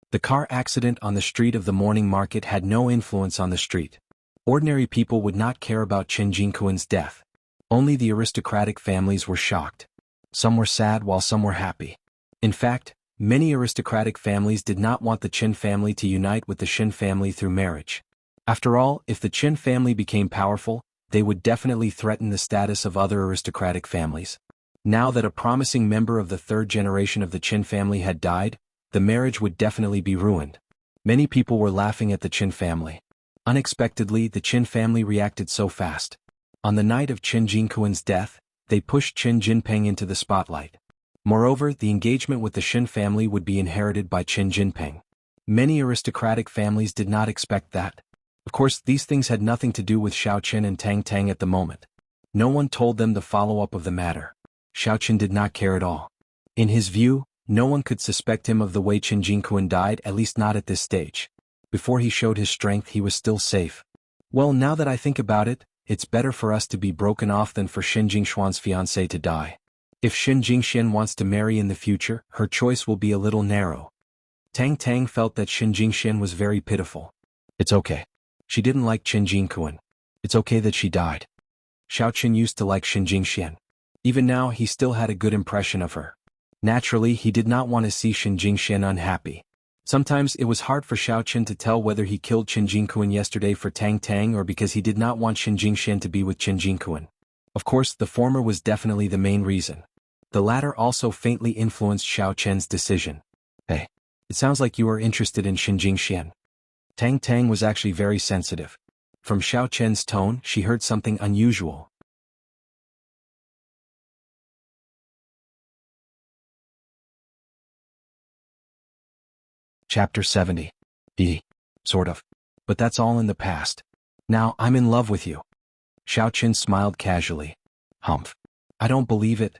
The car accident on the street of the morning market had no influence on the street. Ordinary people would not care about Chen Jingquan's death. Only the aristocratic families were shocked. Some were sad while some were happy. In fact, many aristocratic families did not want the Chen family to unite with the Shen family through marriage. After all, if the Chen family became powerful, they would definitely threaten the status of other aristocratic families. Now that a promising member of the 3rd generation of the Chen family had died, the marriage would definitely be ruined. Many people were laughing at the Chen family. Unexpectedly, the Chen family reacted so fast. On the night of Chen Jingquan's death, they pushed Chen Jinping into the spotlight. Moreover, the engagement with the Shen family would be inherited by Chen Jinping. Many aristocratic families did not expect that. Of course, these things had nothing to do with Xiao Chen and Tang Tang at the moment. No one told them the follow-up of the matter. Xiao Chen did not care at all. In his view, No one could suspect him of the way Jianghu died, at least not at this stage. Before he showed his strength he was still safe. Well, now that I think about it, it's better for us to be broken off than for Xin Jingshuan's fiancé to die. If Xin Jingxian wants to marry in the future, her choice will be a little narrow. Tang Tang felt that Xin Jingxian was very pitiful. It's okay. She didn't like Qin Jingquan. It's okay that she died. Xiao Qin used to like Xin Jingxian. Even now he still had a good impression of her. Naturally he did not want to see Xin Jingxian unhappy. Sometimes it was hard for Xiao Qin to tell whether he killed Qin Jingquan yesterday for Tang Tang or because he did not want Xin Jingxian to be with Qin Jingquan. Of course the former was definitely the main reason. The latter also faintly influenced Xiao Qian's decision. Hey, it sounds like you are interested in Xin Jingxian. Tang Tang was actually very sensitive. From Xiao Qian's tone she heard something unusual. Chapter 70. Sort of. But that's all in the past. Now I'm in love with you. Xiao Qin smiled casually. Humph. I don't believe it.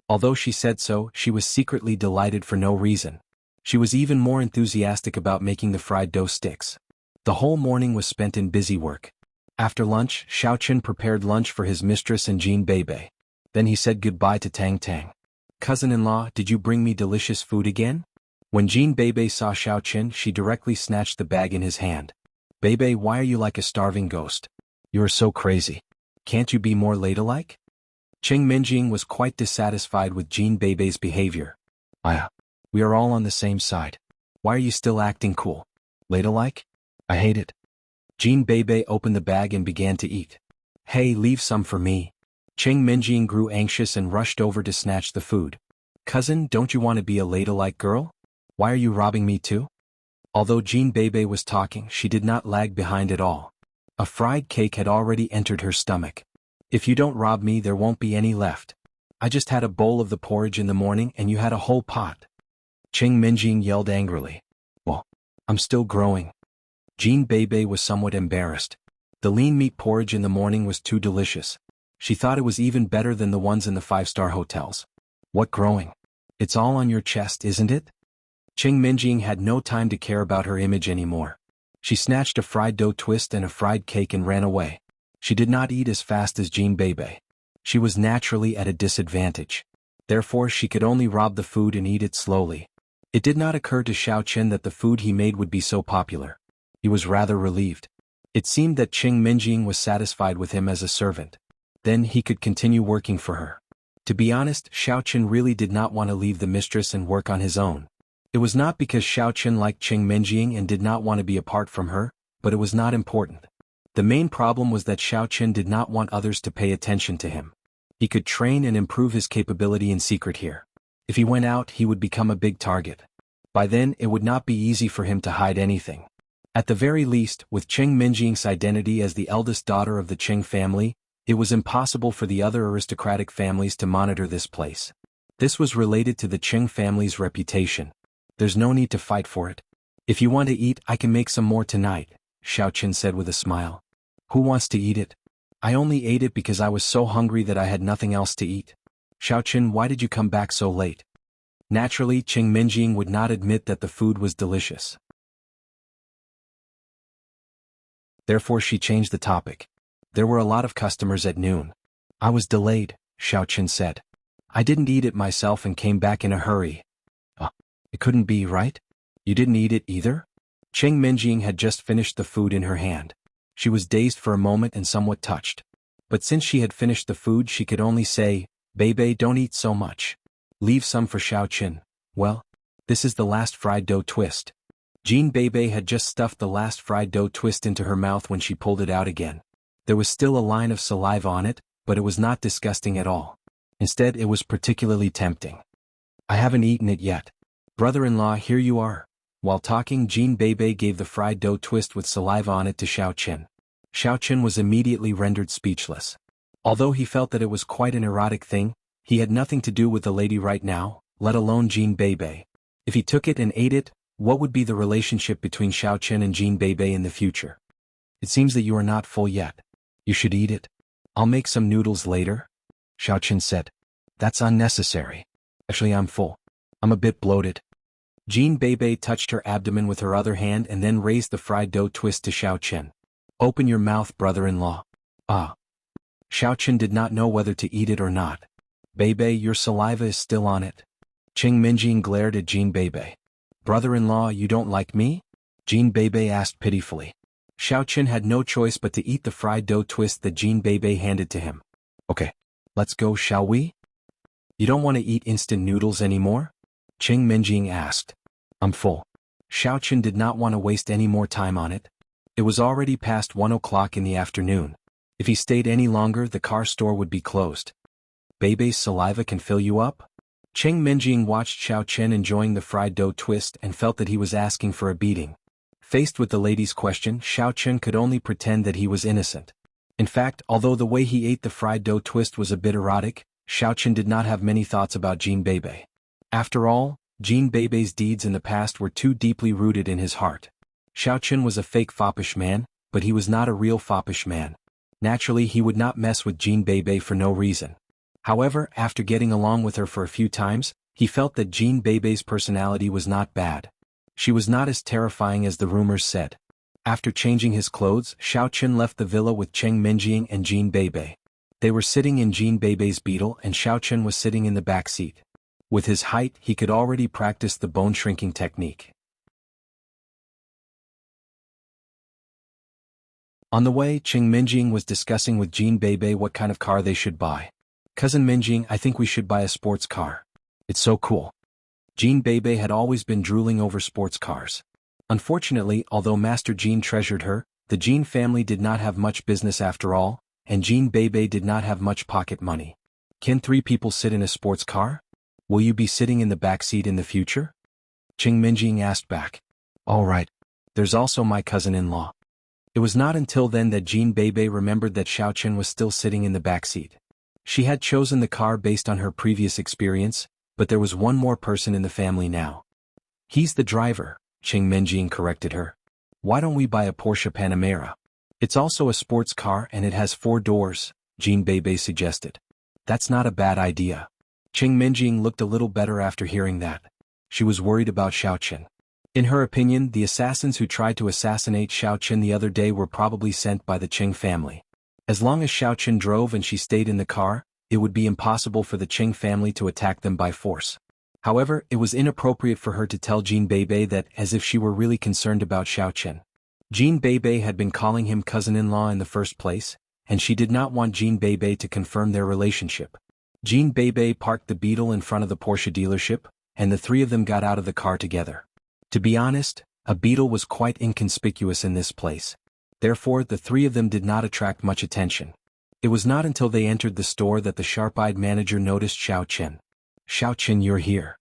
Although she said so, she was secretly delighted for no reason. She was even more enthusiastic about making the fried dough sticks. The whole morning was spent in busy work. After lunch, Xiao Qin prepared lunch for his mistress and Jean Bebe. Then he said goodbye to Tang Tang. Cousin-in-law, did you bring me delicious food again? When Jean Bebe saw Xiao Qin, she directly snatched the bag in his hand. Bebe, why are you like a starving ghost? You are so crazy. Can't you be more ladylike? Cheng Minjing was quite dissatisfied with Jean Bebe's behavior. We are all on the same side. Why are you still acting cool? Ladylike? I hate it. Jean Bebe opened the bag and began to eat. Hey, leave some for me. Cheng Minjing grew anxious and rushed over to snatch the food. Cousin, don't you want to be a ladylike girl? Why are you robbing me too? Although Jean Bebe was talking, she did not lag behind at all. A fried cake had already entered her stomach. If you don't rob me, there won't be any left. I just had a bowl of the porridge in the morning and you had a whole pot. Cheng Minjing yelled angrily. Well, I'm still growing. Jean Bebe was somewhat embarrassed. The lean meat porridge in the morning was too delicious. She thought it was even better than the ones in the five-star hotels. What growing? It's all on your chest, isn't it? Cheng Minjing had no time to care about her image anymore. She snatched a fried dough twist and a fried cake and ran away. She did not eat as fast as Jean Bebe. She was naturally at a disadvantage. Therefore she could only rob the food and eat it slowly. It did not occur to Xiao Qin that the food he made would be so popular. He was rather relieved. It seemed that Cheng Minjing was satisfied with him as a servant. Then he could continue working for her. To be honest, Xiao Qin really did not want to leave the mistress and work on his own. It was not because Xiao Qin liked Cheng Minjing and did not want to be apart from her, but it was not important. The main problem was that Xiao Qin did not want others to pay attention to him. He could train and improve his capability in secret here. If he went out, he would become a big target. By then, it would not be easy for him to hide anything. At the very least, with Cheng Minjing's identity as the eldest daughter of the Cheng family, it was impossible for the other aristocratic families to monitor this place. This was related to the Cheng family's reputation. There's no need to fight for it. If you want to eat, I can make some more tonight, Xiao Qin said with a smile. Who wants to eat it? I only ate it because I was so hungry that I had nothing else to eat. Xiao Qin, why did you come back so late? Naturally, Cheng Minjing would not admit that the food was delicious. Therefore she changed the topic. There were a lot of customers at noon. I was delayed, Xiao Qin said. I didn't eat it myself and came back in a hurry. It couldn't be, right? You didn't eat it either? Cheng Minjing had just finished the food in her hand. She was dazed for a moment and somewhat touched. But since she had finished the food, she could only say, Bebe, don't eat so much. Leave some for Xiao Qin. Well, this is the last fried dough twist. Jean Bebe had just stuffed the last fried dough twist into her mouth when she pulled it out again. There was still a line of saliva on it, but it was not disgusting at all. Instead, it was particularly tempting. I haven't eaten it yet. Brother-in-law, here you are. While talking, Jean Bebe gave the fried dough twist with saliva on it to Xiao Qin. Xiao Qin was immediately rendered speechless. Although he felt that it was quite an erotic thing, he had nothing to do with the lady right now, let alone Jean Bebe. If he took it and ate it, what would be the relationship between Xiao Qin and Jean Bebe in the future? It seems that you are not full yet. You should eat it. I'll make some noodles later, Xiao Qin said. That's unnecessary. Actually, I'm full. I'm a bit bloated. Jean Bebe touched her abdomen with her other hand and then raised the fried dough twist to Xiao Chen. Open your mouth, brother-in-law. Ah. Xiao Chen did not know whether to eat it or not. Bebe, your saliva is still on it. Qing Minjing glared at Jean Bebe. Brother-in-law, you don't like me? Jean Bebe asked pitifully. Xiao Chen had no choice but to eat the fried dough twist that Jean Bebe handed to him. Okay. Let's go, shall we? You don't want to eat instant noodles anymore? Qing Minjing asked. I'm full. Xiao Chen did not want to waste any more time on it. It was already past 1 o'clock in the afternoon. If he stayed any longer, the car store would be closed. Bebe's saliva can fill you up? Qing Minjing watched Xiao Chen enjoying the fried dough twist and felt that he was asking for a beating. Faced with the lady's question, Xiao Chen could only pretend that he was innocent. In fact, although the way he ate the fried dough twist was a bit erotic, Xiao Chen did not have many thoughts about Jean Bebe. After all, Jean Bebe's deeds in the past were too deeply rooted in his heart. Xiao Chen was a fake foppish man, but he was not a real foppish man. Naturally, he would not mess with Jean Bebe for no reason. However, after getting along with her for a few times, he felt that Jean Bebe's personality was not bad. She was not as terrifying as the rumors said. After changing his clothes, Xiao Chen left the villa with Qing Minjing and Jean Bebe. They were sitting in Jean Bebe's Beetle and Xiao Chen was sitting in the back seat. With his height, he could already practice the bone shrinking technique. On the way, Qing Minjing was discussing with Jean Bebe what kind of car they should buy. Cousin Minjing, I think we should buy a sports car. It's so cool. Jean Bebe had always been drooling over sports cars. Unfortunately, although Master Jean treasured her, the Jean family did not have much business after all, and Jean Bebe did not have much pocket money. Can 3 people sit in a sports car? Will you be sitting in the back seat in the future? Qing Minjing asked back. All right. There's also my cousin-in-law. It was not until then that Jean Bebe remembered that Xiao Chen was still sitting in the back seat. She had chosen the car based on her previous experience, but there was one more person in the family now. He's the driver, Qing Minjing corrected her. Why don't we buy a Porsche Panamera? It's also a sports car and it has 4 doors, Jean Bebe suggested. That's not a bad idea. Qing Minjing looked a little better after hearing that. She was worried about Xiao Chen. In her opinion, the assassins who tried to assassinate Xiao Chen the other day were probably sent by the Qing family. As long as Xiao Chen drove and she stayed in the car, it would be impossible for the Qing family to attack them by force. However, it was inappropriate for her to tell Jean Bebe that as if she were really concerned about Xiao Chen. Jean Bebe had been calling him cousin-in-law in the first place, and she did not want Jean Bebe to confirm their relationship. Jean Bebe parked the Beetle in front of the Porsche dealership, and the 3 of them got out of the car together. To be honest, a Beetle was quite inconspicuous in this place. Therefore, the 3 of them did not attract much attention. It was not until they entered the store that the sharp-eyed manager noticed Xiao Chen. Xiao Chen, you're here.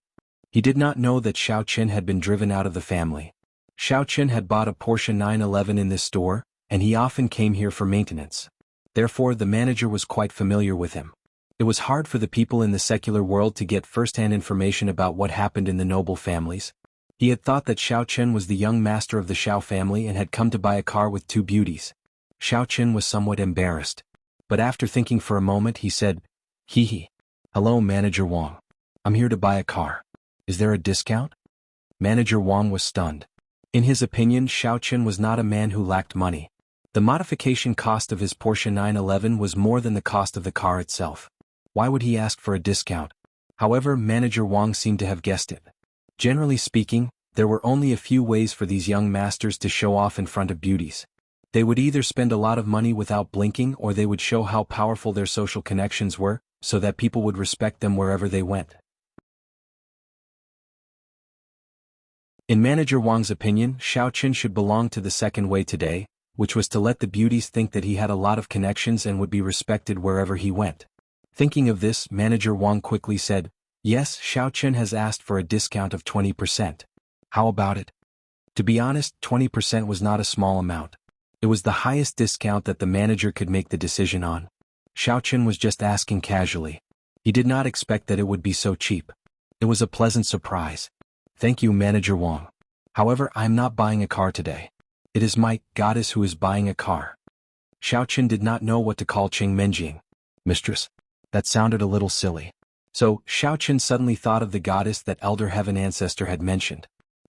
He did not know that Xiao Chen had been driven out of the family. Xiao Chen had bought a Porsche 911 in this store, and he often came here for maintenance. Therefore, the manager was quite familiar with him. It was hard for the people in the secular world to get first-hand information about what happened in the noble families. He had thought that Xiao Chen was the young master of the Xiao family and had come to buy a car with 2 beauties. Xiao Chen was somewhat embarrassed. But after thinking for a moment he said, Hee hee. Hello Manager Wang. I'm here to buy a car. Is there a discount? Manager Wang was stunned. In his opinion, Xiao Chen was not a man who lacked money. The modification cost of his Porsche 911 was more than the cost of the car itself. Why would he ask for a discount? However, Manager Wang seemed to have guessed it. Generally speaking, there were only a few ways for these young masters to show off in front of beauties. They would either spend a lot of money without blinking or they would show how powerful their social connections were, so that people would respect them wherever they went. In Manager Wang's opinion, Xiao Chen should belong to the second way today, which was to let the beauties think that he had a lot of connections and would be respected wherever he went. Thinking of this, Manager Wang quickly said, Yes, Xiao Chen has asked for a discount of 20%. How about it? To be honest, 20% was not a small amount. It was the highest discount that the manager could make the decision on. Xiao Chen was just asking casually. He did not expect that it would be so cheap. It was a pleasant surprise. Thank you, Manager Wang. However, I am not buying a car today. It is my goddess who is buying a car. Xiao Chen did not know what to call Qing Minjing. Mistress? That sounded a little silly. So, Xiao Qin suddenly thought of the goddess that Elder Heaven ancestor had mentioned.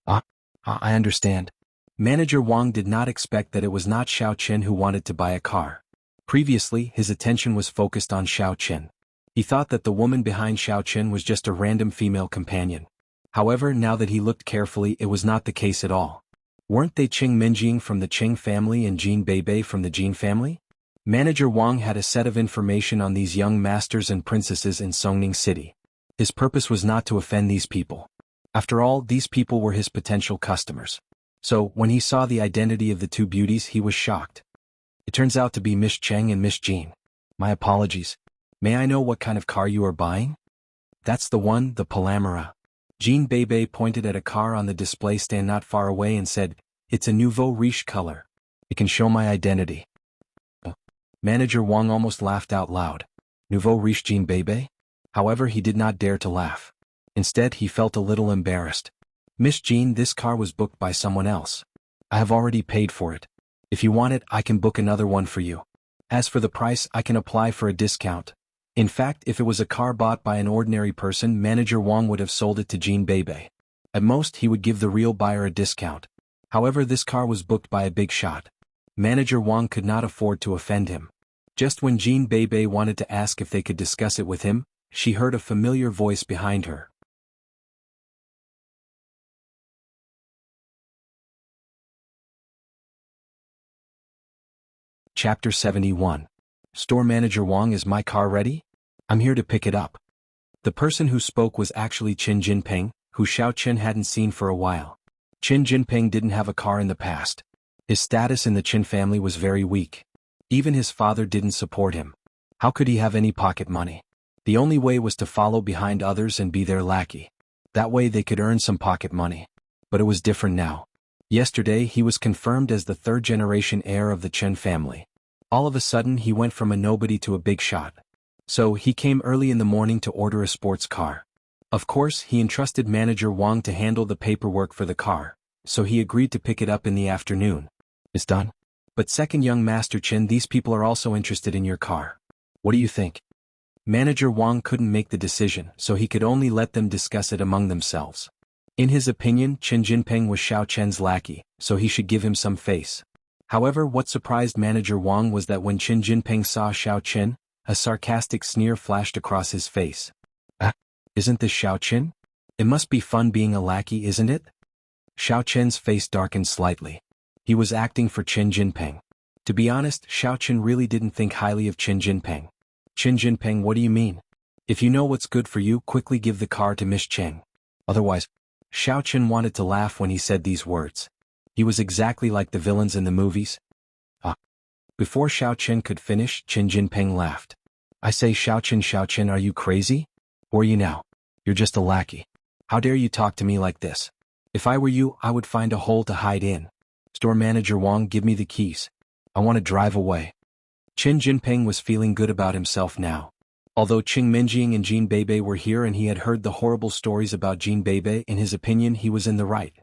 I understand. Manager Wang did not expect that it was not Xiao Qin who wanted to buy a car. Previously, his attention was focused on Xiao Qin. He thought that the woman behind Xiao Qin was just a random female companion. However, now that he looked carefully, it was not the case at all. Weren't they Qing Minjing from the Qing family and Jin Beibei from the Jin family? Manager Wang had a set of information on these young masters and princesses in Songning City. His purpose was not to offend these people. After all, these people were his potential customers. So, when he saw the identity of the two beauties, he was shocked. It turns out to be Miss Cheng and Miss Jean. My apologies. May I know what kind of car you are buying? That's the one, the Palamara. Jean Beibei pointed at a car on the display stand not far away and said, "It's a nouveau riche color. It can show my identity." Manager Wang almost laughed out loud. Nouveau riche Jean Beibei? However, he did not dare to laugh. Instead, he felt a little embarrassed. Miss Jean, this car was booked by someone else. I have already paid for it. If you want it, I can book another one for you. As for the price, I can apply for a discount. In fact, if it was a car bought by an ordinary person, Manager Wang would have sold it to Jean Beibei. At most, he would give the real buyer a discount. However, this car was booked by a big shot. Manager Wang could not afford to offend him. Just when Jean Beibei wanted to ask if they could discuss it with him, she heard a familiar voice behind her. Chapter 71. Store Manager Wang, is my car ready? I'm here to pick it up. The person who spoke was actually Qin Jinping, who Xiao Qin hadn't seen for a while. Qin Jinping didn't have a car in the past. His status in the Qin family was very weak. Even his father didn't support him. How could he have any pocket money? The only way was to follow behind others and be their lackey. That way they could earn some pocket money. But it was different now. Yesterday he was confirmed as the third-generation heir of the Chen family. All of a sudden he went from a nobody to a big shot. So he came early in the morning to order a sports car. Of course, he entrusted Manager Wang to handle the paperwork for the car, so he agreed to pick it up in the afternoon. It's done. But second young Master Chen, these people are also interested in your car. What do you think? Manager Wang couldn't make the decision, so he could only let them discuss it among themselves. In his opinion, Qin Jinping was Xiao Chen's lackey, so he should give him some face. However, what surprised Manager Wang was that when Qin Jinping saw Xiao Qin, a sarcastic sneer flashed across his face. Isn't this Xiao Qin? It must be fun being a lackey, isn't it? Xiao Qin's face darkened slightly. He was acting for Qin Jinping. To be honest, Xiao Qin really didn't think highly of Qin Jinping. Qin Jinping, what do you mean? If you know what's good for you, quickly give the car to Miss Cheng. Otherwise, Xiao Qin wanted to laugh when he said these words. He was exactly like the villains in the movies. Before Xiao Qin could finish, Qin Jinping laughed. I say, Xiao Qin, are you crazy? Who are you now? You're just a lackey. How dare you talk to me like this? If I were you, I would find a hole to hide in. Store Manager Wang, give me the keys. I want to drive away. Qin Jinping was feeling good about himself now. Although Qing Minjing and Jin Beibei were here and he had heard the horrible stories about Jin Beibei, in his opinion he was in the right.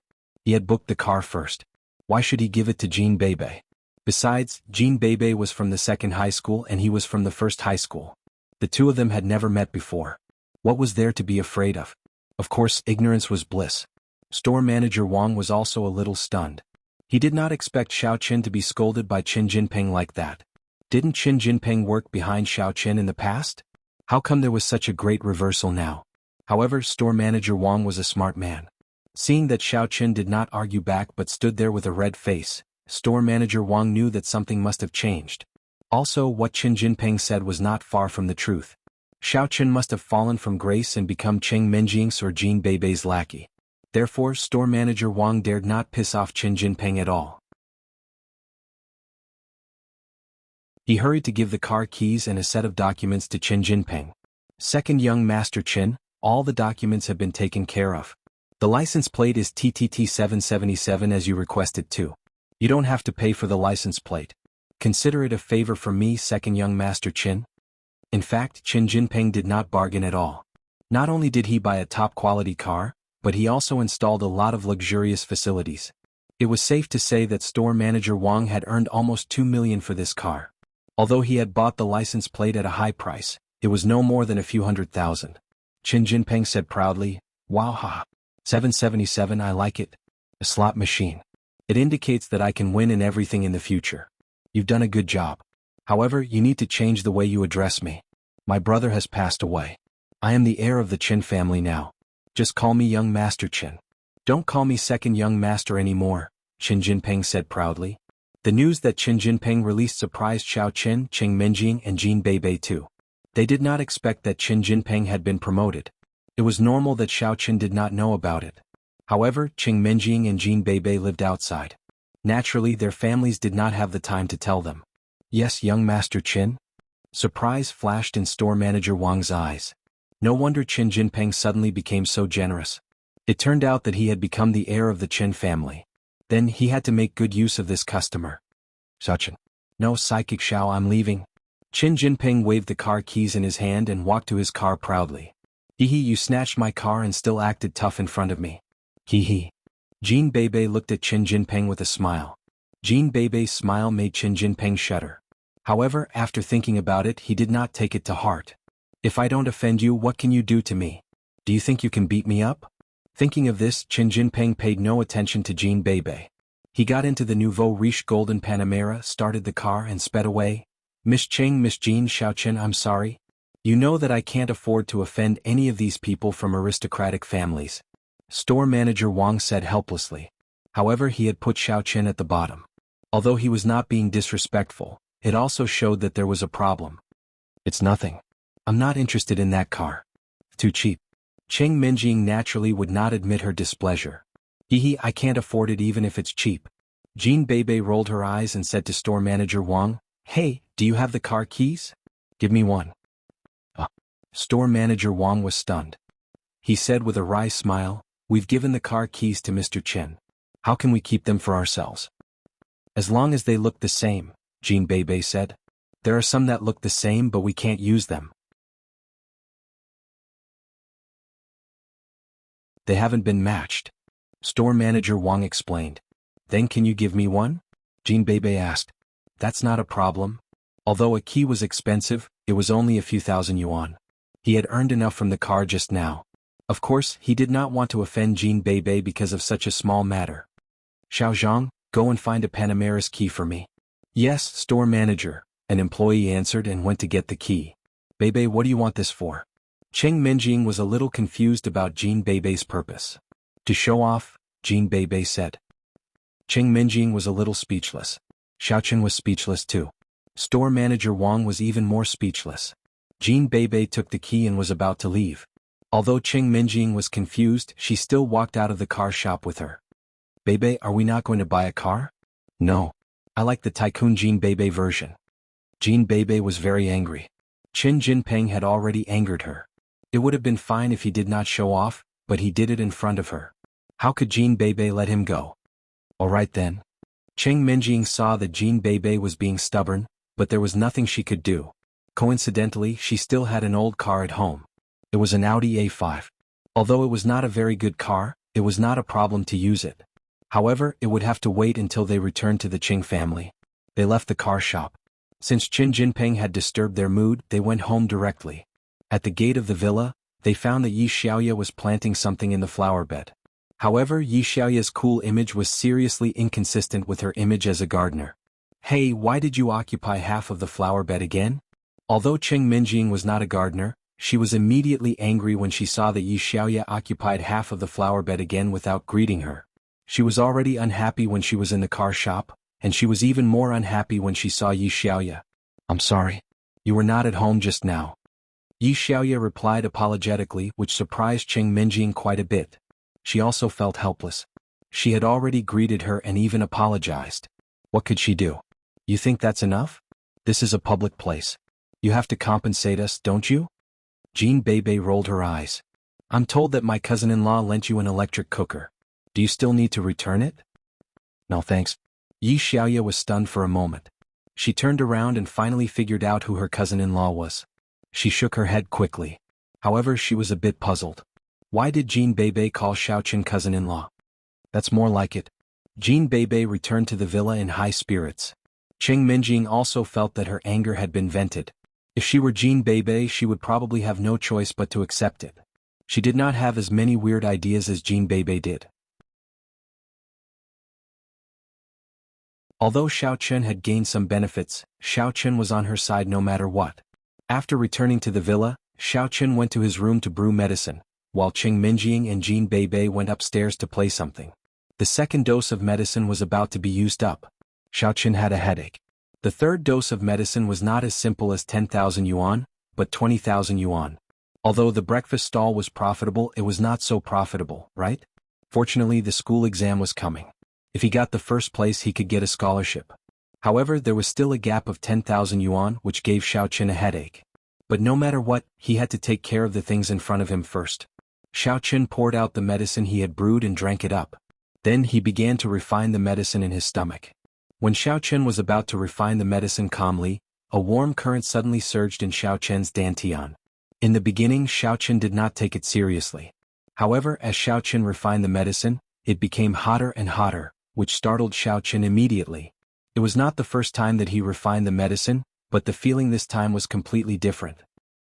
He had booked the car first. Why should he give it to Jin Beibei? Besides, Jin Beibei was from the second high school and he was from the first high school. The two of them had never met before. What was there to be afraid of? Of course, ignorance was bliss. Store Manager Wang was also a little stunned. He did not expect Xiao Qin to be scolded by Qin Jinping like that. Didn't Qin Jinping work behind Xiao Qin in the past? How come there was such a great reversal now? However, Store Manager Wang was a smart man. Seeing that Xiao Qin did not argue back but stood there with a red face, Store Manager Wang knew that something must have changed. Also, what Qin Jinping said was not far from the truth. Xiao Qin must have fallen from grace and become Qing Minjing's or Jin Beibei's lackey. Therefore, Store Manager Wang dared not piss off Qin Jinping at all. He hurried to give the car keys and a set of documents to Qin Jinping. Second young Master Qin, all the documents have been taken care of. The license plate is TTT 777 as you requested too. You don't have to pay for the license plate. Consider it a favor from me, second young Master Qin. In fact, Qin Jinping did not bargain at all. Not only did he buy a top-quality car, but he also installed a lot of luxurious facilities. It was safe to say that Store Manager Wang had earned almost 2 million for this car. Although he had bought the license plate at a high price, it was no more than a few 100,000. Qin Jinping said proudly. Wow, haha. 777, I like it. A slot machine. It indicates that I can win in everything in the future. You've done a good job. However, you need to change the way you address me. My brother has passed away. I am the heir of the Qin family now. Just call me Young Master Qin. Don't call me second Young Master anymore, Qin Jinping said proudly. The news that Qin Jinping released surprised Xiao Qin, Qing Minjing and Jin Beibei too. They did not expect that Qin Jinping had been promoted. It was normal that Xiao Qin did not know about it. However, Qing Minjing and Jin Beibei lived outside. Naturally, their families did not have the time to tell them. Yes, Young Master Qin? Surprise flashed in store manager Wang's eyes. No wonder Qin Jinping suddenly became so generous. It turned out that he had become the heir of the Qin family. Then he had to make good use of this customer. Xiao. No, Psychic Xiao, I'm leaving. Qin Jinping waved the car keys in his hand and walked to his car proudly. Hee, you snatched my car and still acted tough in front of me. Hee. Jin Beibei looked at Qin Jinping with a smile. Jin Beibei's smile made Qin Jinping shudder. However, after thinking about it, he did not take it to heart. If I don't offend you, what can you do to me? Do you think you can beat me up? Thinking of this, Qin Jinping paid no attention to Jin Beibei. He got into the nouveau riche golden Panamera, started the car and sped away. Miss Qing, Miss Jin, Xiao Qin, I'm sorry. You know that I can't afford to offend any of these people from aristocratic families. Store manager Wang said helplessly. However, he had put Xiao Qin at the bottom. Although he was not being disrespectful, it also showed that there was a problem. It's nothing. I'm not interested in that car. Too cheap. Qing Minjing naturally would not admit her displeasure. Hee, I can't afford it even if it's cheap. Jin Beibei rolled her eyes and said to store manager Wang, Hey, do you have the car keys? Give me one. Store manager Wang was stunned. He said with a wry smile, We've given the car keys to Mr. Qin. How can we keep them for ourselves? As long as they look the same, Jin Beibei said. There are some that look the same but we can't use them. They haven't been matched. Store manager Wang explained. Then can you give me one? Jin Beibei asked. That's not a problem. Although a key was expensive, it was only a few thousand yuan. He had earned enough from the car just now. Of course, he did not want to offend Jin Beibei because of such a small matter. Xiao Zhang, go and find a Panamera's key for me. Yes, store manager, an employee answered and went to get the key. Beibei, what do you want this for? Qing Minjing was a little confused about Jin Beibei's purpose. To show off, Jin Beibei said. Qing Minjing was a little speechless. Xiao Qin was speechless too. Store manager Wang was even more speechless. Jin Beibei took the key and was about to leave. Although Qing Minjing was confused, she still walked out of the car shop with her. Beibei, are we not going to buy a car? No. I like the Tycoon Jin Beibei version. Jin Beibei was very angry. Qin Jinping had already angered her. It would have been fine if he did not show off, but he did it in front of her. How could Jin Beibei let him go? All right then. Qing Minjing saw that Jin Beibei was being stubborn, but there was nothing she could do. Coincidentally, she still had an old car at home. It was an Audi A5. Although it was not a very good car, it was not a problem to use it. However, it would have to wait until they returned to the Qing family. They left the car shop. Since Qin Jinping had disturbed their mood, they went home directly. At the gate of the villa, they found that Yi Xiaoya was planting something in the flower bed. However, Yi Xiaoya's cool image was seriously inconsistent with her image as a gardener. Hey, why did you occupy half of the flower bed again? Although Qing Minjing was not a gardener, she was immediately angry when she saw that Yi Xiaoya occupied half of the flower bed again without greeting her. She was already unhappy when she was in the car shop, and she was even more unhappy when she saw Yi Xiaoya. I'm sorry. You were not at home just now. Yi Xiaoya replied apologetically, which surprised Qing Minjing quite a bit. She also felt helpless. She had already greeted her and even apologized. What could she do? You think that's enough? This is a public place. You have to compensate us, don't you? Jin Beibei rolled her eyes. I'm told that my cousin-in-law lent you an electric cooker. Do you still need to return it? No thanks. Yi Xiaoya was stunned for a moment. She turned around and finally figured out who her cousin-in-law was. She shook her head quickly. However, she was a bit puzzled. Why did Jin Beibei call Xiao Qin cousin-in-law? That's more like it. Jin Beibei returned to the villa in high spirits. Qing Minjing also felt that her anger had been vented. If she were Jin Beibei, she would probably have no choice but to accept it. She did not have as many weird ideas as Jean Bebe did. Although Xiao Chen had gained some benefits, Xiao Chen was on her side no matter what. After returning to the villa, Xiao Chen went to his room to brew medicine, while Cheng Minjing and Jean Bebe went upstairs to play something. The second dose of medicine was about to be used up. Xiao Chen had a headache. The third dose of medicine was not as simple as 10,000 yuan, but 20,000 yuan. Although the breakfast stall was profitable, it was not so profitable, right? Fortunately, the school exam was coming. If he got the first place, he could get a scholarship. However, there was still a gap of 10,000 yuan, which gave Xiao Chen a headache. But no matter what, he had to take care of the things in front of him first. Xiao Chen poured out the medicine he had brewed and drank it up. Then he began to refine the medicine in his stomach. When Xiao Chen was about to refine the medicine calmly, a warm current suddenly surged in Xiao Chen's dantian. In the beginning, Xiao Chen did not take it seriously. However, as Xiao Chen refined the medicine, it became hotter and hotter, which startled Xiao Chen immediately. It was not the first time that he refined the medicine, but the feeling this time was completely different.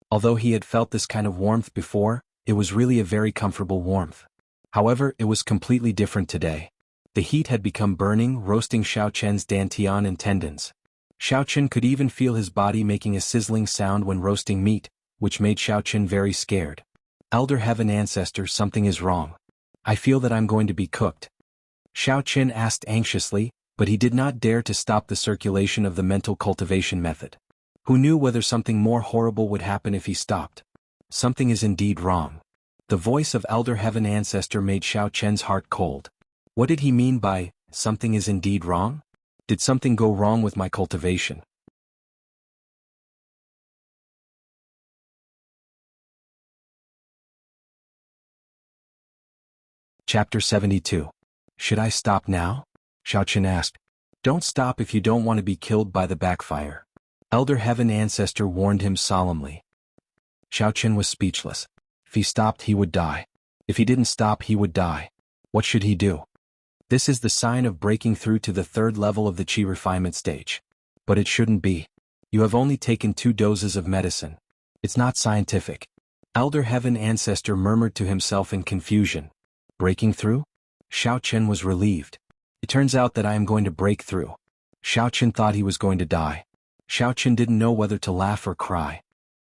Although he had felt this kind of warmth before, it was really a very comfortable warmth. However, it was completely different today. The heat had become burning, roasting Xiao Chen's dantian and tendons. Xiao Chen could even feel his body making a sizzling sound when roasting meat, which made Xiao Chen very scared. Elder Heaven Ancestor, something is wrong. I feel that I'm going to be cooked. Xiao Chen asked anxiously, but he did not dare to stop the circulation of the mental cultivation method. Who knew whether something more horrible would happen if he stopped? Something is indeed wrong. The voice of Elder Heaven Ancestor made Xiao Chen's heart cold. What did he mean by, something is indeed wrong? Did something go wrong with my cultivation? Chapter 72. Should I stop now? Xiao Chen asked. Don't stop if you don't want to be killed by the backfire. Elder Heaven Ancestor warned him solemnly. Xiao Chen was speechless. If he stopped, he would die. If he didn't stop, he would die. What should he do? This is the sign of breaking through to the third level of the Qi refinement stage. But it shouldn't be. You have only taken 2 doses of medicine. It's not scientific. Elder Heaven Ancestor murmured to himself in confusion. Breaking through? Xiao Chen was relieved. It turns out that I am going to break through. Xiao Chen thought he was going to die. Xiao Chen didn't know whether to laugh or cry.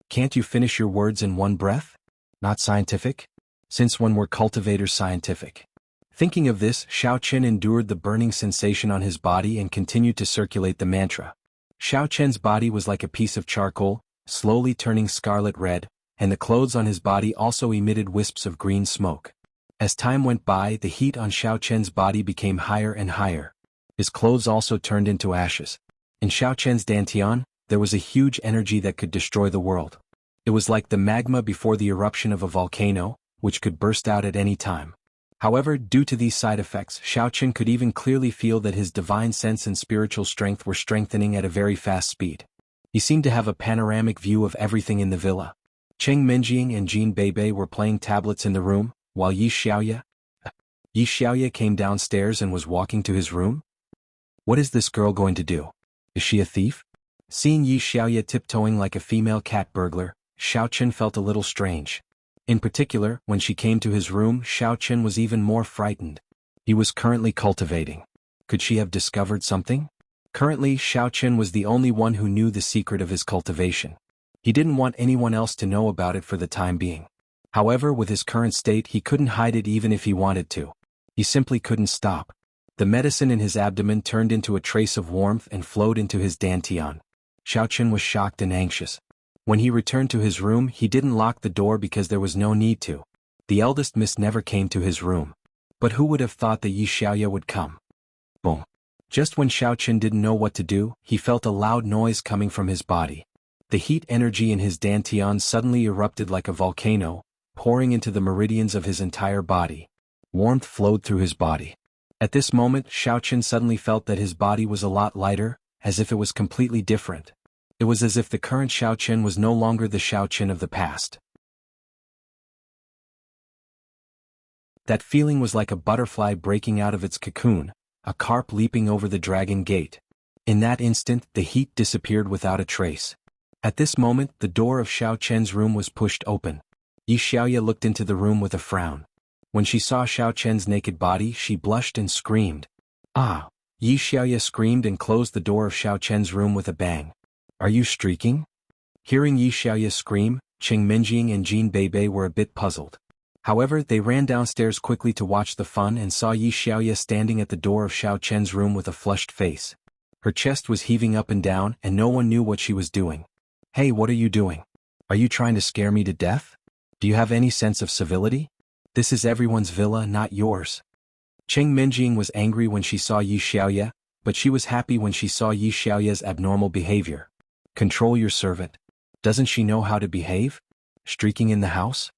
Can't you finish your words in one breath? Not scientific? Since when were cultivators scientific? Thinking of this, Xiao Chen endured the burning sensation on his body and continued to circulate the mantra. Xiao Chen's body was like a piece of charcoal, slowly turning scarlet red, and the clothes on his body also emitted wisps of green smoke. As time went by, the heat on Xiao Chen's body became higher and higher. His clothes also turned into ashes. In Xiao Chen's dantian, there was a huge energy that could destroy the world. It was like the magma before the eruption of a volcano, which could burst out at any time. However, due to these side effects, Xiao Chen could even clearly feel that his divine sense and spiritual strength were strengthening at a very fast speed. He seemed to have a panoramic view of everything in the villa. Cheng Minjing and Jean Bebe were playing tablets in the room, while Yi Xiaoya came downstairs and was walking to his room. What is this girl going to do? Is she a thief? Seeing Yi Xiaoya tiptoeing like a female cat burglar, Xiao Chen felt a little strange. In particular, when she came to his room, Xiao Chen was even more frightened. He was currently cultivating. Could she have discovered something? Currently, Xiao Chen was the only one who knew the secret of his cultivation. He didn't want anyone else to know about it for the time being. However, with his current state, he couldn't hide it even if he wanted to. He simply couldn't stop. The medicine in his abdomen turned into a trace of warmth and flowed into his dantian. Xiao Chen was shocked and anxious. When he returned to his room, he didn't lock the door because there was no need to. The eldest miss never came to his room. But who would have thought that Yi Xiaoya would come? Boom. Just when Xiao Chen didn't know what to do, he felt a loud noise coming from his body. The heat energy in his dantian suddenly erupted like a volcano, pouring into the meridians of his entire body. Warmth flowed through his body. At this moment, Xiao Chen suddenly felt that his body was a lot lighter, as if it was completely different. It was as if the current Xiao Chen was no longer the Xiao Chen of the past. That feeling was like a butterfly breaking out of its cocoon, a carp leaping over the dragon gate. In that instant, the heat disappeared without a trace. At this moment, the door of Xiao Chen's room was pushed open. Yi Xiaoya looked into the room with a frown. When she saw Xiao Chen's naked body, she blushed and screamed. Ah! Yi Xiaoya screamed and closed the door of Xiao Chen's room with a bang. Are you streaking? Hearing Yi Xiaoya scream, Qing Minjing and Jin Beibei were a bit puzzled. However, they ran downstairs quickly to watch the fun and saw Yi Xiaoya standing at the door of Xiao Chen's room with a flushed face. Her chest was heaving up and down and no one knew what she was doing. Hey, what are you doing? Are you trying to scare me to death? Do you have any sense of civility? This is everyone's villa, not yours. Qing Minjing was angry when she saw Yi Xiaoya, but she was happy when she saw Yi Xiaoya's abnormal behavior. Control your servant. Doesn't she know how to behave? Streaking in the house?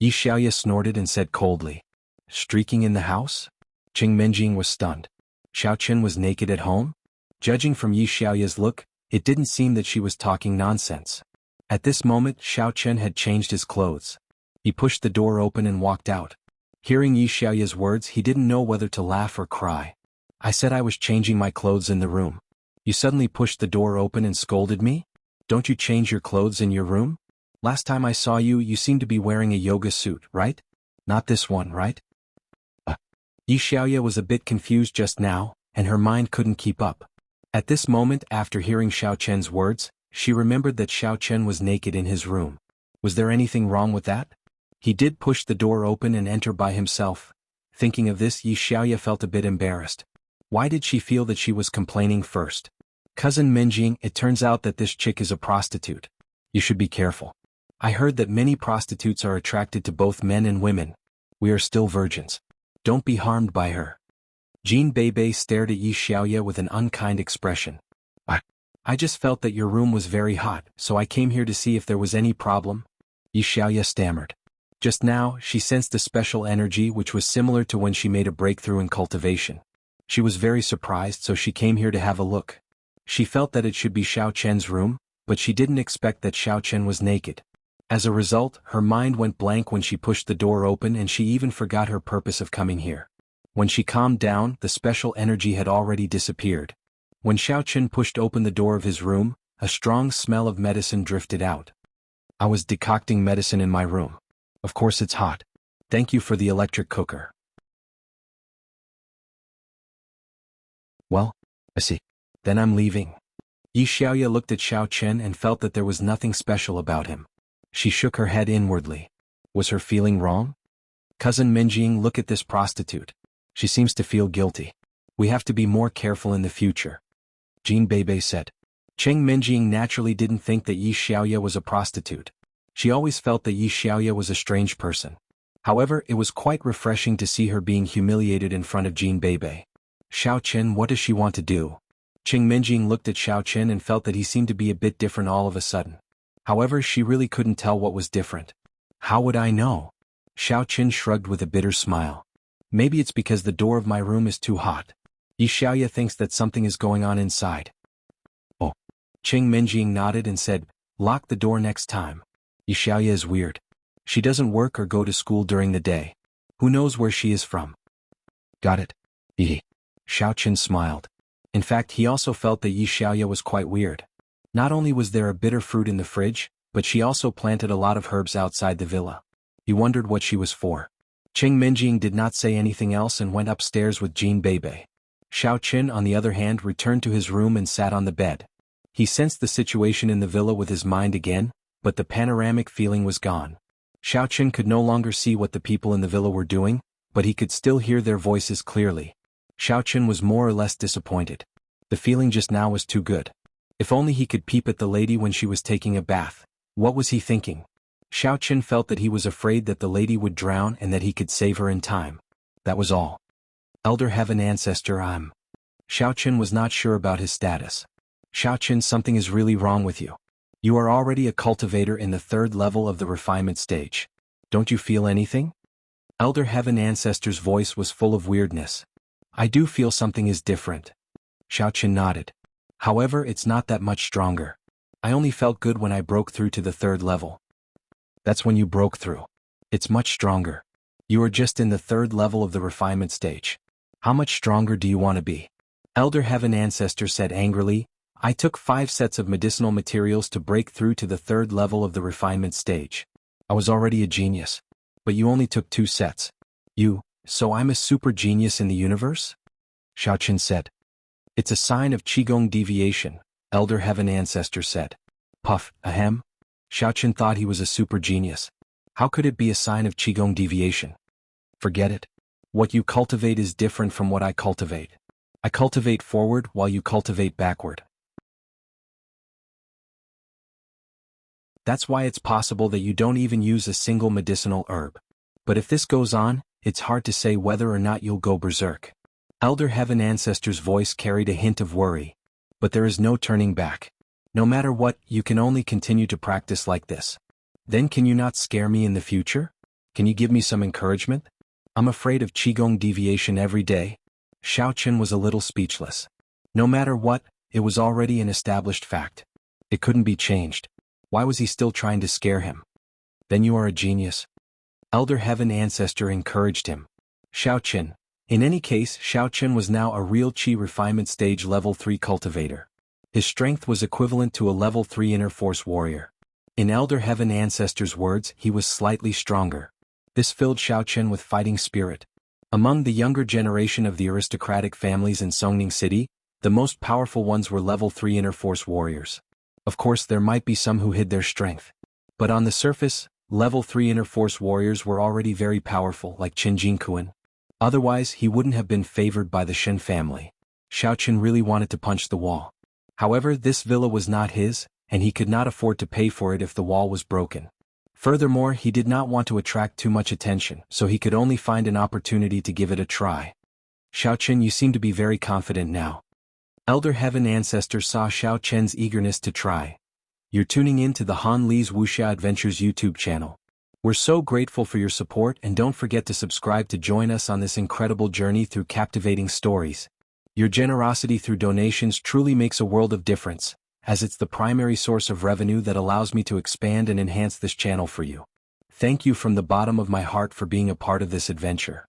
Yi Xiaoya snorted and said coldly. Streaking in the house? Qing Minjing was stunned. Xiao Chen was naked at home? Judging from Yi Xiaoya's look, it didn't seem that she was talking nonsense. At this moment, Xiao Chen had changed his clothes. He pushed the door open and walked out. Hearing Yi Xiaoya's words, he didn't know whether to laugh or cry. I said I was changing my clothes in the room. You suddenly pushed the door open and scolded me? Don't you change your clothes in your room? Last time I saw you, you seemed to be wearing a yoga suit, right? Not this one, right? Yi Xiaoya was a bit confused just now, and her mind couldn't keep up. At this moment, after hearing Xiao Chen's words, she remembered that Xiao Chen was naked in his room. Was there anything wrong with that? He did push the door open and enter by himself. Thinking of this, Yi Xiaoya felt a bit embarrassed. Why did she feel that she was complaining first? Cousin Minjing, it turns out that this chick is a prostitute. You should be careful. I heard that many prostitutes are attracted to both men and women. We are still virgins. Don't be harmed by her. Jin Beibei stared at Yi Xiaoya with an unkind expression. I just felt that your room was very hot, so I came here to see if there was any problem. Yi Xiaoya stammered. Just now, she sensed a special energy which was similar to when she made a breakthrough in cultivation. She was very surprised, so she came here to have a look. She felt that it should be Xiao Chen's room, but she didn't expect that Xiao Chen was naked. As a result, her mind went blank when she pushed the door open and she even forgot her purpose of coming here. When she calmed down, the special energy had already disappeared. When Xiao Chen pushed open the door of his room, a strong smell of medicine drifted out. I was decocting medicine in my room. Of course it's hot. Thank you for the electric cooker. Well, I see. Then I'm leaving. Yi Xiaoya looked at Xiao Chen and felt that there was nothing special about him. She shook her head inwardly. Was her feeling wrong? Cousin Minjing, look at this prostitute. She seems to feel guilty. We have to be more careful in the future. Jin Beibei said. Qing Minjing naturally didn't think that Yi Xiaoya was a prostitute. She always felt that Yi Xiaoya was a strange person. However, it was quite refreshing to see her being humiliated in front of Jin Beibei. Xiao Chen, what does she want to do? Qing Minjing looked at Xiao Chen and felt that he seemed to be a bit different all of a sudden. However, she really couldn't tell what was different. How would I know? Xiao Chen shrugged with a bitter smile. Maybe it's because the door of my room is too hot. Yi Xiaoya thinks that something is going on inside. Oh. Qing Minjing nodded and said, lock the door next time. Yi Xiaoya is weird. She doesn't work or go to school during the day. Who knows where she is from? Got it. Yi. Xiao Chen smiled. In fact, he also felt that Yi Xiaoya was quite weird. Not only was there a bitter fruit in the fridge, but she also planted a lot of herbs outside the villa. He wondered what she was for. Qing Minjing did not say anything else and went upstairs with Jin Beibei. Xiao Chen, on the other hand, returned to his room and sat on the bed. He sensed the situation in the villa with his mind again, but the panoramic feeling was gone. Xiao Chen could no longer see what the people in the villa were doing, but he could still hear their voices clearly. Xiao Chen was more or less disappointed. The feeling just now was too good. If only he could peep at the lady when she was taking a bath. What was he thinking? Xiao Chen felt that he was afraid that the lady would drown and that he could save her in time. That was all. Elder Heaven Ancestor, Xiao Chen was not sure about his status. Xiao Chen, something is really wrong with you. You are already a cultivator in the 3rd level of the refinement stage. Don't you feel anything? Elder Heaven Ancestor's voice was full of weirdness. I do feel something is different. Xiao Chen nodded. However, it's not that much stronger. I only felt good when I broke through to the 3rd level. That's when you broke through. It's much stronger. You are just in the 3rd level of the refinement stage. How much stronger do you want to be? Elder Heaven Ancestor said angrily, I took 5 sets of medicinal materials to break through to the 3rd level of the refinement stage. I was already a genius. But you only took 2 sets. So I'm a super genius in the universe? Xiaoqin said. It's a sign of Qigong deviation, Elder Heaven Ancestor said. Puff, ahem. Xiaoqin thought he was a super genius. How could it be a sign of Qigong deviation? Forget it. What you cultivate is different from what I cultivate. I cultivate forward while you cultivate backward. That's why it's possible that you don't even use a single medicinal herb. But if this goes on, it's hard to say whether or not you'll go berserk. Elder Heaven Ancestor's voice carried a hint of worry. But there is no turning back. No matter what, you can only continue to practice like this. Then can you not scare me in the future? Can you give me some encouragement? I'm afraid of Qigong deviation every day. Xiaoqin was a little speechless. No matter what, it was already an established fact. It couldn't be changed. Why was he still trying to scare him? Then you are a genius. Elder Heaven Ancestor encouraged him. Xiaoqin. In any case, Xiaoqin was now a real Qi refinement stage level 3 cultivator. His strength was equivalent to a level 3 inner force warrior. In Elder Heaven Ancestor's words, he was slightly stronger. This filled Xiaoqin with fighting spirit. Among the younger generation of the aristocratic families in Songning City, the most powerful ones were level 3 inner force warriors. Of course, there might be some who hid their strength. But on the surface, level 3 inner force warriors were already very powerful, like Qin Jingkuan. Otherwise, he wouldn't have been favored by the Shen family. Xiaoqin really wanted to punch the wall. However, this villa was not his, and he could not afford to pay for it if the wall was broken. Furthermore, he did not want to attract too much attention, so he could only find an opportunity to give it a try. Xiaoqin, you seem to be very confident now. Elder Heaven Ancestor saw Xiaoqin's eagerness to try. You're tuning in to the Han Li's Wuxia Adventures YouTube channel. We're so grateful for your support, and don't forget to subscribe to join us on this incredible journey through captivating stories. Your generosity through donations truly makes a world of difference, as it's the primary source of revenue that allows me to expand and enhance this channel for you. Thank you from the bottom of my heart for being a part of this adventure.